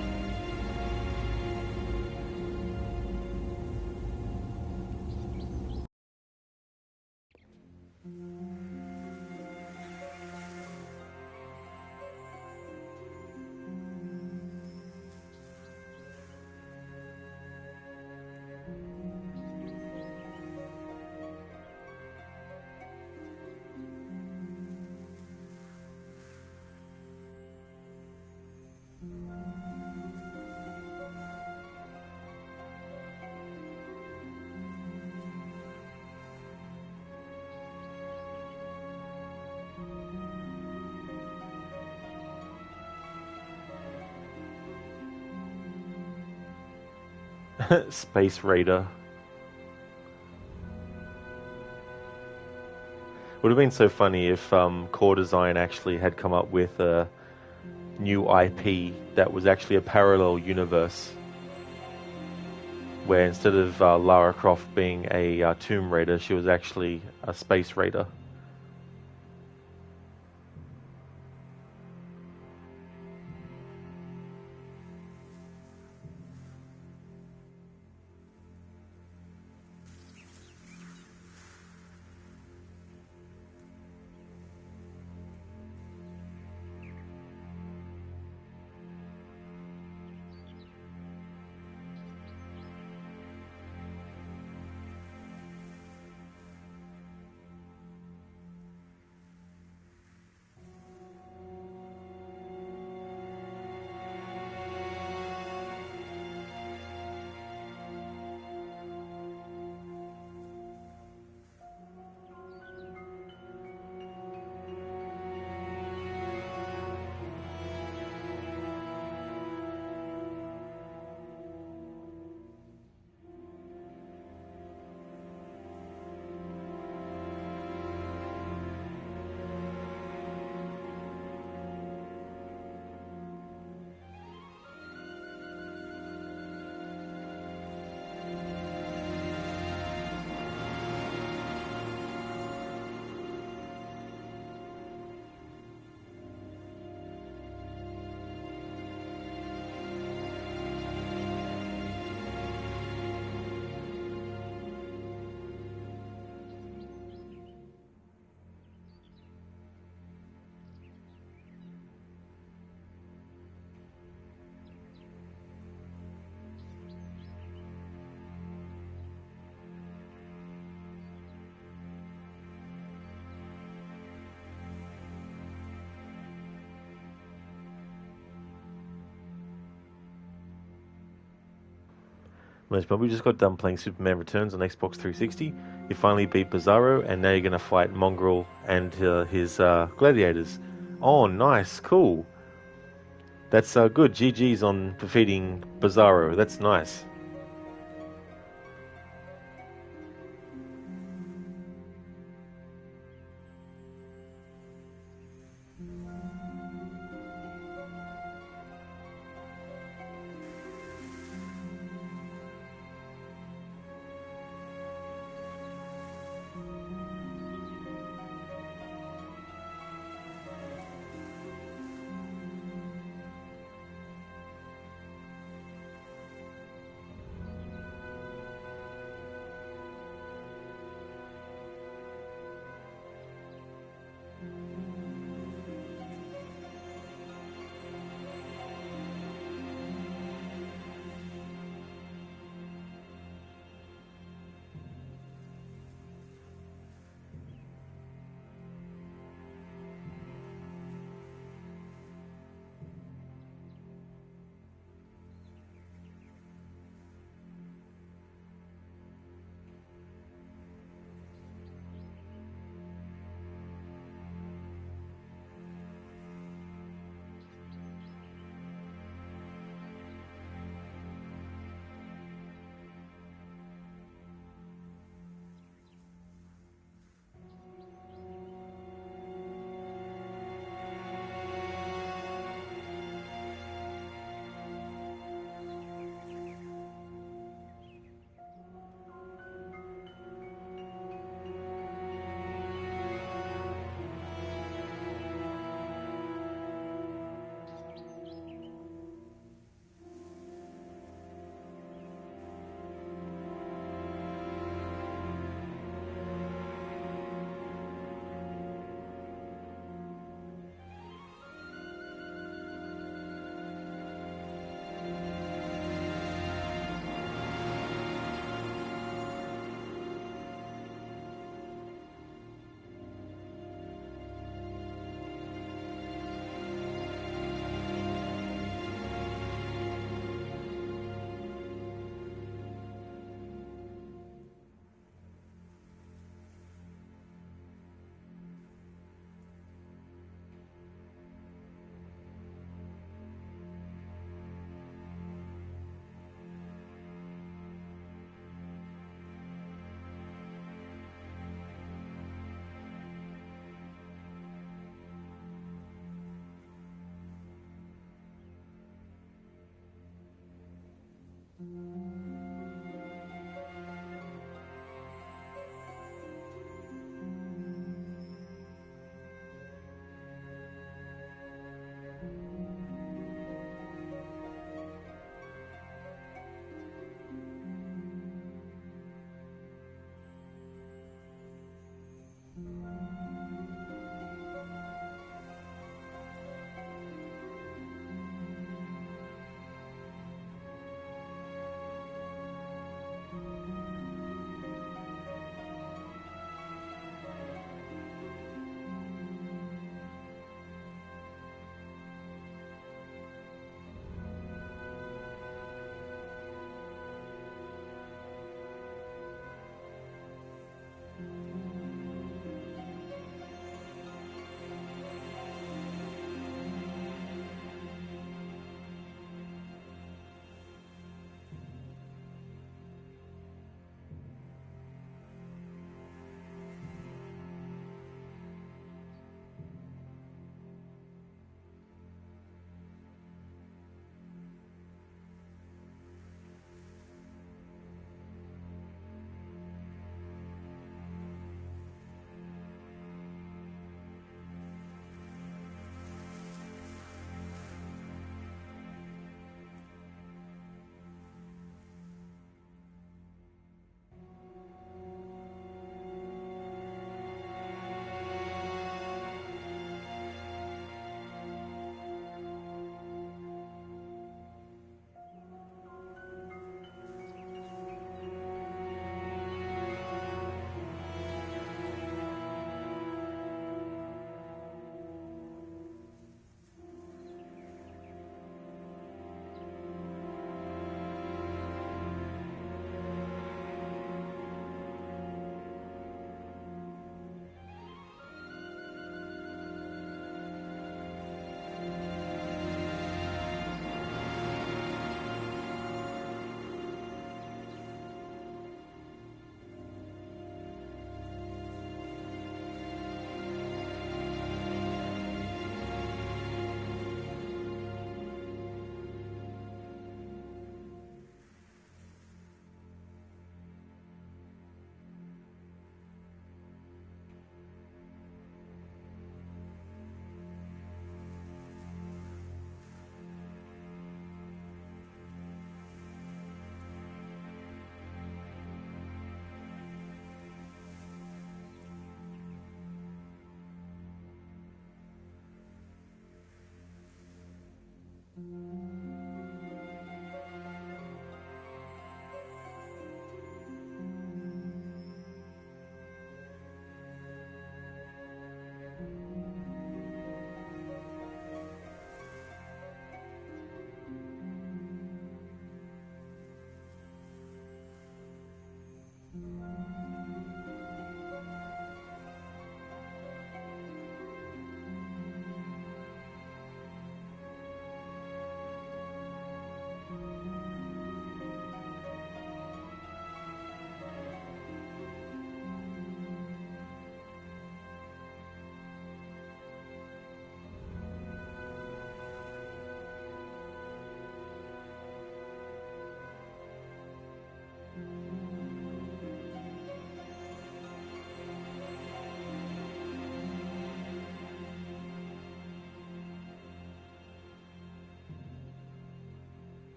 Space Raider. Would have been so funny if Core Design actually had come up with a new IP that was actually a parallel universe, where instead of Lara Croft being a Tomb Raider, she was actually a Space Raider. Most probably just got done playing Superman Returns on Xbox 360. You finally beat Bizarro, and now you're going to fight Mongrel and his gladiators. Oh, nice, cool. That's good. GG's on defeating Bizarro. That's nice.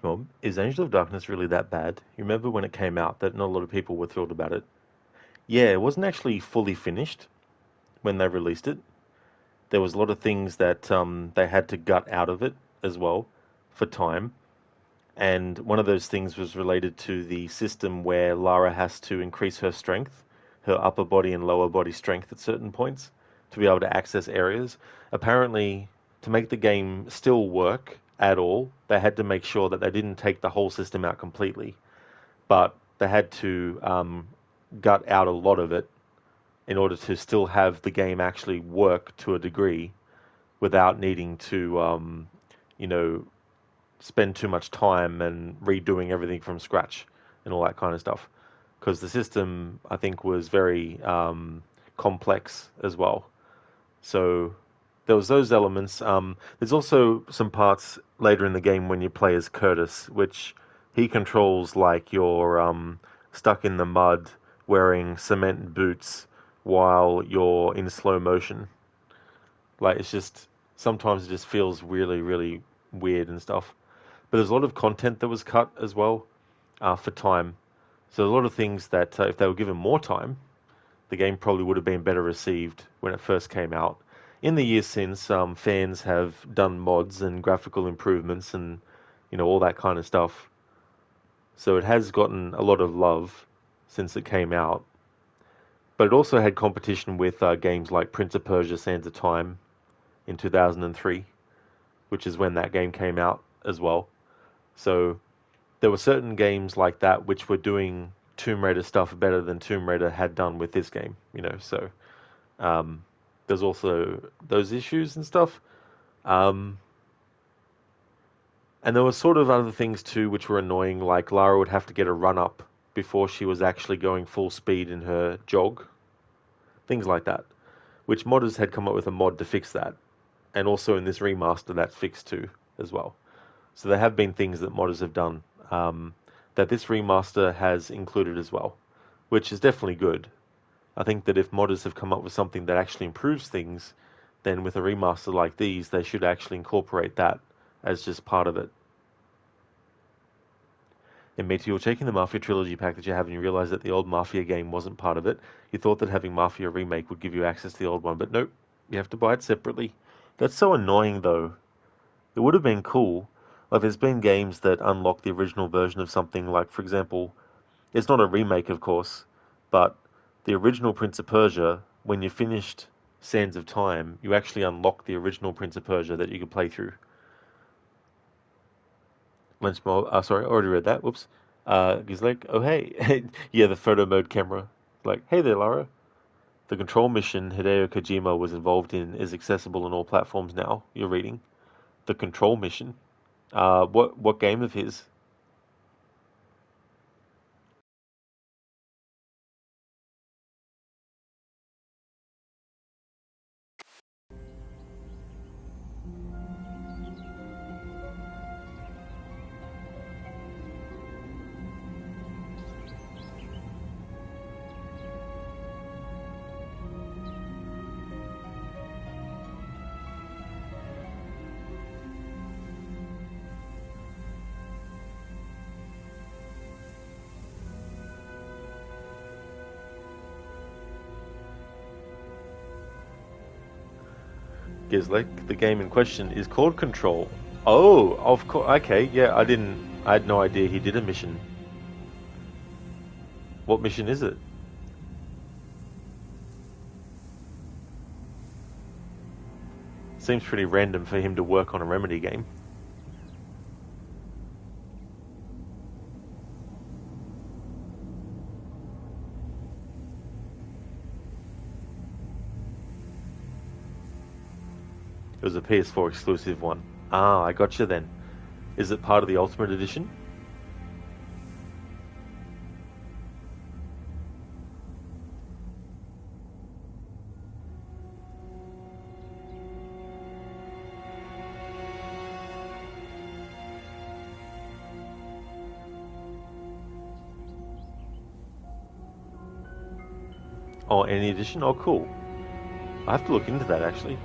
Mob, is Angel of Darkness really that bad? You remember when it came out that not a lot of people were thrilled about it? Yeah, it wasn't actually fully finished when they released it. There was a lot of things that they had to gut out of it as well for time. And one of those things was related to the system where Lara has to increase her strength, her upper body and lower body strength at certain points to be able to access areas. Apparently, to make the game still work at all, they had to make sure that they didn't take the whole system out completely, but they had to gut out a lot of it in order to still have the game actually work to a degree without needing to, you know, spend too much time and redoing everything from scratch and all that kind of stuff. Because the system, I think, was very complex as well. So there was those elements. There's also some parts later in the game when you play as Curtis, which he controls like you're stuck in the mud wearing cement boots while you're in slow motion. Like, it's just, sometimes it just feels really, really weird and stuff. But there's a lot of content that was cut as well for time. So a lot of things that if they were given more time, the game probably would have been better received when it first came out. In the years since, fans have done mods and graphical improvements and, you know, all that kind of stuff. So it has gotten a lot of love since it came out. But it also had competition with games like Prince of Persia: Sands of Time in 2003, which is when that game came out as well. So there were certain games like that which were doing Tomb Raider stuff better than Tomb Raider had done with this game, you know. So there's also those issues and stuff. And there were sort of other things too which were annoying, like Lara would have to get a run-up before she was actually going full speed in her jog. Things like that, which modders had come up with a mod to fix that. And also in this remaster, that's fixed too, as well. So there have been things that modders have done that this remaster has included as well, which is definitely good. I think that if modders have come up with something that actually improves things, then with a remaster like these, they should actually incorporate that as just part of it. And mate, you're checking the Mafia Trilogy pack that you have and you realize that the old Mafia game wasn't part of it. You thought that having Mafia Remake would give you access to the old one, but nope, you have to buy it separately. That's so annoying though. It would have been cool. Like, there's been games that unlock the original version of something, like, for example, it's not a remake, of course, but the original Prince of Persia, when you finished Sands of Time, you actually unlock the original Prince of Persia that you could play through. Sorry, I already read that. Whoops. He's like, oh, hey. Yeah, the photo mode camera. Like, hey there, Lara. The control mission Hideo Kojima was involved in is accessible on all platforms now. You're reading. The control mission. What game of his? Gizlek, the game in question is called Control. Oh, of course. Okay, yeah, I had no idea he did a mission. What mission is it? Seems pretty random for him to work on a Remedy game. It was a PS4 exclusive one. Ah, I gotcha then. Is it part of the Ultimate Edition? Oh, any edition? Oh, cool. I have to look into that, actually.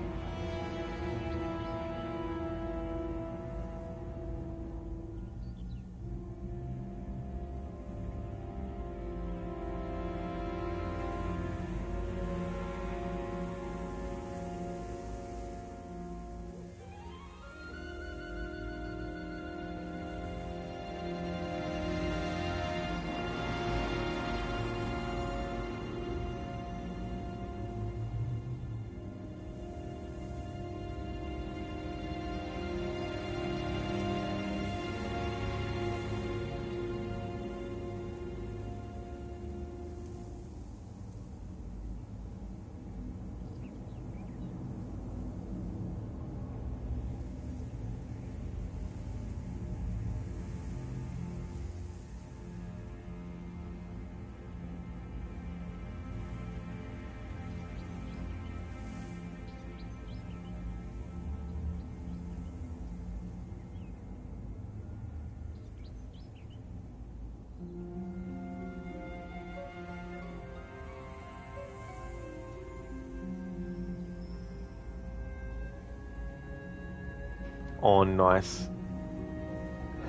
Oh, nice.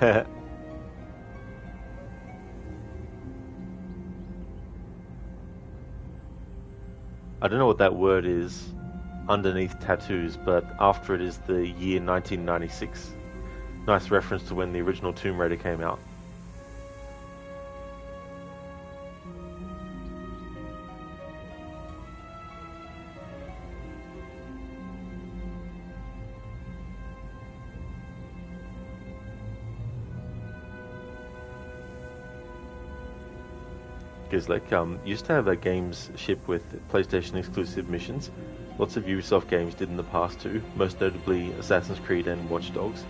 I don't know what that word is underneath tattoos, but after it is the year 1996. Nice reference to when the original Tomb Raider came out. Because used to have a games ship with PlayStation exclusive missions. Lots of Ubisoft games did in the past too, most notably Assassin's Creed and Watch Dogs.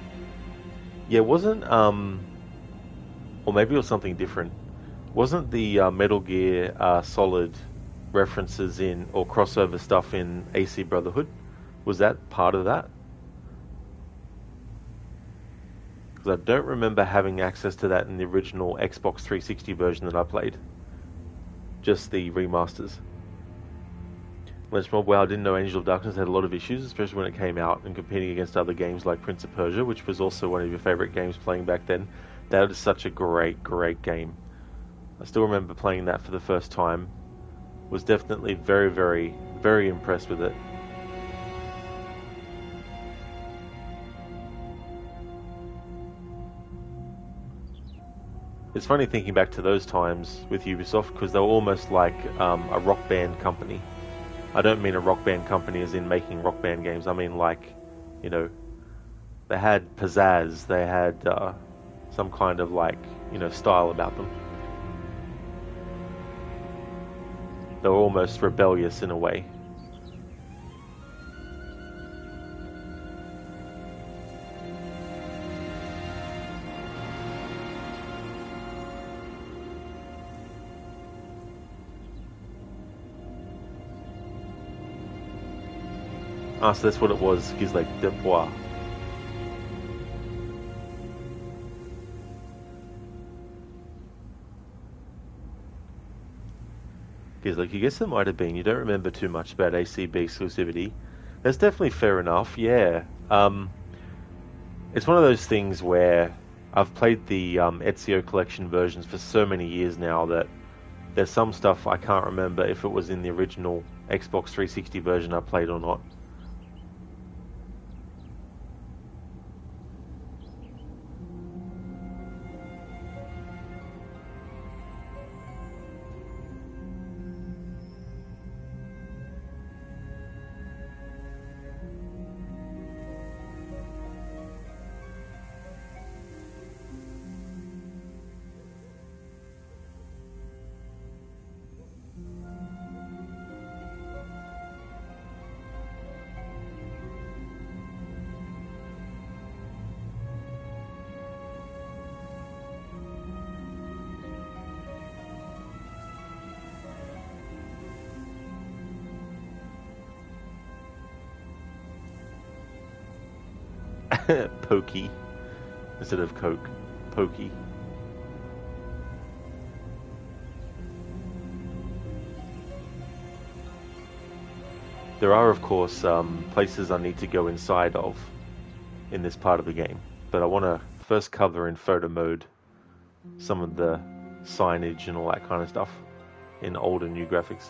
Yeah, wasn't or maybe it was something different. Wasn't the Metal Gear Solid references in or crossover stuff in AC Brotherhood? Was that part of that? Because I don't remember having access to that in the original Xbox 360 version that I played. Just the remasters. Wow, I didn't know Angel of Darkness had a lot of issues, especially when it came out and competing against other games like Prince of Persia, which was also one of your favorite games playing back then. That was such a great game. I still remember playing that for the first time. Was definitely very, very, very impressed with it. It's funny thinking back to those times with Ubisoft because they were almost like a rock band company. I don't mean a rock band company as in making rock band games. I mean like, you know, they had pizzazz. They had some kind of like, you know, style about them. They were almost rebellious in a way. Ah, so that's what it was. He's like, de pois. He's like, I guess it might have been. You don't remember too much about ACB exclusivity. That's definitely fair enough, yeah. It's one of those things where I've played the Ezio collection versions for so many years now that there's some stuff I can't remember if it was in the original Xbox 360 version I played or not. Pokey instead of Coke. Pokey. There are, of course, places I need to go inside of in this part of the game, but I want to first cover in photo mode some of the signage and all that kind of stuff in old and new graphics.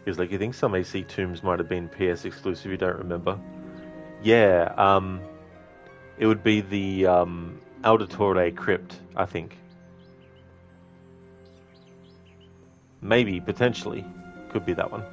Because like you think some AC tombs might have been PS exclusive, you don't remember. Yeah, it would be the Auditore Crypt, I think. Maybe, potentially, could be that one.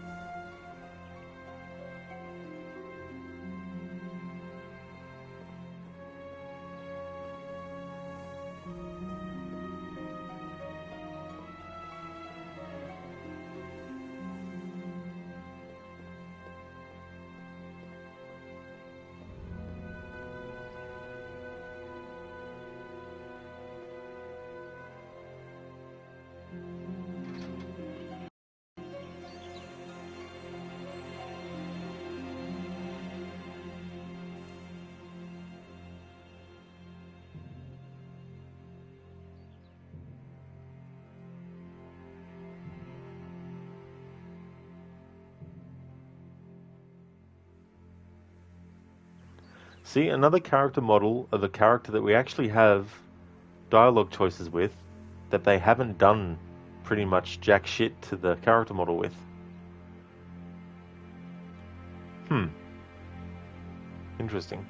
See, another character model of a character that we actually have dialogue choices with that they haven't done pretty much jack shit to the character model with. Interesting.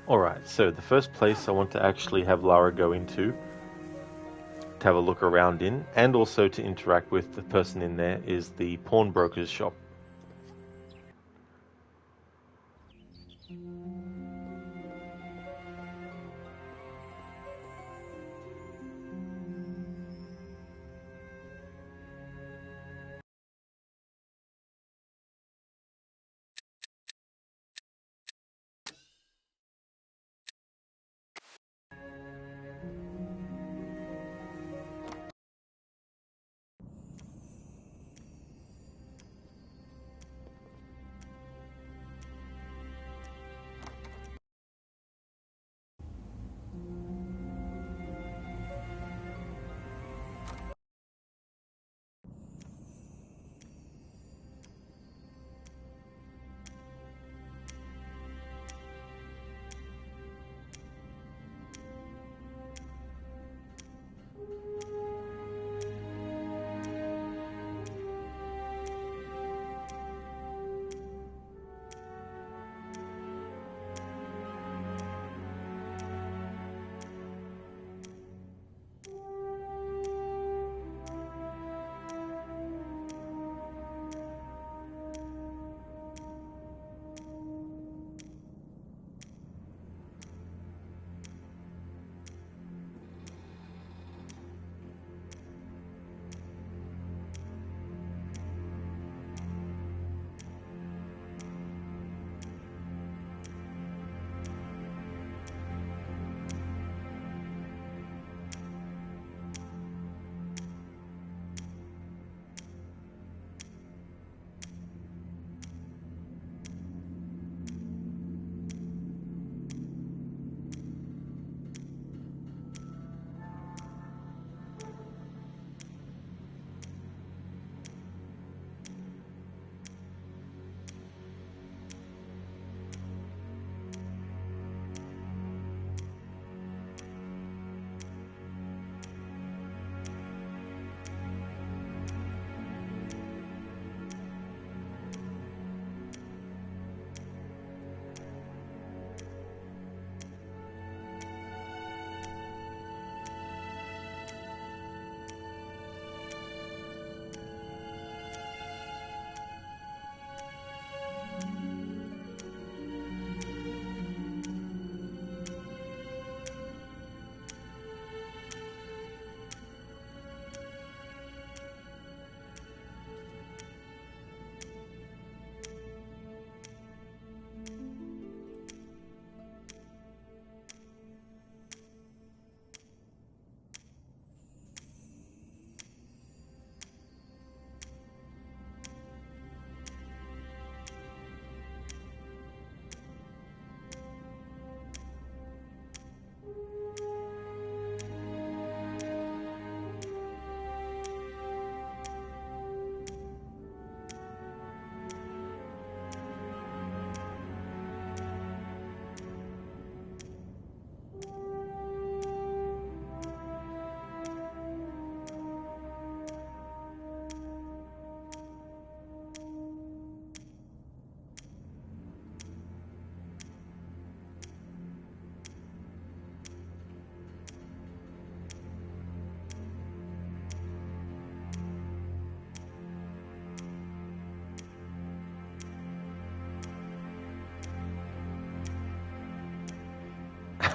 Alright, so the first place I want to actually have Lara go into to have a look around in, and also to interact with the person in there, is the pawnbroker's shop.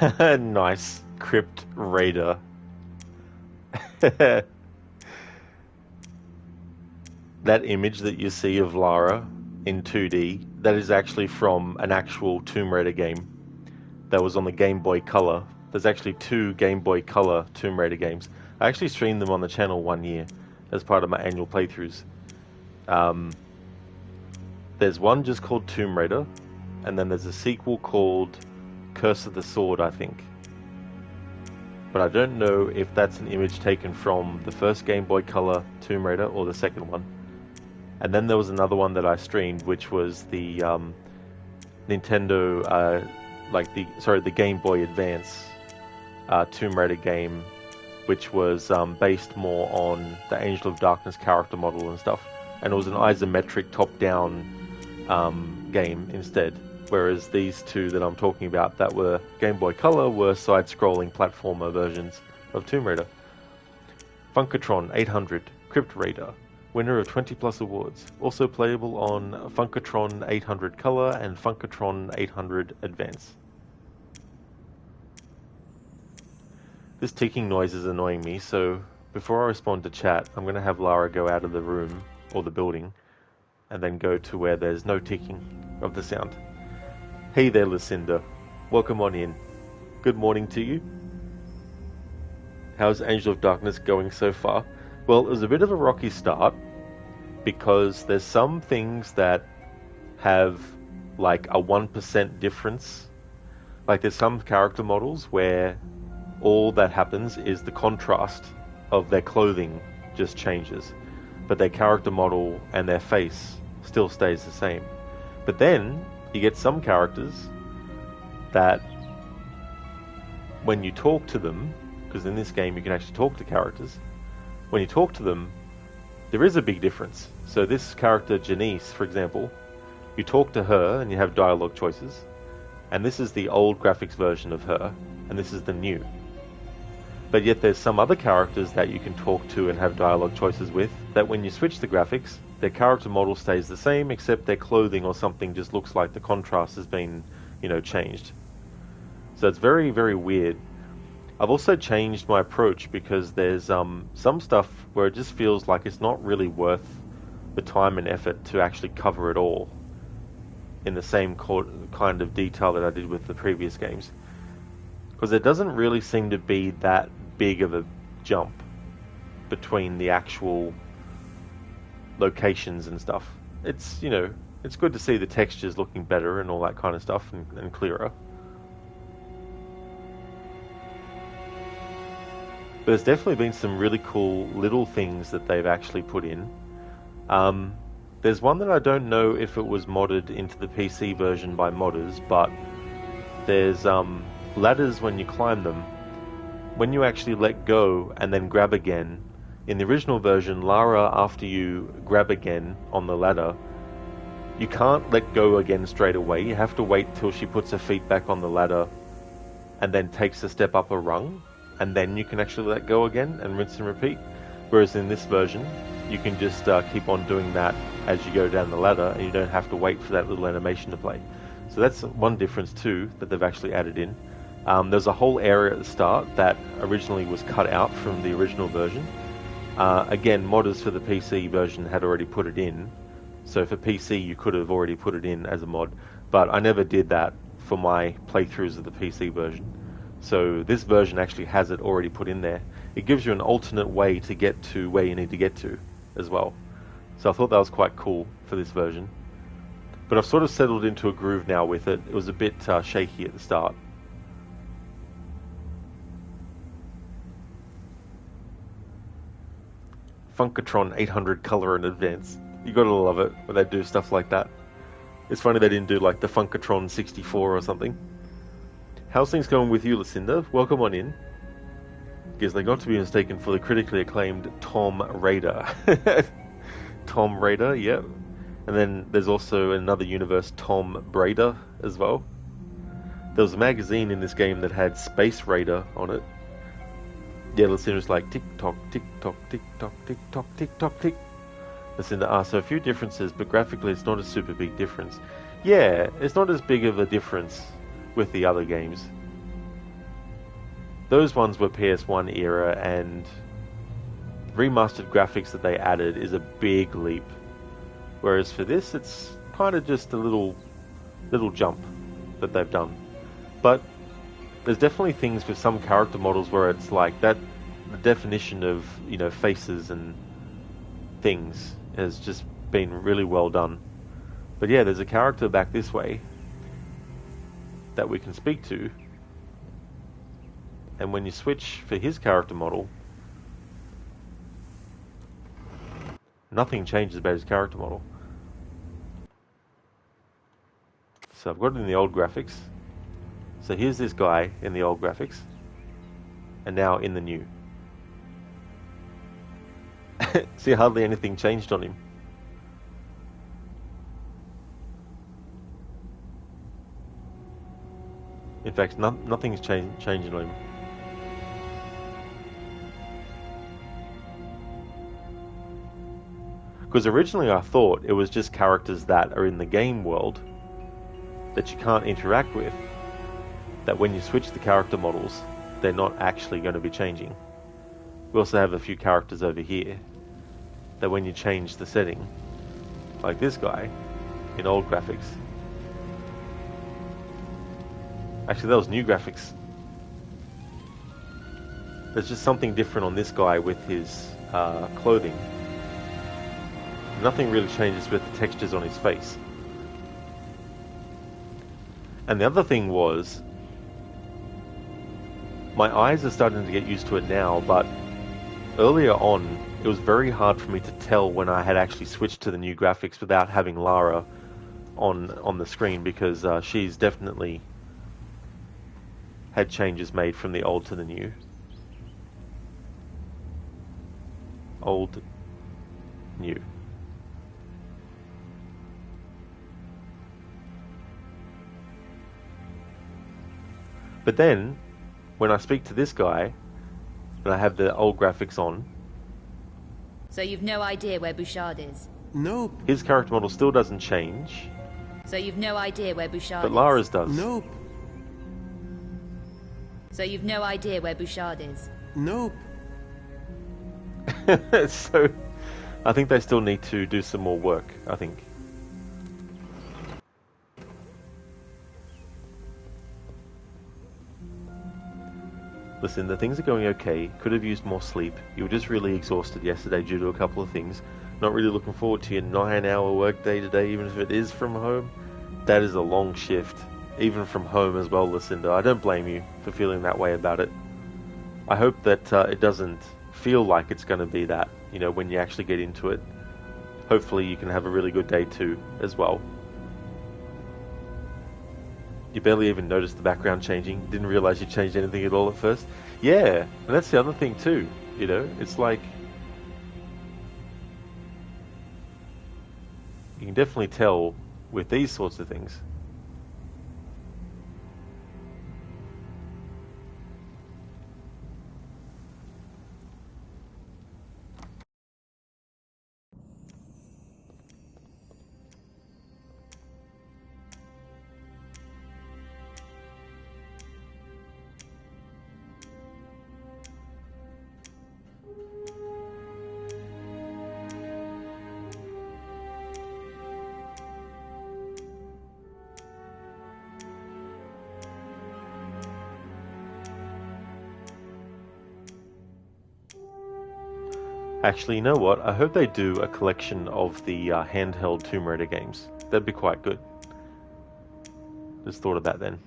Nice. Crypt Raider. That image that you see of Lara in 2D, that is actually from an actual Tomb Raider game that was on the Game Boy Color. There's actually 2 Game Boy Color Tomb Raider games. I actually streamed them on the channel one year as part of my annual playthroughs. There's one just called Tomb Raider, and then there's a sequel called Curse of the Sword, I think. But I don't know if that's an image taken from the first Game Boy Color Tomb Raider or the second one. And then there was another one that I streamed, which was the Nintendo, the Game Boy Advance Tomb Raider game, which was based more on the Angel of Darkness character model and stuff. And it was an isometric top-down game instead. Whereas these 2 that I'm talking about that were Game Boy Color were side-scrolling platformer versions of Tomb Raider. Funkatron 800 Crypt Raider, winner of 20+ awards. Also playable on Funkatron 800 Color and Funkatron 800 Advance. This ticking noise is annoying me, so before I respond to chat, I'm going to have Lara go out of the room, or the building, and then go to where there's no ticking of the sound. Hey there, Lucinda. Welcome on in. Good morning to you. How's Angel of Darkness going so far? Well, it was a bit of a rocky start, because there's some things that have like a 1% difference. Like there's some character models where all that happens is the contrast of their clothing just changes, but their character model and their face still stays the same. But then you get some characters that when you talk to them, because in this game you can actually talk to characters, when you talk to them, there is a big difference. So this character, Janice, for example, you talk to her and you have dialogue choices, and this is the old graphics version of her, and this is the new. But yet there's some other characters that you can talk to and have dialogue choices with, that when you switch the graphics, their character model stays the same, except their clothing or something just looks like the contrast has been, changed. So it's very, very weird. I've also changed my approach because there's some stuff where it just feels like it's not really worth the time and effort to actually cover it all in the same kind of detail that I did with the previous games. Because there doesn't really seem to be that big of a jump between the actual locations and stuff. It's, it's good to see the textures looking better and all that kind of stuff and clearer. But there's definitely been some really cool little things that they've actually put in. There's one that I don't know if it was modded into the PC version by modders, but there's ladders when you climb them. When you actually let go and then grab again, in the original version, Lara, after you grab again on the ladder, you can't let go again straight away. You have to wait till she puts her feet back on the ladder and then takes a step up a rung, and then you can actually let go again and rinse and repeat. Whereas in this version, you can just keep on doing that as you go down the ladder, and you don't have to wait for that little animation to play. So that's one difference too that they've actually added in. There's a whole area at the start that originally was cut out from the original version. Again, modders for the PC version had already put it in, so for PC you could have already put it in as a mod, but I never did that for my playthroughs of the PC version. So this version actually has it already put in there. It gives you an alternate way to get to where you need to get to as well. So I thought that was quite cool for this version. But I've sort of settled into a groove now with it. It was a bit shaky at the start. Funkatron 800 color in advance. You gotta love it when they do stuff like that. It's funny they didn't do like the Funkatron 64 or something. How's things going with you, Lucinda? Welcome on in. Because they got to be mistaken for the critically acclaimed Tom Raider. Tom Raider, yep. And then there's also another universe, Tom Raider, as well. There was a magazine in this game that had Space Raider on it. Yeah, Lucinda's like tick-tock, tick-tock, tick-tock, tick-tock, tick-tock, tick. Lucinda, so a few differences, but graphically it's not a super big difference. Yeah, it's not as big of a difference with the other games. those ones were PS1 era, and remastered graphics that they added is a big leap. Whereas for this, it's kind of just a little jump that they've done. But there's definitely things with some character models where it's like that, the definition of, you know, faces and things has just been really well done. But yeah, there's a character back this way that we can speak to, and when you switch for his character model, nothing changes about his character model. So I've got it in the old graphics. So here's this guy in the old graphics, and now in the new. See, hardly anything changed on him. In fact, nothing's changing on him. Because originally I thought it was just characters that are in the game world that you can't interact with, that when you switch the character models, they're not actually going to be changing. We also have a few characters over here that when you change the setting, like this guy in old graphics. Actually, that was new graphics. There's just something different on this guy with his clothing. Nothing really changes with the textures on his face. And the other thing was, my eyes are starting to get used to it now, but earlier on, it was very hard for me to tell when I had actually switched to the new graphics without having Lara on the screen, because she's definitely had changes made from the old to the new. Old, new. But then, when I speak to this guy, and I have the old graphics on... So you've no idea where Bouchard is? Nope. His character model still doesn't change. So you've no idea where Bouchard is? But Lara's does. Nope. So you've no idea where Bouchard is? Nope. So, I think they still need to do some more work, I think. Listen, the things are going okay. Could have used more sleep. You were just really exhausted yesterday due to a couple of things. Not really looking forward to your 9-hour workday today, even if it is from home. That is a long shift. Even from home as well, Lucinda. I don't blame you for feeling that way about it. I hope that it doesn't feel like it's going to be that, you know, when you actually get into it. Hopefully you can have a really good day too, as well. You barely even noticed the background changing. Didn't realize you changed anything at all at first. Yeah, and that's the other thing too, you know. It's like, you can definitely tell with these sorts of things. Actually, you know what? I hope they do a collection of the handheld Tomb Raider games. That'd be quite good. Just thought of that then.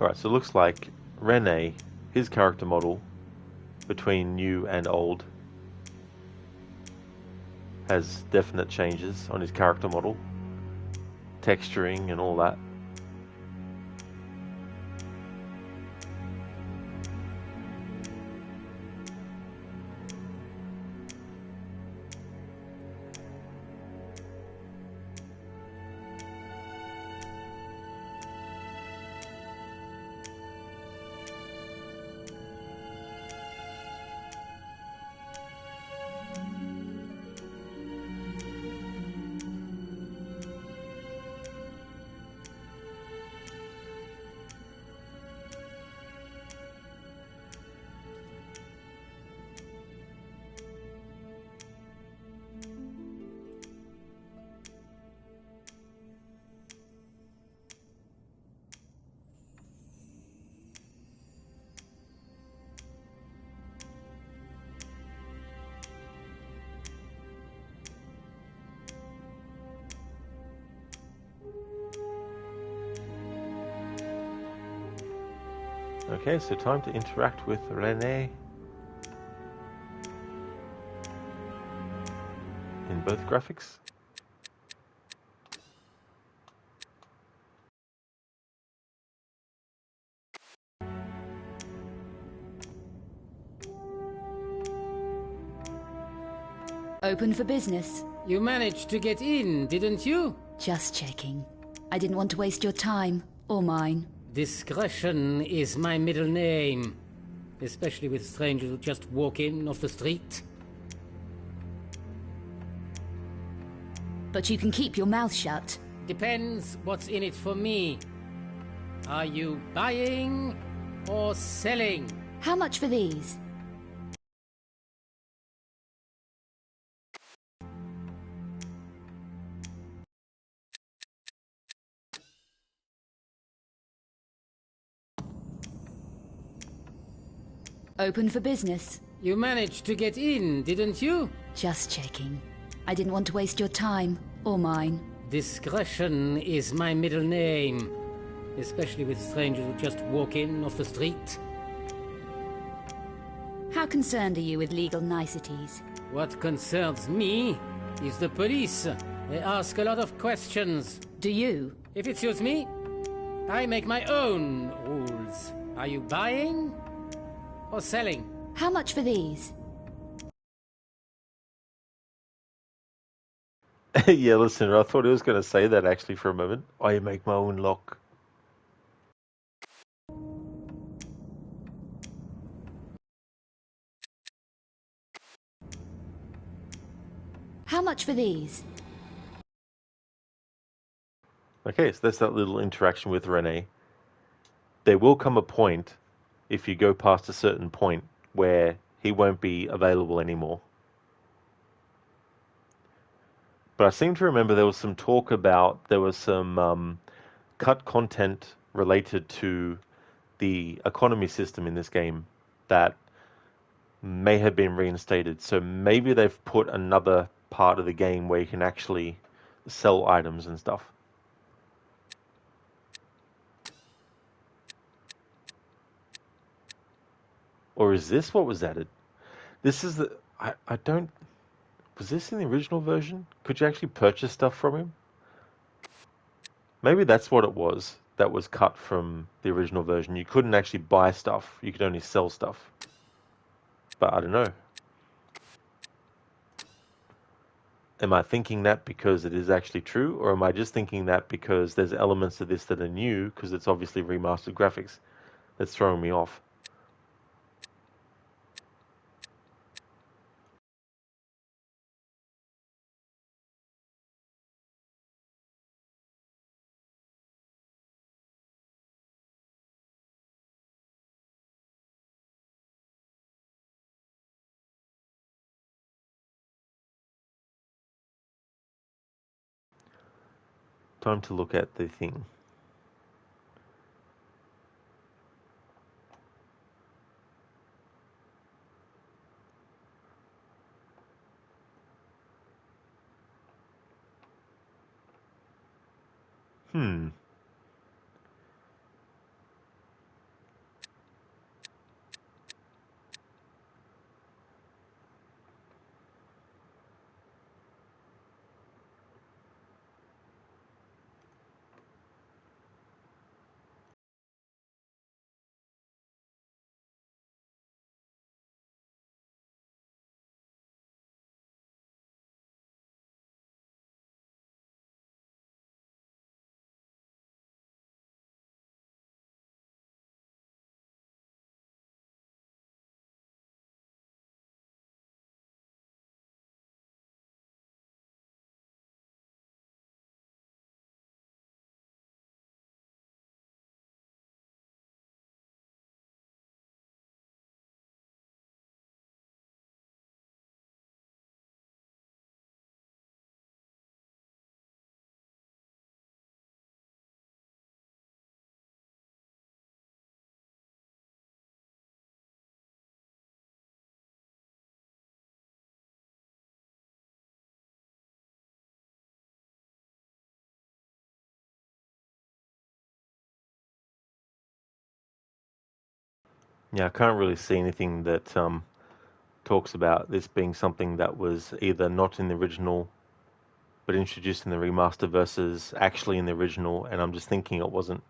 Alright, so it looks like Rene, his character model, between new and old, has definite changes on his character model. texturing and all that. Okay, so time to interact with Renee in both graphics. Open for business. You managed to get in, didn't you? Just checking. I didn't want to waste your time, or mine. Discretion is my middle name. Especially with strangers who just walk in off the street. But you can keep your mouth shut. Depends what's in it for me. Are you buying or selling? How much for these? Open for business. You managed to get in, didn't you? Just checking. I didn't want to waste your time, or mine. Discretion is my middle name. Especially with strangers who just walk in off the street. How concerned are you with legal niceties? What concerns me is the police. They ask a lot of questions. Do you? If it suits me, I make my own rules. Are you buying or selling? How much for these? Yeah, listen, I thought he was going to say that actually for a moment. I make my own lock. How much for these? Okay, so that's that little interaction with Renee. There will come a point, if you go past a certain point, where he won't be available anymore. But I seem to remember there was some talk about, there was some cut content related to the economy system in this game that may have been reinstated. So maybe they've put another part of the game where you can actually sell items and stuff. Or is this what was added? This is the... I don't... Was this in the original version? Could you actually purchase stuff from him? Maybe that's what it was that was cut from the original version. You couldn't actually buy stuff. You could only sell stuff. But I don't know. Am I thinking that because it is actually true? Or am I just thinking that because there's elements of this that are new because it's obviously remastered graphics that's throwing me off? Time to look at the thing. Hmm. Yeah, I can't really see anything that talks about this being something that was either not in the original but introduced in the remaster versus actually in the original, and I'm just thinking it wasn't.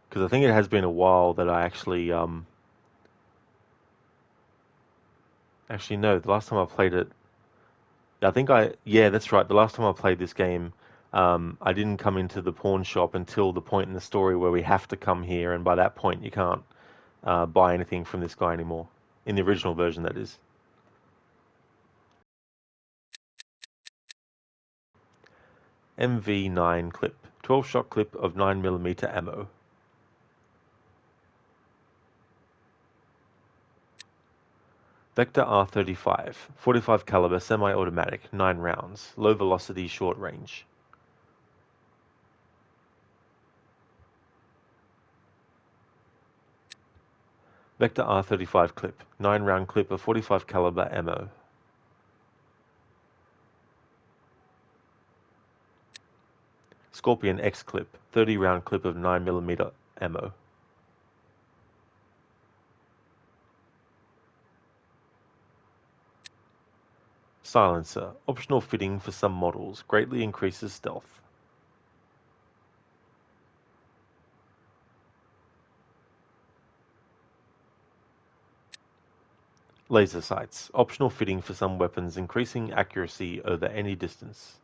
Because I think it has been a while that I actually... Actually, no, the last time I played it... Yeah, that's right. The last time I played this game, I didn't come into the pawn shop until the point in the story where we have to come here, and by that point you can't buy anything from this guy anymore. In the original version, that is. MV9 clip. 12-shot clip of 9mm ammo. Vector R35. 45 caliber semi-automatic. 9 rounds. Low velocity, short range. Vector R35 clip. 9-round clip of 45 caliber ammo. Scorpion X clip. 30-round clip of 9mm ammo. Silencer. Optional fitting for some models. Greatly increases stealth. Laser sights. Optional fitting for some weapons, increasing accuracy over any distance.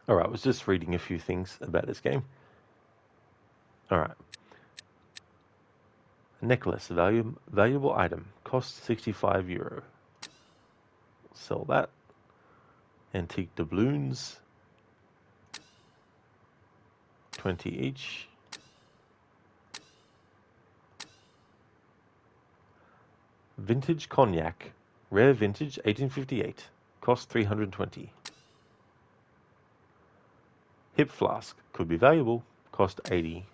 Alright, I was just reading a few things about this game. Alright. Necklace, valuable item. Cost €65. Sell that. Antique doubloons. 20 each. Vintage cognac. Rare vintage 1858. Cost 320. Hip flask. Could be valuable. Cost 80.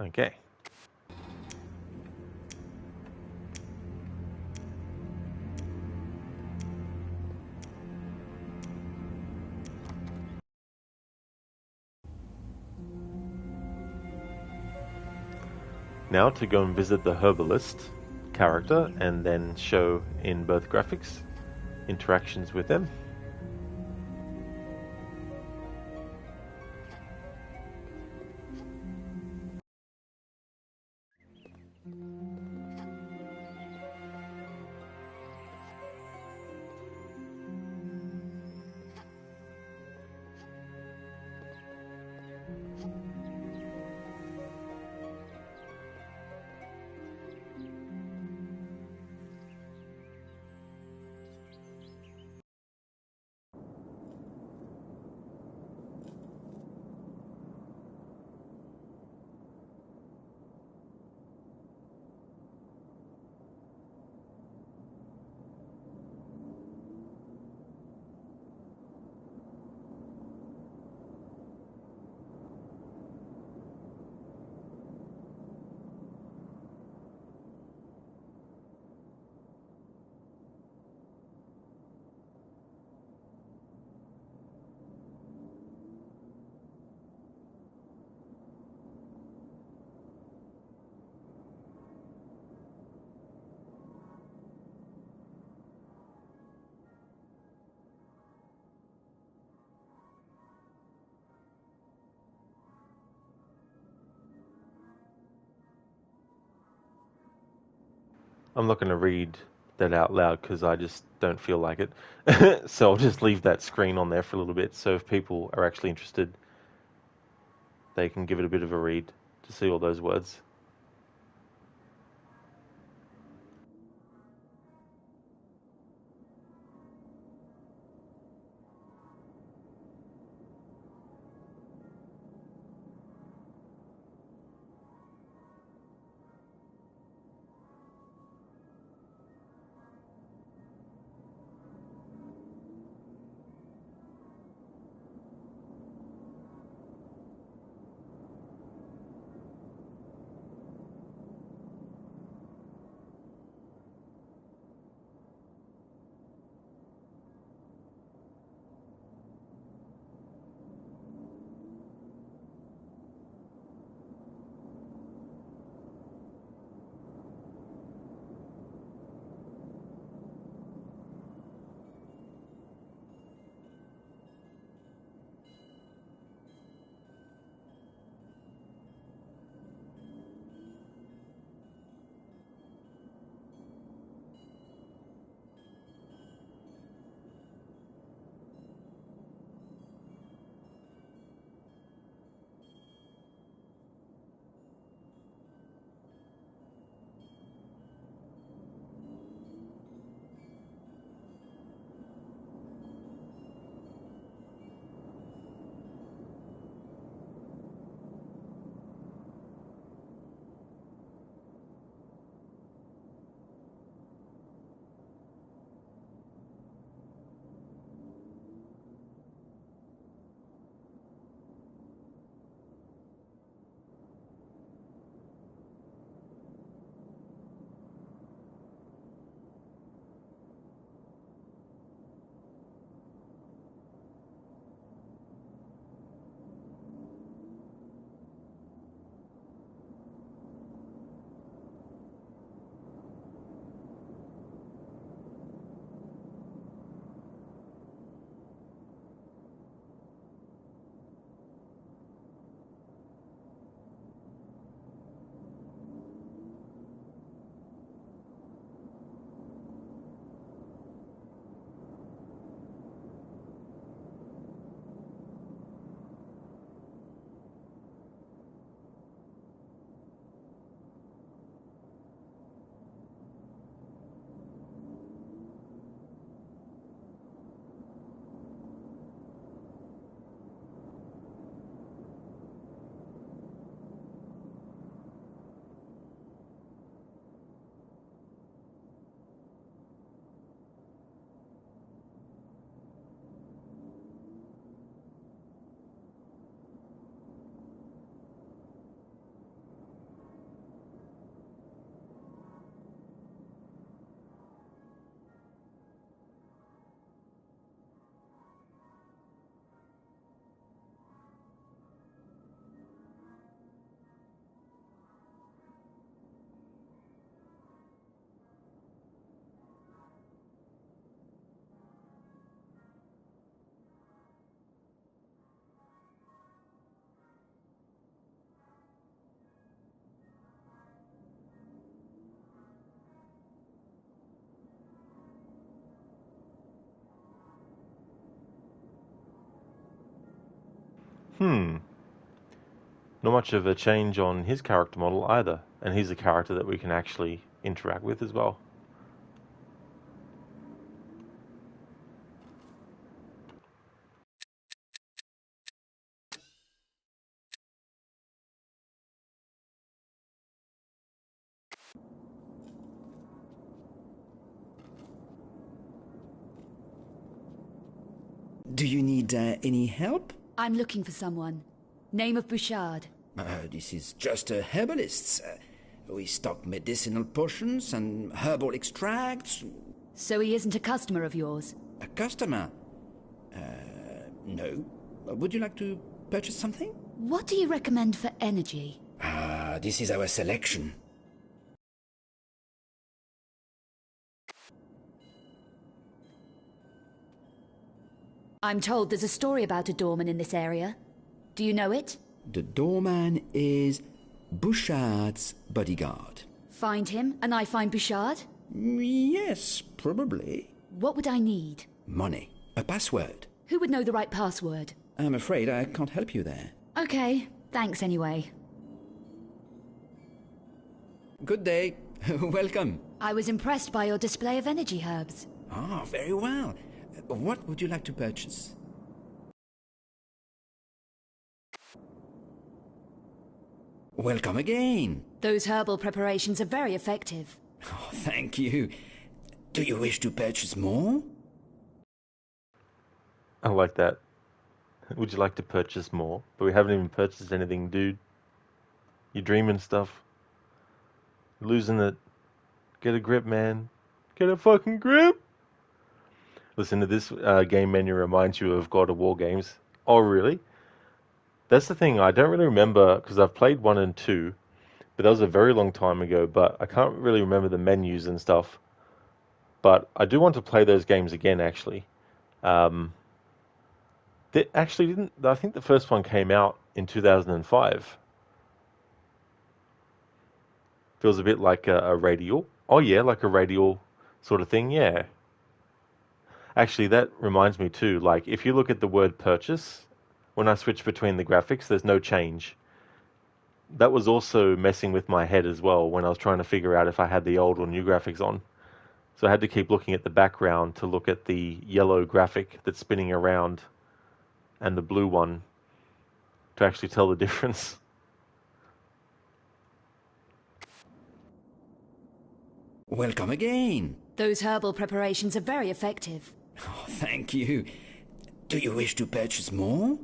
Okay. Now to go and visit the herbalist character and then show in both graphics interactions with them. I'm not going to read that out loud because I just don't feel like it. So I'll just leave that screen on there for a little bit. So if people are actually interested, they can give it a bit of a read to see all those words. Not much of a change on his character model either, and he's a character that we can actually interact with as well. Do you need any help? I'm looking for someone. Name of Bouchard. This is just a herbalist. We stock medicinal potions and herbal extracts. So he isn't a customer of yours? A customer? No. Would you like to purchase something? What do you recommend for energy? This is our selection. I'm told there's a story about a doorman in this area. Do you know it? The doorman is Bouchard's bodyguard. Find him, and I find Bouchard? Yes, probably. What would I need? Money. A password. Who would know the right password? I'm afraid I can't help you there. Okay, thanks anyway. Good day. Welcome. I was impressed by your display of energy herbs. Ah, very well. What would you like to purchase? Welcome again. Those herbal preparations are very effective. Oh, thank you. Do you wish to purchase more? I like that. Would you like to purchase more? But we haven't even purchased anything, dude. You're dreaming stuff. Losing it. Get a grip, man. Get a fucking grip! Listen to this game menu reminds you of God of War games. Oh, really? That's the thing, I don't really remember, because I've played 1 and 2, but that was a very long time ago, but I can't really remember the menus and stuff. But I do want to play those games again, actually. They actually didn't. I think the first one came out in 2005. Feels a bit like a radial. Oh yeah, like a radial sort of thing. Yeah. Actually, that reminds me too. Like, if you look at the word purchase, when I switch between the graphics, there's no change. That was also messing with my head as well when I was trying to figure out if I had the old or new graphics on. So I had to keep looking at the background to look at the yellow graphic that's spinning around and the blue one to actually tell the difference. Welcome again. Those herbal preparations are very effective. Oh, thank you. Do you wish to purchase more?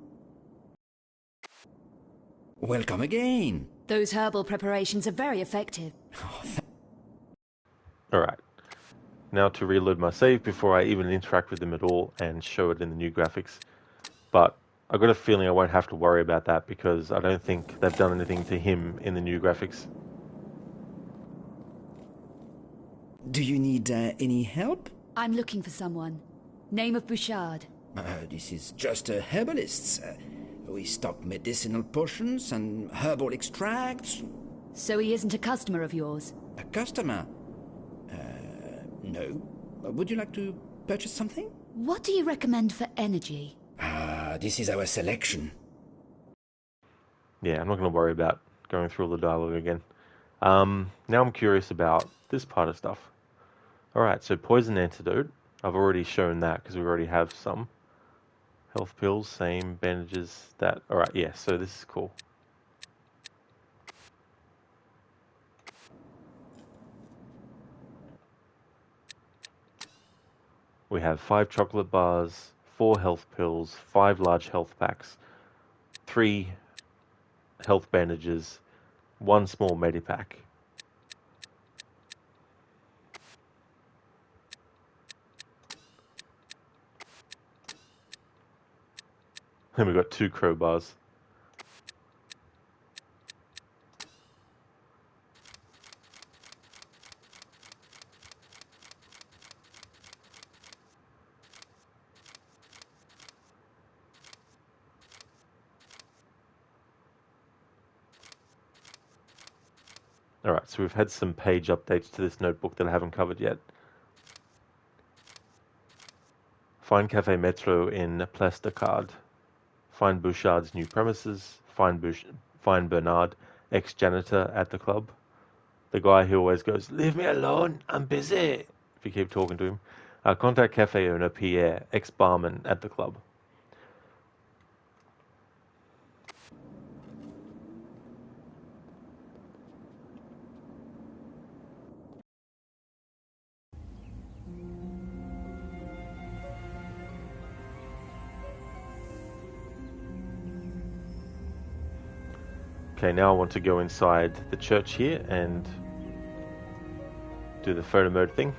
Welcome again. Those herbal preparations are very effective. Oh, Alright. Now to reload my save before I even interact with them at all and show it in the new graphics. But I've got a feeling I won't have to worry about that because I don't think they've done anything to him in the new graphics. Do you need any help? I'm looking for someone. Name of Bouchard. This is just a herbalist. We stock medicinal potions and herbal extracts. So he isn't a customer of yours? A customer? No. Would you like to purchase something? What do you recommend for energy? This is our selection. Yeah, I'm not going to worry about going through all the dialogue again. Now I'm curious about this part of stuff. Alright, so poison antidote. I've already shown that because we already have some. Health pills, same. Bandages, that. Alright, yeah, so this is cool. We have 5 chocolate bars, 4 health pills, 5 large health packs, 3 health bandages, 1 small medipack. And we've got 2 crowbars. Alright, so we've had some page updates to this notebook that I haven't covered yet. Find Café Metro in Place de Card. Find Bouchard's new premises. Find Bernard, ex-janitor at the club. The guy who always goes, "Leave me alone, I'm busy," if you keep talking to him. Contact cafe owner Pierre, ex-barman at the club. Okay, now I want to go inside the church here and do the photo mode thing.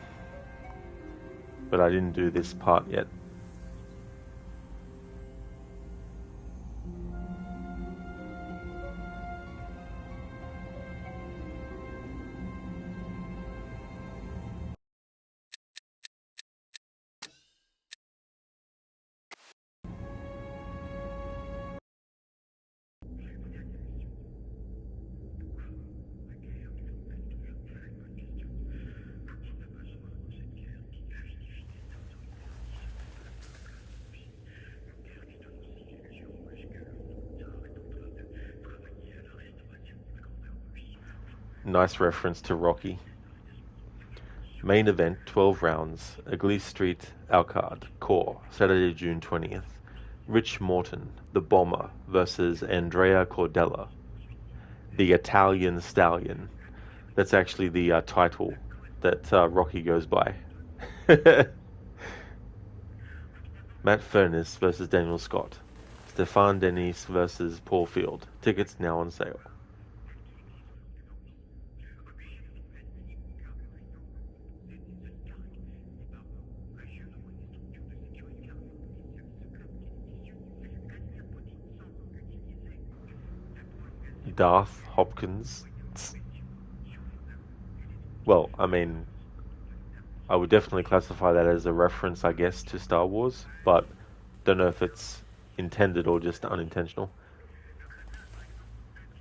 But I didn't do this part yet. nice reference to Rocky. Main event, 12 rounds, Eglise Street, Alcard, Core, Saturday, June 20th. Rich Morton, the Bomber, versus Andrea Cordella, the Italian Stallion. That's actually the title that Rocky goes by. Matt Furness versus Daniel Scott. Stefan Denis versus Paul Field. Tickets now on sale. Darth Hopkins. Well, I mean, I would definitely classify that as a reference, I guess, to Star Wars, but don't know if it's intended or just unintentional.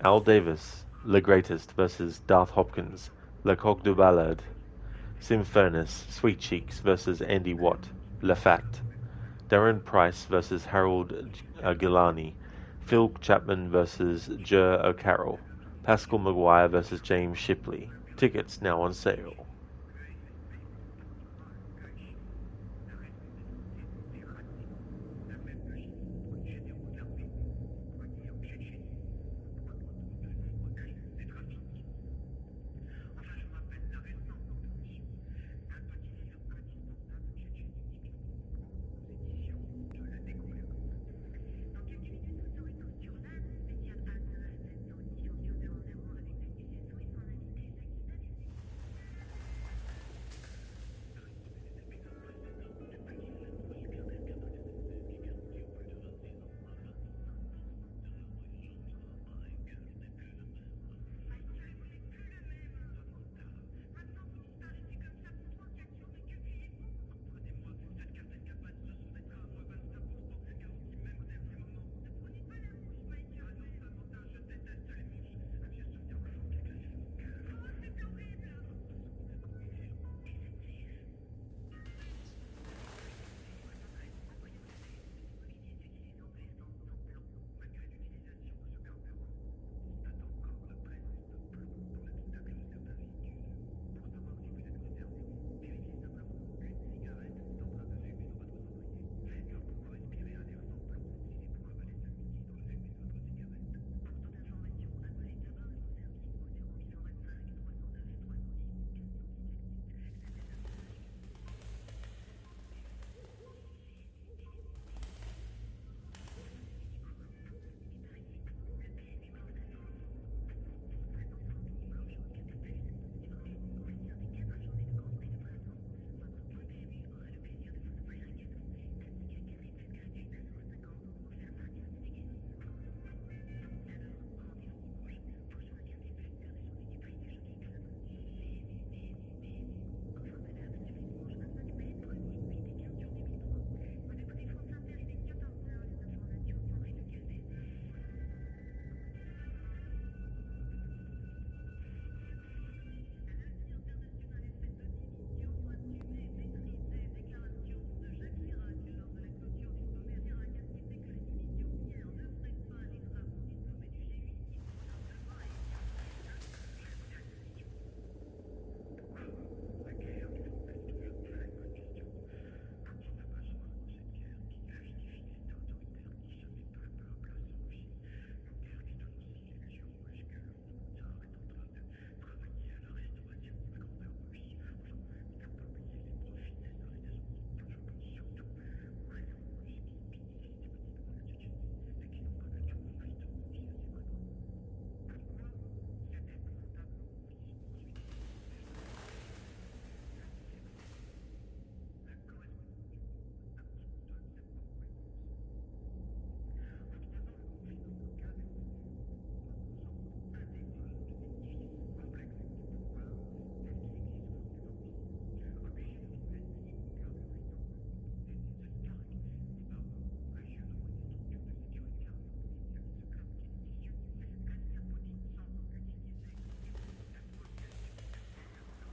Al Davis, Le Greatest versus Darth Hopkins, Le Coq de Ballade. Sim Furness, Sweet Cheeks versus Andy Watt, Le Fat. Darren Price versus Harold Gilani. Phil Chapman versus Jer O'Carroll. Pascal Maguire versus James Shipley. Tickets now on sale.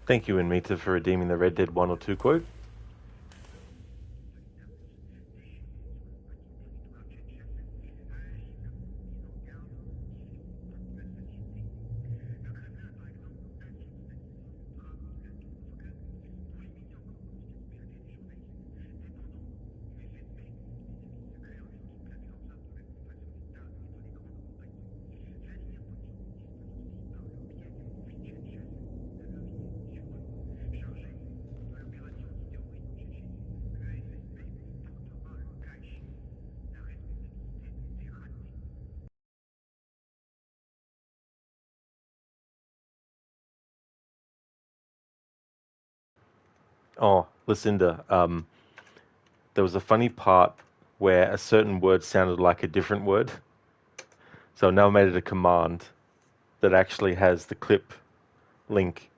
Thank you, Inmita, for redeeming the Red Dead 1 or 2 quote. Oh, Lucinda, there was a funny part where a certain word sounded like a different word. So now I made it a command that actually has the clip link.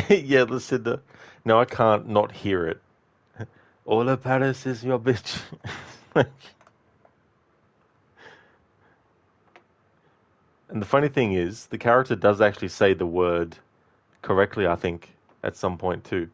Yeah, Lucinda. No, I can't not hear it. All of Paris is your bitch. And the funny thing is, the character does actually say the word correctly, I think, at some point too.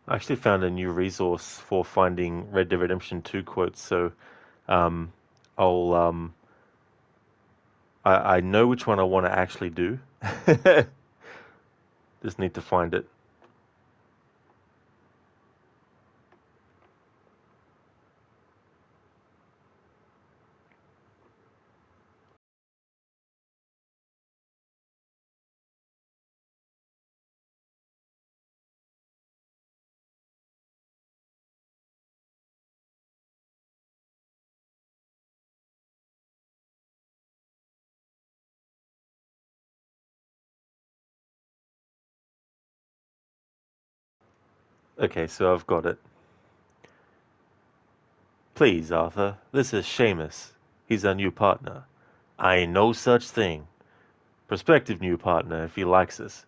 I actually found a new resource for finding Red Dead Redemption 2 quotes, so um, I'll I know which one I want to actually do. Just need to find it. Okay, so I've got it. Please, Arthur, this is Seamus. He's our new partner. I ain't no such thing. Prospective new partner, if he likes us.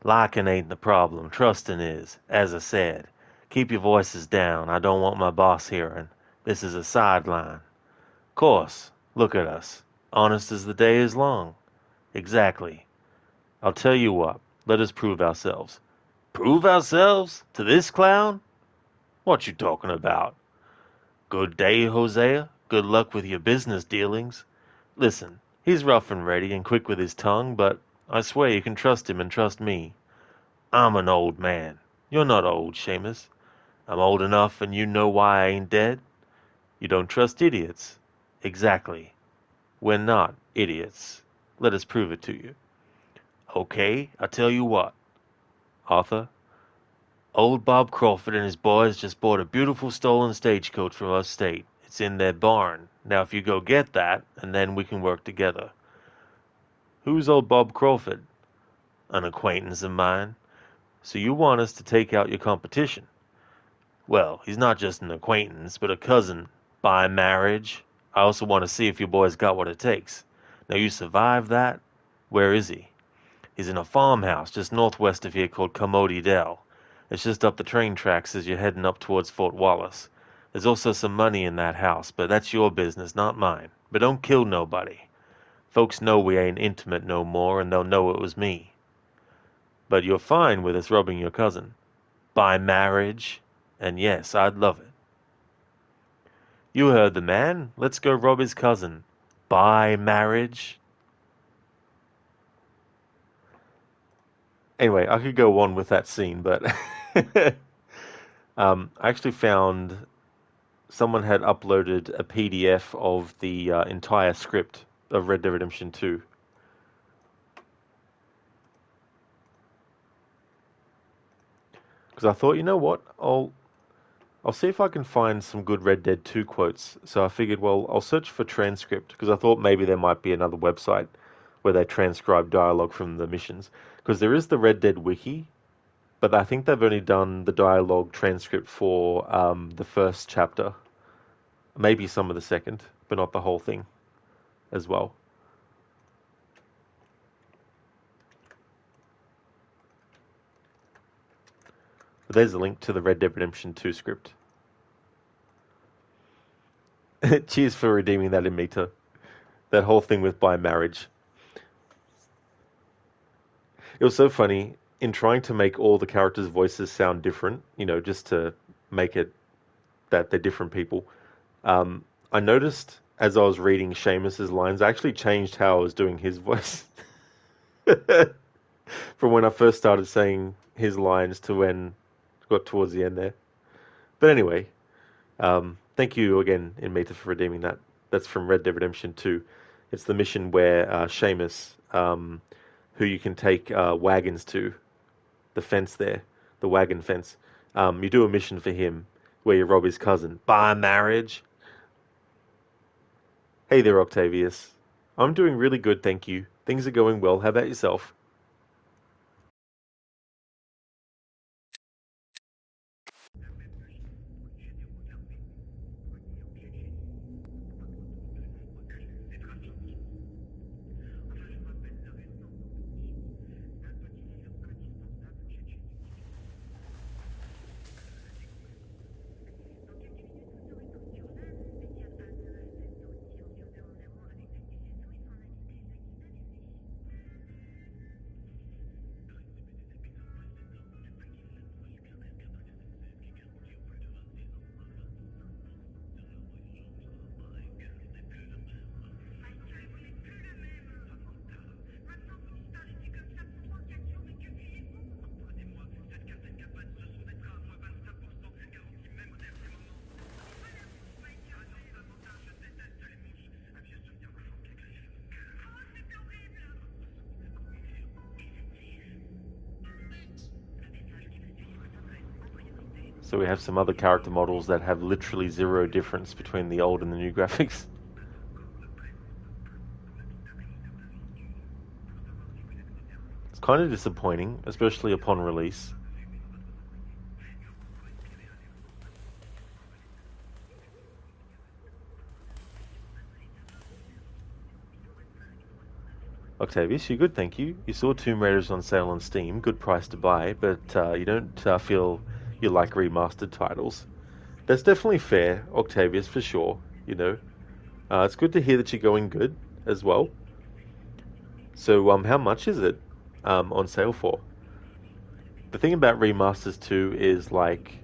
Liking ain't the problem, trusting is. As I said, keep your voices down. I don't want my boss hearing. This is a sideline. Course, look at us. Honest as the day is long. Exactly. I'll tell you what, let us prove ourselves. Prove ourselves? To this clown? What you talking about? Good day, Hosea. Good luck with your business dealings. Listen, he's rough and ready and quick with his tongue, but I swear you can trust him and trust me. I'm an old man. You're not old, Seamus. I'm old enough and you know why I ain't dead. You don't trust idiots. Exactly. We're not idiots. Let us prove it to you. Okay, I'll tell you what. Arthur, old Bob Crawford and his boys just bought a beautiful stolen stagecoach from our state. It's in their barn. Now if you go get that, and then we can work together. Who's old Bob Crawford? An acquaintance of mine. So you want us to take out your competition? Well, he's not just an acquaintance, but a cousin. By marriage. I also want to see if your boy's got what it takes. Now you survived that? Where is he? He's in a farmhouse just northwest of here called Commodie Dell. It's just up the train tracks as you're heading up towards Fort Wallace. There's also some money in that house, but that's your business, not mine. But don't kill nobody. Folks know we ain't intimate no more, and they'll know it was me. But you're fine with us robbing your cousin. By marriage? And yes, I'd love it. You heard the man. Let's go rob his cousin. By marriage? Anyway, I could go on with that scene, but I actually found someone had uploaded a PDF of the entire script of Red Dead Redemption 2. Because I thought, you know what, I'll see if I can find some good Red Dead 2 quotes. So I figured, well, I'll search for transcript, because I thought maybe there might be another website where they transcribe dialogue from the missions. Because there is the Red Dead wiki, but I think they've only done the dialogue transcript for the first chapter. Maybe some of the second, but not the whole thing as well. But there's a link to the Red Dead Redemption 2 script. Cheers for redeeming that in Meta. That whole thing with by marriage. It was so funny, in trying to make all the characters' voices sound different, you know, just to make it that they're different people. I noticed as I was reading Seamus's lines, I actually changed how I was doing his voice. From when I first started saying his lines to when I got towards the end there. But anyway, thank you again, Inmeta, for redeeming that. That's from Red Dead Redemption 2. It's the mission where Seamus, who you can take wagons to, the fence there, the wagon fence. You do a mission for him where you rob his cousin. By marriage. Hey there, Octavius. I'm doing really good, thank you. Things are going well. How about yourself? So we have some other character models that have literally zero difference between the old and the new graphics. It's kind of disappointing, especially upon release. Octavius, you good, thank you. You saw Tomb Raiders on sale on Steam, good price to buy, but you don't feel you like remastered titles. That's definitely fair, Octavius, for sure, you know. It's good to hear that you're going good as well. So, how much is it on sale for? The thing about remasters too is like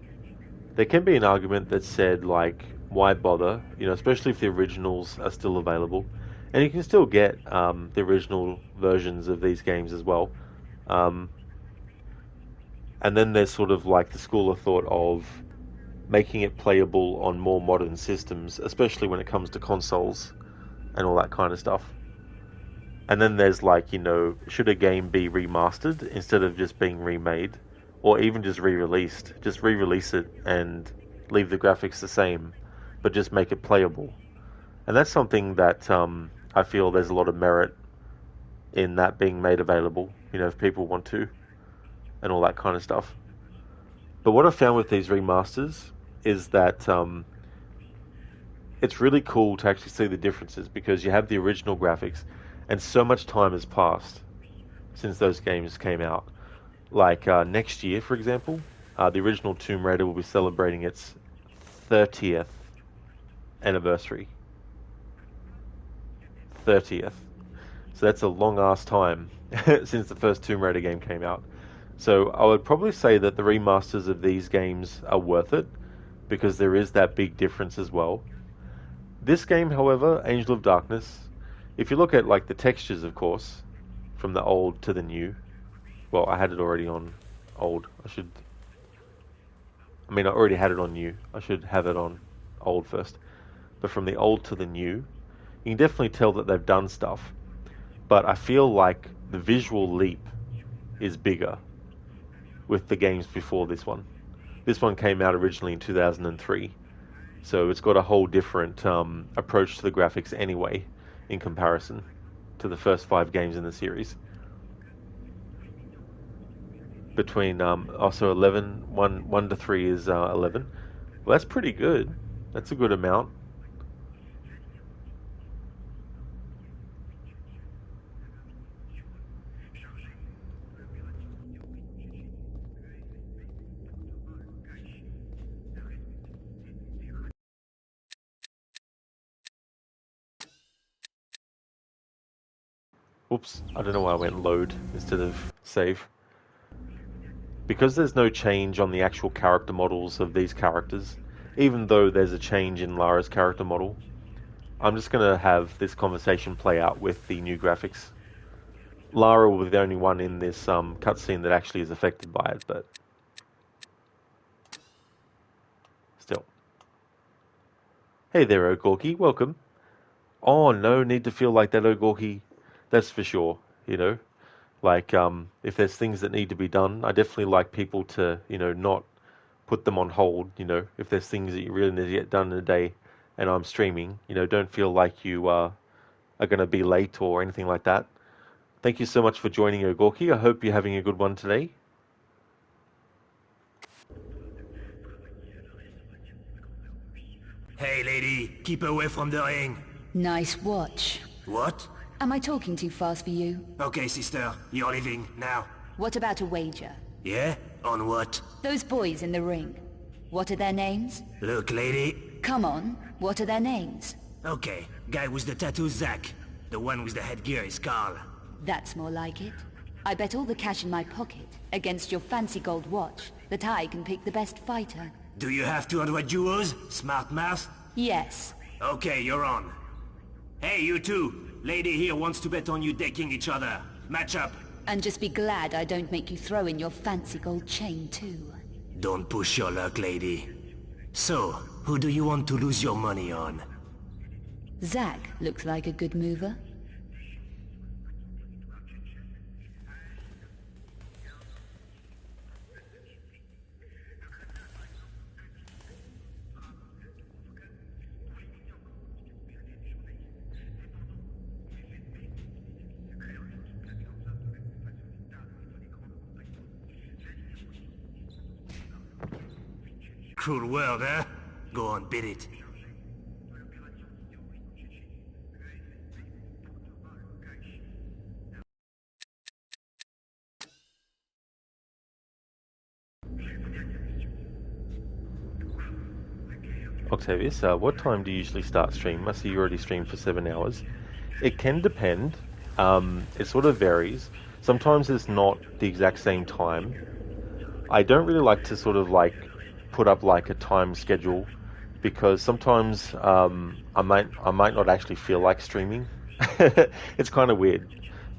there can be an argument that said like why bother, you know, especially if the originals are still available, and you can still get the original versions of these games as well. Um, and then there's sort of like the school of thought of making it playable on more modern systems, especially when it comes to consoles and all that kind of stuff. And then there's like, you know, should a game be remastered instead of just being remade? Or even just re-released? Just re-release it and leave the graphics the same, but just make it playable. And that's something that I feel there's a lot of merit in that being made available, you know, if people want to, and all that kind of stuff. But what I found with these remasters is that it's really cool to actually see the differences because you have the original graphics and so much time has passed since those games came out. Like next year, for example, the original Tomb Raider will be celebrating its 30th anniversary. 30th. So that's a long ass time since the first Tomb Raider game came out. So I would probably say that the remasters of these games are worth it because there is that big difference as well. This game, however, Angel of Darkness, if you look at like the textures, of course, from the old to the new. Well, I had it already on old. I already had it on new. I should have it on old first. But from the old to the new, you can definitely tell that they've done stuff. But I feel like the visual leap is bigger with the games before this one. This one came out originally in 2003. So it's got a whole different approach to the graphics anyway, in comparison to the first 5 games in the series. Between also 11, 1 to 3 is 11. Well, that's pretty good. That's a good amount. Oops, I don't know why I went load instead of save. Because there's no change on the actual character models of these characters, even though there's a change in Lara's character model, I'm just going to have this conversation play out with the new graphics. Lara will be the only one in this cutscene that actually is affected by it, but still. Hey there, Ogorki, welcome. Oh, no need to feel like that, Ogorki. That's for sure, you know. Like, if there's things that need to be done, I definitely like people to, you know, not put them on hold, you know. If there's things that you really need to get done in a day and I'm streaming, you know, don't feel like you are going to be late or anything like that. Thank you so much for joining, Ogorki. I hope you're having a good one today. Hey, lady, keep away from the ring. Nice watch. What? Am I talking too fast for you? Okay, sister, you're leaving now. What about a wager? Yeah? On what? Those boys in the ring. What are their names? Look, lady. Come on, what are their names? Okay, guy with the tattoo, Zach. The one with the headgear is Carl. That's more like it. I bet all the cash in my pocket against your fancy gold watch that I can pick the best fighter. Do you have 200 euros? Smart mouth? Yes. Okay, you're on. Hey, you two. Lady here wants to bet on you decking each other. Match up. And just be glad I don't make you throw in your fancy gold chain too. Don't push your luck, lady. So, who do you want to lose your money on? Zach looks like a good mover. Cruel world, huh? Go on, bid it. Octavius, what time do you usually start stream? I see you already streamed for 7 hours. It can depend. It sort of varies. Sometimes it's not the exact same time. I don't really like to sort of like put up like a time schedule because sometimes I might not actually feel like streaming. It's kind of weird.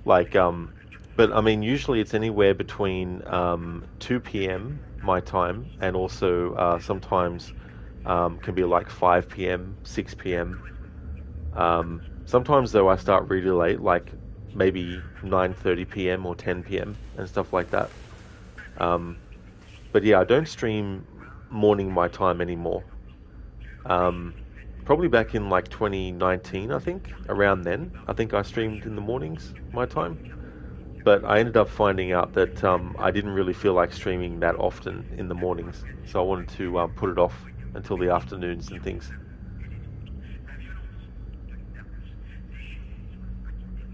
Like but I mean usually it's anywhere between 2 p.m. my time and also sometimes can be like 5 p.m., 6 p.m. Sometimes though I start really late, like maybe 9:30 p.m. or 10 p.m. and stuff like that. But yeah, I don't stream morning my time anymore. Probably back in like 2019, I think, around then. I think I streamed in the mornings my time. But I ended up finding out that I didn't really feel like streaming that often in the mornings. So I wanted to put it off until the afternoons and things.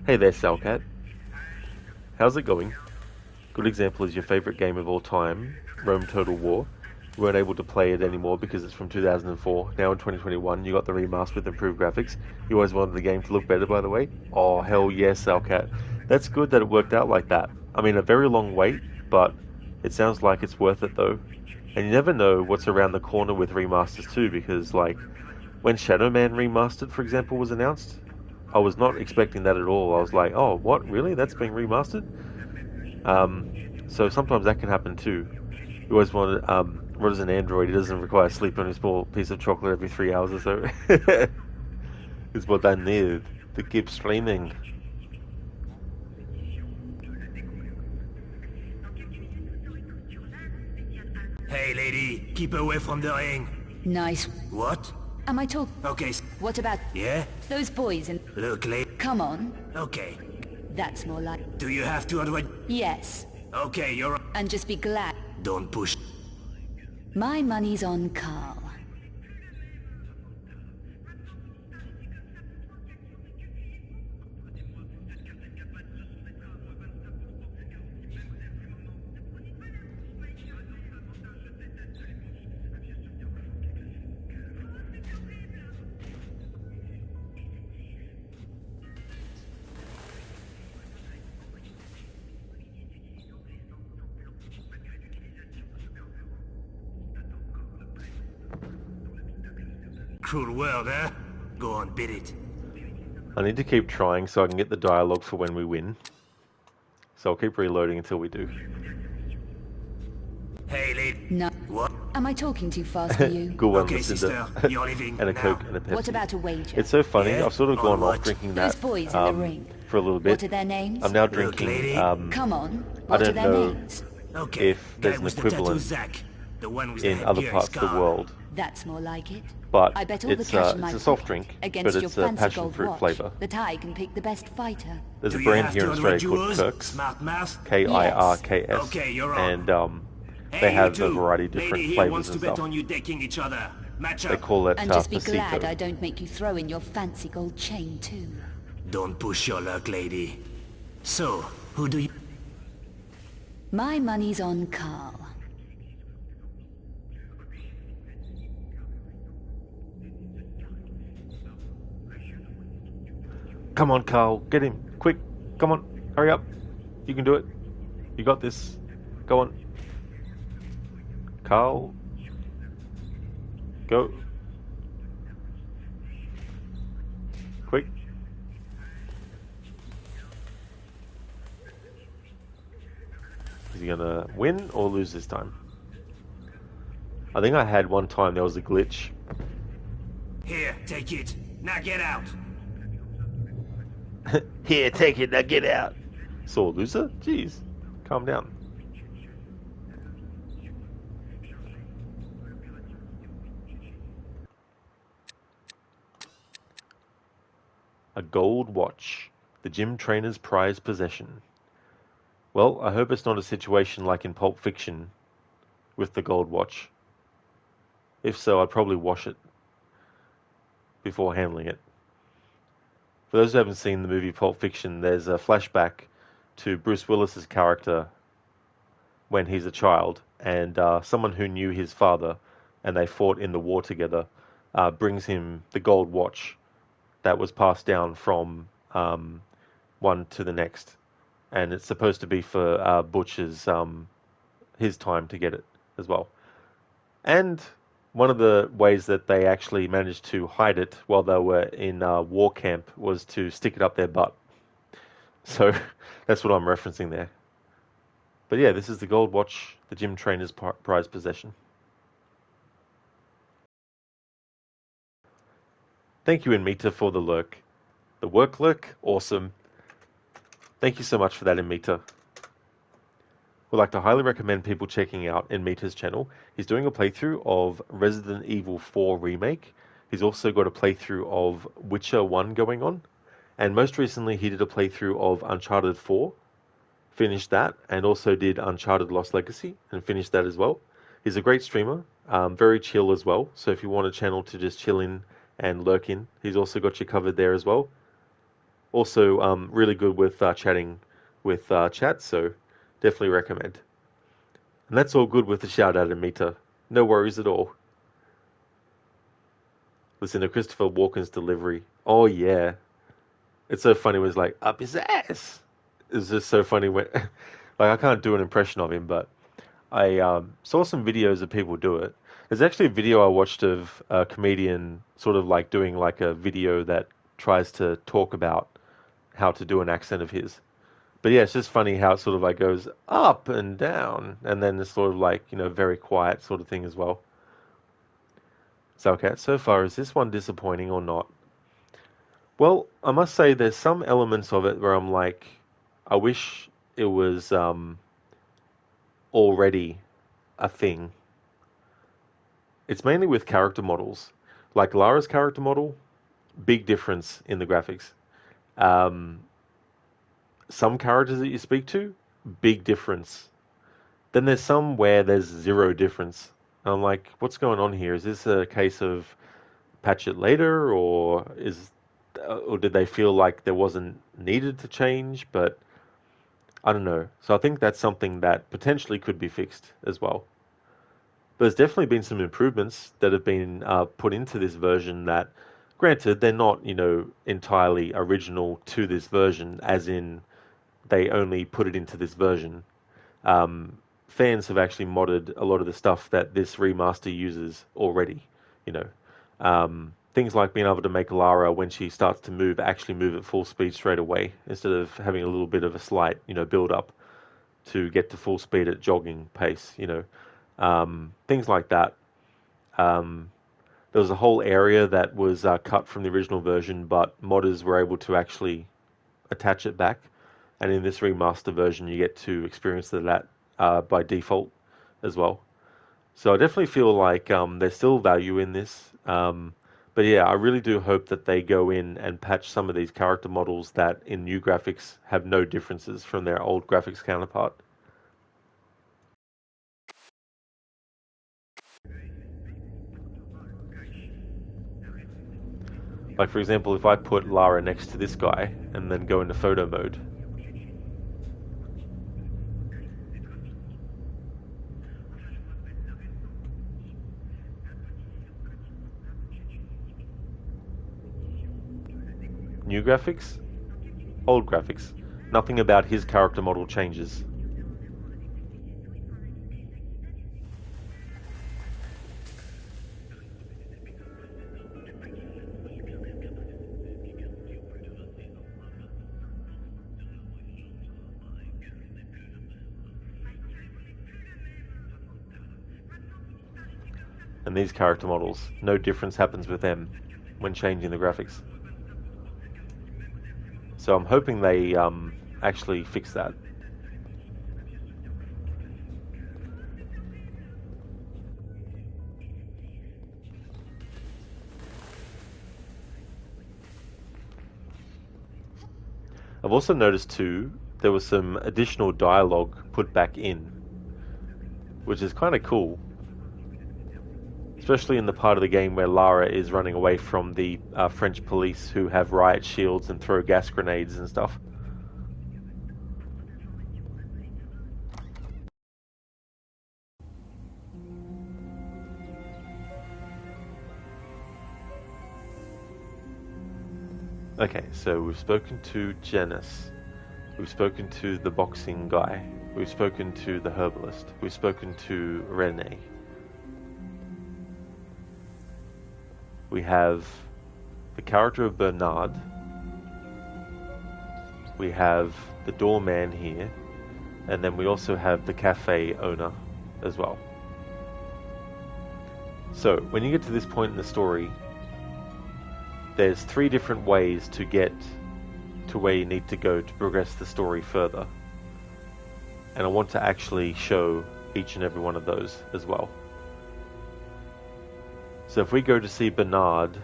Hey there, Salcat. How's it going? Good example is your favorite game of all time, Rome Total War. We weren't able to play it anymore because it's from 2004. Now in 2021, you got the remaster with improved graphics. You always wanted the game to look better, by the way. Oh, hell yes, Salcat. That's good that it worked out like that. I mean, a very long wait, but it sounds like it's worth it though. And you never know what's around the corner with remasters too, because like, when Shadow Man Remastered, for example, was announced, I was not expecting that at all. I was like, oh, what? Really? That's being remastered? So sometimes that can happen too. You always want to, what is an android? He doesn't require sleep on a small piece of chocolate every 3 hours or so. It's what I need to keep streaming. Hey, lady, keep away from the ring. Nice. What? Am I talking? Okay. What about... Yeah? Those boys and... Look, lady. Come on. Okay. That's more like... Do you have to avoid... Yes. Okay, you're... And just be glad. Don't push. My money's on Carl. Cruel world, huh? Go on, bid it. I need to keep trying so I can get the dialogue for when we win. So I'll keep reloading until we do. Hey, lady. No. What? Am I talking too fast for you? Good one, Okay, Lucinda. sister. You're leaving And a now. Coke and a Pepsi. What about a wager? It's so funny. Yeah? I've sort of On gone what? off drinking Those that boys in the ring. for a little bit. What are their names? I'm now Look, drinking. lady. Come on. I What are don't their know names? Okay. if there's Guy an with the tattoo, equivalent Zach. The one with in the other headgear parts is of the Carl. world. That's more like it. But I bet all the it's cash in my a soft pocket drink, against but your it's a fancy passion gold fruit watch flavour. that I can pick the best fighter. There's Do a you brand have here to in Australia avoid called yours? Kirk's, Smart mouth? Kirks, Okay, you're on. and Hey, they have you a two. variety of Lady different here flavours wants to and bet stuff. on you decking each other. Match They up. call it And just be Pasito. glad I don't make you throw in your fancy gold chain too. Don't push your luck, lady. So, who do you... My money's on Carl. Come on, Carl, get him, quick, come on, hurry up, you can do it, you got this, go on. Carl, go, quick. Is he gonna win or lose this time? I think I had one time there was a glitch. Here, take it. Now get out. Here, take it, now get out. Sore loser? Jeez, calm down. A gold watch, the gym trainer's prized possession. Well, I hope it's not a situation like in Pulp Fiction with the gold watch. If so, I'd probably wash it before handling it. For those who haven't seen the movie Pulp Fiction, there's a flashback to Bruce Willis's character when he's a child, and someone who knew his father, and they fought in the war together, brings him the gold watch that was passed down from one to the next, and it's supposed to be for Butcher's his time to get it as well. And one of the ways that they actually managed to hide it while they were in war camp was to stick it up their butt. So that's what I'm referencing there. But yeah, this is the gold watch, the gym trainer's prized possession. Thank you, Inmita, for the lurk. The work lurk? Awesome. Thank you so much for that, Inmita. Would like to highly recommend people checking out Inmita's channel. He's doing a playthrough of Resident Evil 4 Remake. He's also got a playthrough of Witcher 1 going on. And most recently, he did a playthrough of Uncharted 4. Finished that, and also did Uncharted Lost Legacy, and finished that as well. He's a great streamer, very chill as well. So if you want a channel to just chill in and lurk in, he's also got you covered there as well. Also, really good with chatting with chat, so definitely recommend. And that's all good with the shout out, Amita. No worries at all. Listen to Christopher Walken's delivery. Oh yeah. It's so funny when it's like, up his ass. It's just so funny when, like, I can't do an impression of him, but I saw some videos of people do it. There's actually a video I watched of a comedian sort of like doing like a video that tries to talk about how to do an accent of his. But yeah, it's just funny how it sort of like goes up and down, and then it's sort of like, you know, very quiet sort of thing as well. So okay, so far, is this one disappointing or not? Well, I must say there's some elements of it where I'm like, I wish it was already a thing. It's mainly with character models. Like Lara's character model, big difference in the graphics. Some characters that you speak to, big difference. Then there's some where there's zero difference. And I'm like, what's going on here? Is this a case of patch it later, or did they feel like there wasn't needed to change? But I don't know. So I think that's something that potentially could be fixed as well. But there's definitely been some improvements that have been put into this version that, granted, they're not, you know, entirely original to this version, as in they only put it into this version. Fans have actually modded a lot of the stuff that this remaster uses already, you know. Things like being able to make Lara, when she starts to move, actually move at full speed straight away, instead of having a little bit of a slight, you know, build up to get to full speed at jogging pace, you know. Things like that. There was a whole area that was cut from the original version, but modders were able to actually attach it back. And in this remaster version, you get to experience that by default as well. So I definitely feel like there's still value in this. But yeah, I really do hope that they go in and patch some of these character models that in new graphics have no differences from their old graphics counterpart. Like, for example, if I put Lara next to this guy and then go into photo mode. New graphics, old graphics. Nothing about his character model changes. And these character models, no difference happens with them when changing the graphics. So I'm hoping they actually fix that. I've also noticed too, there was some additional dialogue put back in, which is kind of cool. Especially in the part of the game where Lara is running away from the French police who have riot shields and throw gas grenades and stuff. Okay, so we've spoken to Janice. We've spoken to the boxing guy. We've spoken to the herbalist. We've spoken to Renee. We have the character of Bernard. We have the doorman here. And then we also have the cafe owner as well. So, when you get to this point in the story, there's 3 different ways to get to where you need to go to progress the story further. And I want to actually show each and every one of those as well. So if we go to see Bernard,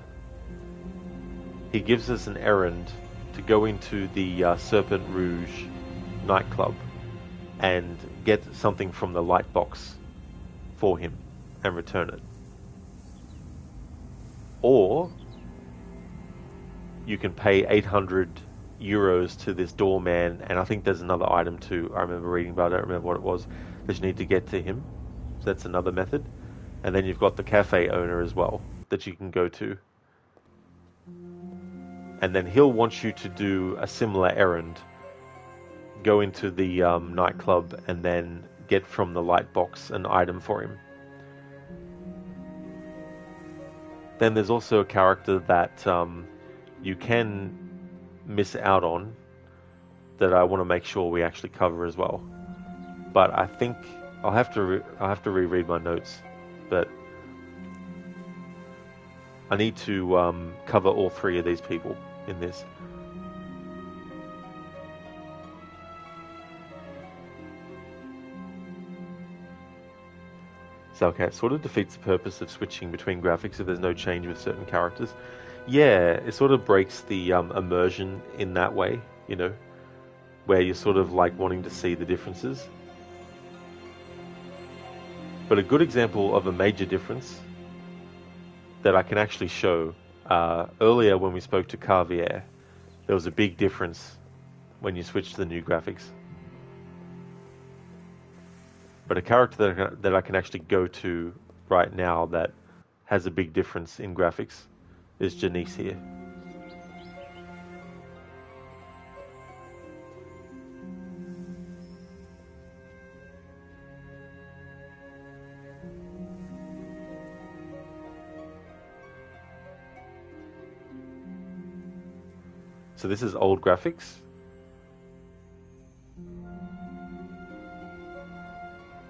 he gives us an errand to go into the Serpent Rouge nightclub and get something from the light box for him and return it. Or you can pay 800 euros to this doorman, and I think there's another item too. I remember reading about it. I don't remember what it was that you need to get to him. So that's another method. And then you've got the cafe owner as well that you can go to. And then he'll want you to do a similar errand. Go into the nightclub and then get from the light box an item for him. Then there's also a character that you can miss out on that I want to make sure we actually cover as well. But I think I'll have to reread my notes. But I need to cover all 3 of these people in this. So okay, it sort of defeats the purpose of switching between graphics if there's no change with certain characters. Yeah, it sort of breaks the immersion in that way, you know, where you're sort of like wanting to see the differences. But a good example of a major difference that I can actually show, earlier when we spoke to Carvier, there was a big difference when you switch to the new graphics. But a character that I can actually go to right now that has a big difference in graphics is Janice here. So this is old graphics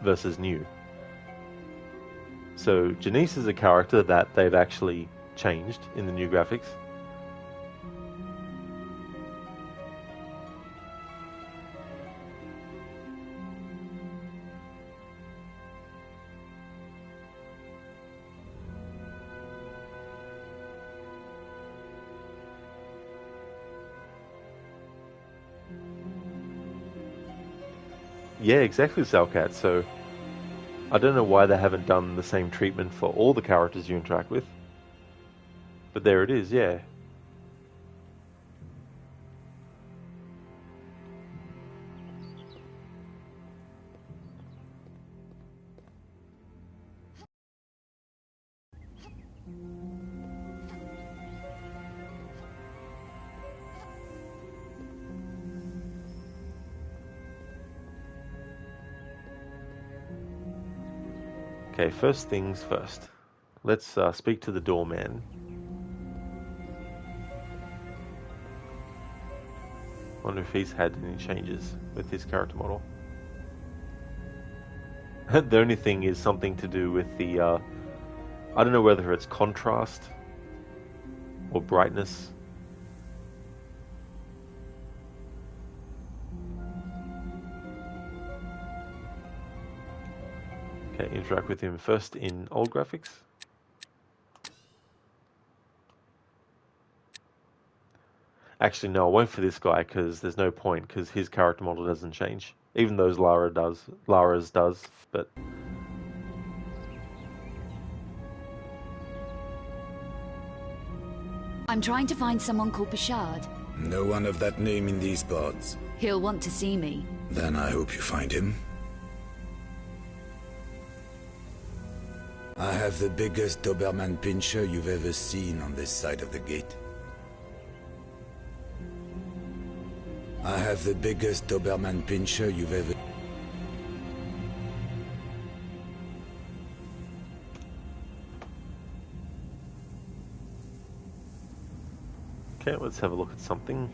versus new. So Janice is a character that they've actually changed in the new graphics. Yeah, exactly, Salcat. So I don't know why they haven't done the same treatment for all the characters you interact with. But there it is, yeah. Okay, first things first. Let's speak to the doorman. Wonder if he's had any changes with his character model. The only thing is something to do with the, I don't know whether it's contrast or brightness. Okay, interact with him first in old graphics. Actually, no, I won't for this guy because there's no point because his character model doesn't change. Even though Lara's does, but... I'm trying to find someone called Bouchard. No one of that name in these parts. He'll want to see me. Then I hope you find him. I have the biggest Doberman pinscher you've ever seen on this side of the gate. I have the biggest Doberman pincher you've ever... Okay, let's have a look at something.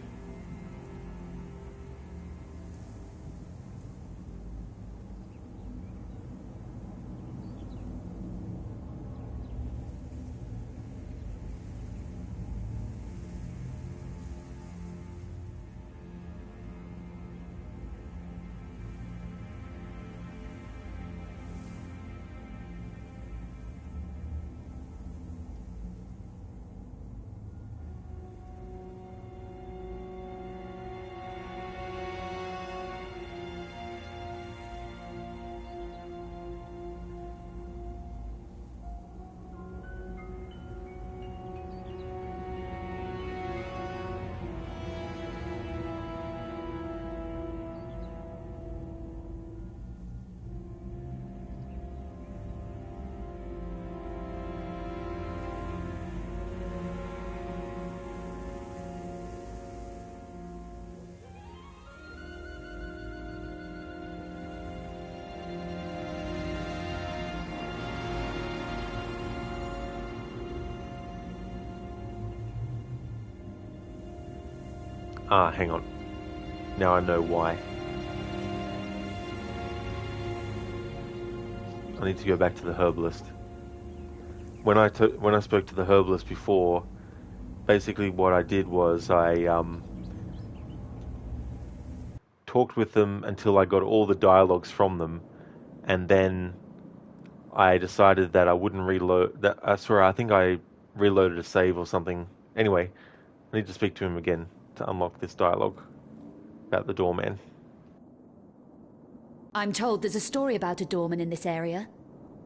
Ah, hang on. Now I know why. I need to go back to the herbalist. When I spoke to the herbalist before, basically what I did was I talked with them until I got all the dialogues from them, and then I decided that I wouldn't reload. That I swear, I think I reloaded a save or something. Anyway, I need to speak to him again to unlock this dialogue about the doorman. I'm told there's a story about a doorman in this area.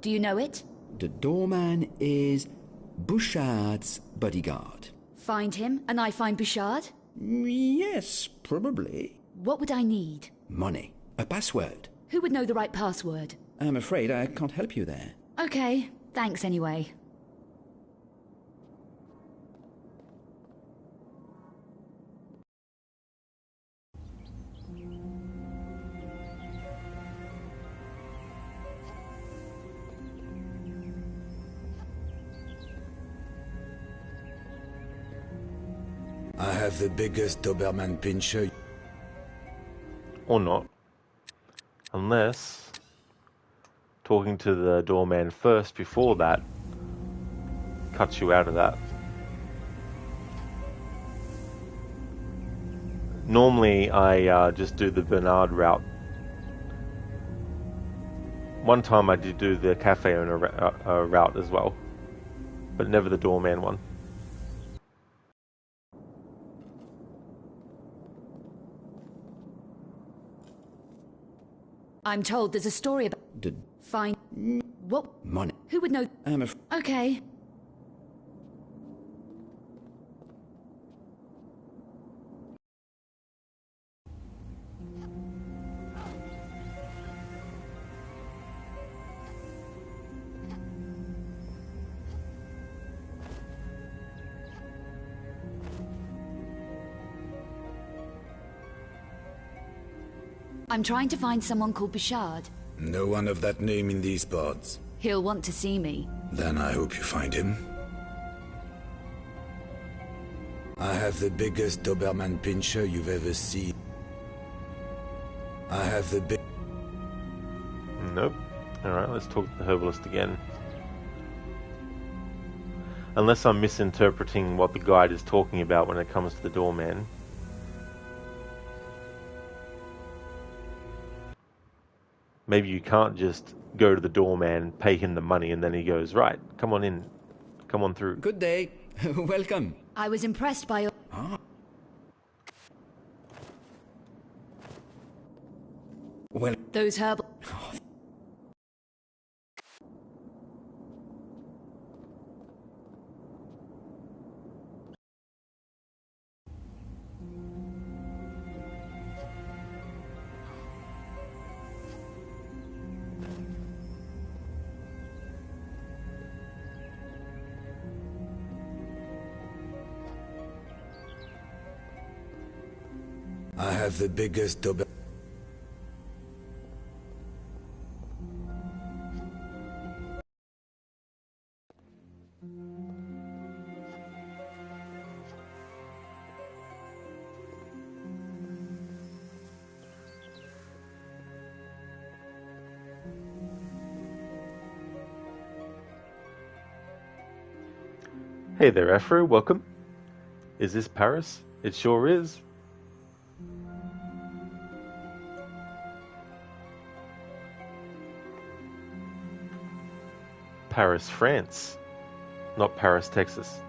Do you know it? The doorman is Bouchard's bodyguard. Find him, and I find Bouchard? Yes, probably. What would I need? Money. A password. Who would know the right password? I'm afraid I can't help you there. Okay, thanks anyway. I have the biggest Doberman pincher. Or not. Unless talking to the doorman first before that cuts you out of that. Normally I just do the Bernard route. One time I did do the cafe owner route as well, but never the doorman one. I'm told there's a story about... Fine. What? Money. Who would know... Okay. I'm trying to find someone called Bouchard. No one of that name in these parts. He'll want to see me. Then I hope you find him. I have the biggest Doberman pincher you've ever seen. I have the big... Nope. Alright, let's talk to the herbalist again. Unless I'm misinterpreting what the guide is talking about when it comes to the doorman. Maybe you can't just go to the doorman, pay him the money, and then he goes, right, come on in, come on through. Good day. Welcome. I was impressed by your... Well... Those herbal... I have the biggest double. Hey there, Afro, welcome. Is this Paris? It sure is. Paris, France, not Paris, Texas.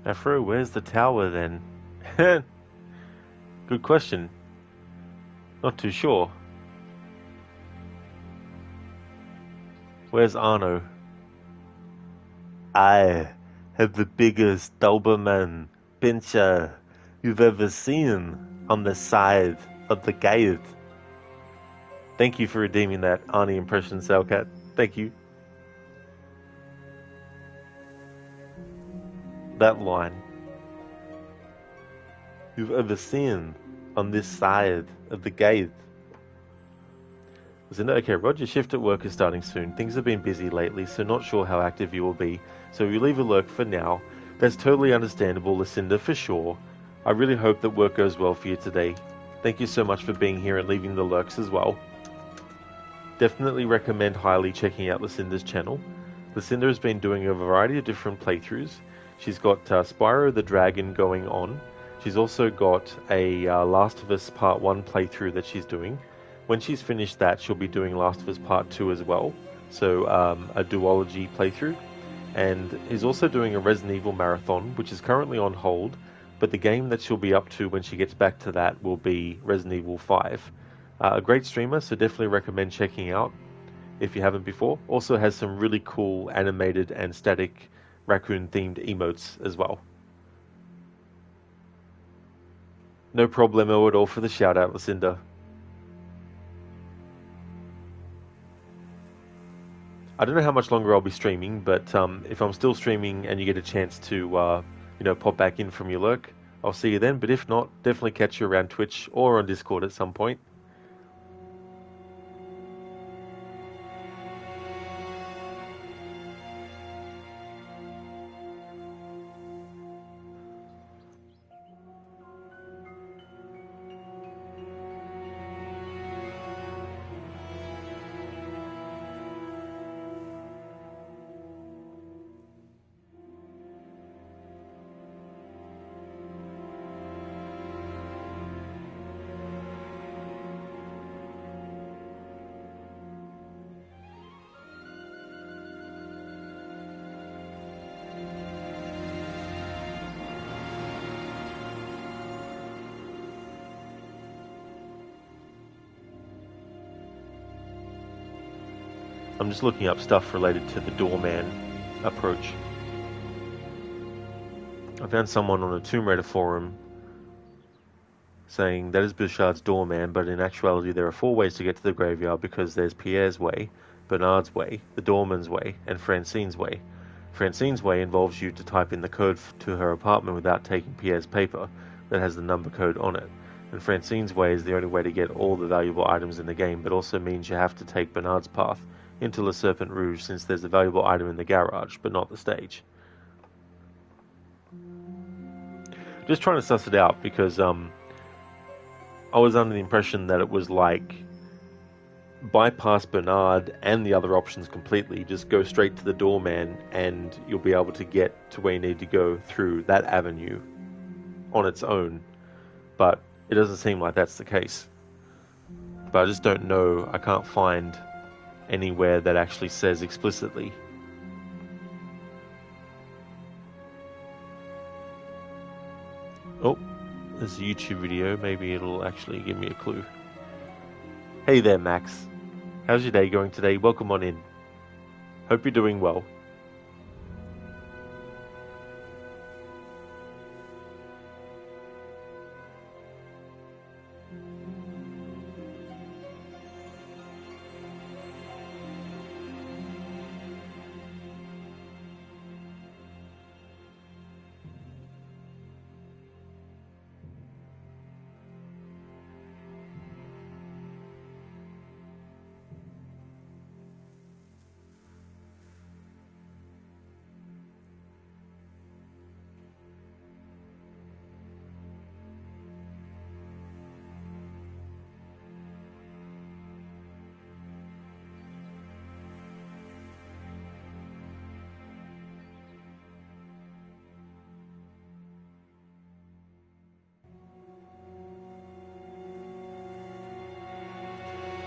Afro, where's the tower then? Good question. Not too sure. Where's Arno? I have the biggest Doberman pinscher you've ever seen on the side of the gate. Thank you for redeeming that Arnie impression, Salcat. Thank you. That line. You've ever seen on this side of the gate. Okay, Roger, shift at work is starting soon. Things have been busy lately, so not sure how active you will be. So you leave a lurk for now. That's totally understandable, Lucinda, for sure. I really hope that work goes well for you today. Thank you so much for being here and leaving the lurks as well. Definitely recommend highly checking out Lucinda's channel. Lucinda has been doing a variety of different playthroughs. She's got Spyro the Dragon going on. She's also got a Last of Us Part 1 playthrough that she's doing. When she's finished that, she'll be doing Last of Us Part 2 as well. So a duology playthrough. And is also doing a Resident Evil marathon, which is currently on hold. But the game that she'll be up to when she gets back to that will be Resident Evil 5. A great streamer, so definitely recommend checking out if you haven't before. Also has some really cool animated and static raccoon-themed emotes as well. No problemo at all for the shout-out, Lucinda. I don't know how much longer I'll be streaming, but if I'm still streaming and you get a chance to, pop back in from your lurk, I'll see you then. But if not, definitely catch you around Twitch or on Discord at some point. I'm just looking up stuff related to the doorman approach. I found someone on a Tomb Raider forum saying that is Bouchard's doorman, but in actuality there are 4 ways to get to the graveyard because there's Pierre's way, Bernard's way, the doorman's way, and Francine's way. Francine's way involves you to type in the code to her apartment without taking Pierre's paper that has the number code on it. And Francine's way is the only way to get all the valuable items in the game, but also means you have to take Bernard's path into Le Serpent Rouge since there's a valuable item in the garage, but not the stage. Just trying to suss it out because I was under the impression that it was like bypass Bernard and the other options completely, just go straight to the doorman and you'll be able to get to where you need to go through that avenue on its own. But it doesn't seem like that's the case. But I just don't know, I can't find anywhere that actually says explicitly. Oh, there's a YouTube video, maybe it'll actually give me a clue. Hey there, Max. How's your day going today? Welcome on in. Hope you're doing well.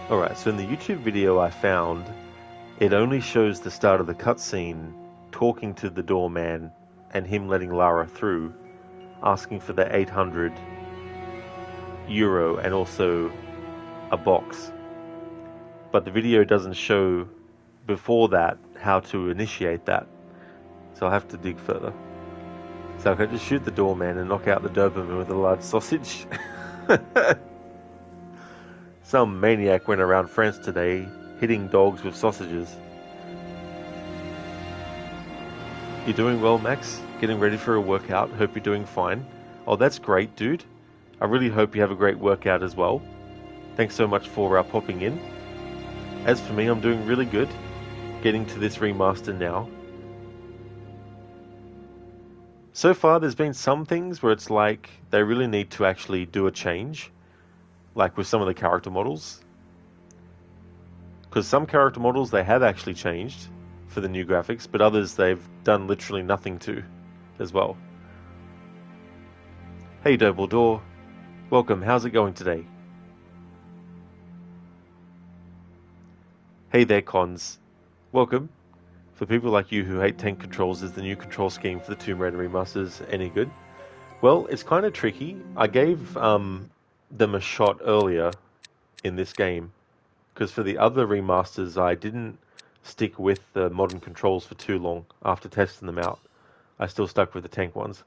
Alright, so in the YouTube video I found, it only shows the start of the cutscene, talking to the doorman, and him letting Lara through, asking for the 800 euro and also a box. But the video doesn't show before that how to initiate that, so I'll have to dig further. So I could just shoot the doorman and knock out the Doberman with a large sausage. Some maniac went around France today, hitting dogs with sausages. You doing well, Max? Getting ready for a workout? Hope you're doing fine. Oh, that's great, dude. I really hope you have a great workout as well. Thanks so much for popping in. As for me, I'm doing really good. Getting to this remaster now. So far, there's been some things where it's like they really need to actually do a change. Like with some of the character models. Because some character models they have actually changed for the new graphics, but others they've done literally nothing to as well. Hey Dumbledore, welcome, how's it going today? Hey there Cons, welcome. For people like you who hate tank controls, is the new control scheme for the Tomb Raider remasters any good? Well, it's kind of tricky. I gave them a shot earlier in this game because for the other remasters I didn't stick with the modern controls for too long after testing them out. I still stuck with the tank ones,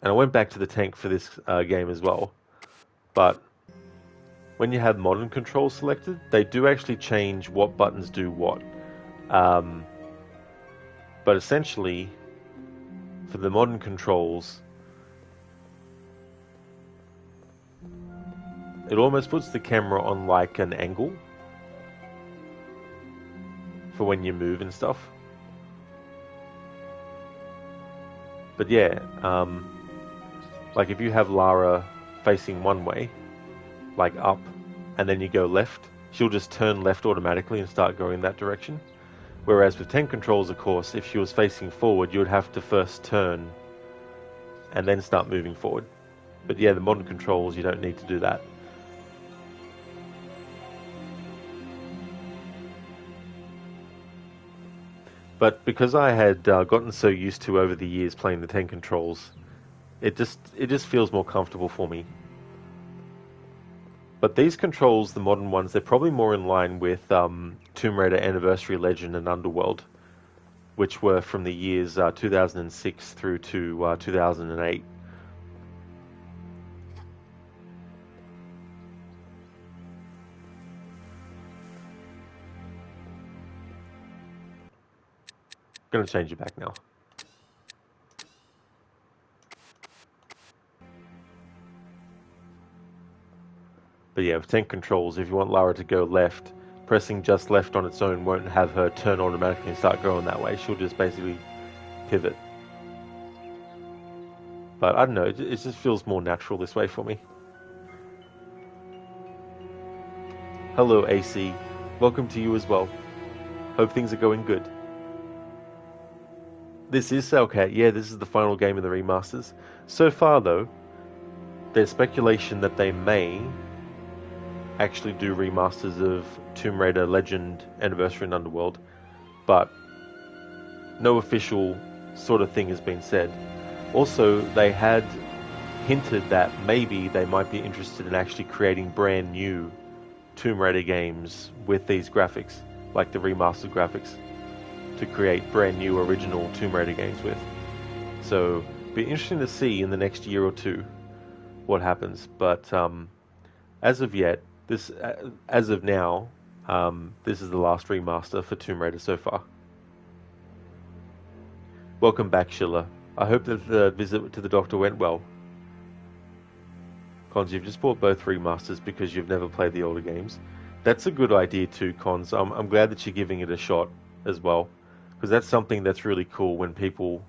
and I went back to the tank for this game as well. But when you have modern controls selected, they do actually change what buttons do what. But essentially for the modern controls, it almost puts the camera on like an angle for when you move and stuff. But yeah, like if you have Lara facing one way, like up, and then you go left, she'll just turn left automatically and start going that direction. Whereas with tank controls, of course, if she was facing forward, you would have to first turn and then start moving forward. But yeah, the modern controls, you don't need to do that. But because I had gotten so used to over the years playing the tank controls, it just feels more comfortable for me. But these controls, the modern ones, they're probably more in line with Tomb Raider Anniversary Legend and Underworld, which were from the years 2006 through to 2008. Going to change it back now. But yeah, with tank controls, if you want Lara to go left, pressing just left on its own won't have her turn automatically and start going that way. She'll just basically pivot. But I don't know, it just feels more natural this way for me. Hello AC, welcome to you as well. Hope things are going good. This is Cellcat, yeah, this is the final game of the remasters. So far though, there's speculation that they may actually do remasters of Tomb Raider Legend, Anniversary and Underworld, but no official sort of thing has been said. Also, they had hinted that maybe they might be interested in actually creating brand new Tomb Raider games with these graphics, like the remastered graphics, to create brand new original Tomb Raider games with. So, be interesting to see in the next year or two what happens. But as of yet, as of now, this is the last remaster for Tomb Raider so far. Welcome back, Schiller. I hope that the visit to the doctor went well. Cons, you've just bought both remasters because you've never played the older games. That's a good idea too, Cons. I'm glad that you're giving it a shot as well, because that's something that's really cool when people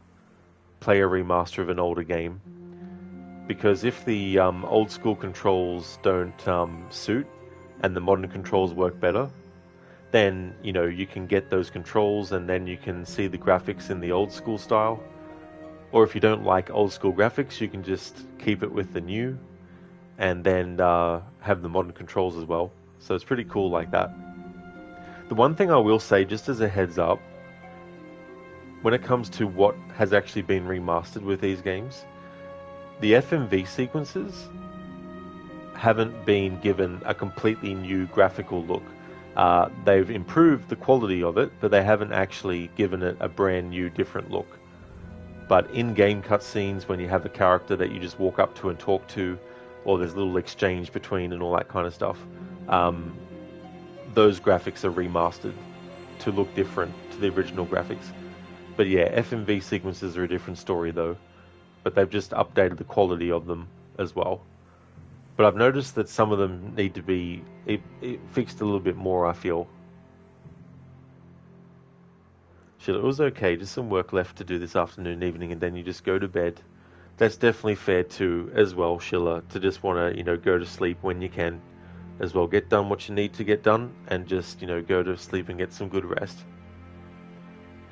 play a remaster of an older game. Because if the old school controls don't suit and the modern controls work better, then you can get those controls and then you can see the graphics in the old school style. Or if you don't like old school graphics, you can just keep it with the new and then have the modern controls as well. So it's pretty cool like that. The one thing I will say, just as a heads up, when it comes to what has actually been remastered with these games, the FMV sequences haven't been given a completely new graphical look. They've improved the quality of it, but they haven't actually given it a brand new different look. But in-game cutscenes, when you have a character that you just walk up to and talk to, or there's a little exchange between and all that kind of stuff, those graphics are remastered to look different to the original graphics. But yeah, FMV sequences are a different story though. But they've just updated the quality of them as well. But I've noticed that some of them need to be fixed a little bit more, I feel. Sheila, it was okay, just some work left to do this afternoon, evening, and then you just go to bed. That's definitely fair too, as well, Sheila, to just want to, go to sleep when you can. As well, get done what you need to get done, and just, go to sleep and get some good rest.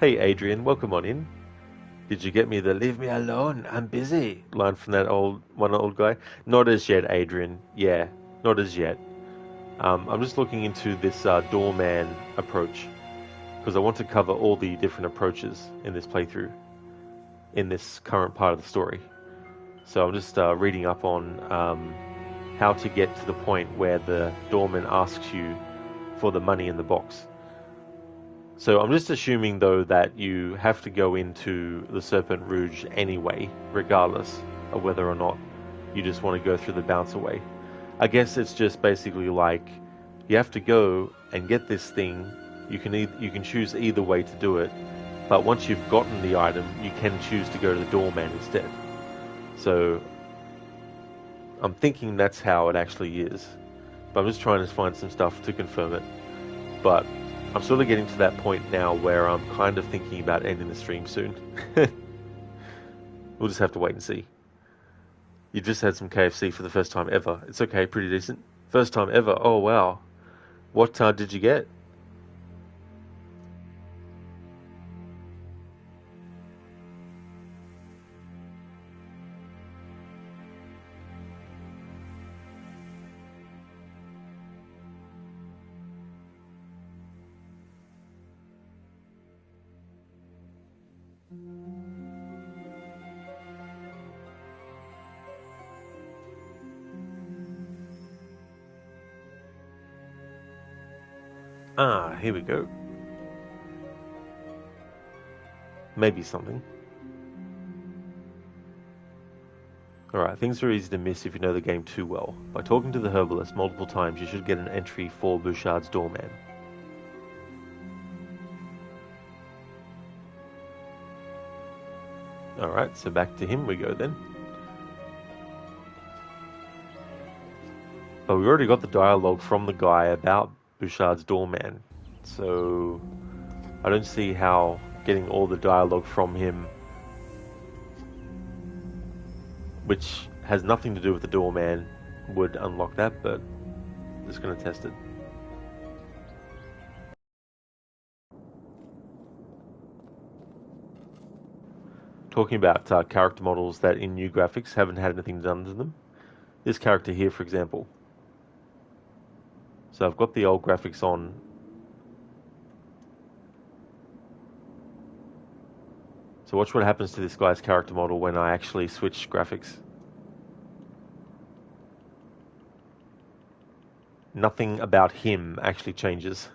Hey Adrian, welcome on in. Did you get me the "leave me alone, I'm busy" line from that old guy? Not as yet, Adrian. Yeah, not as yet. I'm just looking into this doorman approach, because I want to cover all the different approaches in this playthrough, in this current part of the story. So I'm just reading up on how to get to the point where the doorman asks you for the money in the box. So I'm just assuming, though, that you have to go into the Serpent Rouge anyway, regardless of whether or not you just want to go through the bouncer way. I guess it's just basically like, you have to go and get this thing. You can choose either way to do it, but once you've gotten the item, you can choose to go to the doorman instead. So I'm thinking that's how it actually is, but I'm just trying to find some stuff to confirm it. But I'm sort of getting to that point now where I'm kind of thinking about ending the stream soon. We'll just have to wait and see. You just had some KFC for the first time ever. It's okay, pretty decent. First time ever. Oh wow. What did you get? Ah, here we go. Maybe something. Alright, things are easy to miss if you know the game too well. By talking to the herbalist multiple times, you should get an entry for Bouchard's doorman. Alright, so back to him we go then. But we already got the dialogue from the guy about Bouchard's doorman, so I don't see how getting all the dialogue from him, which has nothing to do with the doorman, would unlock that, but I'm just going to test it. Talking about character models that in new graphics haven't had anything done to them. This character here, for example. So I've got the old graphics on. So watch what happens to this guy's character model when I actually switch graphics. Nothing about him actually changes.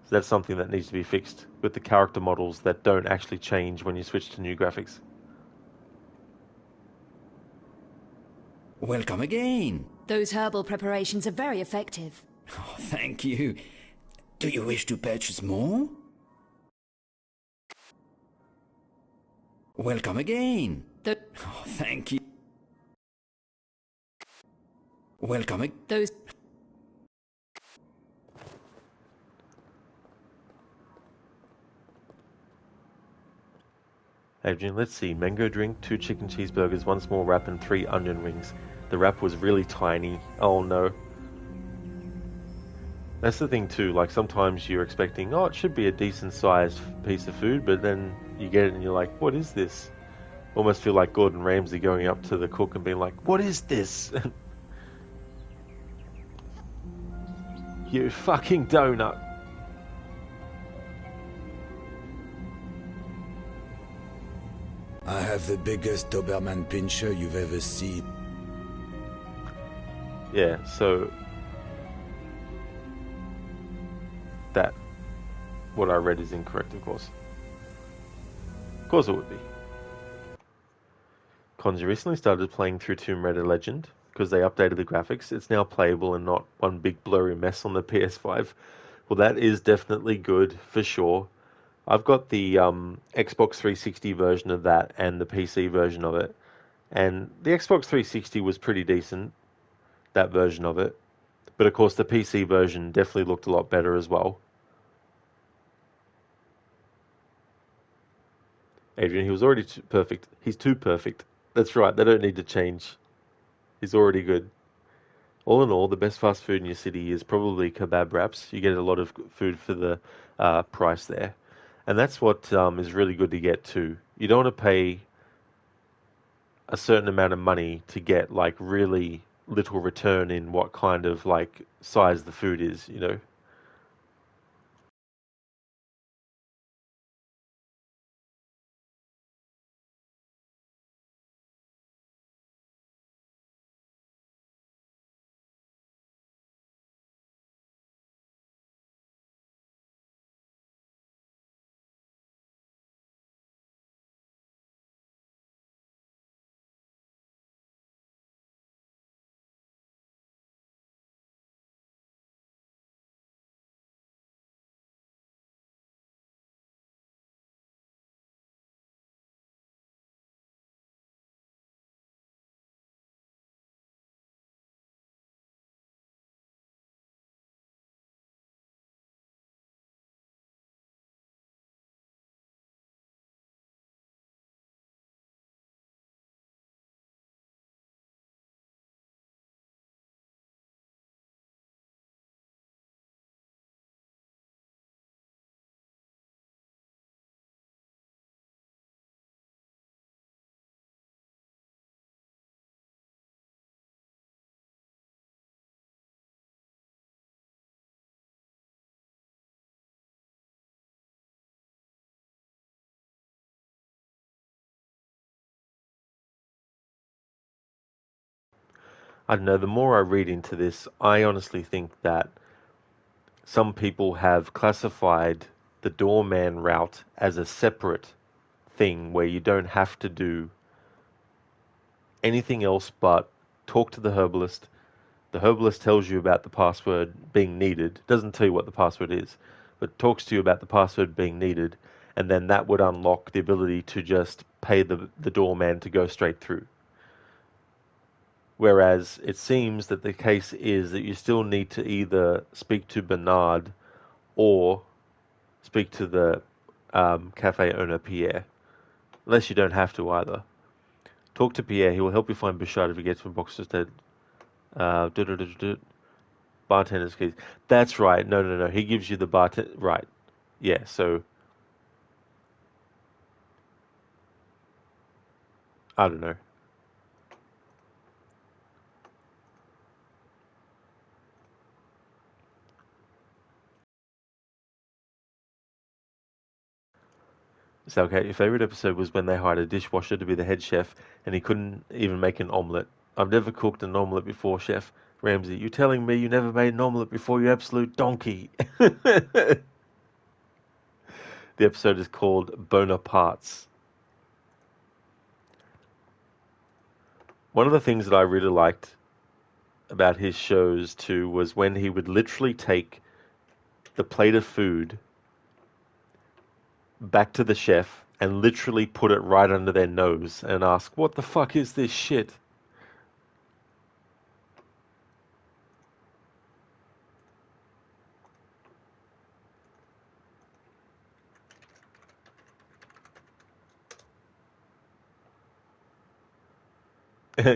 So that's something that needs to be fixed with the character models that don't actually change when you switch to new graphics. Welcome again. Those herbal preparations are very effective. Oh, thank you. Do you wish to purchase more? Welcome again. Oh, thank you. Welcome. Those. Adrian, let's see. Mango drink, 2 chicken cheeseburgers, 1 small wrap, and 3 onion rings. The wrap was really tiny. Oh no. That's the thing too, like sometimes you're expecting, oh, it should be a decent sized piece of food, but then you get it and you're like, what is this? Almost feel like Gordon Ramsay going up to the cook and being like, what is this? You fucking donut. I have the biggest Doberman pinscher you've ever seen. Yeah, so that what I read is incorrect, of course. Of course it would be. Conzi recently started playing through Tomb Raider Legend because they updated the graphics. It's now playable and not one big blurry mess on the PS5. Well, that is definitely good for sure. I've got the Xbox 360 version of that and the PC version of it. And the Xbox 360 was pretty decent, that version of it. But of course the PC version definitely looked a lot better as well. Adrian, he was already perfect. He's too perfect. That's right, they don't need to change. He's already good. All in all, the best fast food in your city is probably kebab wraps. You get a lot of food for the price there. And that's what is really good to get too. You don't want to pay a certain amount of money to get like really little return in what kind of like size the food is, you know. I don't know, the more I read into this, I honestly think that some people have classified the doorman route as a separate thing where you don't have to do anything else but talk to the herbalist. The herbalist tells you about the password being needed, doesn't tell you what the password is, but talks to you about the password being needed, and then that would unlock the ability to just pay the doorman to go straight through. Whereas it seems that the case is that you still need to either speak to Bernard or speak to the cafe owner, Pierre. Unless you don't have to either. Talk to Pierre, he will help you find Bouchard if you get to Boxer's Dead. Bartender's keys. That's right. No. He gives you the bartender. Right. Yeah, so I don't know. So, okay, your favorite episode was when they hired a dishwasher to be the head chef and he couldn't even make an omelette. I've never cooked an omelette before, Chef. Ramsay, you telling me you never made an omelette before, you absolute donkey? The episode is called Bonapartes. One of the things that I really liked about his shows too was when he would literally take the plate of food back to the chef and literally put it right under their nose and ask, what the fuck is this shit?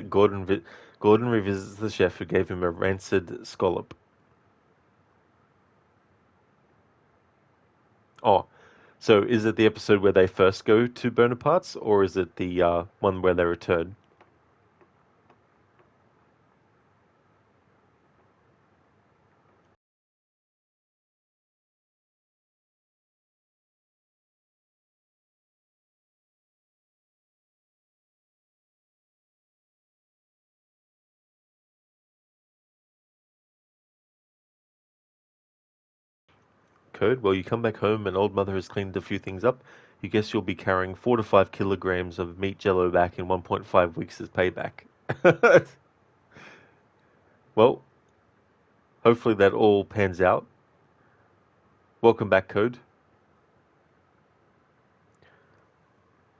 Gordon revisits the chef who gave him a rancid scallop. Oh, so is it the episode where they first go to Bonaparte's, or is it the one where they return? Code, well, you come back home and old mother has cleaned a few things up. You guess you'll be carrying 4 to 5 kilograms of meat jello back in 1.5 weeks as payback. Well, hopefully that all pans out. Welcome back, Code.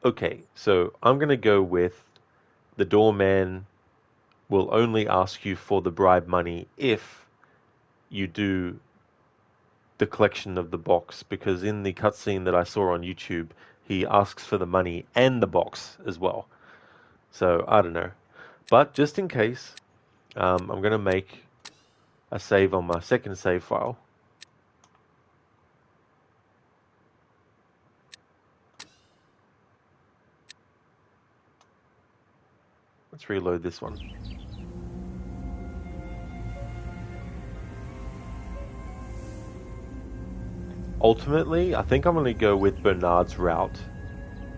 Okay, so I'm going to go with the doorman will only ask you for the bribe money if you do the collection of the box, because in the cutscene that I saw on YouTube, he asks for the money and the box as well. So, I don't know. But just in case, I'm going to make a save on my second save file. Let's reload this one. Ultimately, I think I'm going to go with Bernard's route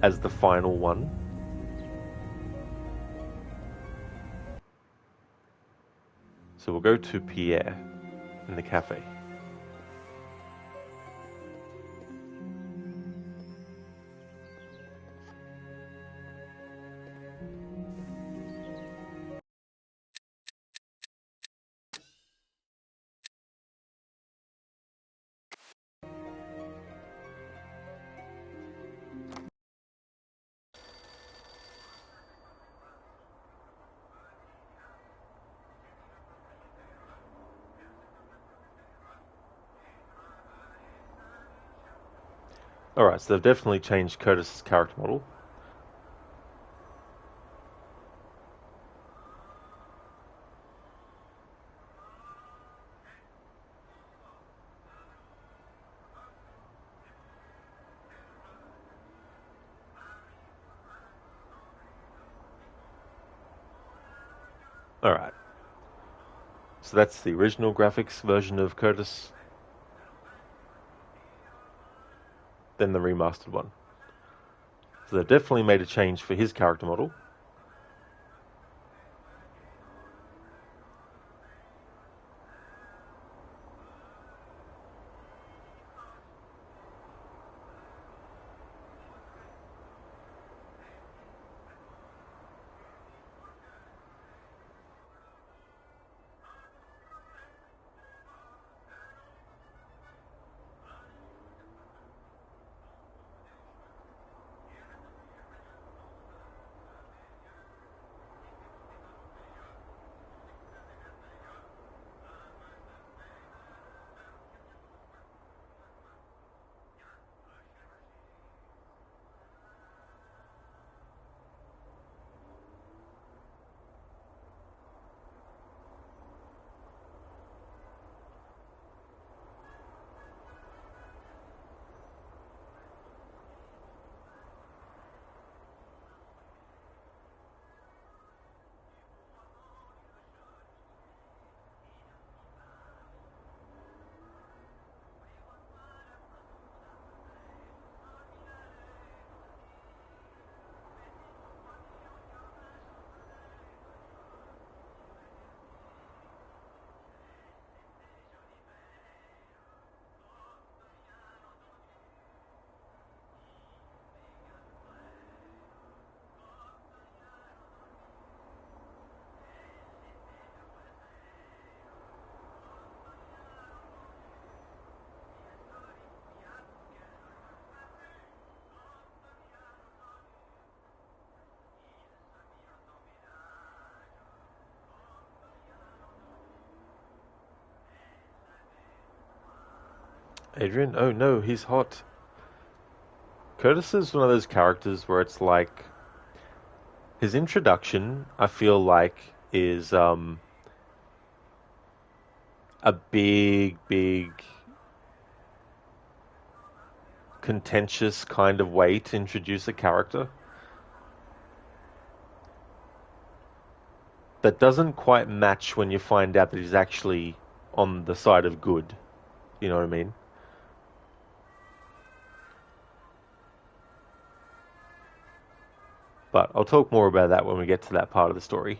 as the final one. So we'll go to Pierre in the cafe. Alright, so they've definitely changed Curtis's character model. Alright. So that's the original graphics version of Curtis. Then the remastered one. So they've definitely made a change for his character model. Adrian? Oh no, he's hot. Curtis is one of those characters where it's like his introduction, I feel like, is a big contentious kind of way to introduce a character that doesn't quite match when you find out that he's actually on the side of good. You know what I mean? But I'll talk more about that when we get to that part of the story.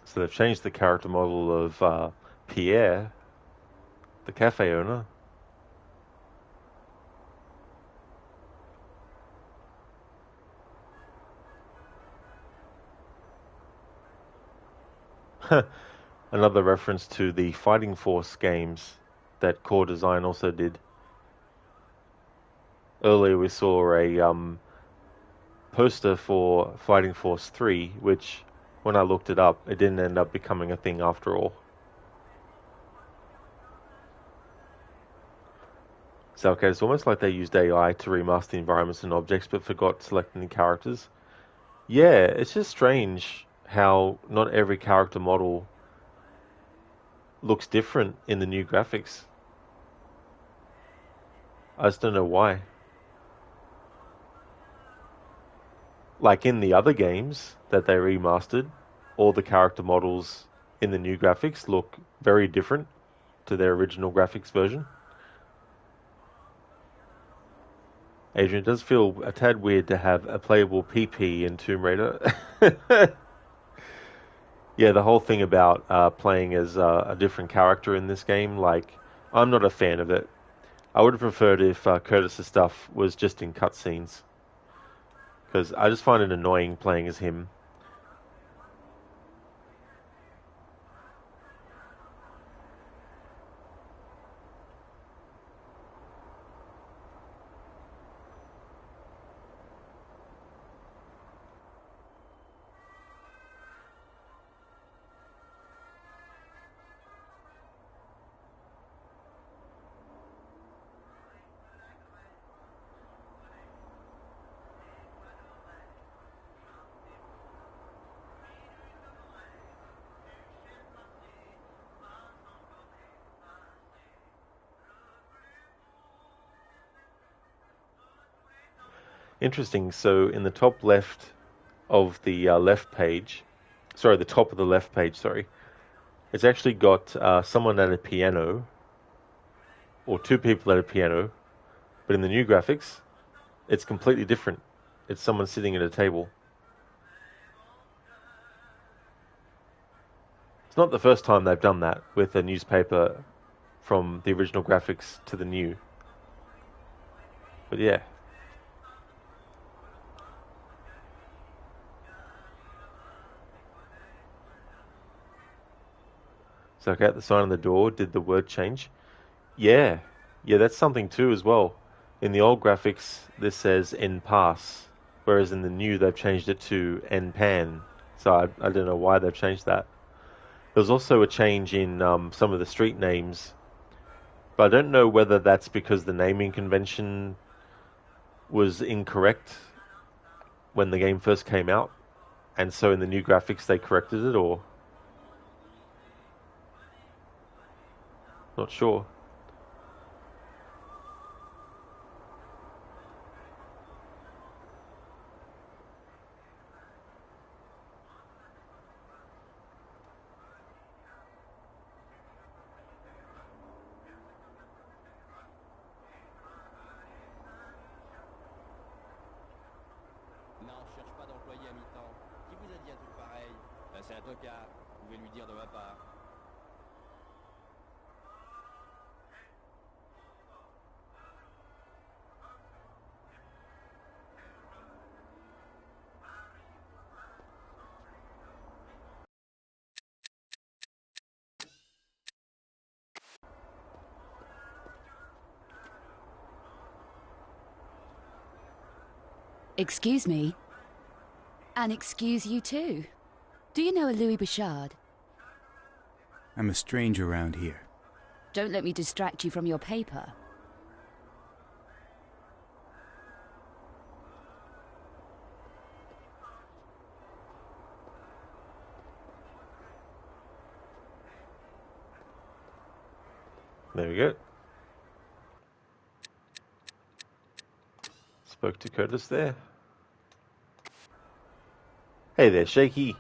So they've changed the character model of Pierre, the cafe owner. Another reference to the Fighting Force games that Core Design also did. Earlier we saw a poster for Fighting Force 3, which, when I looked it up, it didn't end up becoming a thing after all. So okay, it's almost like they used AI to remaster environments and objects, but forgot selecting the characters. Yeah, it's just strange how not every character model looks different in the new graphics. I just don't know why. Like in the other games that they remastered, all the character models in the new graphics look very different to their original graphics version. Adrian, it does feel a tad weird to have a playable PP in Tomb Raider. Yeah, the whole thing about playing as a different character in this game, like, I'm not a fan of it. I would have preferred if Curtis's stuff was just in cutscenes, because I just find it annoying playing as him. Interesting. So in the top left of the left page, sorry, the top of the left page, sorry, it's actually got someone at a piano, or two people at a piano, but in the new graphics, it's completely different. It's someone sitting at a table. It's not the first time they've done that with a newspaper from the original graphics to the new. But yeah. So okay, at the sign on the door, did the word change? Yeah. Yeah, that's something too as well. In the old graphics, this says en pass, whereas in the new, they've changed it to en pan. So I don't know why they've changed that. There's also a change in some of the street names, but I don't know whether that's because the naming convention was incorrect when the game first came out, and so in the new graphics they corrected it, or... Not sure. Non, je cherche pas d'employé à mi-temps. Qui vous a dit un truc pareil? C'est un tocard. Vous pouvez lui dire de ma part. Excuse me. And excuse you too. Do you know a Louis Bouchard? I'm a stranger around here. Don't let me distract you from your paper. There we go. Spoke to Curtis there. Hey there, Shaky.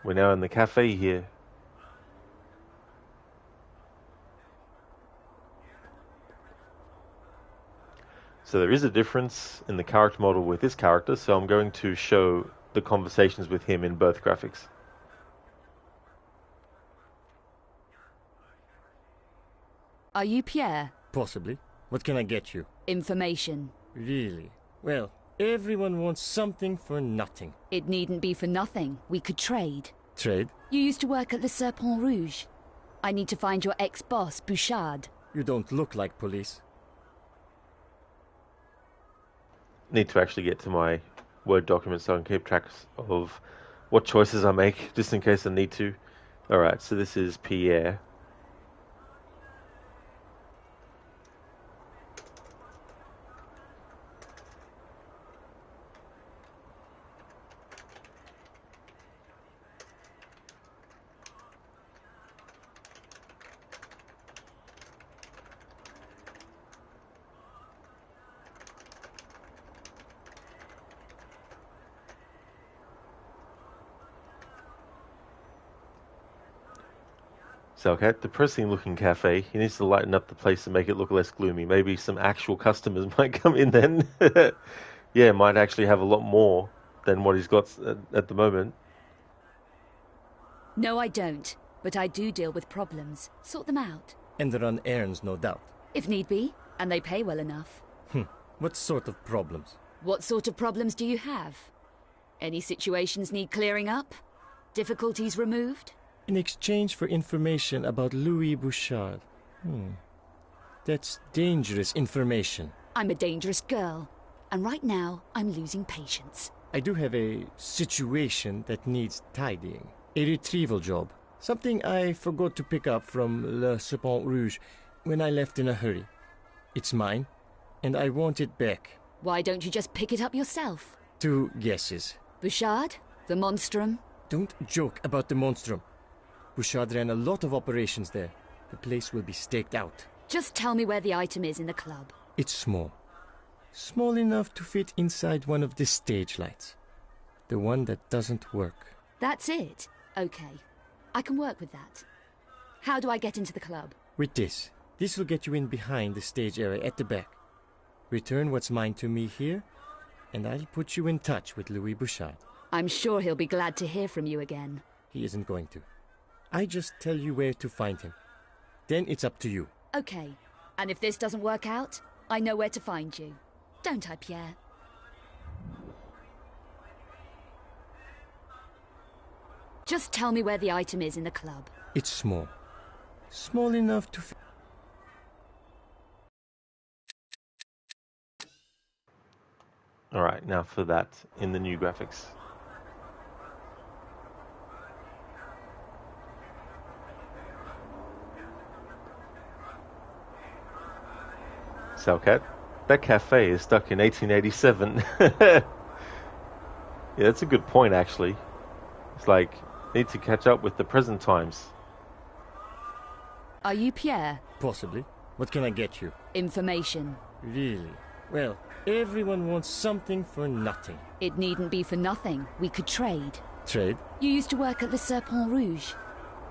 We're now in the cafe here. So there is a difference in the character model with this character, so I'm going to show the conversations with him in both graphics. Are you Pierre? Possibly. What can I get you? Information. Really? Well, everyone wants something for nothing. It needn't be for nothing. We could trade. Trade? You used to work at the Serpent Rouge. I need to find your ex-boss, Bouchard. You don't look like police. Need to actually get to my Word document so I can keep track of what choices I make, just in case I need to. Alright, so this is Pierre. So, okay, depressing looking cafe. He needs to lighten up the place and make it look less gloomy. Maybe some actual customers might come in then. Yeah, might actually have a lot more than what he's got at the moment. No, I don't. But I do deal with problems. Sort them out. And run errands, no doubt. If need be, and they pay well enough. What sort of problems? What sort of problems do you have? Any situations need clearing up? Difficulties removed? In exchange for information about Louis Bouchard. That's dangerous information. I'm a dangerous girl. And right now, I'm losing patience. I do have a situation that needs tidying. A retrieval job. Something I forgot to pick up from Le Serpent Rouge when I left in a hurry. It's mine, and I want it back. Why don't you just pick it up yourself? 2 guesses. Bouchard? The Monstrum? Don't joke about the Monstrum. Bouchard ran a lot of operations there. The place will be staked out. Just tell me where the item is in the club. It's small. Small enough to fit inside one of the stage lights. The one that doesn't work. That's it? Okay. I can work with that. How do I get into the club? With this. This will get you in behind the stage area at the back. Return what's mine to me here, and I'll put you in touch with Louis Bouchard. I'm sure he'll be glad to hear from you again. He isn't going to. I just tell you where to find him. Then it's up to you. Okay. And if this doesn't work out, I know where to find you. Don't I, Pierre? Just tell me where the item is in the club. It's small. Small enough to... Alright, now for that in the new graphics. Salcat, that cafe is stuck in 1887. Yeah, that's a good point actually. It's like, need to catch up with the present times. Are you Pierre? Possibly. What can I get you? Information. Really? Well, everyone wants something for nothing. It needn't be for nothing. We could trade. Trade? You used to work at the Serpent Rouge.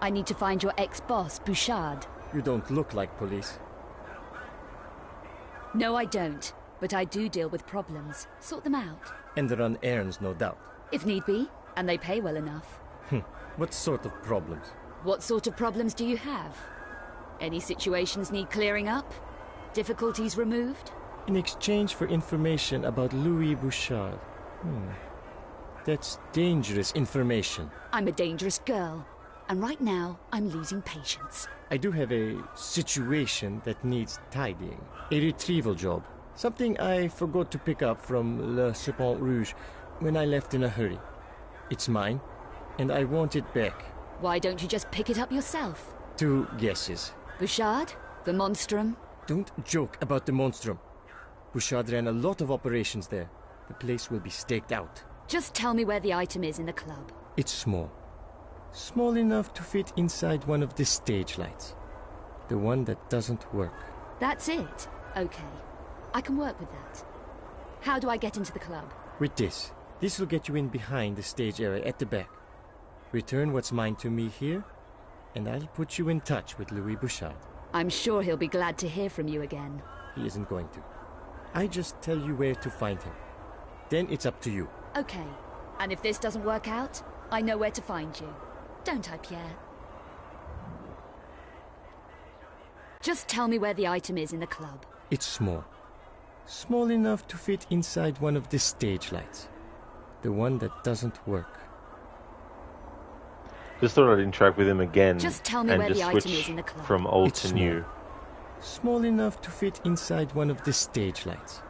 I need to find your ex-boss, Bouchard. You don't look like police. No, I don't. But I do deal with problems. Sort them out. And run errands, no doubt. If need be, and they pay well enough. What sort of problems? What sort of problems do you have? Any situations need clearing up? Difficulties removed? In exchange for information about Louis Bouchard. That's dangerous information. I'm a dangerous girl. And right now, I'm losing patience. I do have a situation that needs tidying. A retrieval job. Something I forgot to pick up from Le Serpent Rouge when I left in a hurry. It's mine, and I want it back. Why don't you just pick it up yourself? 2 guesses. Bouchard? The Monstrum? Don't joke about the Monstrum. Bouchard ran a lot of operations there. The place will be staked out. Just tell me where the item is in the club. It's small. Small enough to fit inside one of the stage lights. The one that doesn't work. That's it? Okay. I can work with that. How do I get into the club? With this. This will get you in behind the stage area at the back. Return what's mine to me here, and I'll put you in touch with Louis Bouchard. I'm sure he'll be glad to hear from you again. He isn't going to. I just tell you where to find him. Then it's up to you. Okay. And if this doesn't work out, I know where to find you. Don't I, Pierre? Just tell me where the item is in the club. It's small. Small enough to fit inside one of the stage lights. The one that doesn't work. Just thought I'd interact with him again. Just tell me and where just the item switch is in the club. from old It's to small. new. Small enough to fit inside one of the stage lights.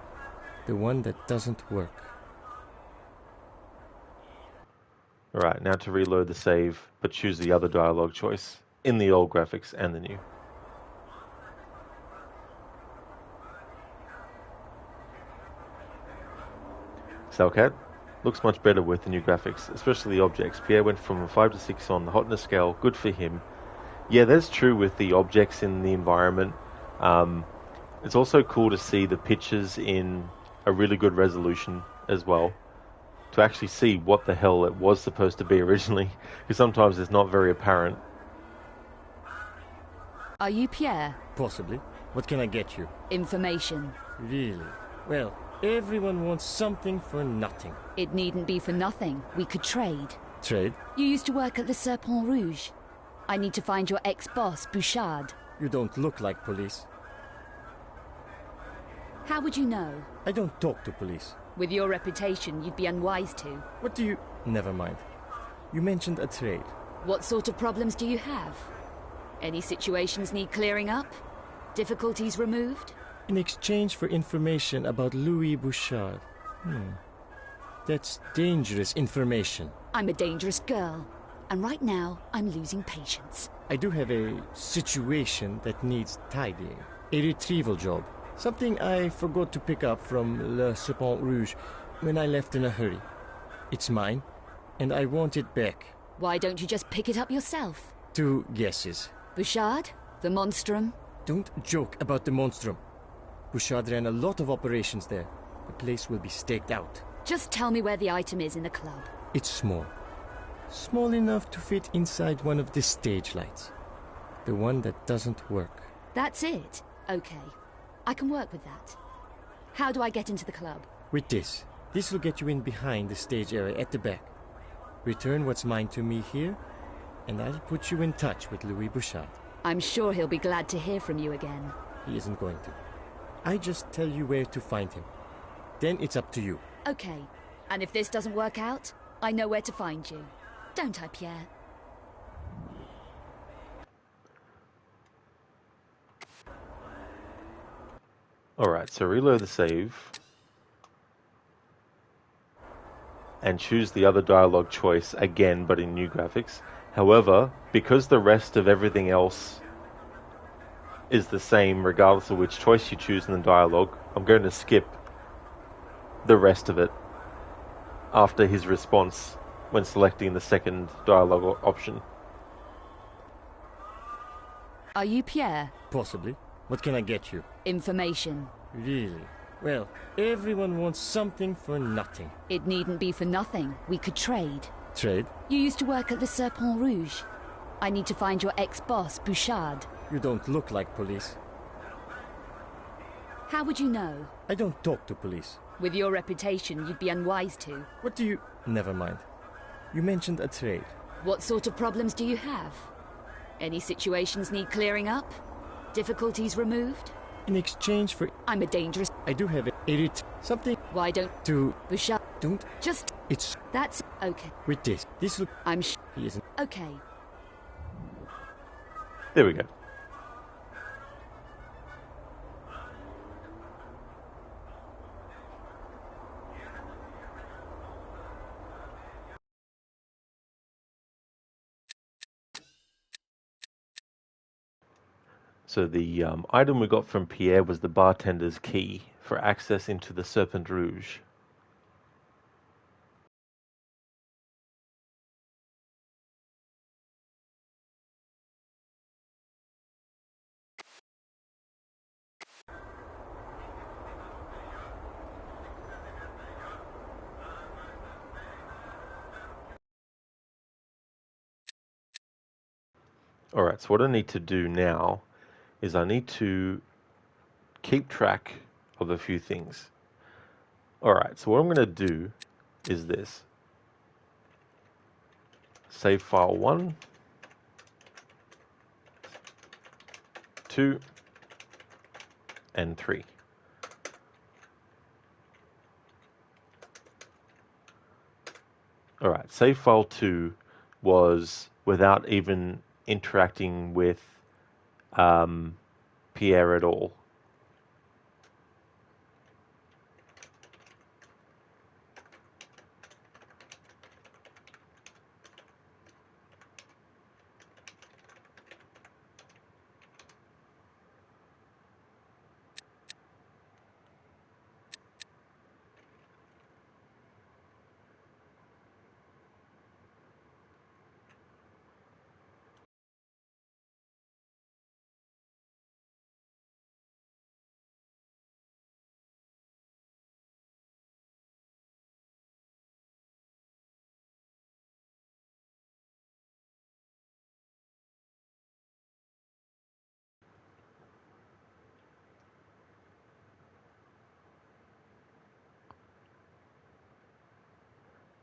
The one that doesn't work. Alright, now to reload the save, but choose the other dialogue choice in the old graphics and the new. Salcat looks much better with the new graphics, especially the objects. Pierre went from a 5 to 6 on the hotness scale, good for him. Yeah, that's true with the objects in the environment. It's also cool to see the pictures in a really good resolution as well, to actually see what the hell it was supposed to be originally, because sometimes it's not very apparent. Are you Pierre? Possibly. What can I get you? Information. Really? Well, everyone wants something for nothing. It needn't be for nothing. We could trade. Trade? You used to work at the Serpent Rouge. I need to find your ex-boss, Bouchard. You don't look like police. How would you know? I don't talk to police. With your reputation, you'd be unwise to. What do you... Never mind. You mentioned a trade. What sort of problems do you have? Any situations need clearing up? Difficulties removed? In exchange for information about Louis Bouchard. That's dangerous information. I'm a dangerous girl, and right now I'm losing patience. I do have a situation that needs tidying. A retrieval job. Something I forgot to pick up from Le Serpent Rouge when I left in a hurry. It's mine, and I want it back. Why don't you just pick it up yourself? 2 guesses. Bouchard? The Monstrum? Don't joke about the Monstrum. Bouchard ran a lot of operations there. The place will be staked out. Just tell me where the item is in the club. It's small. Small enough to fit inside one of the stage lights. The one that doesn't work. That's it? Okay. I can work with that. How do I get into the club? With this. This will get you in behind the stage area at the back. Return what's mine to me here, and I'll put you in touch with Louis Bouchard. I'm sure he'll be glad to hear from you again. He isn't going to. I just tell you where to find him. Then it's up to you. Okay. And if this doesn't work out, I know where to find you. Don't I, Pierre? Alright, so reload the save. And choose the other dialogue choice again, but in new graphics. However, because the rest of everything else is the same regardless of which choice you choose in the dialogue, I'm going to skip the rest of it after his response when selecting the second dialogue option. Are you Pierre? Possibly. What can I get you? Information. Really? Well, everyone wants something for nothing. It needn't be for nothing. We could trade. Trade? You used to work at the Serpent Rouge. I need to find your ex-boss, Bouchard. You don't look like police. How would you know? I don't talk to police. With your reputation, you'd be unwise to. What do you... Never mind. You mentioned a trade. What sort of problems do you have? Any situations need clearing up? Difficulties removed? In exchange for... I'm a dangerous... I do have a something... Why don't... To... Bouchard... Don't... Just... It's... That's... Okay. With this. This will... I'm He isn't... Okay. There we go. So the item we got from Pierre was the bartender's key for access into the Serpent Rouge. Alright, so what I need to do now is I need to keep track of a few things. Alright, so what I'm going to do is this. Save file 1, 2, and 3. Alright, save file 2 was without even interacting with Pierre at all.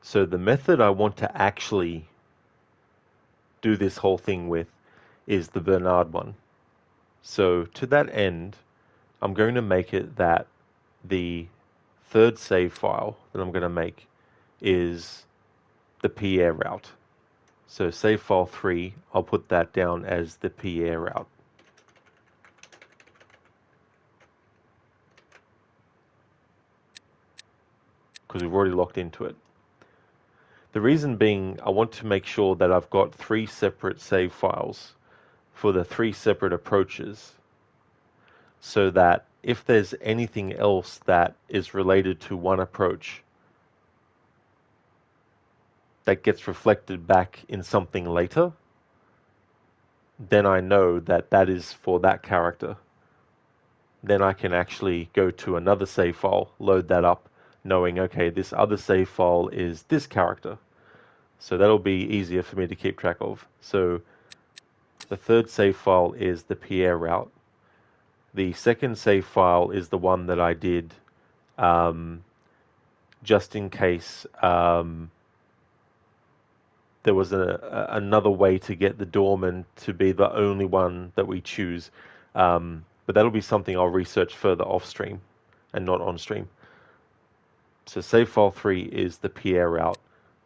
So the method I want to actually do this whole thing with is the Bernard one. So to that end, I'm going to make it that the third save file that I'm going to make is the Pierre route. So save file 3, I'll put that down as the Pierre route. Because we've already locked into it. The reason being, I want to make sure that I've got 3 separate save files for the 3 separate approaches, so that if there's anything else that is related to one approach that gets reflected back in something later, then I know that that is for that character. Then I can actually go to another save file, load that up, knowing, okay, this other save file is this character. So that'll be easier for me to keep track of. So the third save file is the Pierre route. The second save file is the one that I did just in case there was another way to get the doorman to be the only one that we choose. But that'll be something I'll research further off stream and not on stream. So save file 3 is the Pierre route.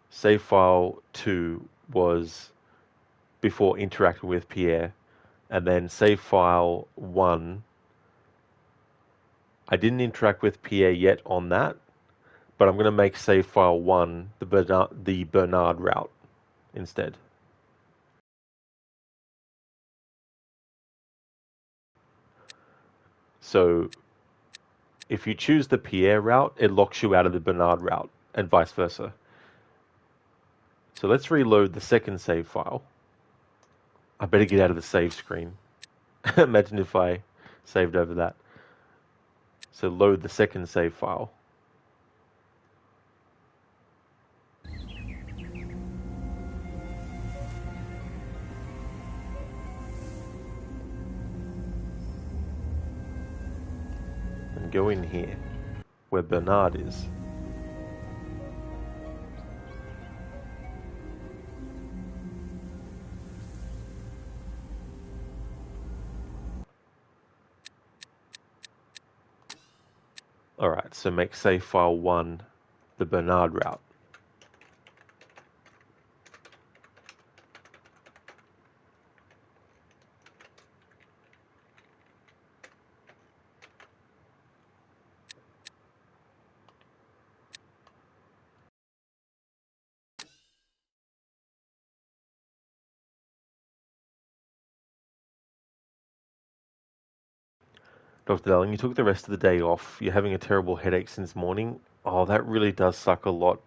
Save file 2 was before interacting with Pierre. And then save file 1, I didn't interact with Pierre yet on that, but I'm going to make save file 1 the Bernard route instead. So if you choose the Pierre route, it locks you out of the Bernard route, and vice versa. So let's reload the second save file. I better get out of the save screen. Imagine if I saved over that. So load the second save file. And go in here, where Bernard is. Alright, so make save file 1 the Bernard route. Dr. Darling, you took the rest of the day off. You're having a terrible headache since morning. Oh, that really does suck a lot.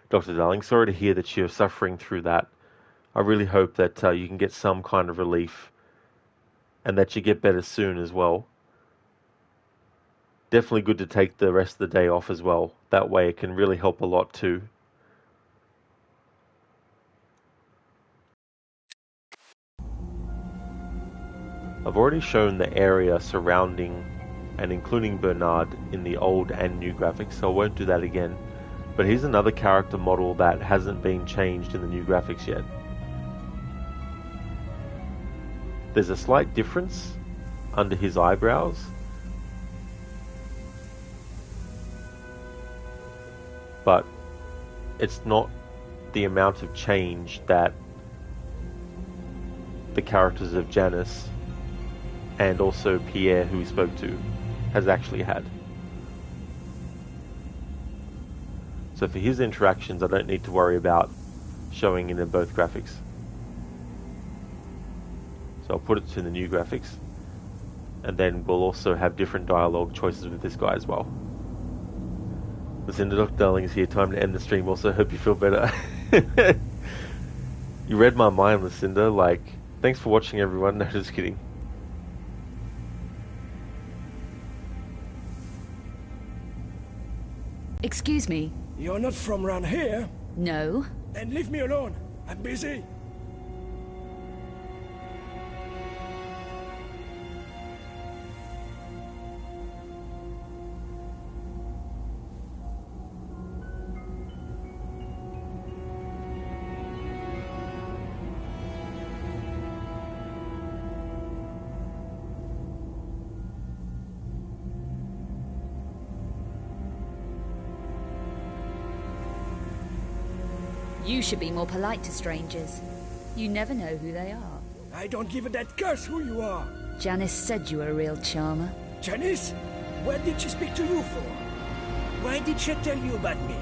Dr. Darling, sorry to hear that you're suffering through that. I really hope that you can get some kind of relief and that you get better soon as well. Definitely good to take the rest of the day off as well. That way it can really help a lot too. I've already shown the area surrounding and including Bernard in the old and new graphics, so I won't do that again. But here's another character model that hasn't been changed in the new graphics yet. There's a slight difference under his eyebrows. But it's not the amount of change that the characters of Janice and also Pierre, who we spoke to, has actually had. So for his interactions, I don't need to worry about showing in both graphics. So I'll put it to the new graphics, and then we'll also have different dialogue choices with this guy as well. Listen, Dr. Darling is here. Time to end the stream. Also, hope you feel better. You read my mind, Lucinda. Like, thanks for watching, everyone. No, just kidding. Excuse me? You're not from around here? No. Then leave me alone. I'm busy. You should be more polite to strangers. You never know who they are. I don't give a that curse who you are. Janice said you were a real charmer. Janice? What did she speak to you for? Why did she tell you about me?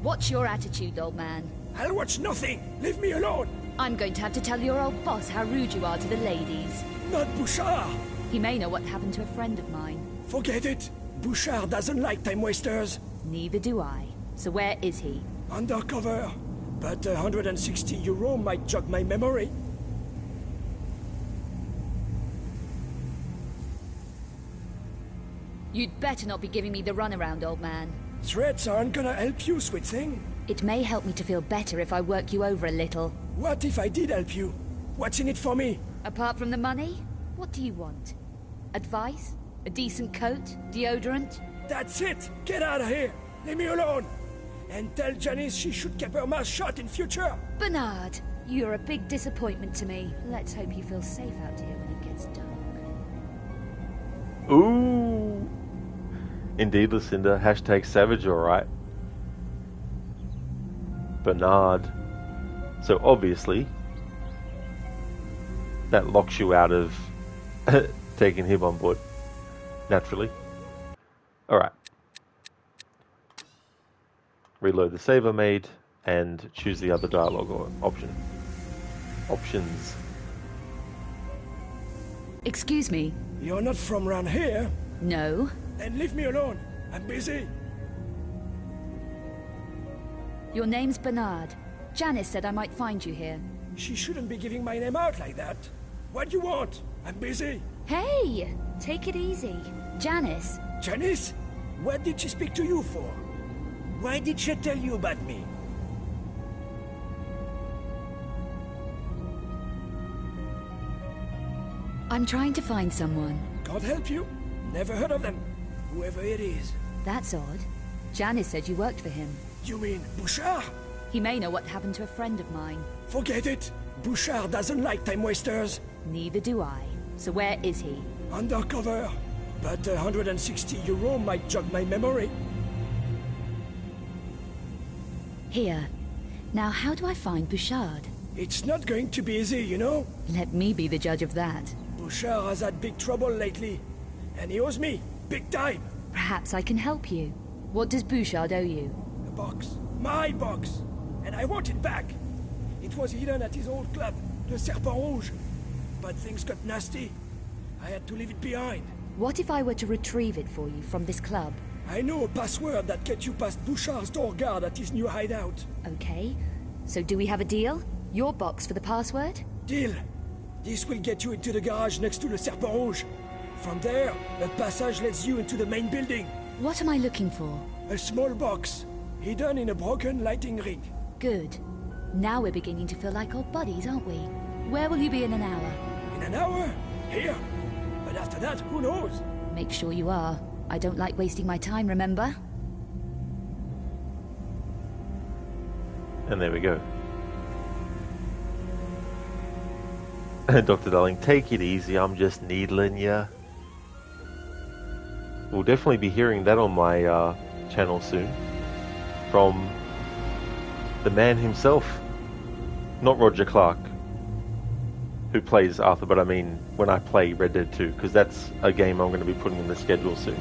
What's your attitude, old man? I'll watch nothing. Leave me alone. I'm going to have to tell your old boss how rude you are to the ladies. Not Bouchard. He may know what happened to a friend of mine. Forget it. Bouchard doesn't like time wasters. Neither do I. So where is he? Undercover. But 160 euro might jog my memory. You'd better not be giving me the runaround, old man. Threats aren't gonna help you, sweet thing. It may help me to feel better if I work you over a little. What if I did help you? What's in it for me? Apart from the money, what do you want? Advice? A decent coat? Deodorant? That's it! Get out of here! Leave me alone! And tell Janice she should keep her mouth shut in future! Bernard, you're a big disappointment to me. Let's hope you feel safe out here when it gets dark. Ooh! Indeed, Lucinda. Hashtag savage, alright. Bernard. So obviously, that locks you out of taking him on board. Naturally. Alright. Reload the save I made and choose the other dialogue or option. Options. Excuse me? You're not from around here? No. Then leave me alone. I'm busy. Your name's Bernard. Janice said I might find you here. She shouldn't be giving my name out like that. What do you want? I'm busy. Hey! Take it easy. Janice. Janice? What did she speak to you for? Why did she tell you about me? I'm trying to find someone. Can't help you. Never heard of them. Whoever it is. That's odd. Janice said you worked for him. You mean Bouchard? He may know what happened to a friend of mine. Forget it. Bouchard doesn't like time wasters. Neither do I. So where is he? Undercover. But 160 euro might jog my memory. Here. Now how do I find Bouchard? It's not going to be easy, you know? Let me be the judge of that. Bouchard has had big trouble lately. And he owes me. Big time. Perhaps I can help you. What does Bouchard owe you? A box. My box. And I want it back. It was hidden at his old club, the Serpent Rouge. But things got nasty. I had to leave it behind. What if I were to retrieve it for you from this club? I know a password that gets you past Bouchard's door guard at his new hideout. Okay. So do we have a deal? Your box for the password? Deal. This will get you into the garage next to the Serpent Rouge. From there, a passage leads you into the main building. What am I looking for? A small box, hidden in a broken lighting rig. Good. Now we're beginning to feel like old buddies, aren't we? Where will you be in an hour? In an hour? Here. But after that, who knows? Make sure you are. I don't like wasting my time, remember? And there we go. Dr. Darling, take it easy. I'm just needling ya. We'll definitely be hearing that on my channel soon. From the man himself. Not Roger Clark, who plays Arthur, but I mean when I play Red Dead 2, because that's a game I'm going to be putting in the schedule soon.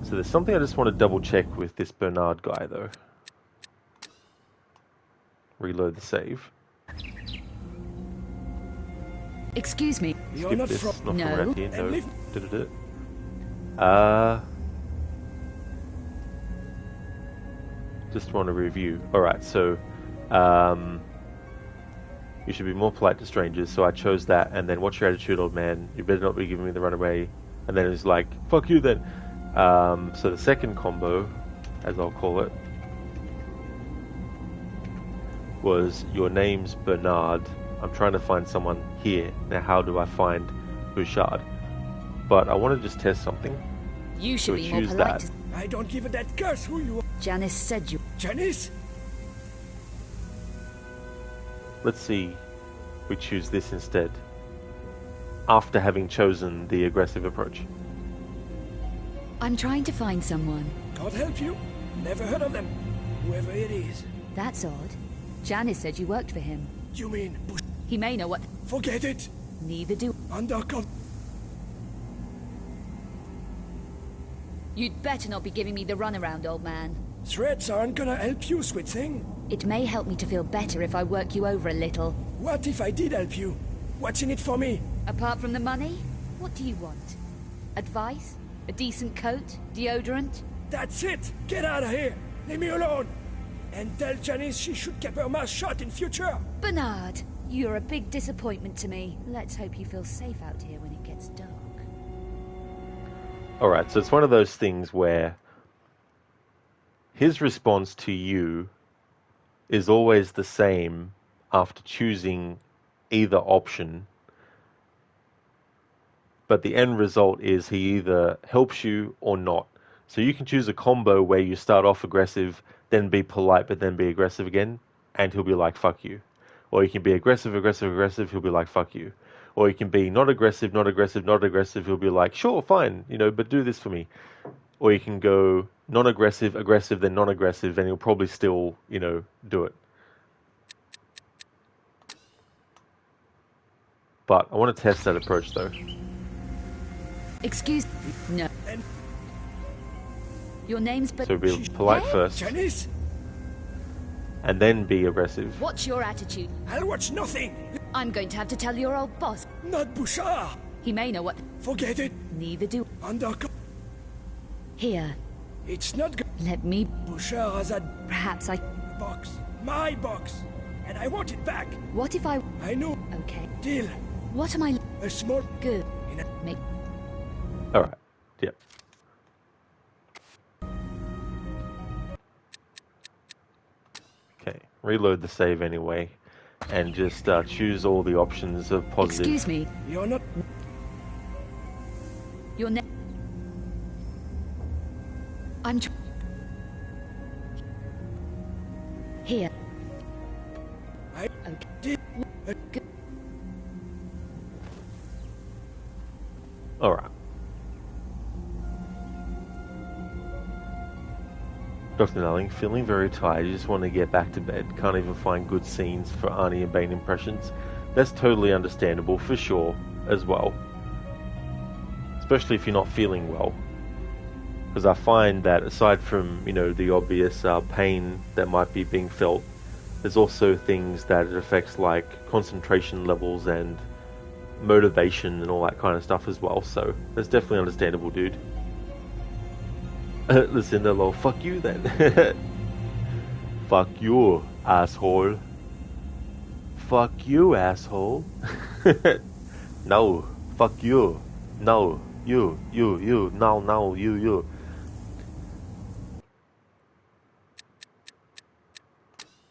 So there's something I just want to double check with this Bernard guy though. Reload the save. Excuse me. You're Skip not this, from... not No. from around here, no. Leave... Just want to review. Alright, so you should be more polite to strangers, so I chose that, and then what's your attitude, old man? You better not be giving me the runaway. And then it's like, fuck you then. So the second combo, as I'll call it, was your name's Bernard. I'm trying to find someone here. Now how do I find Bouchard? But I want to just test something. You should So be more choose polite. that. I don't give a that curse who you are. Janice said you... Janice? Let's see we choose this instead, after having chosen the aggressive approach. I'm trying to find someone. God help you. Never heard of them. Whoever it is. That's odd. Janice said you worked for him. You mean Bush? He may know what... Forget it. Neither do... Undercover. You'd better not be giving me the runaround, old man. Threats aren't gonna help you, sweet thing. It may help me to feel better if I work you over a little. What if I did help you? What's in it for me? Apart from the money, what do you want? Advice? A decent coat? Deodorant? That's it! Get out of here! Leave me alone! And tell Janice she should keep her mouth shut in future! Bernard, you're a big disappointment to me. Let's hope you feel safe out here when it gets dark. Alright, so it's one of those things where his response to you is always the same after choosing either option, but the end result is he either helps you or not. So you can choose a combo where you start off aggressive, then be polite, but then be aggressive again, and he'll be like, fuck you. Or you can be aggressive, aggressive, aggressive, he'll be like, fuck you. Or you can be not aggressive, not aggressive, not aggressive, he'll be like, sure, fine, but do this for me. Or you can go non-aggressive, aggressive, then non-aggressive, and he'll probably still, do it. But I want to test that approach, though. Excuse... No. Your name's... So be polite first. Janice? And then be aggressive. What's your attitude? I'll watch nothing! I'm going to have to tell your old boss. Not Bouchard! He may know what... Forget it! Neither do... Undercover. Here. It's not good. Let me... Bouchard has a... Perhaps I... box. My box. And I want it back. What if I... I know. Okay. Deal. What am I... A small... Good. Make... Alright. Yep. Okay. Reload the save anyway. And just choose all the options of positive. Excuse me. You're not... Your name... I'm... Here. I... Okay. Alright. Dr. Nulling, feeling very tired, you just want to get back to bed, can't even find good scenes for Arnie and Bane impressions. That's totally understandable, for sure, as well. Especially if you're not feeling well. Because I find that aside from, the obvious pain that might be being felt, there's also things that it affects like concentration levels and motivation and all that kind of stuff as well, so that's definitely understandable, dude. Listen, lol, fuck you then. Fuck you, asshole. Fuck you, asshole. No, fuck you. No, you, no, you.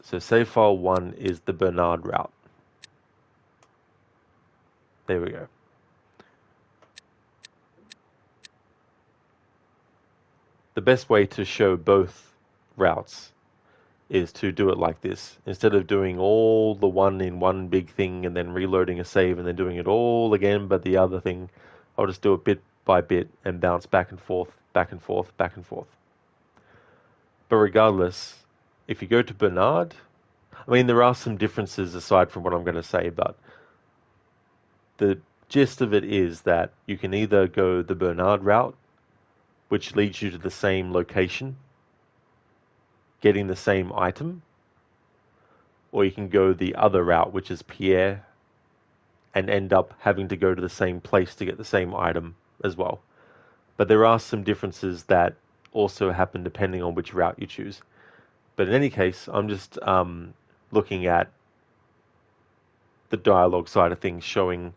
So save file 1 is the Bernard route. There we go. The best way to show both routes is to do it like this. Instead of doing all the one in one big thing and then reloading a save and then doing it all again but the other thing, I'll just do it bit by bit and bounce back and forth, back and forth, back and forth. But regardless, if you go to Bernard, there are some differences aside from what I'm going to say, but the gist of it is that you can either go the Bernard route, which leads you to the same location, getting the same item, or you can go the other route, which is Pierre, and end up having to go to the same place to get the same item as well. But there are some differences that also happen depending on which route you choose. But in any case, I'm just looking at the dialogue side of things, showing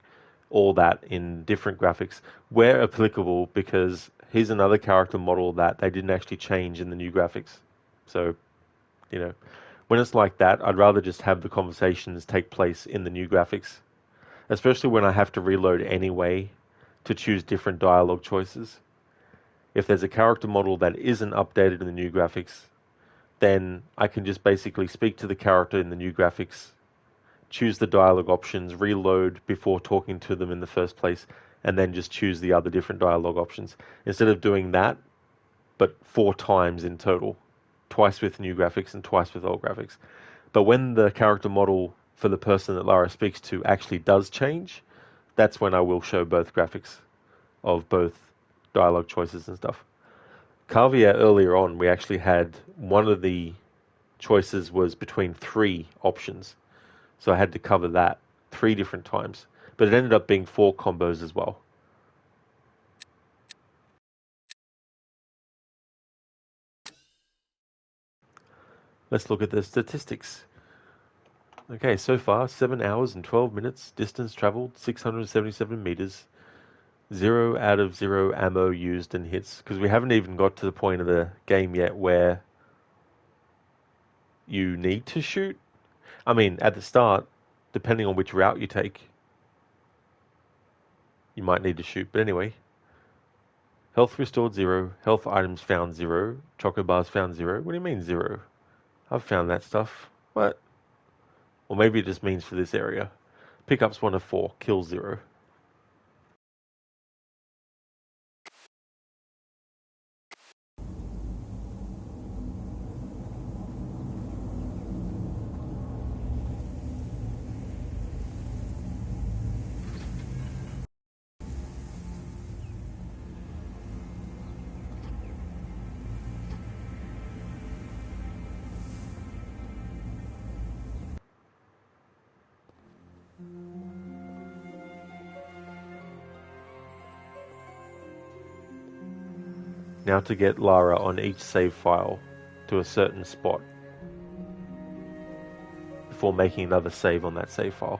all that in different graphics where applicable, because here's another character model that they didn't actually change in the new graphics. So, when it's like that, I'd rather just have the conversations take place in the new graphics, especially when I have to reload anyway to choose different dialogue choices. If there's a character model that isn't updated in the new graphics, then I can just basically speak to the character in the new graphics, choose the dialogue options, reload before talking to them in the first place, and then just choose the other different dialogue options. Instead of doing that, but 4 times in total, twice with new graphics and twice with old graphics. But when the character model for the person that Lara speaks to actually does change, that's when I will show both graphics of both dialogue choices and stuff. Caveat earlier on, we actually had one of the choices was between 3 options. So I had to cover that 3 different times. But it ended up being 4 combos as well. Let's look at the statistics. Okay, so far, 7 hours and 12 minutes, distance traveled, 677 meters, 0 out of 0 ammo used and hits, because we haven't even got to the point of the game yet where you need to shoot. I mean, at the start, depending on which route you take, you might need to shoot, but anyway. Health restored 0, health items found 0, choco bars found 0. What do you mean 0? I've found that stuff. What? Or maybe it just means for this area. Pickups 1 of 4, kills 0. Now to get Lara on each save file to a certain spot before making another save on that save file.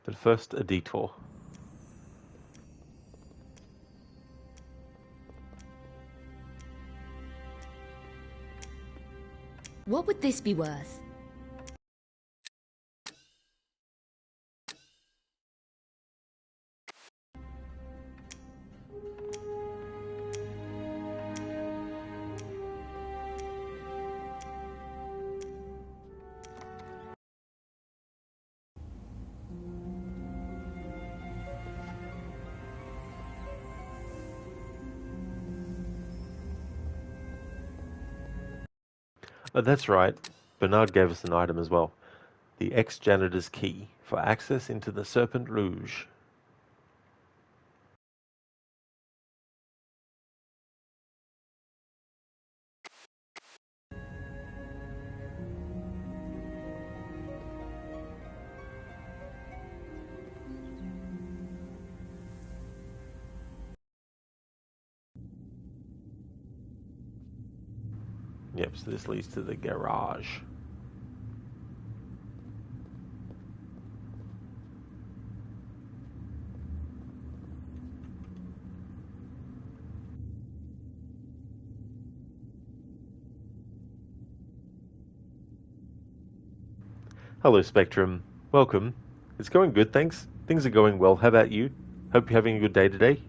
But first, a detour. What would this be worth? Oh, that's right. Bernard gave us an item as well. The ex-janitor's key for access into the Serpent Rouge. Yep, so this leads to the garage. Hello, Spectrum. Welcome. It's going good, thanks. Things are going well. How about you? Hope you're having a good day today.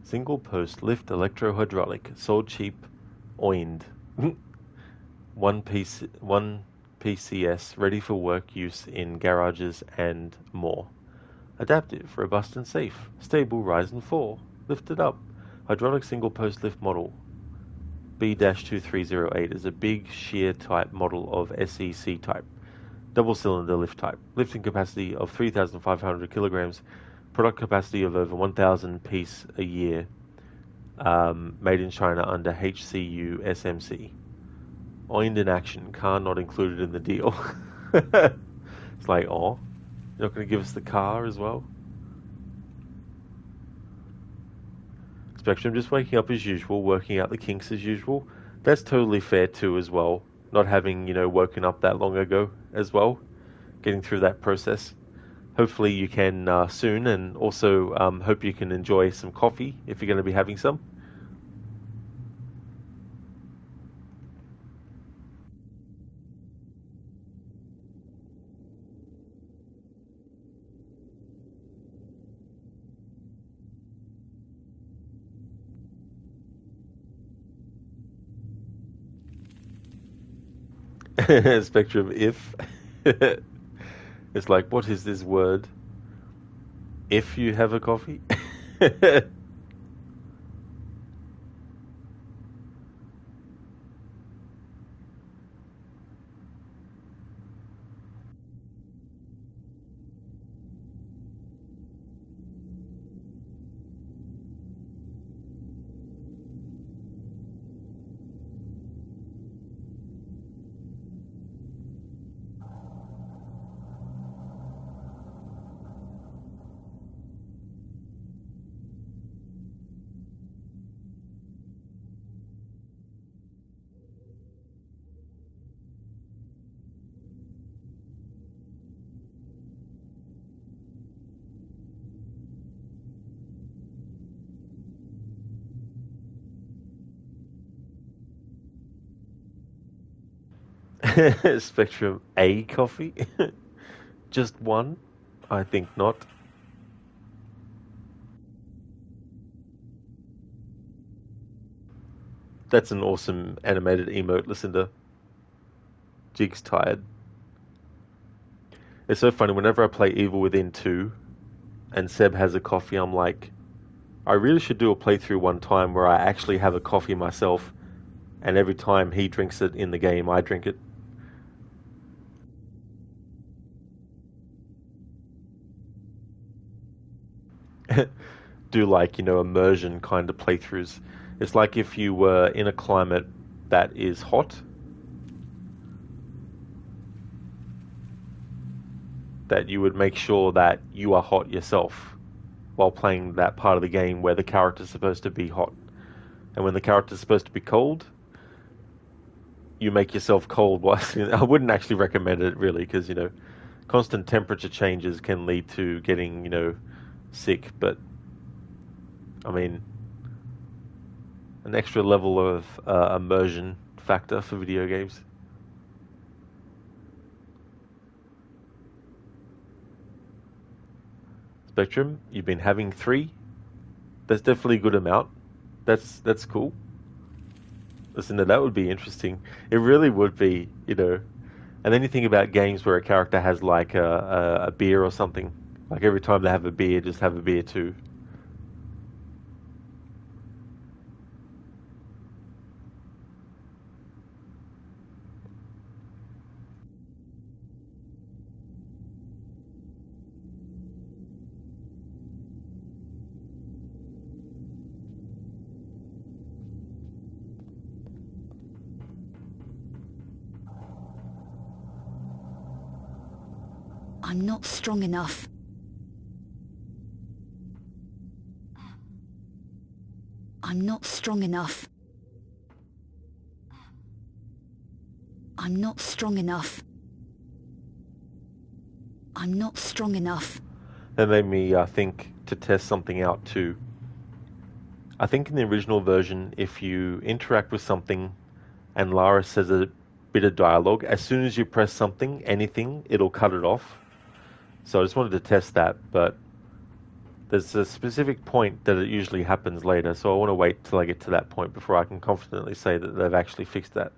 Single post lift electro-hydraulic, sold cheap, oined. 1 PCS, ready for work use in garages and more. Adaptive, robust and safe. Stable, rise and fall. Lifted up. Hydraulic single post lift model. B-2308 is a big shear type model of SEC type. Double cylinder lift type. Lifting capacity of 3,500 kilograms Product capacity of over 1,000 piece a year. Made in China under HCU SMC. Oined in action, car not included in the deal. It's like, oh, you're not going to give us the car as well? Spectrum, just waking up as usual, working out the kinks as usual. That's totally fair too as well. Not having, woken up that long ago as well. Getting through that process. Hopefully you can soon, and also hope you can enjoy some coffee if you're going to be having some. Spectrum, if. It's like, what is this word? If you have a coffee? Spectrum, a coffee? Just one? I think not. That's an awesome animated emote, Lucinda. Jig's tired. It's so funny, whenever I play Evil Within 2 and Seb has a coffee, I'm like, I really should do a playthrough one time where I actually have a coffee myself, and every time he drinks it in the game, I drink it. Do like, immersion kind of playthroughs. It's like if you were in a climate that is hot, that you would make sure that you are hot yourself while playing that part of the game where the character's supposed to be hot. And when the character's supposed to be cold, you make yourself cold. I wouldn't actually recommend it really, because, constant temperature changes can lead to getting, sick, but I mean, an extra level of immersion factor for video games. Spectrum, you've been having 3. That's definitely a good amount. That's cool. Listen, that would be interesting. It really would be, And then you think about games where a character has like a beer or something. Like every time they have a beer, just have a beer too. I'm not strong enough. I'm not strong enough. I'm not strong enough. I'm not strong enough. That made me think to test something out too. I think in the original version, if you interact with something and Lara says a bit of dialogue, as soon as you press something, anything, it'll cut it off. So I just wanted to test that, but there's a specific point that it usually happens later, so I want to wait till I get to that point before I can confidently say that they've actually fixed that.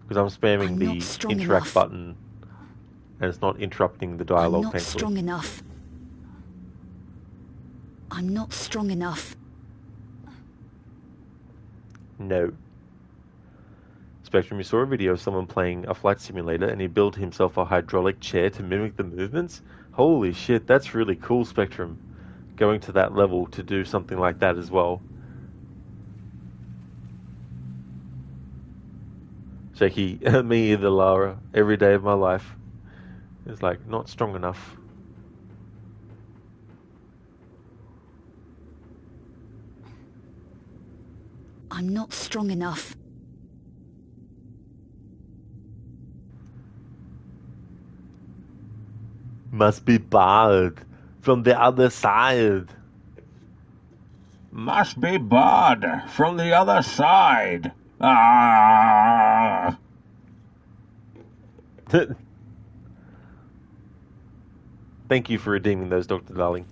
Because I'm spamming the interact button, and it's not interrupting the dialogue, I'm not thankfully. strong enough. I'm not strong enough. No. Spectrum, you saw a video of someone playing a flight simulator and he built himself a hydraulic chair to mimic the movements. Holy shit, that's really cool, Spectrum. Going to that level to do something like that as well. Shaky, me either, Lara. Every day of my life. It's like, not strong enough. I'm not strong enough. Must be barred from the other side. Must be barred from the other side. Ah! Thank you for redeeming those, Dr. Darling.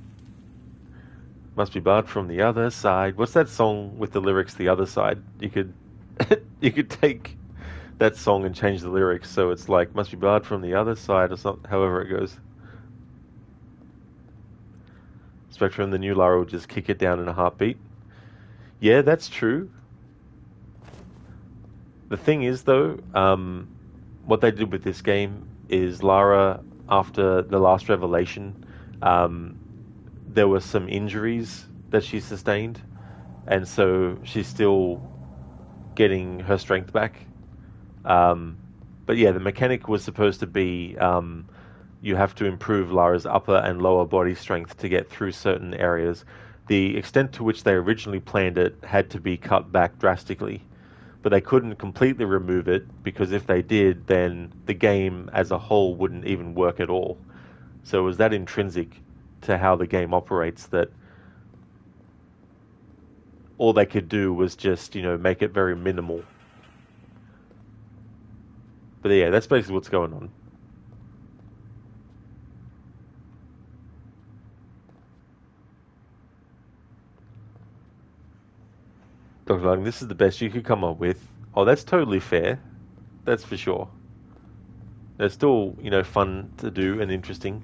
Must be barred from the other side. What's that song with the lyrics, The Other Side? You could you could take that song and change the lyrics so it's like, must be barred from the other side or something, however it goes. Spectrum, the new Lara will just kick it down in a heartbeat. Yeah, that's true. The thing is, though, what they did with this game is Lara, after the last revelation, there were some injuries that she sustained, and so she's still getting her strength back. But yeah, the mechanic was supposed to be you have to improve Lara's upper and lower body strength to get through certain areas. The extent to which they originally planned it had to be cut back drastically, but they couldn't completely remove it, because if they did, then the game as a whole wouldn't even work at all. So it was that intrinsic to how the game operates that all they could do was just, make it very minimal. But yeah, that's basically what's going on. Dr. Lang, this is the best you could come up with. Oh, that's totally fair. That's for sure. It's still, fun to do and interesting.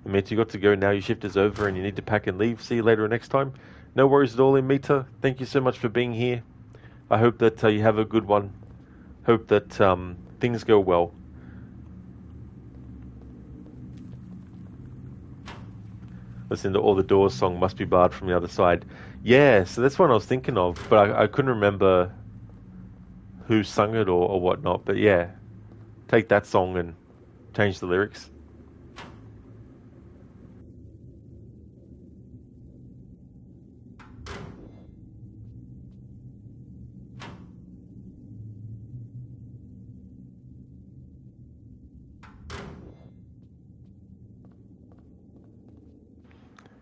Amita, you got to go now. Your shift is over and you need to pack and leave. See you later or next time. No worries at all, Amita. Thank you so much for being here. I hope that you have a good one. Hope that things go well. Listen to All the Doors song, Must Be Barred from the Other Side. Yeah, so that's what I was thinking of, but I couldn't remember who sung it or whatnot. But yeah, take that song and change the lyrics.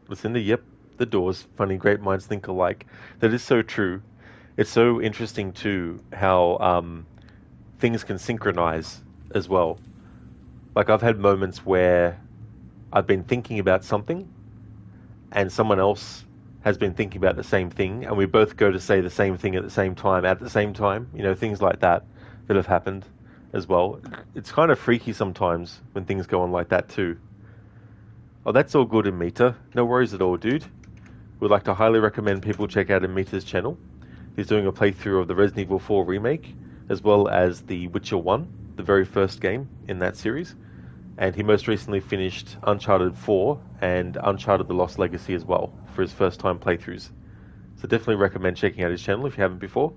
Listen to, yep, the Doors. Funny, great minds think alike. That is so true. It's so interesting too how things can synchronize as well. Like, I've had moments where I've been thinking about something and someone else has been thinking about the same thing, and we both go to say the same thing at the same time, things like that have happened as well. It's kind of freaky sometimes when things go on like that too. Oh, that's all good, Amita. No worries at all, dude. We'd like to highly recommend people check out Amita's channel. He's doing a playthrough of the Resident Evil 4 remake, as well as The Witcher 1, the very first game in that series. And he most recently finished Uncharted 4 and Uncharted The Lost Legacy as well for his first time playthroughs. So definitely recommend checking out his channel if you haven't before.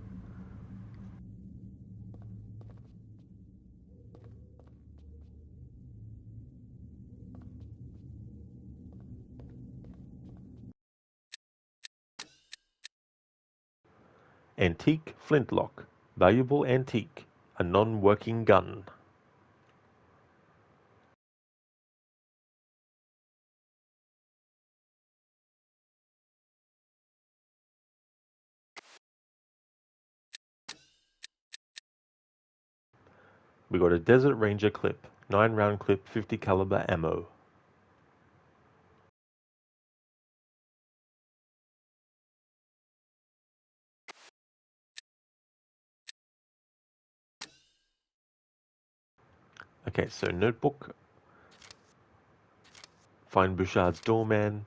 Antique flintlock. Valuable antique. A non-working gun. We got a Desert Ranger clip. 9-round clip, 50 caliber ammo. Okay, so notebook. Find Bouchard's doorman.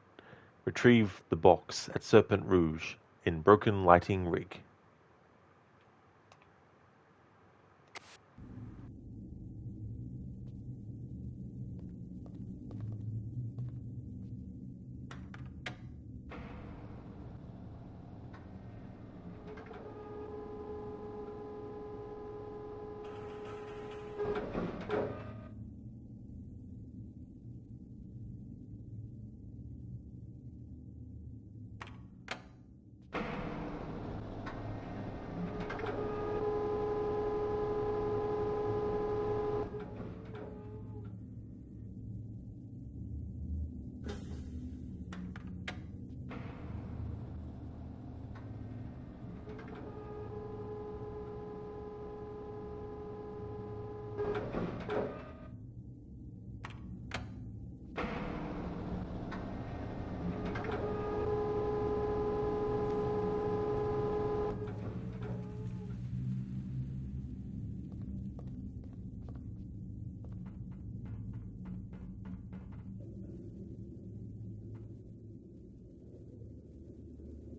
Retrieve the box at Serpent Rouge. in broken lighting rig.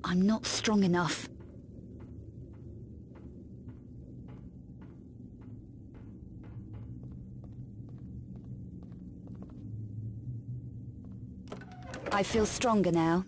I'm not strong enough. I feel stronger now.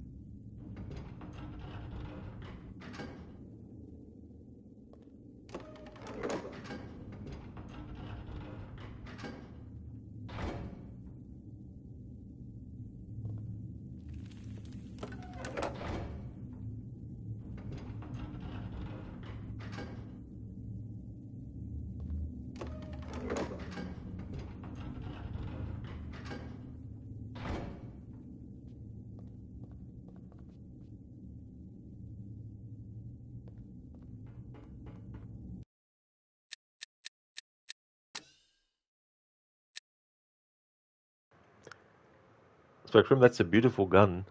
Spectrum, that's a beautiful gun.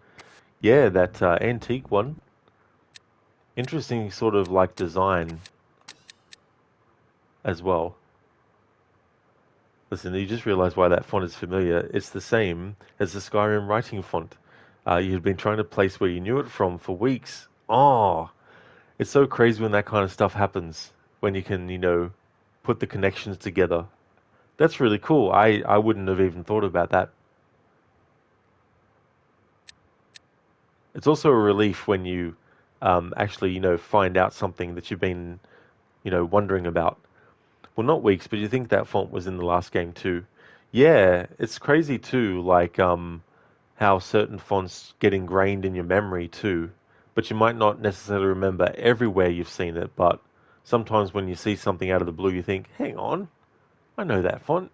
Yeah, that antique one. Interesting sort of like design as well. Listen, you just realize why that font is familiar. It's the same as the Skyrim writing font. You'd been trying to place where you knew it from for weeks. Oh, it's so crazy when that kind of stuff happens. When you can, put the connections together. That's really cool. I wouldn't have even thought about that. It's also a relief when you actually, find out something that you've been, wondering about. Well, not weeks, but you think that font was in the last game too. Yeah, it's crazy too, like how certain fonts get ingrained in your memory too. But you might not necessarily remember everywhere you've seen it, but sometimes when you see something out of the blue, you think, hang on, I know that font.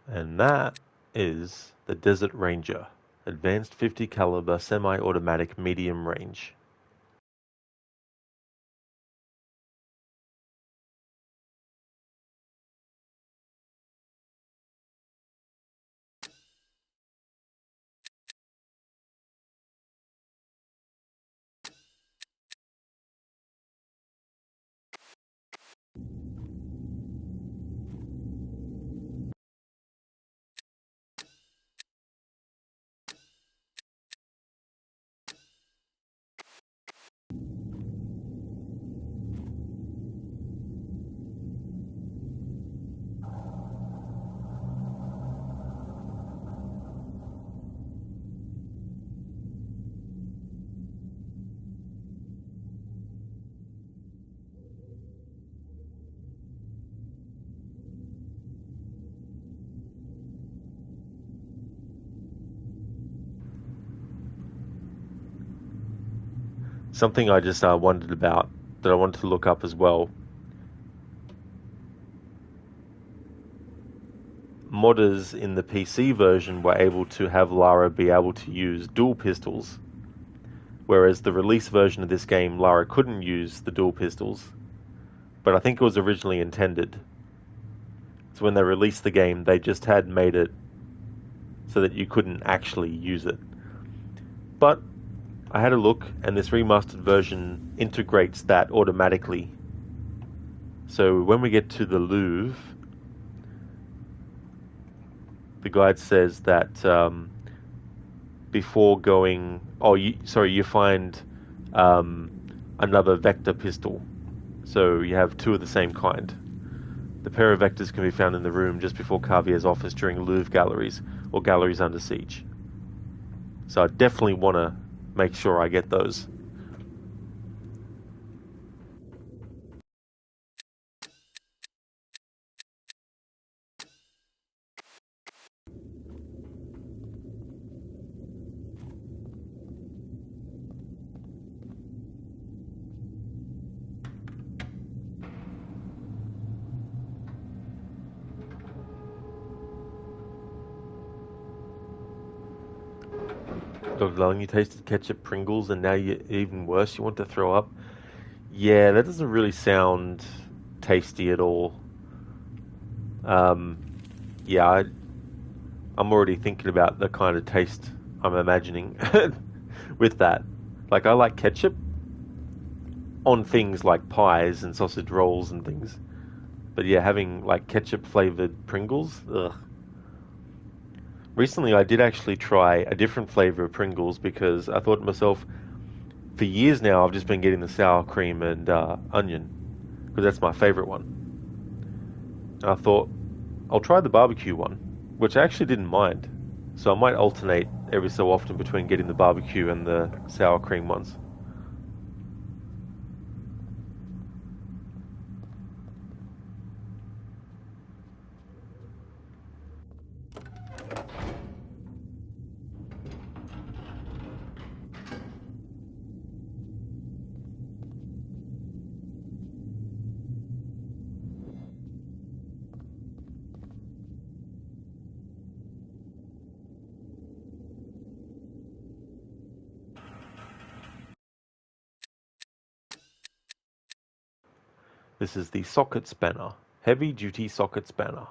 And that is the Desert Ranger, advanced 50 caliber semi-automatic medium range. Something I just wondered about that I wanted to look up as well. Modders in the PC version were able to have Lara be able to use dual pistols, whereas the release version of this game, Lara couldn't use the dual pistols, but I think it was originally intended. So when they released the game, they just had made it so that you couldn't actually use it. But I had a look, and this remastered version integrates that automatically. So when we get to the Louvre, the guide says that before going... you find another vector pistol. So you have two of the same kind. The pair of vectors can be found in the room just before Cavier's office during Louvre galleries or galleries under siege. So I definitely want to make sure I get those. Dr. Darling, you tasted ketchup Pringles and now you're even worse, you want to throw up? Yeah, that doesn't really sound tasty at all. Yeah, I'm already thinking about the kind of taste I'm imagining with that. Like, I like ketchup on things like pies and sausage rolls and things. But yeah, having like ketchup flavored Pringles, ugh. Recently, I did actually try a different flavor of Pringles because I thought to myself, for years now, I've just been getting the sour cream and onion because that's my favorite one. And I thought, I'll try the barbecue one, which I actually didn't mind. So I might alternate every so often between getting the barbecue and the sour cream ones. This is the socket spanner, heavy duty socket spanner.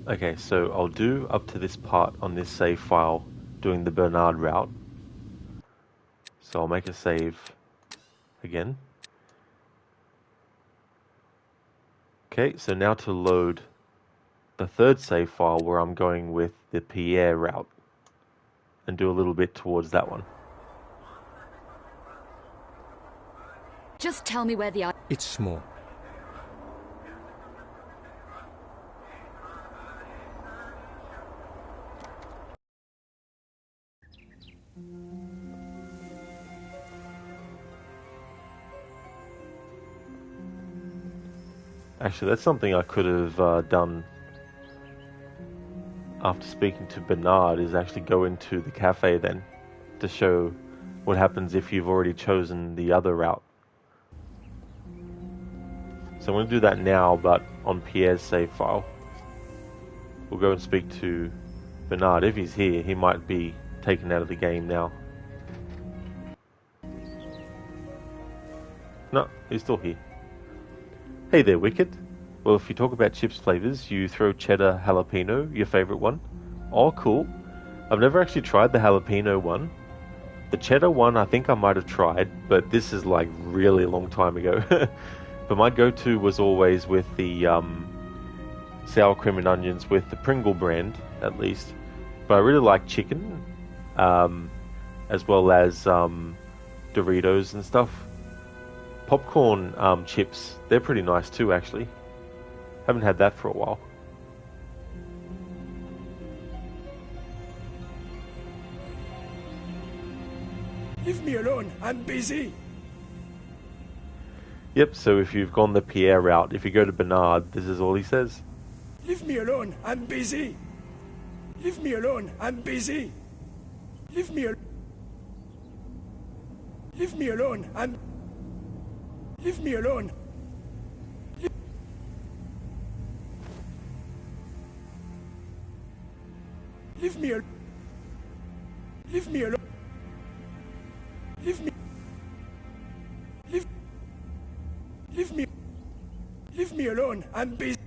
Okay, so I'll do up to this part on this save file, doing the Bernard route. So I'll make a save again. Okay, so now to load the third save file where I'm going with the Pierre route and do a little bit towards that one. Just tell me where the... It's small. Actually, that's something I could have done after speaking to Bernard, is actually go into the cafe then to show what happens if you've already chosen the other route. So I'm going to do that now, but on Pierre's save file. We'll go and speak to Bernard. If he's here, he might be taken out of the game now. No, he's still here. Hey there, Wicked. Well, if you talk about chips flavors, you throw cheddar jalapeno, your favorite one. Oh, cool. I've never actually tried the jalapeno one. The cheddar one I think I might have tried, but this is like really a long time ago. But my go-to was always with the sour cream and onions with the Pringle brand, at least. But I really like chicken, as well as Doritos and stuff. Popcorn chips, they're pretty nice too, actually. Haven't had that for a while. Leave me alone, I'm busy. Yep, so if you've gone the Pierre route, if you go to Bernard, this is all he says. Leave me alone, I'm busy. Leave me alone, I'm busy. Leave me alone. Leave me alone, I'm... Leave me alone. Leave me alone. Leave me alone. Leave me. Leave me. Leave me alone. I'm busy.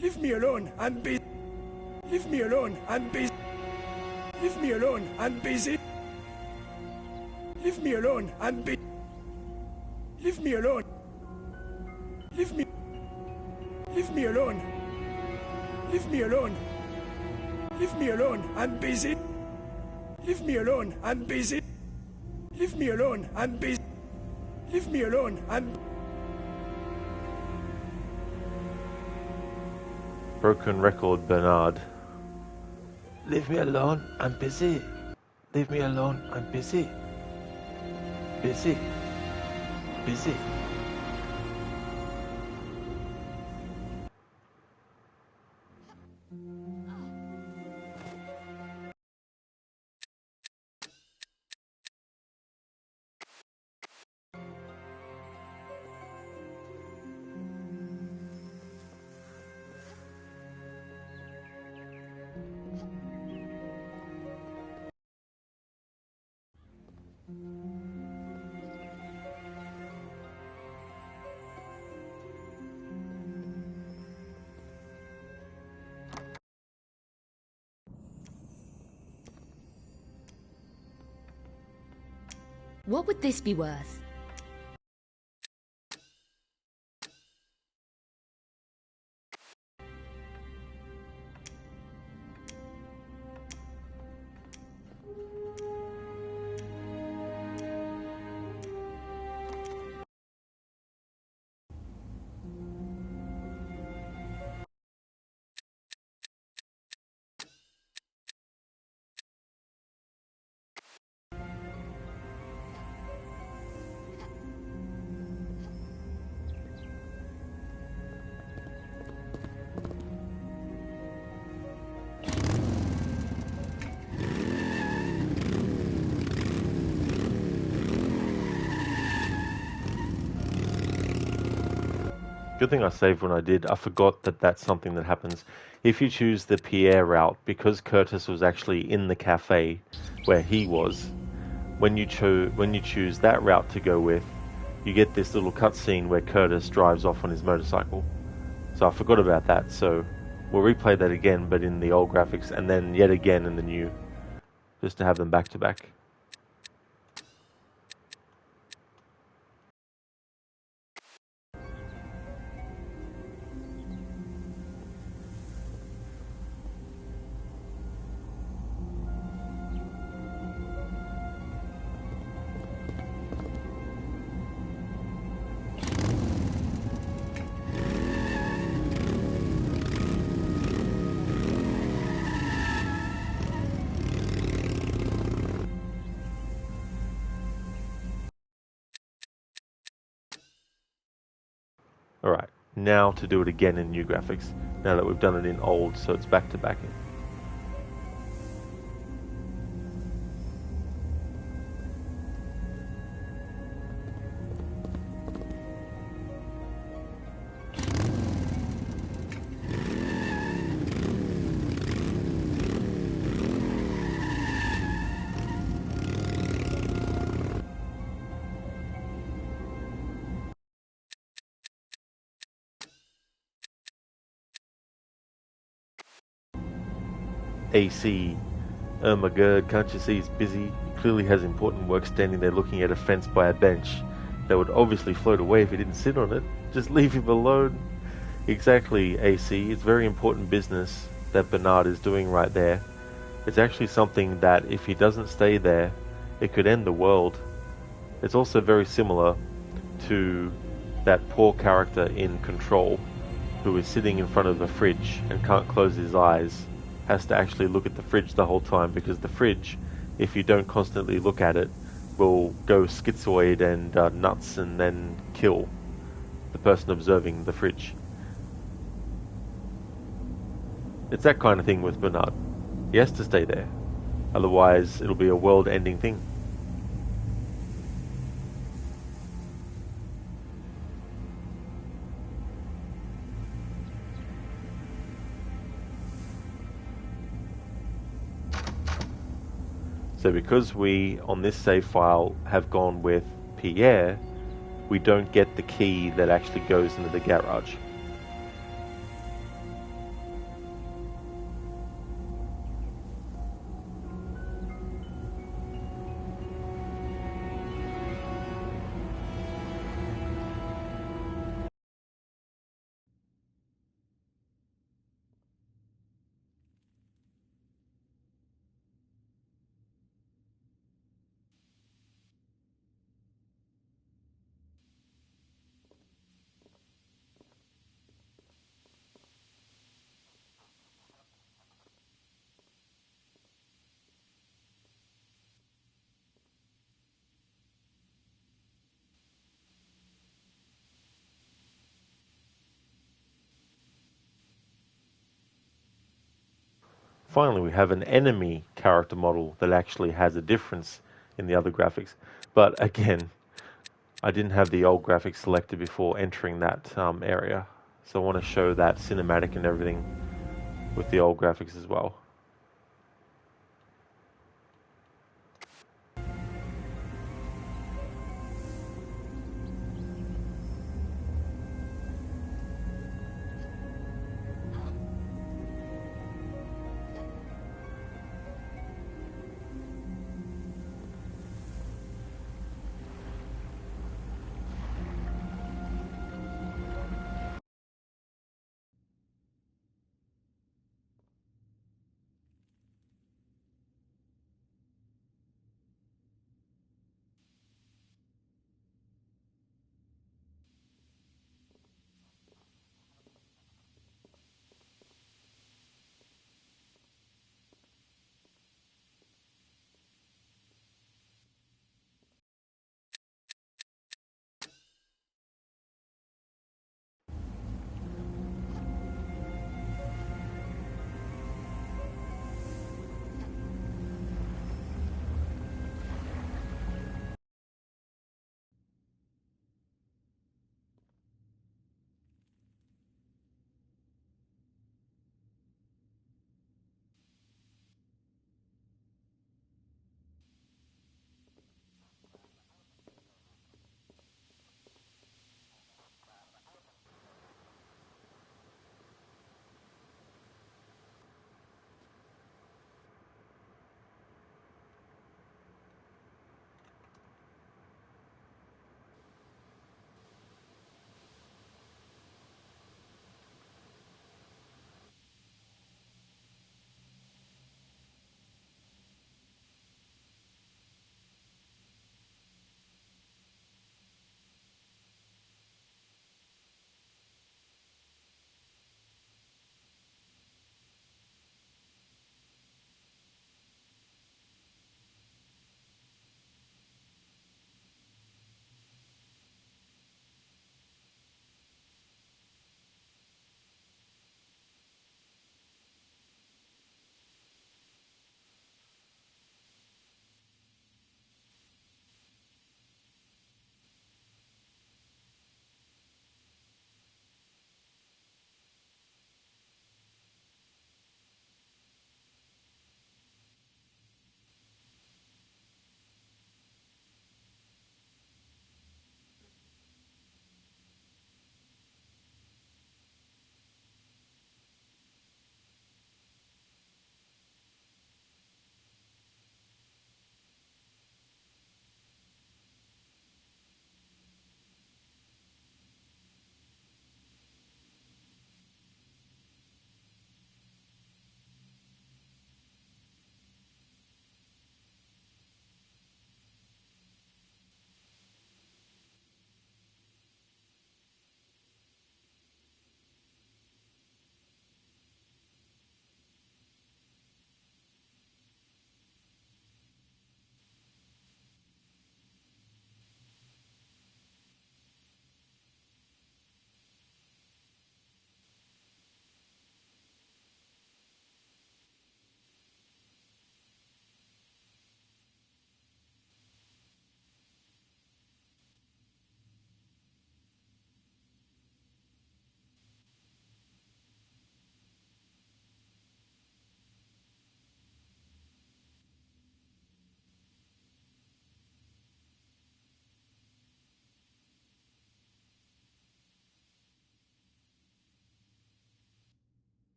Leave me alone. I'm busy. Leave me alone. I'm busy. Leave me alone. I'm busy. Leave me alone. I'm busy. Leave me alone. Leave me. Leave me alone. Leave me alone. Leave me alone. I'm busy. Leave me alone. I'm busy. Leave me alone. I'm busy. Leave me alone. I'm... Broken record, Bernard. Leave me alone, I'm busy. Leave me alone, I'm busy. Busy. Busy. What would this be worth? Good thing I saved when I did. I forgot that that's something that happens. If you choose the Pierre route, because Curtis was actually in the cafe where he was, when you choose that route to go with, you get this little cutscene where Curtis drives off on his motorcycle. So I forgot about that. So We'll replay that again, but in the old graphics, and then yet again in the new, just to have them back to back. Alright, now to do it again in new graphics, now that we've done it in old, so it's back to back. AC, oh my god, can't you see he's busy? He clearly has important work standing there looking at a fence by a bench that would obviously float away if he didn't sit on it. Just leave him alone. Exactly, AC. It's very important business that Bernard is doing right there. It's actually something that if he doesn't stay there, it could end the world. It's also very similar to that poor character in Control who is sitting in front of the fridge and can't close his eyes, has to actually look at the fridge the whole time, because the fridge, if you don't constantly look at it, will go schizoid and nuts and then kill the person observing the fridge. It's that kind of thing with Bernard. He has to stay there, otherwise it'll be a world-ending thing. So because we, on this save file, have gone with Pierre, we don't get the key that actually goes into the garage. Finally, we have an enemy character model that actually has a difference in the other graphics. But again, I didn't have the old graphics selected before entering that area. So I want to show that cinematic and everything with the old graphics as well.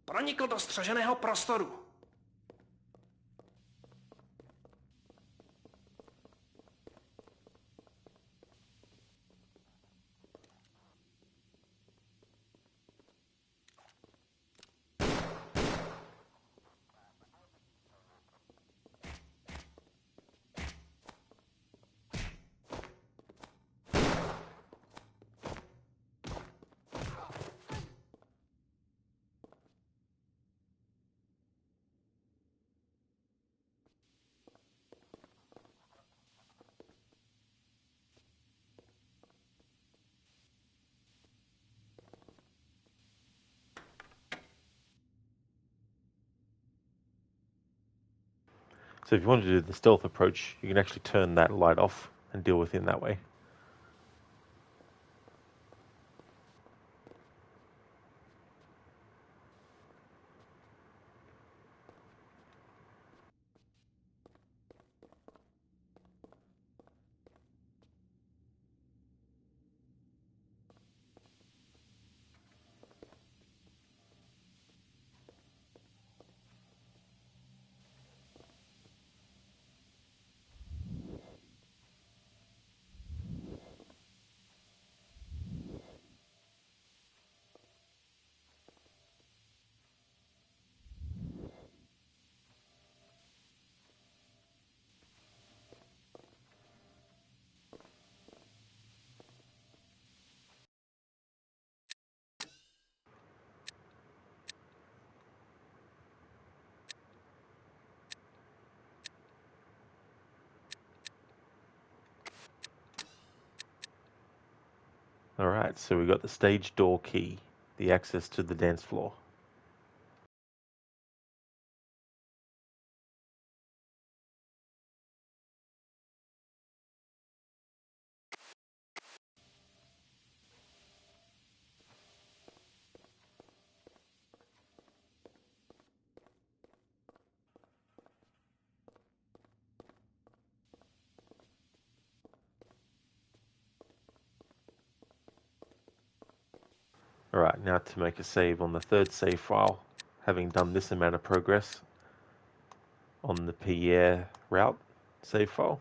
Pronikl do střeženého prostoru. So if you want to do the stealth approach, you can actually turn that light off and deal with him that way. Alright, so we got the stage door key, the access to the dance floor. Alright, now to make a save on the third save file, having done this amount of progress on the Pierre route save file.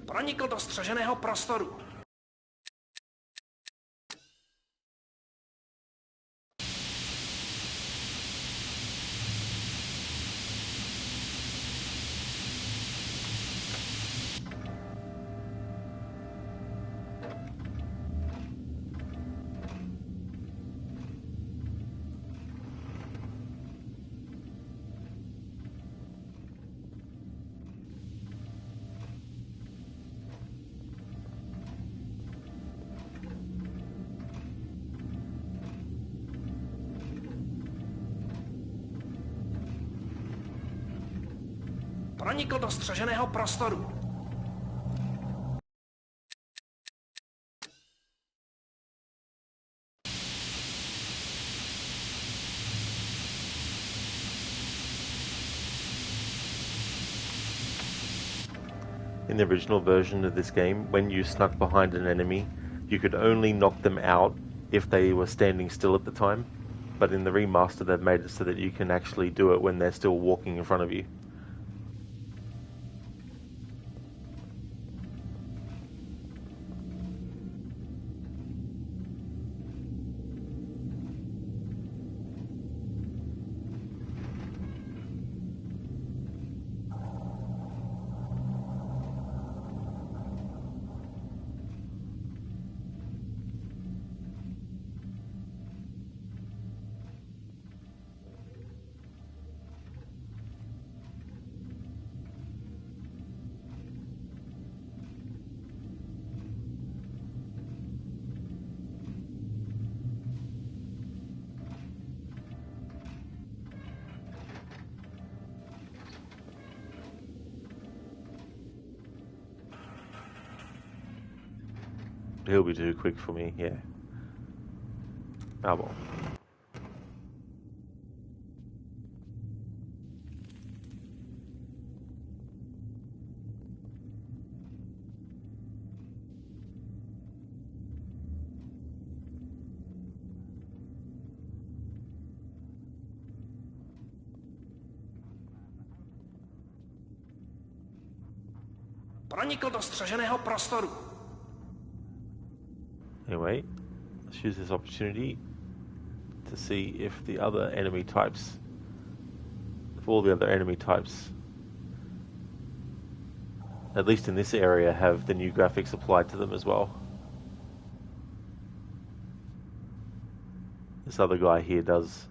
Pronikl do střeženého prostoru. Pronikl do střeženého prostoru. In in the original version of this game, when you snuck behind an enemy, you could only knock them out if they were standing still at the time. But in the remaster, they've made it so that you can actually do it when they're still walking in front of you. He'll be too quick for me, yeah. Ah, well. Pronikl do střeženého prostoru. Anyway, let's use this opportunity to see if the other enemy types, if all the other enemy types, at least in this area, have the new graphics applied to them as well. This other guy here does.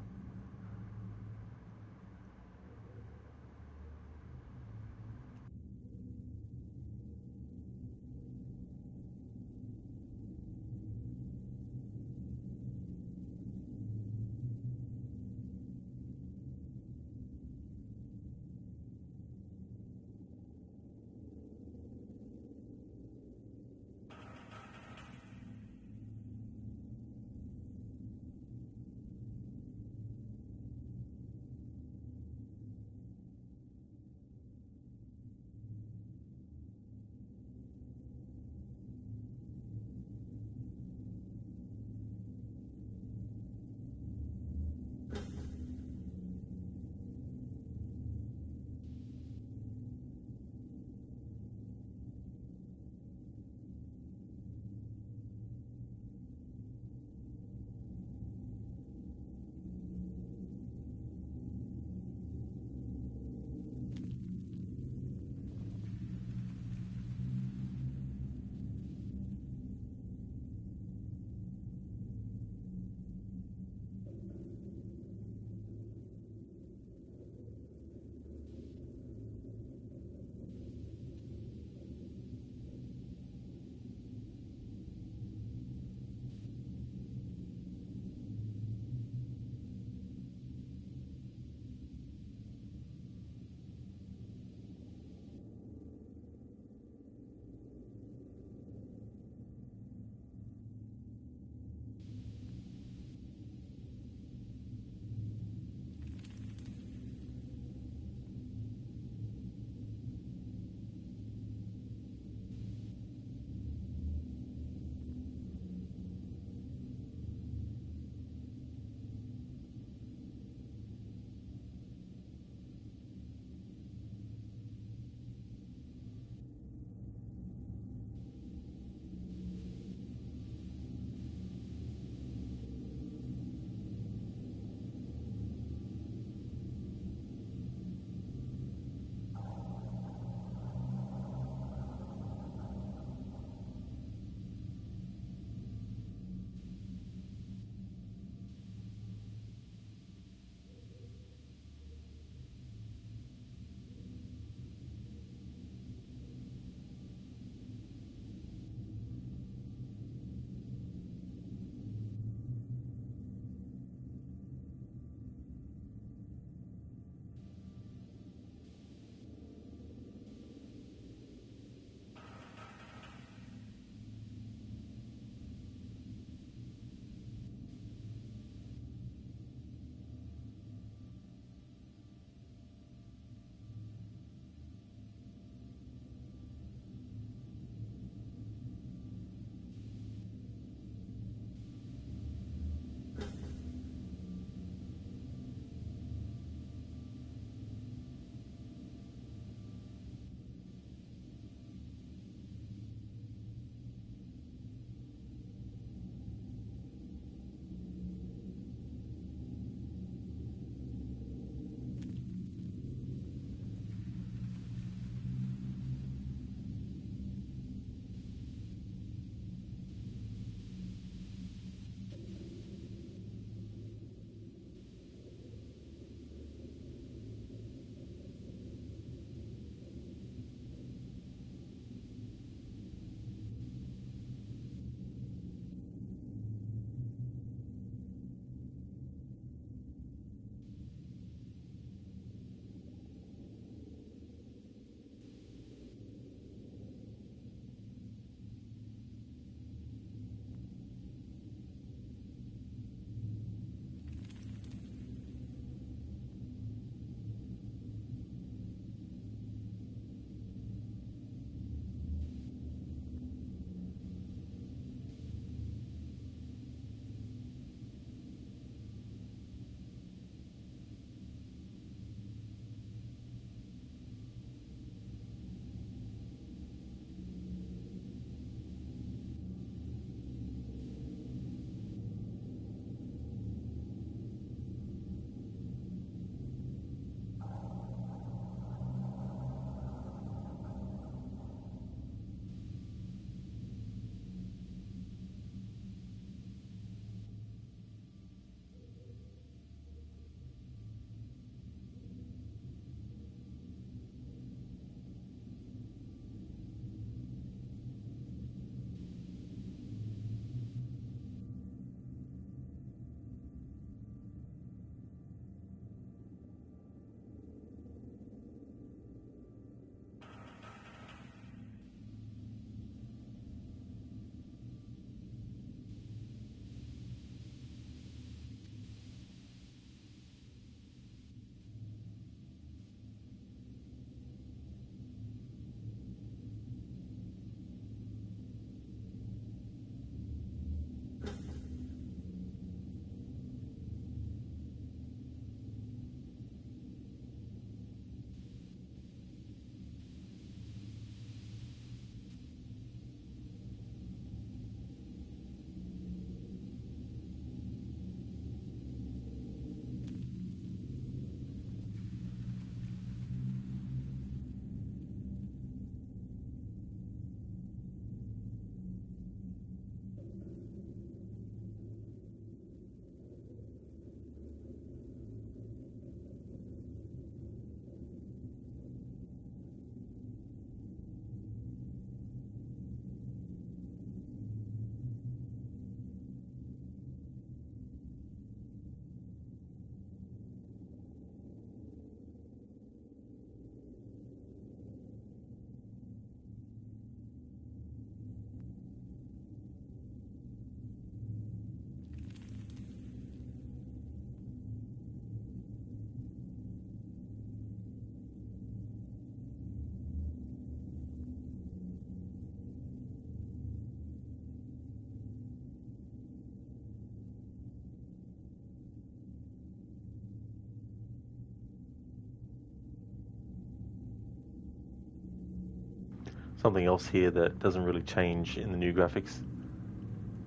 Something else here that doesn't really change in the new graphics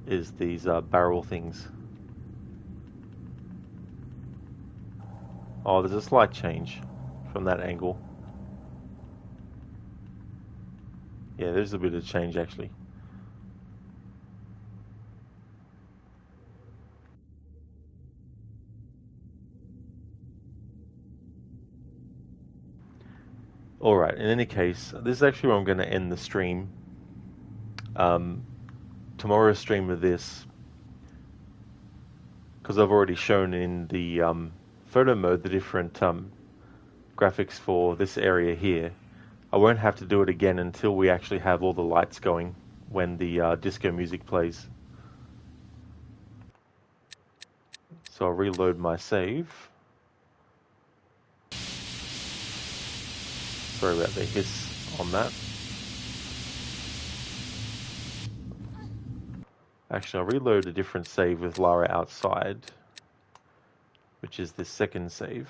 is these barrel things. Oh, there's a slight change from that angle. Yeah, there's a bit of change actually. Alright, in any case, this is actually where I'm going to end the stream. Tomorrow's stream of this, because I've already shown in the photo mode the different graphics for this area here. I won't have to do it again until we actually have all the lights going when the disco music plays. So I'll reload my save. Sorry about the hiss on that. Actually, I'll reload a different save with Lara outside, which is this second save.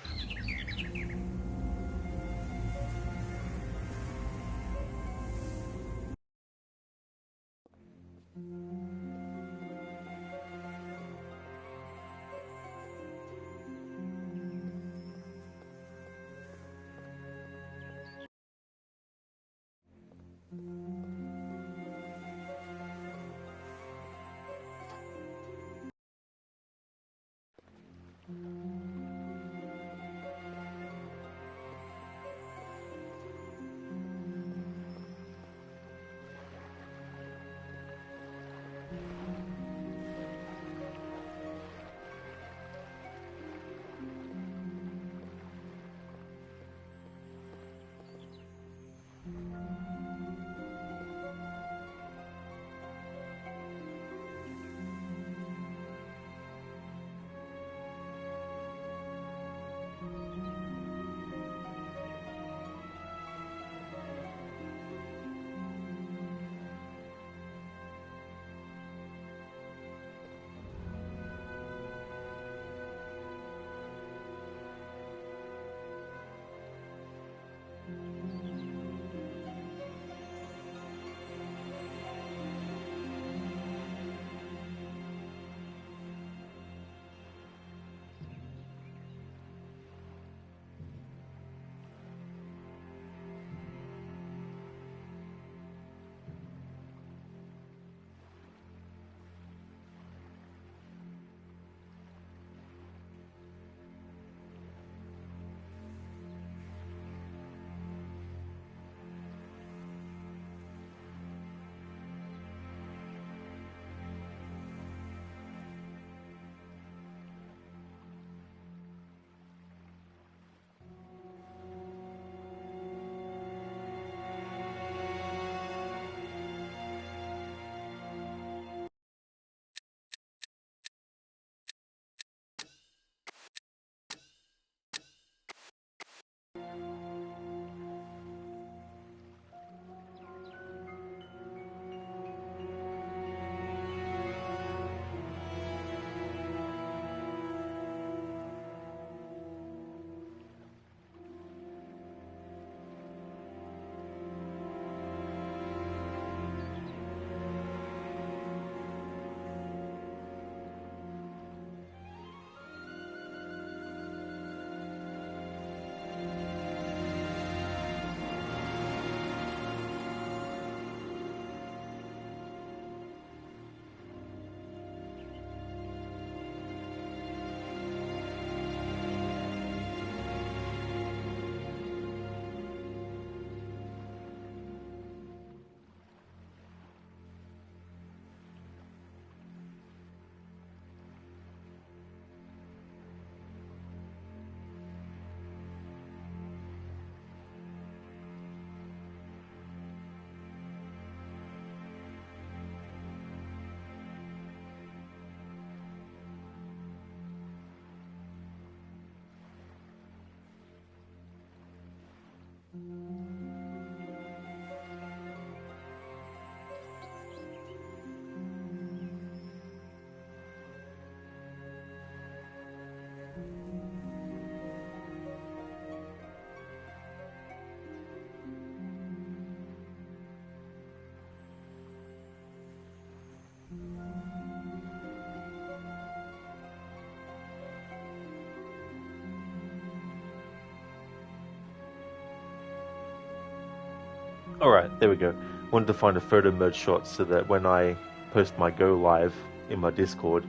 Alright, there we go. Wanted to find a photo mode shot so that when I post my go live in my Discord,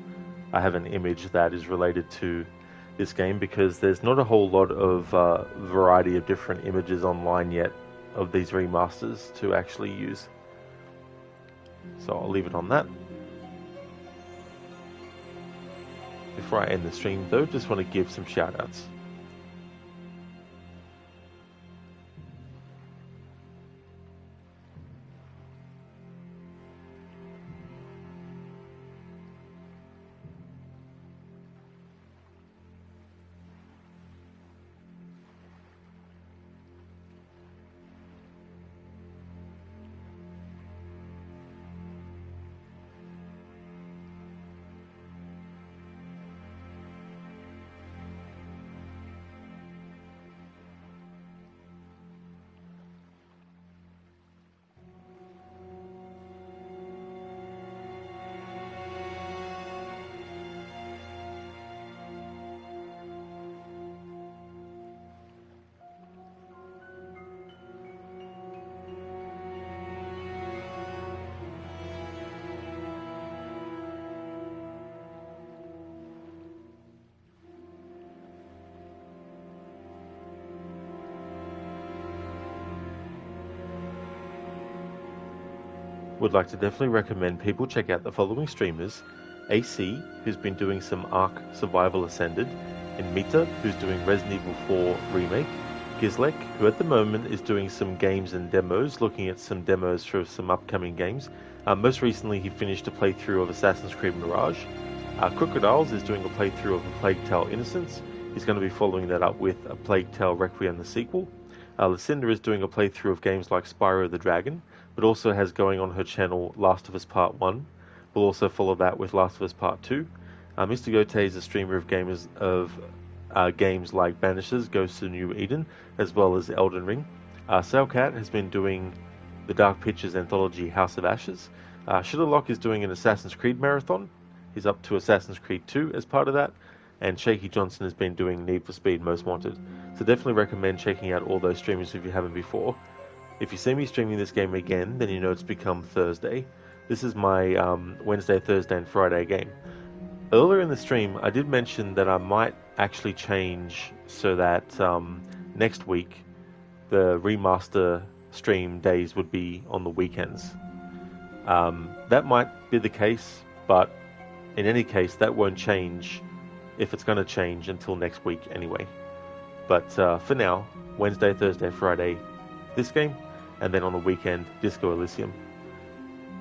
I have an image that is related to this game, because there's not a whole lot of variety of different images online yet of these remasters to actually use. So I'll leave it on that. Before I end the stream though, just want to give some shout outs. Would like to definitely recommend people check out the following streamers: AC, who's been doing some Ark Survival Ascended, and Mita, who's doing Resident Evil 4 Remake, Gizlek, who at the moment is doing some games and demos, looking at some demos for some upcoming games. Most recently he finished a playthrough of Assassin's Creed Mirage. Crocodiles is doing a playthrough of A Plague Tale Innocence. He's going to be following that up with A Plague Tale Requiem the sequel. Lucinda is doing a playthrough of games like Spyro the Dragon, but also has going on her channel Last of Us Part 1. We'll also follow that with Last of Us Part 2. Mr. Gote is a streamer of games like Banishers, Ghosts of New Eden, as well as Elden Ring. Sailcat has been doing the Dark Pictures anthology House of Ashes. Shitterlock is doing an Assassin's Creed marathon. He's up to Assassin's Creed 2 as part of that. And Shaky Johnson has been doing Need for Speed Most Wanted. So definitely recommend checking out all those streamers if you haven't before. If you see me streaming this game again, then you know it's become Thursday. This is my Wednesday, Thursday and Friday game. Earlier in the stream, I did mention that I might actually change so that next week the remaster stream days would be on the weekends. That might be the case, but in any case, that won't change, if it's going to change, until next week anyway. But for now, Wednesday, Thursday, Friday, this game, and then on the weekend, Disco Elysium.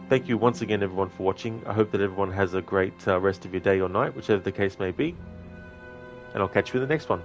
Thank you once again, everyone, for watching. I hope that everyone has a great rest of your day or night, whichever the case may be. And I'll catch you in the next one.